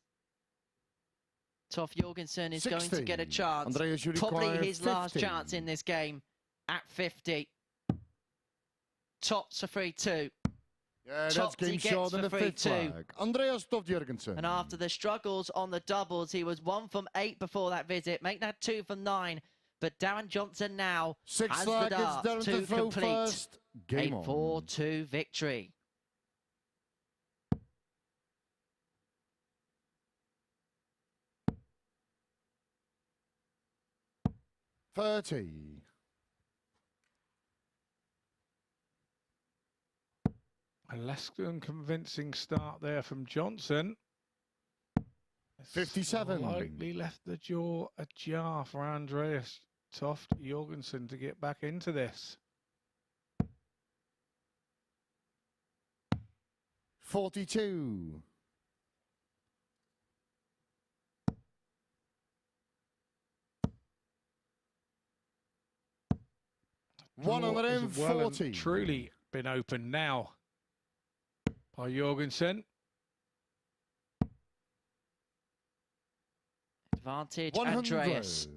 S8: Toft-Jørgensen is going to get a
S5: 60.
S8: chance.
S5: Andreas, you
S8: Probably
S5: require
S8: his last
S5: 50.
S8: chance in this game at 50. Tops for 3-2.
S5: Yeah, that's
S8: Tops he
S5: game
S8: gets
S5: short in
S8: for
S5: the fifth
S8: 3-2.
S5: leg. Andreas Toft-Jørgensen.
S8: And after the struggles on the doubles, he was 1 from 8 before that visit. Make that 2 from 9. But Darren Johnson now
S5: Sixth
S8: has the
S5: leg, it's
S8: darts
S5: Darren
S8: to
S5: to throw
S8: complete
S5: first. Game
S8: a
S5: on.
S8: 4-2 victory.
S5: $30.
S4: A less than convincing start there from Johnson.
S5: 57.
S4: Slightly left the jaw ajar for Andreas Toft-Jørgensen to get back into this.
S5: 42.
S4: Draw has well
S5: 140.
S4: and truly been opened now by Jorgensen.
S8: Advantage,
S5: 100.
S8: Andreas.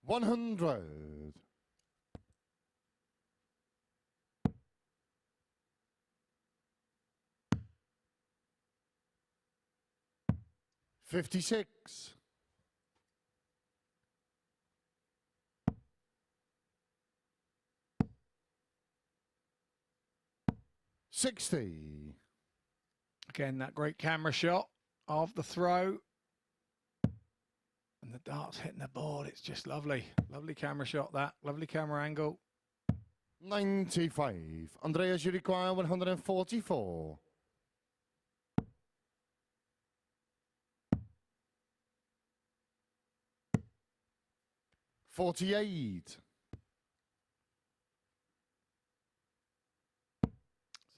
S5: 100. 56. 60.
S4: Again, that great camera shot of the throw. And the dart's hitting the board. It's just lovely. Lovely camera shot, that. Lovely camera angle.
S5: 95. Andreas, you require 144. 48.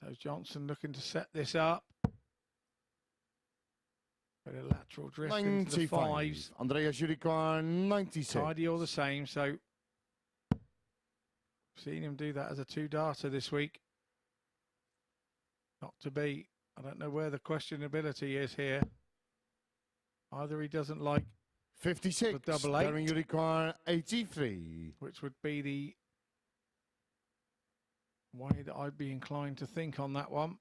S4: So Johnson looking to set this up. Bit of lateral drift into the fives.
S5: Andreas, you require 96.
S4: Tidy all the same, so seen him do that as a two-darter this week. Not to be. I don't know where the questionability is here. Either he doesn't like
S5: 56.
S4: the double eight,
S5: Darren, you require 83.
S4: which would be the way that I'd be inclined to think on that one.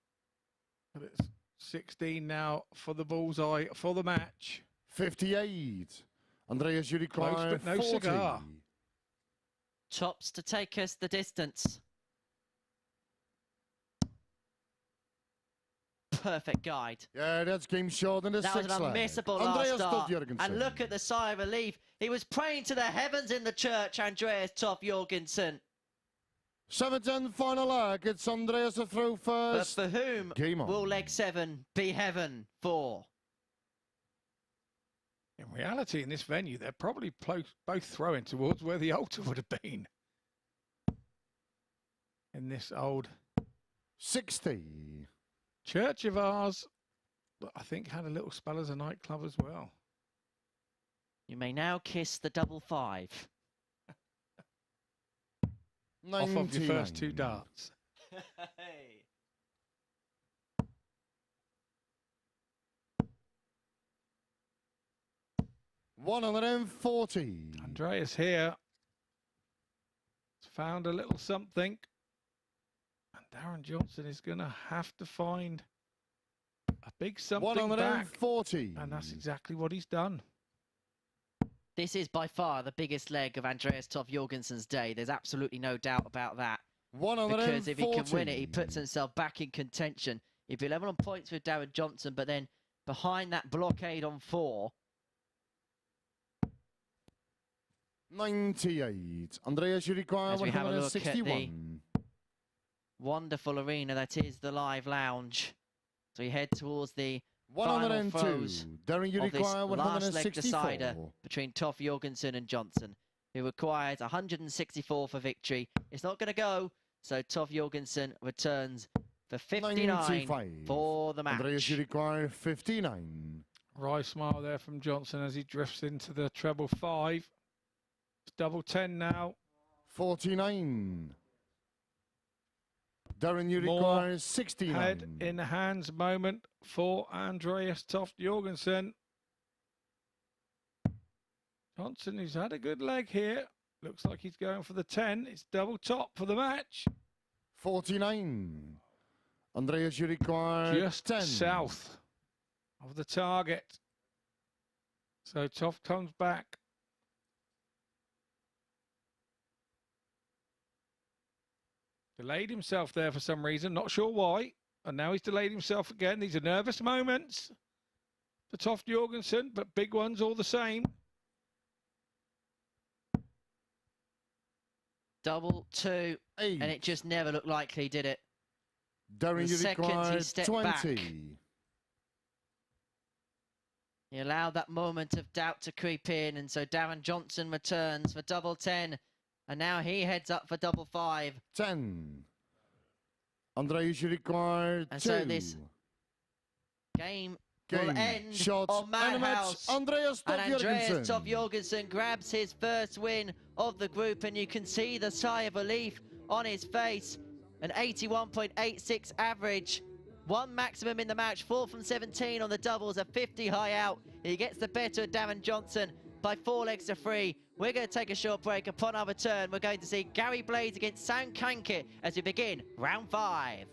S4: But it's 16 now for the bullseye for the match.
S5: 58. Andreas, you require
S4: Close, but no
S5: 40.
S4: cigar.
S8: Tops to take us the distance. Perfect guide.
S5: Yeah, that's game short in the
S8: That was
S5: sixth
S8: an
S5: leg.
S8: unmissable last
S5: Andreas
S8: start.
S5: Toft-Jørgensen.
S8: And look at the sigh of relief. He was praying to the heavens in the church, Andreas Toft-Jørgensen.
S5: 7th and final leg. It's Andreas to throw
S8: But
S5: first.
S8: for whom
S5: Game on.
S8: will leg 7 be heaven for?
S4: In reality, in this venue, they're probably both throwing towards where the altar would have been. In this old
S5: 60.
S4: church of ours, that I think had a little spell as a nightclub as well.
S8: You may now kiss the double 5.
S4: Off of your first two darts.
S8: Hey.
S5: $140.
S4: Andreas here has found a little something. And Darren Johnson is going to have to find a big something back.
S5: 140.
S4: And that's exactly what he's done.
S8: This is by far the biggest leg of Andreas Toft-Jørgensen's day. There's absolutely no doubt about that.
S5: 140.
S8: Because if he can win it, he puts himself back in contention. He'd be level on points with Darren Johnson, but then behind that blockade on 4.
S5: 98. Andreas, you require
S8: As we have a look at the
S5: 161.
S8: wonderful arena that is the Live Lounge. So we head towards the final
S5: 102.
S8: throws
S5: Darren, you
S8: of this
S5: require
S8: last leg decider
S5: 164.
S8: between Toft-Jørgensen and Johnson, who requires 164 for victory. It's not going to go, so Toft-Jørgensen returns for 59
S5: 95.
S8: for the match.
S5: Andreas, you require 59.
S4: Wry smile there from Johnson as he drifts into the treble 5. It's double 10 now.
S5: 49. Darren, you
S4: More
S5: require 69.
S4: Head in the hands moment for Andreas Toft-Jørgensen. Johnson, who's had a good leg here. Looks like he's going for the 10. It's double top for the match.
S5: 49. Andreas, you require
S4: Just
S5: 10.
S4: south of the target. So Toft comes back. Delayed himself there for some reason, not sure why. And now he's delayed himself again. These are nervous moments for Toft-Jørgensen, but big ones all the same.
S8: Double 2,
S5: 8.
S8: and it just never looked likely, did it?
S5: Darren,
S8: The
S5: you
S8: second he
S5: require
S8: stepped
S5: 20.
S8: back. He allowed that moment of doubt to creep in, and so Darren Johnson returns for double 10, and now he heads up for double 5.
S5: 10. Andreas, you require 2.
S8: And so this game will end
S5: shots,
S8: on Madhouse.
S5: Andreas
S8: And Andreas
S5: Toft-Jørgensen.
S8: Toft-Jørgensen grabs his first win of the group, and you can see the sigh of relief on his face. An 81.86 average. 1 maximum in the match, 4 from 17 on the doubles, a 50 high out. He gets the better of Darren Johnson by 4 legs to 3.
S3: We're going to take a short break. Upon our return, we're going to see Gary Blades against Sam Cankett as we begin round 5.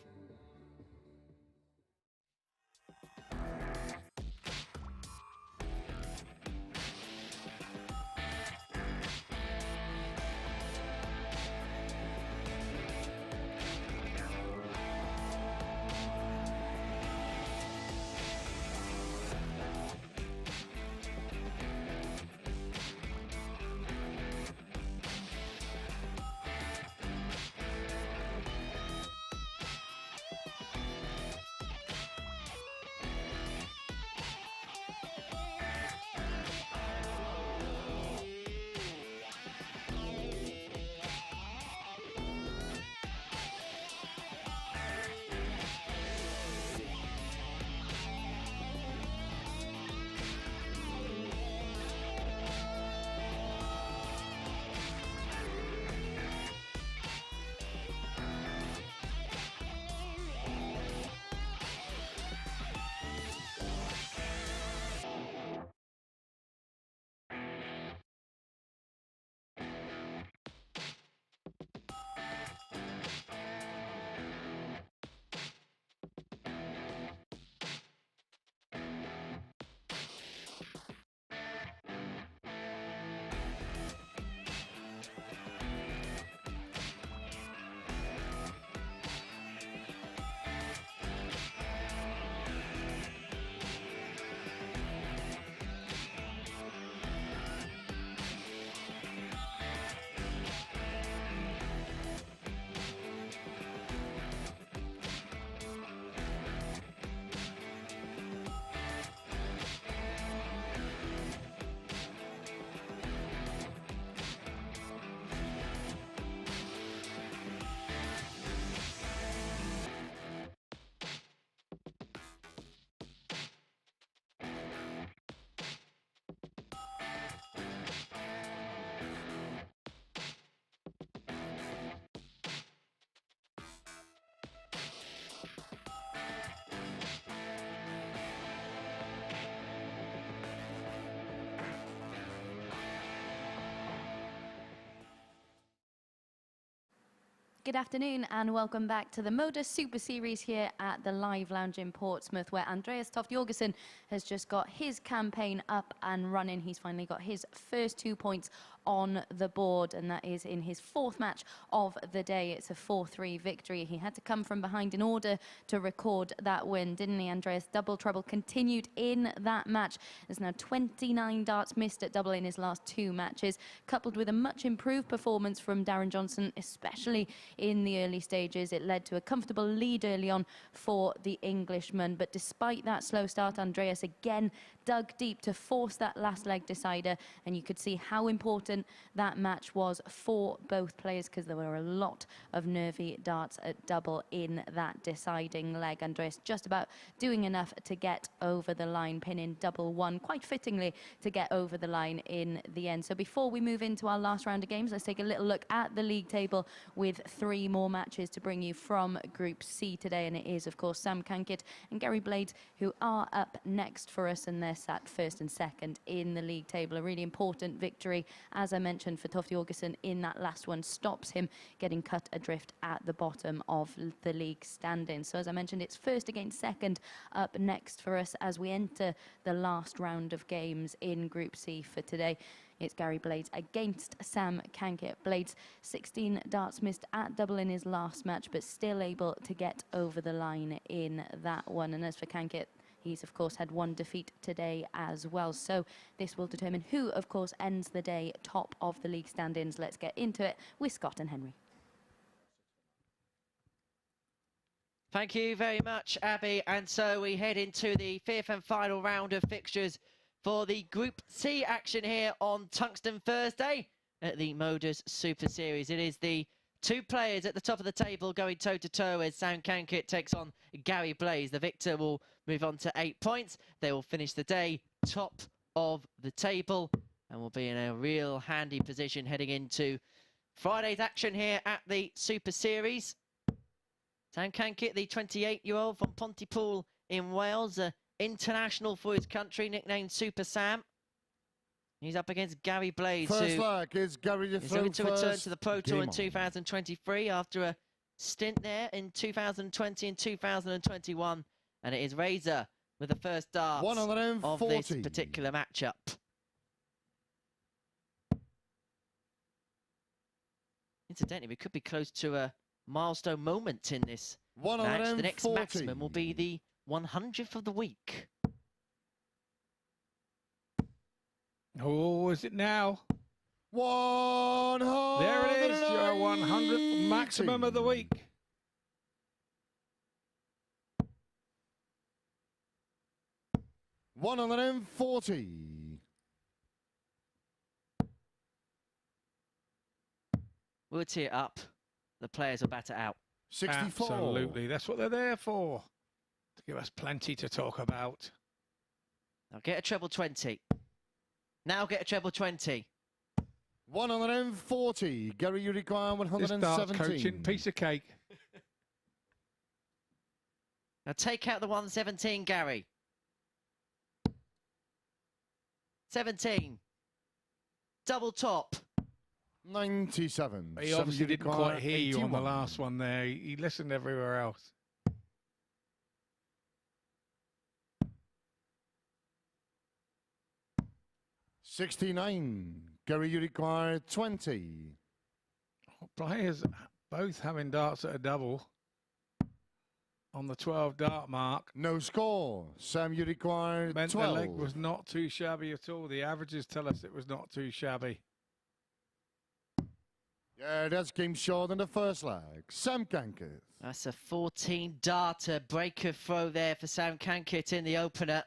S2: Good afternoon and welcome back to the MODUS Super Series here at the Live Lounge in Portsmouth, where Andreas Toft-Jørgensen has just got his campaign up and running. He's finally got his first 2 points on the board, and that is in his 4th match of the day. It's a 4-3 victory. He had to come from behind in order to record that win, didn't he, Andreas? Double trouble continued in that match. There's now 29 darts missed at double in his last 2 matches, coupled with a much improved performance from Darren Johnson, especially in the early stages. It led to a comfortable lead early on for the Englishman, but despite that slow start, Andreas again dug deep to force that last leg decider, and you could see how important that match was for both players, because there were a lot of nervy darts at double in that deciding leg. Andreas just about doing enough to get over the line, pinning double one quite fittingly to get over the line in the end. So before we move into our last round of games, let's take a little look at the league table with 3 more matches to bring you from Group C today, and it is of course Sam Cankett and Gary Blades who are up next for us, and they're sat 1st and 2nd in the league table. A really important victory, as I mentioned, for Toft-Jørgensen in that last one, stops him getting cut adrift at the bottom of the league standings. So as I mentioned, it's 1st against 2nd up next for us as we enter the last round of games in Group C for today. It's Gary Blades against Sam Cankett. Blades 16 darts missed at double in his last match, but still able to get over the line in that one. And as for Cankett, he's of course had 1 defeat today as well. So this will determine who of course ends the day top of the league standings. Let's get into it with Scott and Henry.
S3: Thank you very much, Abby. And so we head into the 5th and final round of fixtures for the Group C action here on Tungsten Thursday at the MODUS Super Series. It is the 2 players at the top of the table going toe-to-toe as Sam Cankett takes on Gary Blades. The victor will move on to 8 points. They will finish the day top of the table and will be in a real handy position heading into Friday's action here at the Super Series. Sam Cankett, the 28-year-old from Pontypool in Wales, international for his country, nicknamed Super Sam.
S8: He's up against Gary Blades,
S5: First
S8: who
S5: leg is Gary
S8: is looking to return to the Pro Tour in
S5: Game on.
S8: 2023 after a stint there in 2020 and 2021. And it is Razor with the first darts of this particular matchup. Incidentally, we could be close to a milestone moment in this match. The next maximum will be the 100th of the week.
S4: Oh, is it now?
S5: 100.
S4: There it is, your 100th maximum of the week.
S5: $140.
S8: We'll tee it up. The players will batter out.
S5: 64.
S4: Absolutely, that's what they're there for. To give us plenty to talk about.
S8: Now get a treble 20. Now get a treble 20.
S5: 140. Gary, you require 117.
S4: This darts coaching, piece of cake.
S8: Now take out the 117, Gary. 17. Double top.
S5: 97.
S4: He obviously didn't quite hear you on the last one there. He listened everywhere else.
S5: $69. Gary, you require 20.
S4: Players both having darts at a double on the 12 dart mark.
S5: No score. Sam, you require 12.
S4: The leg was not too shabby at all. The averages tell us it was not too shabby.
S5: Yeah, that's game short in the first leg. Sam Cankett.
S8: That's a 14 darter breaker throw there for Sam Cankett in the opener.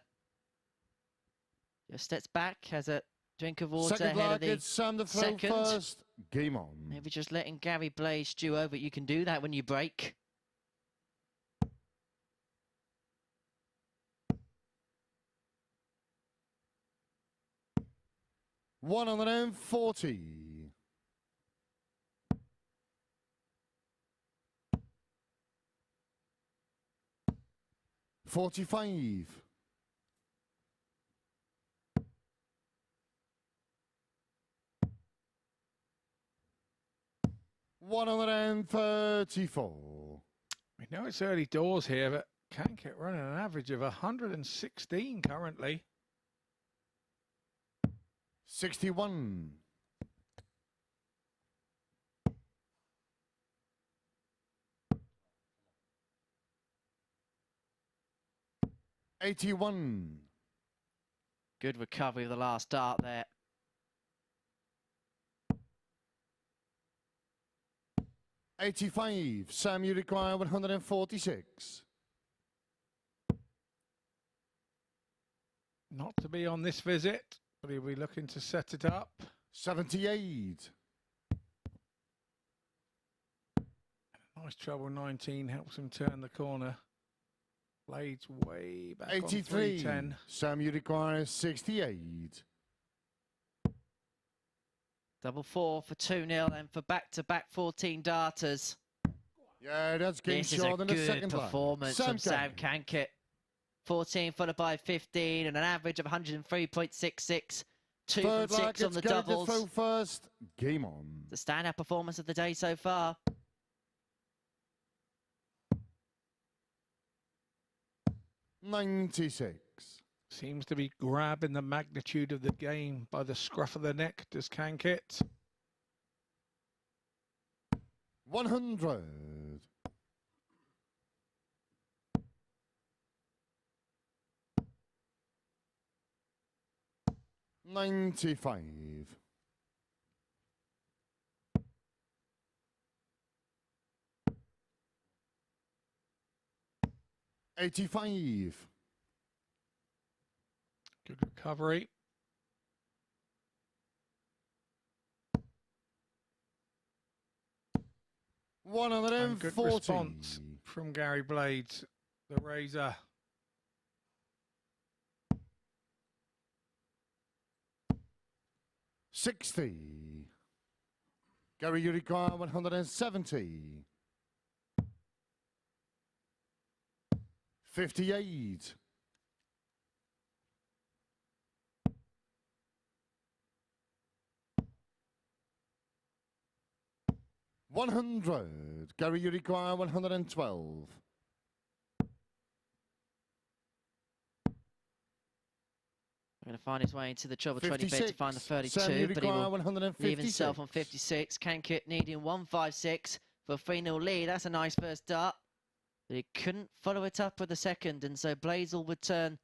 S8: Just steps back, has a drink of water
S5: Second
S8: ahead of
S5: leg,
S8: the
S5: Sam the throw
S8: second.
S5: first. Game on.
S8: Maybe just letting Gary Blades stew over. You can do that when you break.
S5: $140. 45. $134.
S4: We know it's early doors here, but Cankett running an average of 116 currently.
S5: 61. $81.
S8: Good recovery of the last dart there.
S5: $85. Sam, you require 146.
S4: Not to be on this visit, but he'll be looking to set it up.
S5: 78.
S4: Nice treble 19 helps him turn the corner. Blades way back
S5: 83.
S4: on 310.
S5: Sam, you require 68.
S8: Double 4 for 2-0 and for back-to-back 14 darters.
S5: Yeah, that's game short in the second
S8: This is a good performance from Sam Cankett. 14 followed by 15 and an average of 103.66. 2 from 6 on the doubles.
S5: Throw first. Game on.
S8: The standout performance of the day so far.
S5: $96.
S4: Seems to be grabbing the magnitude of the game by the scruff of the neck, does Cankett.
S5: 100. $95. $85.
S4: Good recovery. And good response from Gary Blades, the Razor.
S5: $60. Gary, you require 170. 58. 100. Gary, you require 112.
S8: Going to find his way into the trouble 20 bed to find the 32, but he will leave himself on 56. Cankett needing 156 for a 3-0 lead. That's a nice first dart, but he couldn't follow it up with a second, and so Blaze will return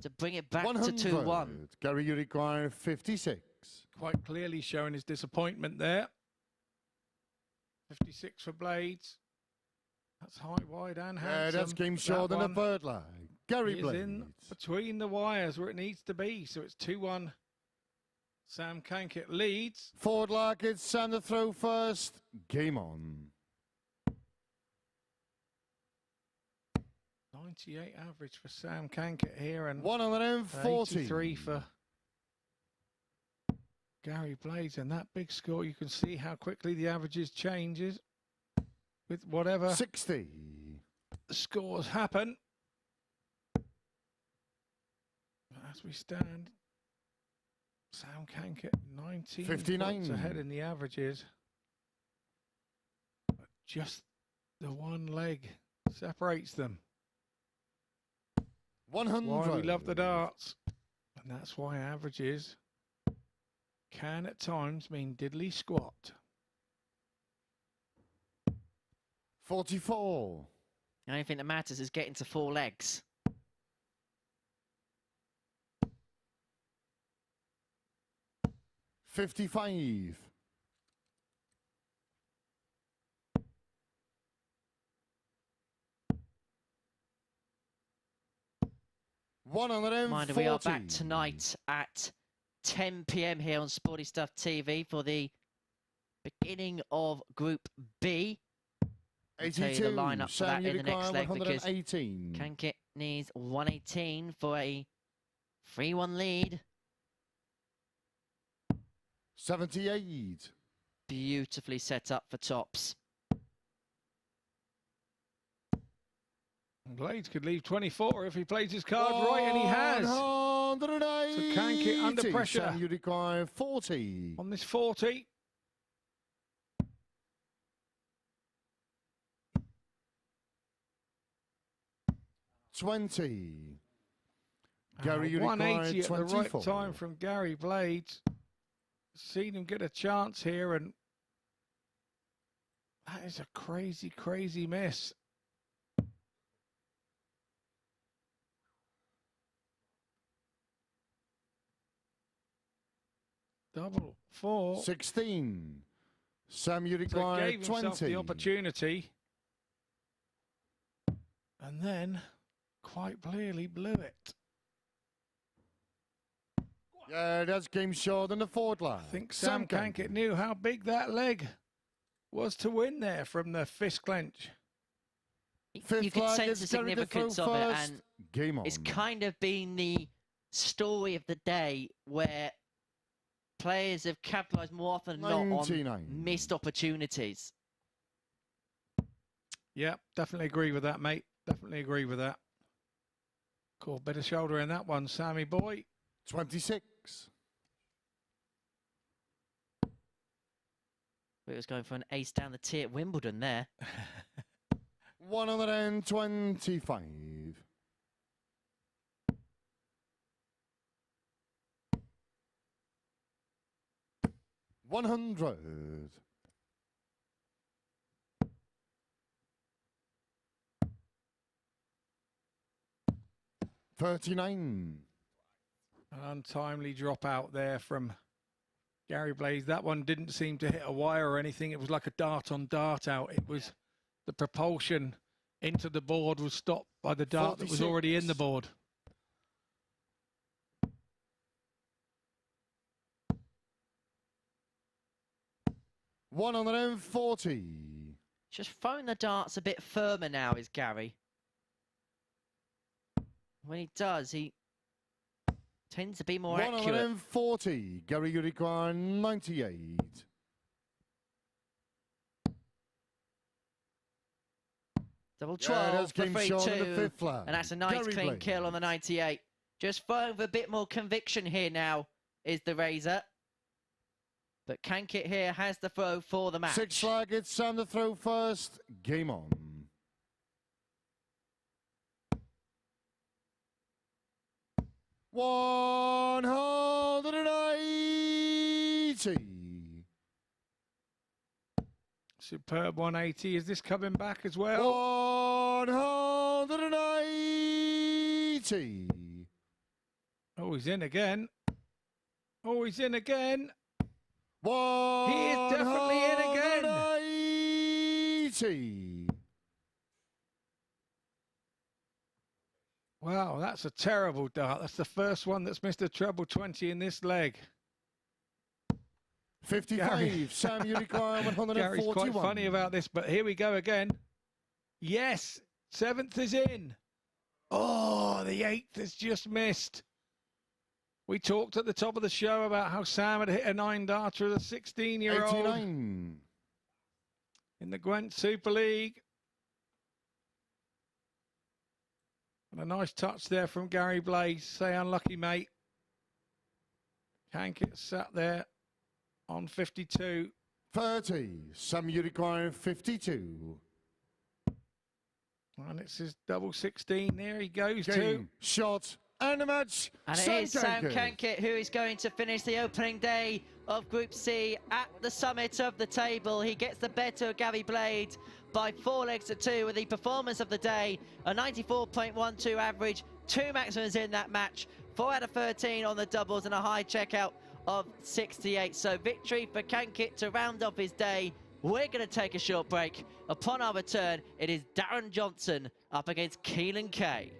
S8: to bring it back to 2-1.
S5: Gary, you require 56.
S4: Quite clearly showing his disappointment there. 56 for Blades. That's high, wide and handsome.
S5: Yeah, that's game short in the third leg. Gary Blades.
S4: In between the wires where it needs to be, so it's 2-1. Sam Cankett leads.
S5: Forward leg, it's Sam to throw first. Game on.
S4: 98 average for Sam Cankett here, and
S5: 140.
S4: 83 for Gary Blades. And that big score, you can see how quickly the averages changes with whatever
S5: 60
S4: scores happen. As we stand, Sam Cankett 19 points ahead in the averages. But just the one leg separates them.
S5: 100.
S4: Why we love the darts. And that's why averages can at times mean diddly squat.
S5: 44.
S8: The only thing that matters is getting to 4 legs.
S5: $55.
S8: Reminder, we are back tonight at 10 p.m. here on Sporty Stuff TV for the beginning of Group B. I'll tell you the lineup for that in the next leg, because Cankett needs 118 for a 3-1 lead.
S5: 78.
S8: Beautifully set up for tops.
S4: Blades could leave 24 if he plays his card right, and he has. So Cankett under pressure.
S5: You require 40.
S4: On this 40.
S5: $20. Gary, you require
S4: 180 at
S5: 24.
S4: the right time from Gary Blades. Seen him get a chance here, and that is a crazy, crazy miss. Double 4.
S5: 16. Sam, you require
S4: so gave
S5: 20.
S4: Himself the opportunity, and then quite clearly blew it.
S5: Yeah, that's game short in the forward line.
S4: I think Sam Cankett knew how big that leg was to win there from the fist clench.
S8: You can sense the significance of it, and it's kind of been the story of the day where players have capitalised more often than not on missed opportunities.
S4: Yeah, definitely agree with that, mate. Definitely agree with that. Cool, bit of shoulder in that one, Sammy boy.
S5: 26.
S8: It was going for an ace down the tee at Wimbledon there.
S5: 125. 100. $39.
S4: An untimely drop out there from Gary Blades. That one didn't seem to hit a wire or anything. It was like a dart on dart out. It was the propulsion into the board was stopped by the dart
S5: 46.
S4: that was already in the board.
S5: $140.
S8: Just throwing the darts a bit firmer now is Gary. When he does, he tends to be more accurate.
S5: 140. Gary, you require 98.
S8: Double 12 for 3-2. And that's a nice
S5: Gary
S8: clean
S5: Blades.
S8: kill on the 98. Just throwing with a bit more conviction here now is the Razor.
S3: But Cankit here has the throw for the match.
S5: 6 flag, it's Sam the throw first. Game on. $180.
S4: Superb 180. Is this coming back as well?
S5: 180.
S4: Oh, he's in again. Oh, he's in again. He
S5: 180.
S4: is definitely in again. Wow, that's a terrible dart. That's the first one that's missed a treble 20 in this leg.
S5: 55. Sam, you require 141.
S4: Gary's quite funny about this, but here we go again. Yes, 7th is in. Oh, the 8th has just missed. We talked at the top of the show about how Sam had hit a 9-darter as a 16-year-old.
S5: 89.
S4: In the Gwent Super League. And a nice touch there from Gary Blaze. Say unlucky, mate. Cankett sat there on 52.
S5: 30. Sam, you require 52.
S4: And it's his double 16. There he goes.
S5: Game, shot, and a match.
S3: And it is Sam Cankett who is going to finish the opening day of Group C at the summit of the table. He gets the better of Gary Blade by 4 legs to 2 with the performance of the day. A 94.12 average, 2 maximums in that match, 4 out of 13 on the doubles and a high checkout of 68. So victory for Cankett to round off his day. We're going to take a short break. Upon our return, it is Darren Johnson up against Keelan Kay.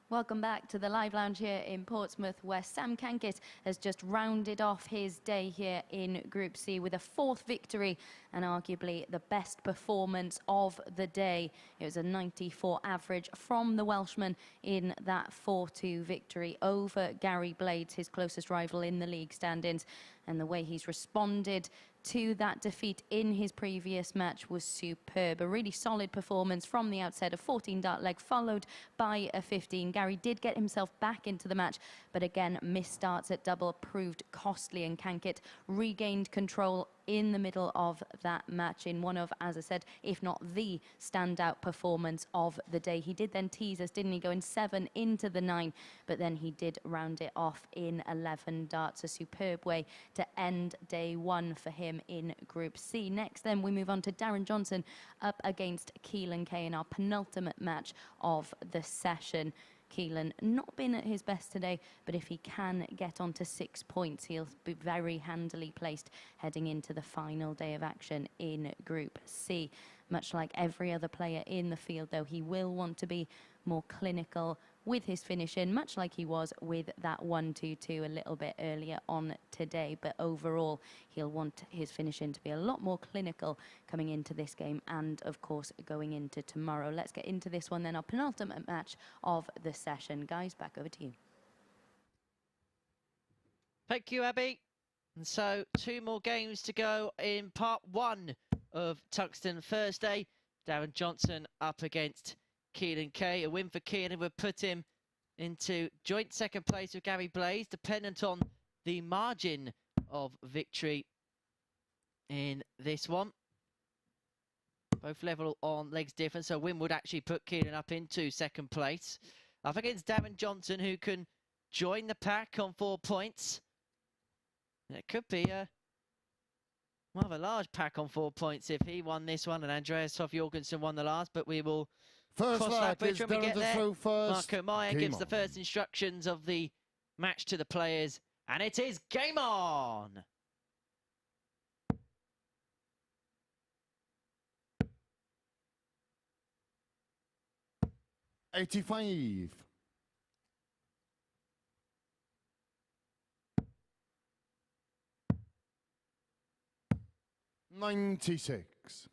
S2: Welcome back to the live lounge here in Portsmouth, where Sam Cankett has just rounded off his day here in Group C with a 4th victory and arguably the best performance of the day. It was a 94 average from the Welshman in that 4-2 victory over Gary Blades, his closest rival in the league standings. And the way he's responded to that defeat in his previous match was superb. A really solid performance from the outset, a 14-dart leg followed by a 15. Gary did get himself back into the match, but again, missed starts at double proved costly, and Cankett regained control in the middle of that match in one of, as I said, if not the standout performance of the day. He did then tease us, didn't he, going 7 into the 9, but then he did round it off in 11 darts. A superb way to end day 1 for him in Group C. Next, then, we move on to Darren Johnson up against Keelan Kay in our penultimate match of the session. Keelan. Not been at his best today, but if he can get onto 6 points, he'll be very handily placed heading into the final day of action in Group C. Much like every other player in the field, though, he will want to be more clinical with his finishing, much like he was with that 1-2-2 a little bit earlier on today. But overall, he'll want his finishing to be a lot more clinical coming into this game and, of course, going into tomorrow. Let's get into this one then, our penultimate match of the session. Guys, back over to you.
S8: Thank you, Abby. And so 2 more games to go in part 1 of Tungsten Thursday. Darren Johnson up against Keelan Kay. A win for Keelan would put him into joint 2nd place with Gary Blaze, dependent on the margin of victory in this one. Both level on legs difference, so a win would actually put Keelan up into 2nd place. Up against Darren Johnson, who can join the pack on 4 points. It could be a rather large pack on 4 points if he won this one and Andreas Toft-Jørgensen won the last, but we will cross that bridge when we get there. Marco Meyer gives the first instructions of the match to the players, and it is game on!
S5: '85. 96.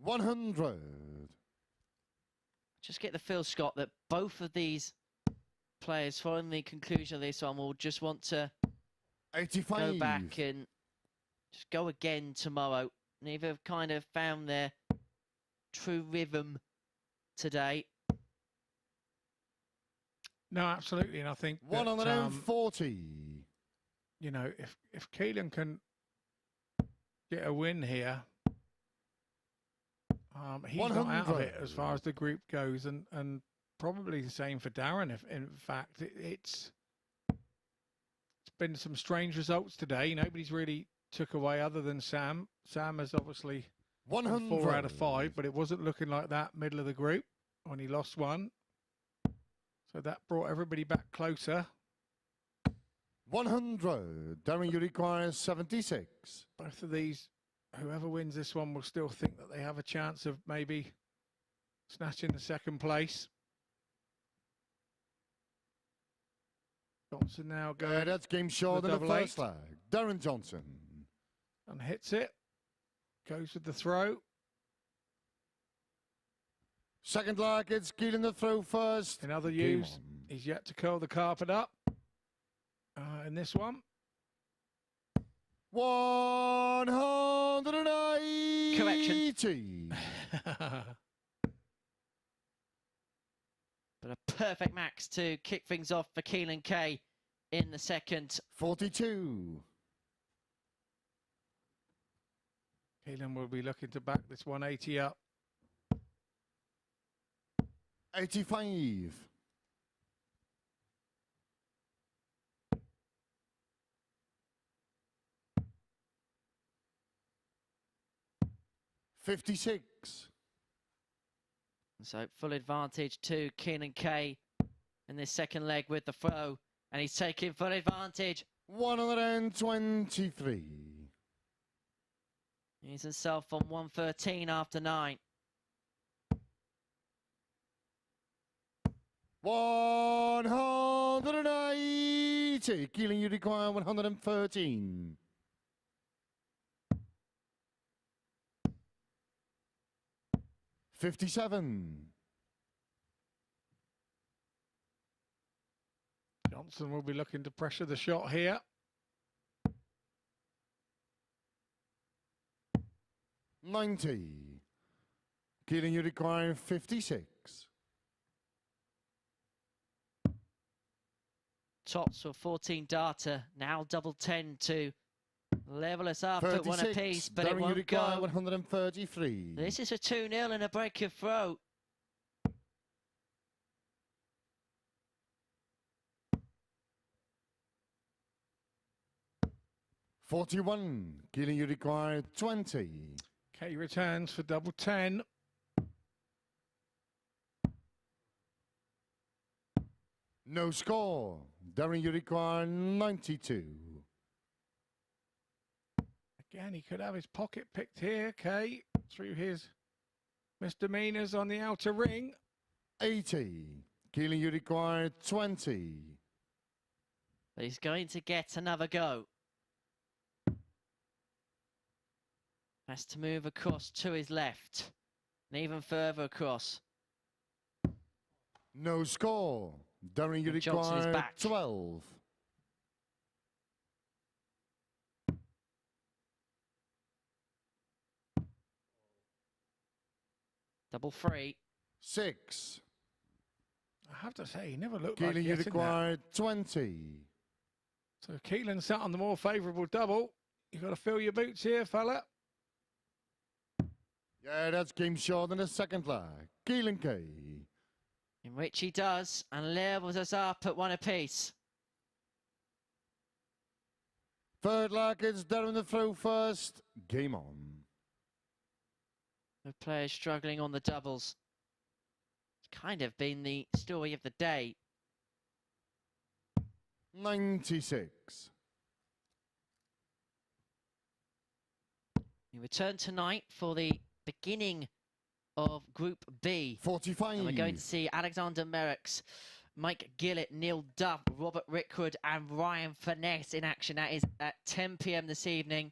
S5: 100.
S8: Just get the feel, Scott, that both of these players, following the conclusion of this one, will just want to
S5: 85.
S8: go back and just go again tomorrow. Neither have kind of found their true rhythm today.
S4: No, absolutely, and I think
S5: 140.
S4: You know, if Keelan can get a win here, he's
S5: 100.
S4: not out of it as far as the group goes, and probably the same for Darren. If in fact it's been some strange results today. Nobody's really took away other than Sam. Sam has obviously
S5: 100.
S4: 4 out of 5, but it wasn't looking like that middle of the group when he lost one. So that brought everybody back closer.
S5: 100. Darren, you require 76.
S4: Both of these, whoever wins this one will still think that they have a chance of maybe snatching the 2nd place. Johnson now going.
S5: That's game short in the first leg. Darren Johnson.
S4: And hits it. Goes with the throw.
S5: 2nd leg, it's Keelan the throw first.
S4: In other use, he's yet to curl the carpet up. In this one.
S5: 180.
S8: Correction. But a perfect max to kick things off for Keelan Kay in the 2nd.
S5: 42.
S4: Keelan will be looking to back this 180 up.
S5: 85. 56.
S8: So full advantage to Keelan Kay in this 2nd leg with the throw, and he's taking full advantage.
S5: 123.
S8: He's himself on 113 after 9.
S5: 180. Keelan, you require 113. 57.
S4: Johnson will be looking to pressure the shot here.
S5: 90. Keelan, you require 56.
S8: Tots for 14 data, now double 10 to level us up at 1 apiece, but
S5: Darren,
S8: it won't go.
S5: 133.
S8: This is a 2-0 and a break of throw.
S5: 41. Keelan, you require 20.
S4: Kay returns for double 10.
S5: No score. Darren, you require 92.
S4: Again, he could have his pocket picked here, Kay, through his misdemeanors on the outer ring.
S5: 80. Keelan, you require 20.
S8: But he's going to get another go. Has to move across to his left. And even further across.
S5: No score. Darren, you
S8: And Johnson is
S5: require
S8: back.
S5: 12.
S8: Double 3.
S5: 6.
S4: I have to say, he never looked
S5: Keelan,
S4: like
S5: you
S4: getting that.
S5: require 20.
S4: So Keelan sat on the more favourable double. You've got to fill your boots here, fella.
S5: Yeah, that's game short in the second leg. Keelan Kay.
S8: In which he does, and levels us up at 1 apiece.
S5: Third leg, it's Darren the throw first. Game on.
S8: The players struggling on the doubles. It's kind of been the story of the day.
S5: 96.
S8: We return tonight for the beginning of Group B.
S5: 45.
S8: And we're going to see Alexander Merrickx, Mike Gillett, Neil Duff, Robert Rickwood and Ryan Finesse in action. That is at 10 p.m. this evening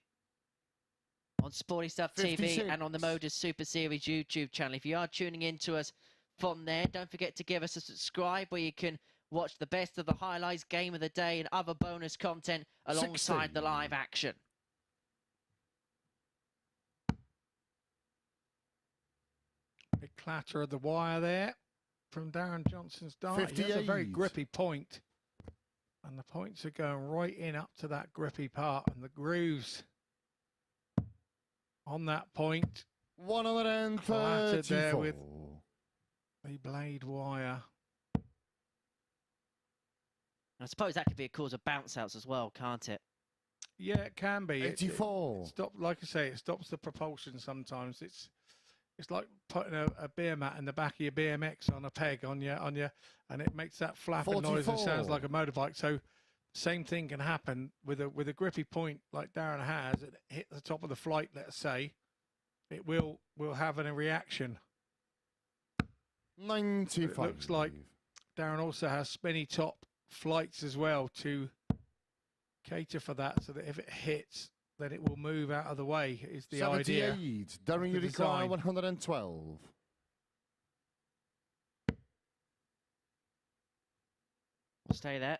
S8: on Sporty Stuff
S5: 56.
S8: TV and on the MODUS Super Series YouTube channel. If you are tuning in to us from there, don't forget to give us a subscribe where you can watch the best of the highlights, game of the day and other bonus content alongside
S5: 60.
S8: the live action.
S4: Big clatter of the wire there from Darren Johnson's dart. He has a very
S5: 58.
S4: grippy point. And the points are going right in up to that grippy part. And the grooves on that point. Clattered there
S5: 134.
S4: with the blade wire.
S8: I suppose that could be a cause of bounce outs as well, can't it?
S4: Yeah, it can be.
S5: 84.
S4: It stop, like I say, it stops the propulsion sometimes. It's like putting a beer mat in the back of your BMX on a peg on your, and it makes that flapping noise and sounds
S5: 44.
S4: like a motorbike. So, same thing can happen with a grippy point like Darren has. It hit the top of the flight, let's say, it will have a reaction.
S5: 95.
S4: It looks like Darren also has spinny top flights as well to cater for that, so that if it hits, then it will move out of the way. Is the
S5: 78.
S4: idea?
S5: Darren, you
S4: the
S5: require
S4: design.
S5: 112.
S8: We'll stay there.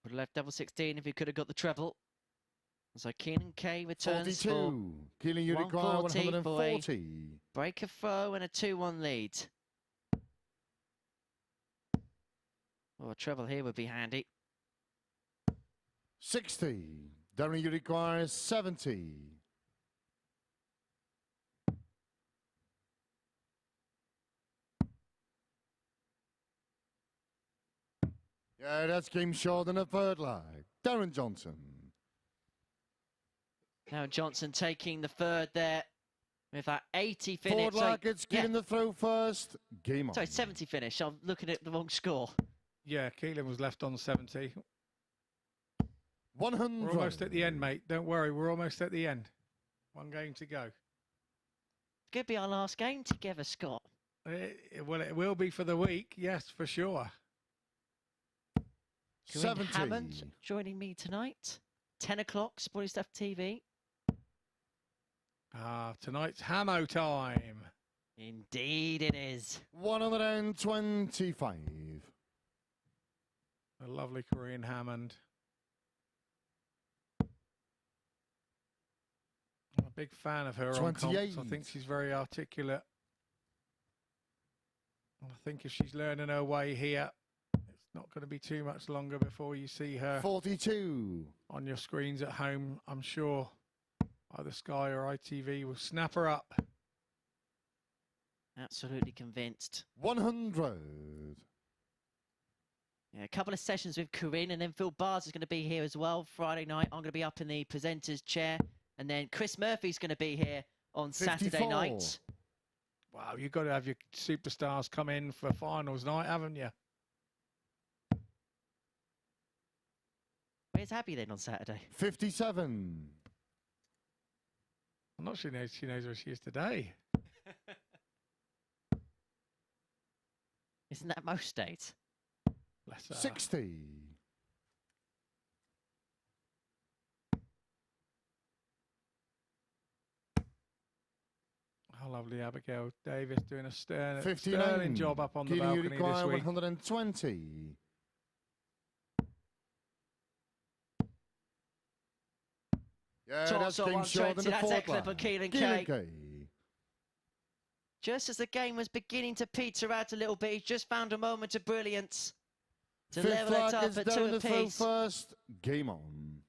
S8: Would have left double 16 if he could have got the treble. So Keelan Kay returns
S5: 42. Keelan, you require
S8: 140 for a
S5: 140.
S8: break of throw and a 2-1 lead. Oh, a treble here would be handy.
S5: 60. Darren, you require 70. Yeah, that's game short in the third leg. Darren Johnson.
S8: Now Johnson taking the third there with that 80 finish.
S5: Forward leg, it's getting the throw first. Game on.
S8: Sorry, 70 finish. I'm looking at the wrong score.
S4: Yeah, Keelan was left on 70.
S5: 100.
S4: We're almost at the end, mate. Don't worry, we're almost at the end. One game to go.
S8: It's going to be our last game together, Scott.
S4: Well, it will be for the week, yes, for sure.
S8: Corinne
S5: 70.
S8: Hammond joining me tonight. 10 o'clock, Sporty Stuff TV.
S4: Tonight's Hammo time.
S8: Indeed it is.
S5: 125.
S4: A lovely Korean Hammond. I'm a big fan of her on
S5: 28.
S4: comps. I think she's very articulate. I think if she's learning her way here, it's not going to be too much longer before you see her
S5: 42.
S4: on your screens at home. I'm sure either Sky or ITV will snap her up.
S8: Absolutely convinced.
S5: 100.
S8: Yeah, a couple of sessions with Corinne, and then Phil Bars is going to be here as well. Friday night, I'm going to be up in the presenter's chair. And then Chris Murphy's going to be here on
S5: 54.
S8: Saturday night.
S4: Wow, you've got to have your superstars come in for finals night, haven't you?
S8: Where's Abby then on Saturday?
S5: 57.
S4: I'm not sure she knows where she is today.
S8: Isn't that most days?
S4: Bless her.
S5: 60.
S4: How lovely, Abigail Davis doing a sterling
S5: 59.
S4: job up on the
S5: Keelan, you
S4: balcony
S5: require
S4: this week.
S5: 120. Yeah,
S8: Tops on
S5: game short
S8: 120.
S5: in the
S8: That's
S5: fourth
S8: excellent for
S5: line.
S8: Keelan
S5: Keelan
S8: Kay.
S5: Kay.
S8: Just as the game was beginning to peter out a little bit, he's just found a moment of brilliance to
S5: Fifth
S8: level it
S5: flag
S8: up
S5: is
S8: at
S5: down
S8: 2
S5: the throw
S8: apiece.
S5: first. Game on.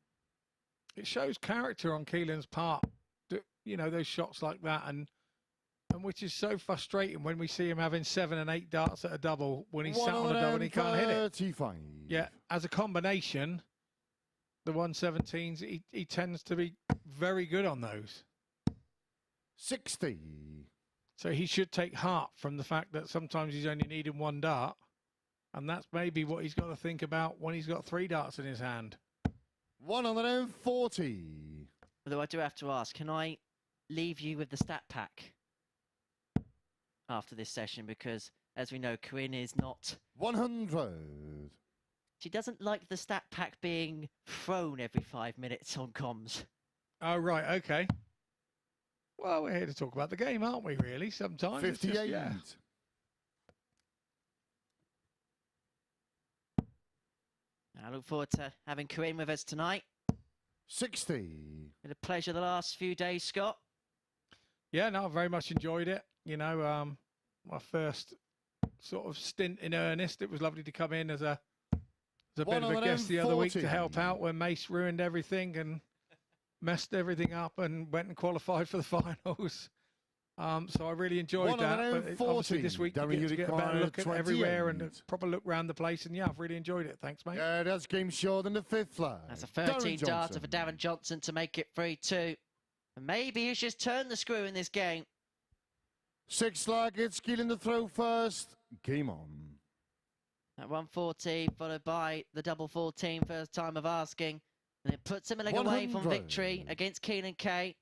S4: It shows character on Keelan's part. You know, those shots like that, and which is so frustrating when we see him having 7 and 8 darts at a double when he's sat on a double and he can't hit it.
S5: 35.
S4: Yeah, as a combination, the 117s, he tends to be very good on those.
S5: 60.
S4: So he should take heart from the fact that sometimes he's only needing 1 dart, and that's maybe what he's got to think about when he's got 3 darts in his hand.
S5: 140.
S8: Although I do have to ask, can I leave you with the stat pack after this session? Because, as we know, Corinne is not...
S5: 100.
S8: She doesn't like the stat pack being thrown every 5 minutes on comms.
S4: Oh, right, okay. Well, we're here to talk about the game, aren't we, really? Sometimes.
S5: 58.
S4: It's just, yeah.
S8: I look forward to having Corinne with us tonight.
S5: 60.
S8: Been a pleasure the last few days, Scott.
S4: Yeah, no, I very much enjoyed it. You know, my first sort of stint in earnest. It was lovely to come in as a bit of a guest the other week to help out when Mace ruined everything and messed everything up and went and qualified for the finals. So I really enjoyed that. But obviously this week you get to get a better look at everywhere and a proper look around the place. And yeah, I've really enjoyed it. Thanks, mate.
S5: Yeah, that's game short in the 5th flag.
S8: That's a 13 darter for Darren Johnson to make it 3-2. And maybe he's just turned the screw in this game.
S5: 6th flag, it's Keelan the throw first. Game on.
S8: At 114, followed by the double 14, first time of asking. And it puts him a leg away from victory against Keelan Kay.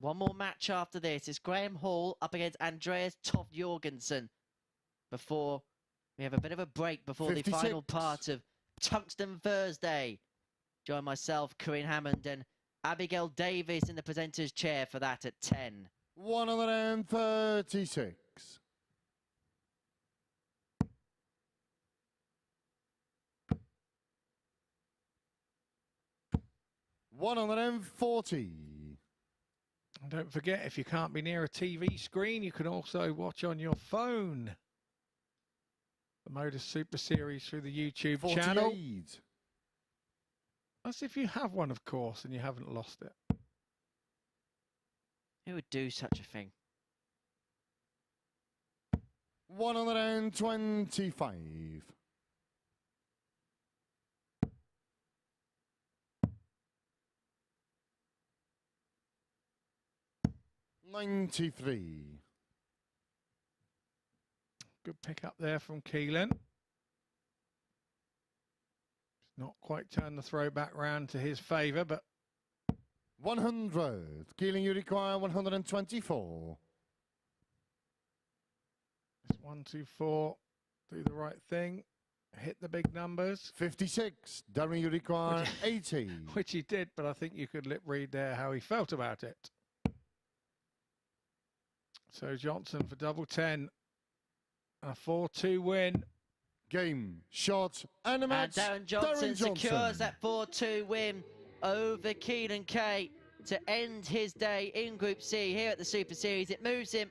S8: One more match after this is Graham Hall up against Andreas Toft-Jørgensen before we have a bit of a break before
S5: 56.
S8: the final part of Tungsten Thursday. Join myself, Corinne Hammond, and Abigail Davis in the presenter's chair for that at 10.
S5: 136. 140.
S4: And don't forget, if you can't be near a TV screen, you can also watch on your phone. The MODUS Super Series through the YouTube
S5: 48.
S4: channel. That's if you have one, of course, and you haven't lost it.
S8: Who would do such a thing?
S5: 125. 93.
S4: Good pick up there from Keelan. Not quite turned the throw back round to his favour, but
S5: 100. Keelan, you require 124.
S4: it's 1, 2, 4. Do the right thing. Hit the big numbers.
S5: 56. Darren, you require 80.
S4: Which he did, but I think you could lip read there how he felt about it. So Johnson for double 10. A 4-2 win.
S5: Game, shot, and a match.
S8: And Darren Johnson secures that 4-2 win over Keelan Kay to end his day in Group C here at the Super Series. It moves him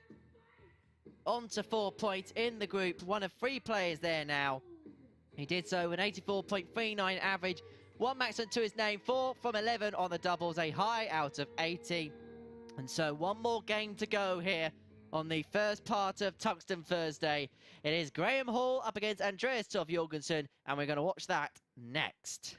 S8: on to 4 points in the group. One of 3 players there now. He did so with an 84.39 average. 1 maximum to his name, 4 from 11 on the doubles, a high out of 80. And so one more game to go here
S3: on the first part of Tungsten Thursday. It is Graham Hall up against Andreas Toft-Jørgensen, and we're going to watch that next.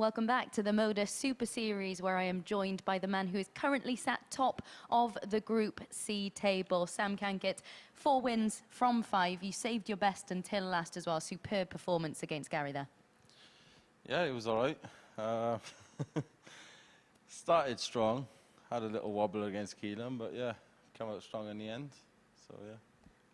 S2: Welcome back to the MODUS Super Series, where I am joined by the man who is currently sat top of the Group C table, Sam Cankett. 4 wins from 5. You saved your best until last as well. Superb performance against Gary there.
S7: Yeah, it was all right. Started strong, had a little wobble against Keelan, but yeah, came out strong in the end. So yeah.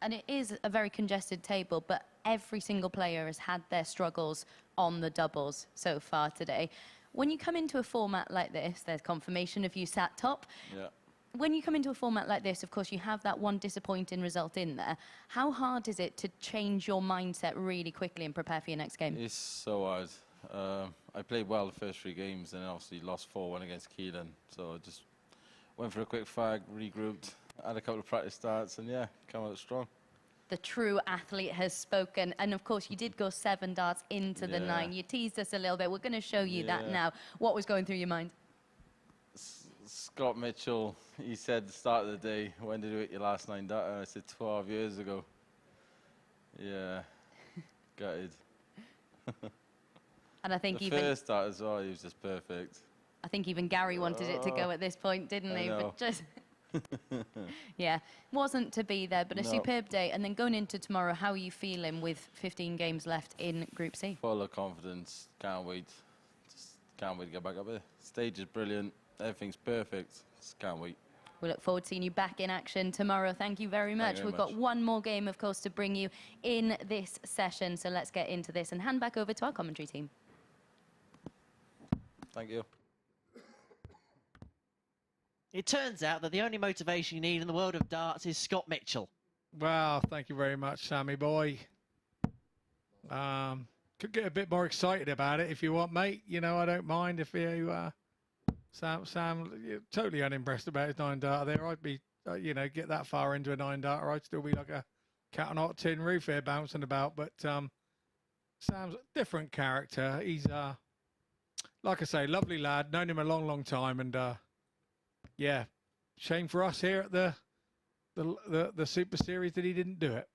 S2: And it is a very congested table, but every single player has had their struggles on the doubles so far today. When you come into a format like this, there's confirmation of you sat top.
S7: Yeah.
S2: When you come into a format like this, of course, you have that one disappointing result in there. How hard is it to change your mindset really quickly and prepare for your next game?
S7: It's so hard. I played well the first 3 games and then obviously lost 4-1 against Keelan. So I just went for a quick fag, regrouped, had a couple of practice starts, and yeah, come out strong.
S2: The true athlete has spoken. And of course, you did go 7 darts into the 9. You teased us a little bit. We're going to show you that now. What was going through your mind?
S7: Scott Mitchell, he said at the start of the day, when did you hit your last 9 dart? And I said 12 years ago. Yeah, gutted.
S2: And I think
S7: the
S2: even
S7: first dart as well, he was just perfect.
S2: I think even Gary wanted it to go at this point, didn't he? But just yeah, wasn't to be there, but a superb day. And then going into tomorrow, how are you feeling with 15 games left in Group C?
S7: Full of confidence. Can't wait. Just can't wait to get back up there. Stage is brilliant. Everything's perfect. Just can't wait.
S2: We look forward to seeing you back in action tomorrow. Thank you very much. We've got one more game, of course, to bring you in this session. So let's get into this and hand back over to our commentary team.
S7: Thank you.
S3: It turns out that the only motivation you need in the world of darts is Scott Mitchell.
S4: Well, thank you very much, Sammy boy. Could get a bit more excited about it if you want, mate. You know, I don't mind if you... Sam, you're totally unimpressed about his 9 dart there. I'd be, you know, get that far into a 9 darter, I'd still be like a cat on a hot tin roof here bouncing about. But Sam's a different character. He's, like I say, lovely lad. Known him a long, long time. And, yeah, shame for us here at the Super Series that he didn't do it.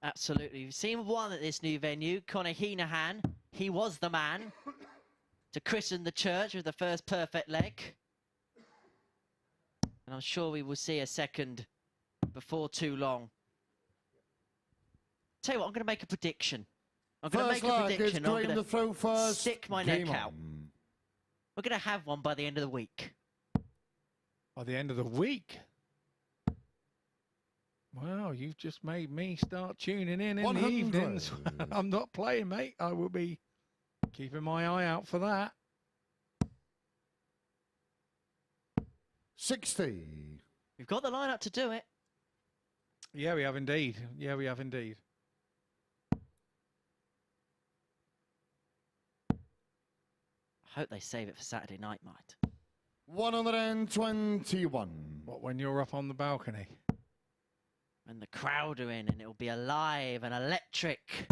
S3: Absolutely. We've seen one at this new venue, Conor Heenahan. He was the man to christen the church with the first perfect leg. And I'm sure we will see a second before too long. Tell you what, I'm going to make a prediction. I'm going to make a prediction. I'm going to stick my neck out. We're going to have one by the end of the week.
S4: By the end of the week? Well, you've just made me start tuning in the
S5: 100.
S4: evenings. I'm not playing, mate. I will be keeping my eye out for that.
S5: 60.
S8: We've got the lineup to do it.
S4: Yeah, we have indeed. Yeah, we have indeed.
S8: I hope they save it for Saturday night, mate.
S5: 121.
S4: What, when you're up on the balcony?
S8: When the crowd are in and it'll be alive and electric.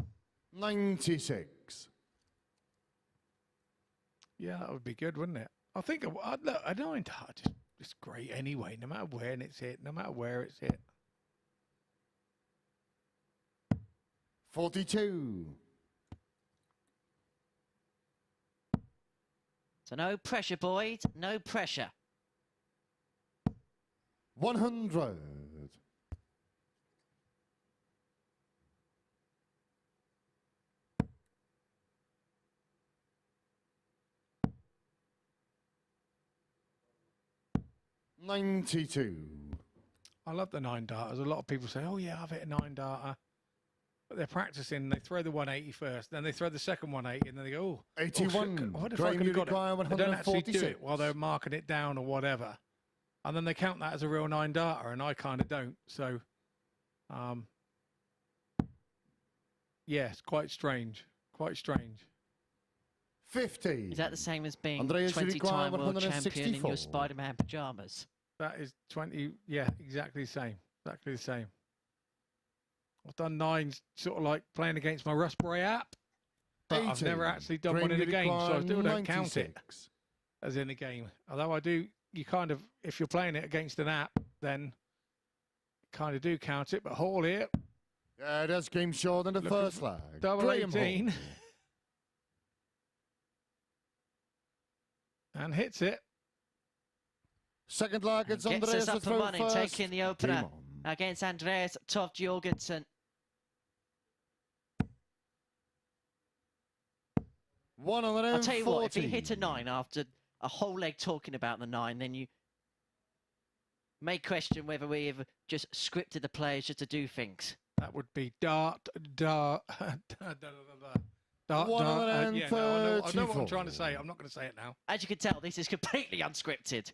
S5: 96.
S4: Yeah, that would be good, wouldn't it? I think look, I don't. It's great anyway, no matter when it's hit, no matter where it's hit.
S5: 42.
S8: So no pressure, boys. No pressure.
S5: 100. 92.
S4: I love the 9 darters. A lot of people say, oh yeah, I've hit a 9 darter. But they're practicing, they throw the 180 first, then they throw the second 180, and then they go, oh,
S5: 81.
S4: What if I could have got it? They don't actually do it while they're marking it down or whatever. And then they count that as a real 9 darter, and I kind of don't. So, yeah, it's quite strange. Quite strange.
S5: 50.
S8: Is that the same as being
S5: Andreas
S8: 20-time world champion in your Spider-Man pyjamas?
S4: That is 20, yeah, exactly the same. Exactly the same. I've done 9s sort of like playing against my Raspberry app, but
S5: 80.
S4: I've never actually done one in a game, so I still don't count it as in a game. Although I do, you kind of, if you're playing it against an app, then kind of do count it, but Hall here.
S5: Yeah, that's game short in the first leg.
S4: Double 18. And hits it.
S5: Second leg, it's
S8: Gets
S5: Andreas
S8: us up for money,
S5: first.
S8: taking the opener against Andreas Toft-Jørgensen.
S5: 140.
S8: I'll tell you what, if he hit a 9 after a whole leg talking about the 9, then you may question whether we have just scripted the players just to do things.
S4: That would be dart. Yeah, no, I know what I'm trying to say. I'm not going to say it now.
S8: As you can tell, this is completely unscripted.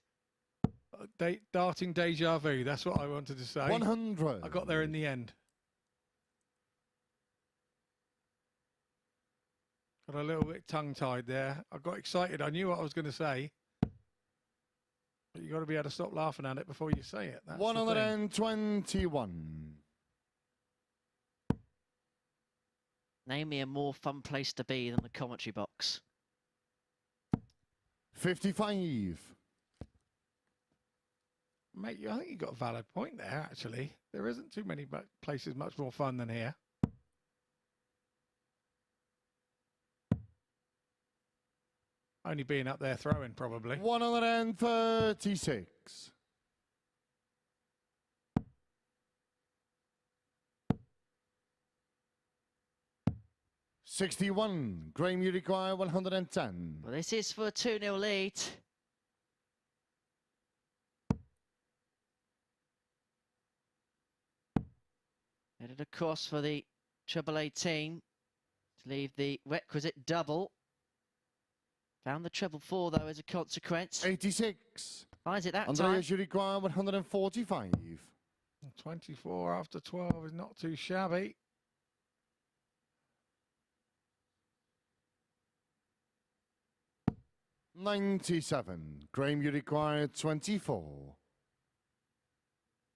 S4: Darting deja vu. That's what I wanted to say.
S5: 100.
S4: I got there in the end. Got a little bit tongue-tied there. I got excited. I knew what I was going to say. But you got to be able to stop laughing at it before you say it. That's
S5: 121.
S8: Name me a more fun place to be than the commentary box.
S5: 55.
S4: Mate, I think you got a valid point there, actually. There isn't too many places much more fun than here. Only being up there throwing, probably.
S5: 136. 61. Graham, you require 110.
S8: Well, this is for a 2-0 lead. Headed across for the treble 18 to leave the requisite double. Found the treble 4 though as a consequence.
S5: 86.
S8: Finds it that
S5: Andreas,
S8: time.
S5: you require 145.
S4: 24 after 12 is not too shabby.
S5: $97. Graham, you require 24.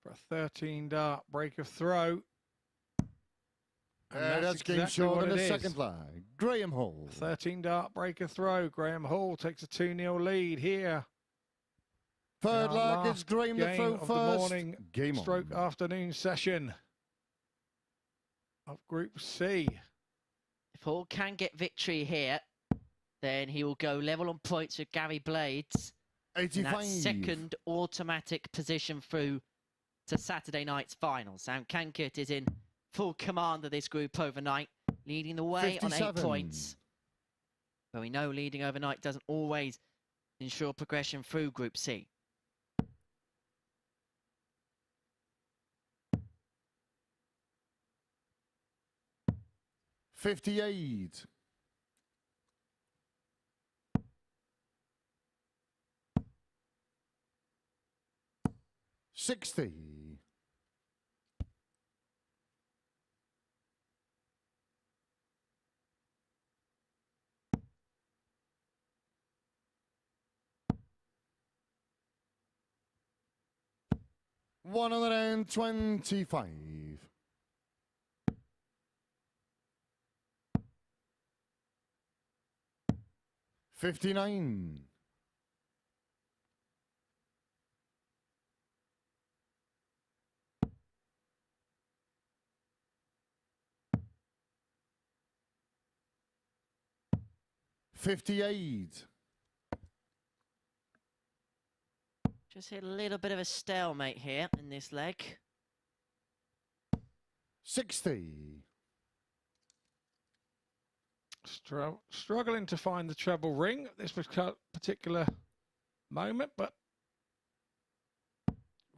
S4: For a 13 dart break of throw. And
S5: that's game short in the second leg. Graham Hall.
S4: 13 dart break of throw. Graham Hall takes a 2-0 lead here.
S5: Third leg, it's Graham the throw first.
S4: The morning
S5: game
S4: stroke
S5: on.
S4: Afternoon session of Group C.
S8: If Hall can get victory here, then he will go level on points with Gary Blades.
S5: 85.
S8: And that second automatic position through to Saturday night's final. Sam Cankett is in full command of this group overnight, leading the way
S5: 57.
S8: on 8 points. But we know leading overnight doesn't always ensure progression through Group C.
S5: 58. 60. 125. 59. 58.
S8: Just hit a little bit of a stalemate here in this leg.
S5: 60.
S4: Struggling to find the treble ring at this particular moment, but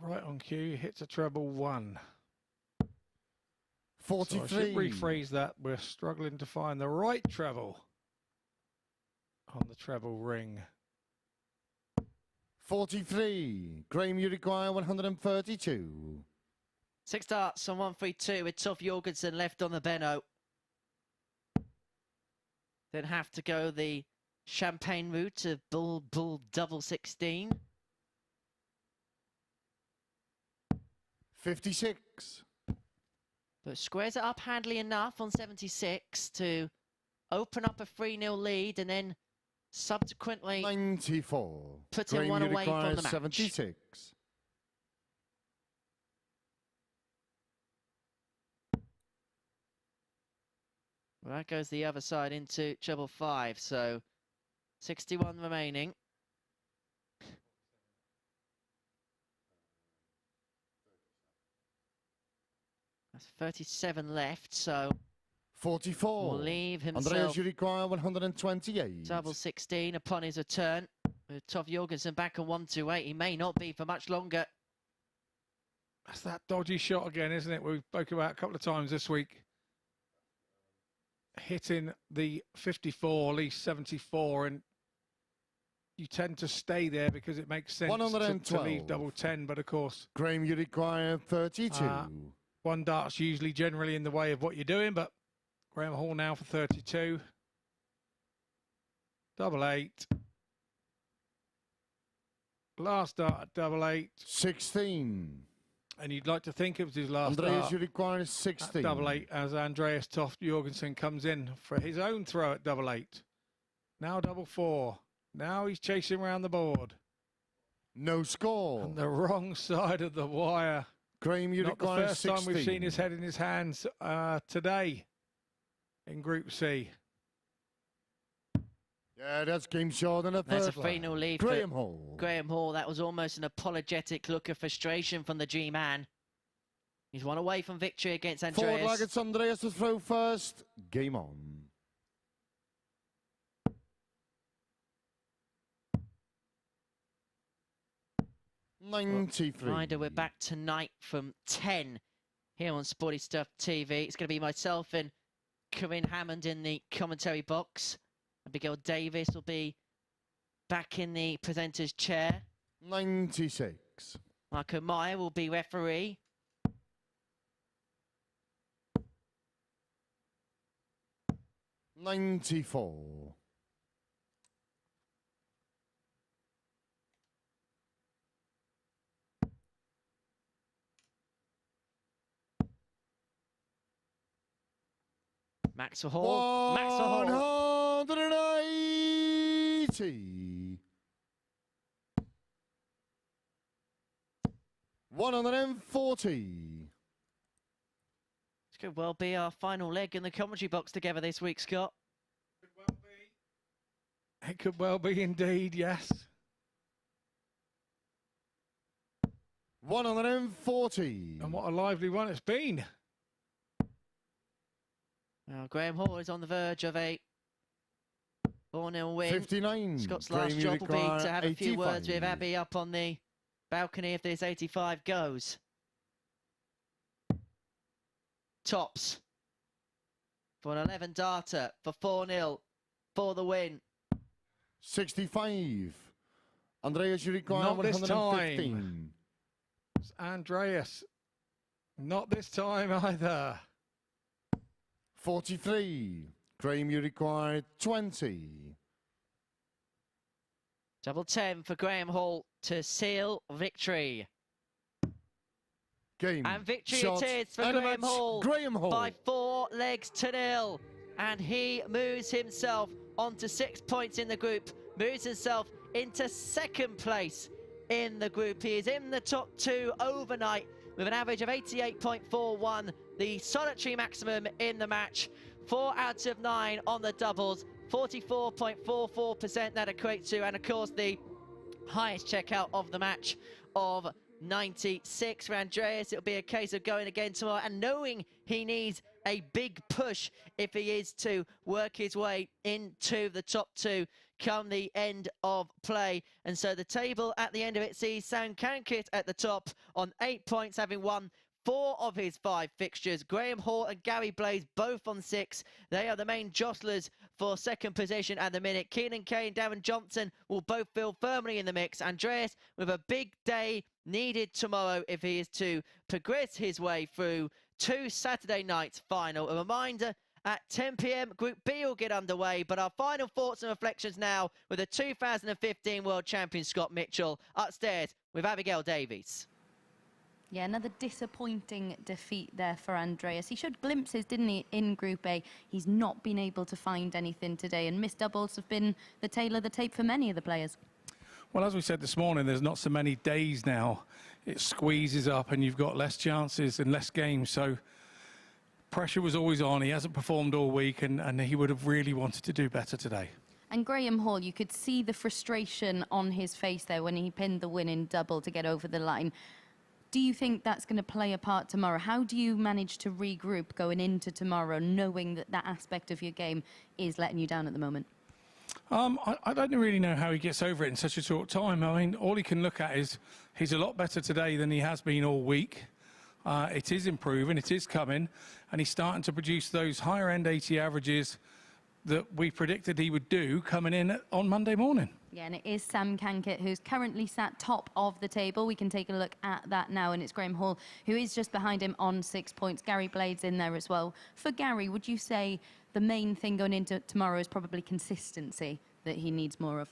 S4: right on cue, he hits a treble 1.
S5: 43.
S4: So I should rephrase that. We're struggling to find the right treble on the treble ring.
S5: 43. Graham, you require 132.
S3: 6 darts on 132 with Toft-Jørgensen left on the Benno. Then have to go the champagne route of bull double 16.
S5: 56.
S3: But squares it up handily enough on 76 to open up a 3-0 lead and then subsequently
S5: 94.
S3: putting
S5: Graham,
S3: one
S5: you
S3: away from
S5: require
S3: the match.
S5: 76.
S3: Well, that goes the other side into treble 5, so 61 remaining. That's 37 left, so
S5: 44.
S3: will leave himself
S5: Andreas, you require 128.
S3: double 16 upon his return. With Toft-Jørgensen back on 128, he may not be for much longer.
S4: That's that dodgy shot again, isn't it? We've spoken about a couple of times this week. Hitting the 54, at least 74, and you tend to stay there because it makes sense to leave double 10, but of course...
S5: Graham, you require 32.
S4: One dart's usually generally in the way of what you're doing, but Graham Hall now for 32. Double 8. Last dart at double 8.
S5: 16.
S4: And you'd like to think it was his last
S5: Andreas,
S4: dart
S5: you require 16.
S4: at double 8 as Andreas Toft-Jørgensen comes in for his own throw at double 8. Now double 4. Now he's chasing around the board.
S5: No score.
S4: On the wrong side of the wire.
S5: Graham, you
S4: Not the
S5: require
S4: first
S5: 16.
S4: time we've seen his head in his hands today in Group C.
S5: Yeah, that's game short and a
S3: There's a
S5: third
S3: 3-0 lead
S5: Graham
S3: for
S5: Hall.
S3: Graham Hall. That was almost an apologetic look of frustration from the G-man. He's one away from victory against Andreas.
S5: Forward leg, it's Andreas to throw first. Game on.
S3: Well,
S5: 93.
S3: Reminder, we're back tonight from 10 here on Sporty Stuff TV. It's going to be myself and Corinne Hammond in the commentary box. Abigail Davis will be back in the presenter's chair.
S5: 96.
S3: Marco Meyer will be referee.
S5: $94.
S3: Maxwell Hall. Maxwell Hall.
S5: 180. 140.
S3: This could well be our final leg in the commentary box together this week, Scott.
S4: It could well be indeed, yes.
S5: 140.
S4: And what a lively one it's been.
S3: Now, Graham Hall is on the verge of a 4-0 win.
S5: 59.
S3: Scott's last job will be to have a few words with Abby up on the balcony if this 85 goes. Tops for an 11 darter for 4-0 for the win.
S5: 65. Andreas, you require
S4: Not this
S5: 115.
S4: time. It's Andreas. Not this time either.
S5: 43. Graham, you require 20.
S3: Double 10 for Graham Hall to seal victory.
S5: Game.
S3: And victory
S5: shot,
S3: it is for
S5: and
S3: Graham Hall, by
S5: 4
S3: legs to 0. And he moves himself onto 6 points in the group, moves himself into second place in the group. He is in the top 2 overnight with an average of 88.41, the solitary maximum in the match. 4 out of 9 on the doubles, 44.44% that equates to, and of course the highest checkout of the match of 96 for Andreas. It'll be a case of going again tomorrow and knowing he needs a big push if he is to work his way into the top 2 come the end of play. And so the table at the end of it sees Cankett at the top on 8 points, having won 4 of his 5 fixtures. Graham Hall and Gary Blaze both on 6. They are the main jostlers for second position at the minute. Keelan Kay and Darren Johnson will both feel firmly in the mix. Andreas with a big day needed tomorrow if he is to progress his way through to Saturday night's final. A reminder, at 10 p.m, Group B will get underway, but our final thoughts and reflections now with the 2015 World Champion Scott Mitchell upstairs with Abigail Davies.
S2: Yeah, another disappointing defeat there for Andreas. He showed glimpses, didn't he, in Group A. He's not been able to find anything today, and missed doubles have been the tail of the tape for many of the players.
S4: Well, as we said this morning, there's not so many days now. It squeezes up and you've got less chances and less games. So pressure was always on. He hasn't performed all week and he would have really wanted to do better today.
S2: And Graham Hall, you could see the frustration on his face there when he pinned the winning double to get over the line. Do you think that's going to play a part tomorrow? How do you manage to regroup going into tomorrow, knowing that that aspect of your game is letting you down at the moment?
S4: I don't really know how he gets over it in such a short time. I mean, all he can look at is he's a lot better today than he has been all week. It is improving, it is coming, and he's starting to produce those higher end 80 averages that we predicted he would do coming in on Monday morning.
S2: Yeah, and it is Sam Cankett who's currently sat top of the table. We can take a look at that now, and it's Graham Hall who is just behind him on 6 points. Gary Blade's in there as well. For Gary, would you say the main thing going into tomorrow is probably consistency that he needs more of?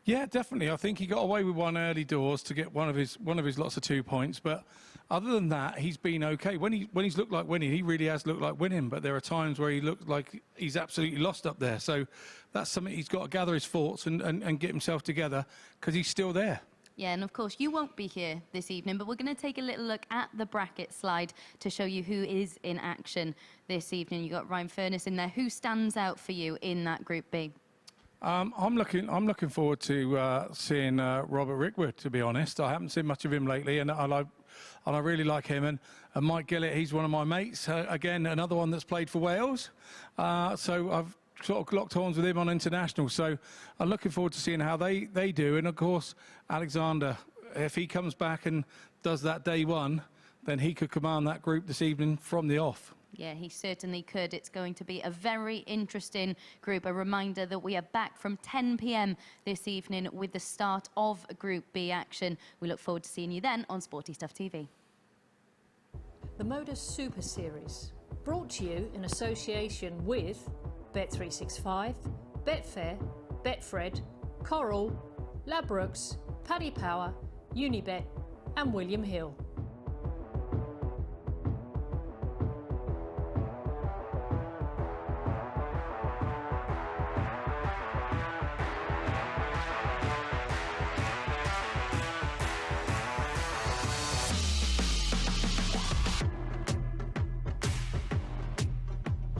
S4: Yeah, definitely. I think he got away with one early doors to get one of his lots of 2 points, but other than that, he's been okay. When he's looked like winning, he really has looked like winning, but there are times where he looks like he's absolutely lost up there. So that's something he's got to gather his thoughts and get himself together, because he's still there.
S2: Yeah, and of course, you won't be here this evening, but we're going to take a little look at the bracket slide to show you who is in action this evening. You've got Ryan Furness in there. Who stands out for you in that Group B?
S4: I'm looking forward to seeing Robert Rickwood, to be honest. I haven't seen much of him lately, and I really like him. And Mike Gillett, he's one of my mates. Again, another one that's played for Wales. So I've sort of locked horns with him on international. So I'm looking forward to seeing how they do. And of course, Alexander, if he comes back and does that day one, then he could command that group this evening from the off.
S2: Yeah, he certainly could. It's going to be a very interesting group. A reminder that we are back from 10 p.m. this evening with the start of Group B action. We look forward to seeing you then on Sporty Stuff TV.
S1: The MODUS Super Series, brought to you in association with Bet365, Betfair, Betfred, Coral, Ladbrokes, Paddy Power, Unibet and William Hill.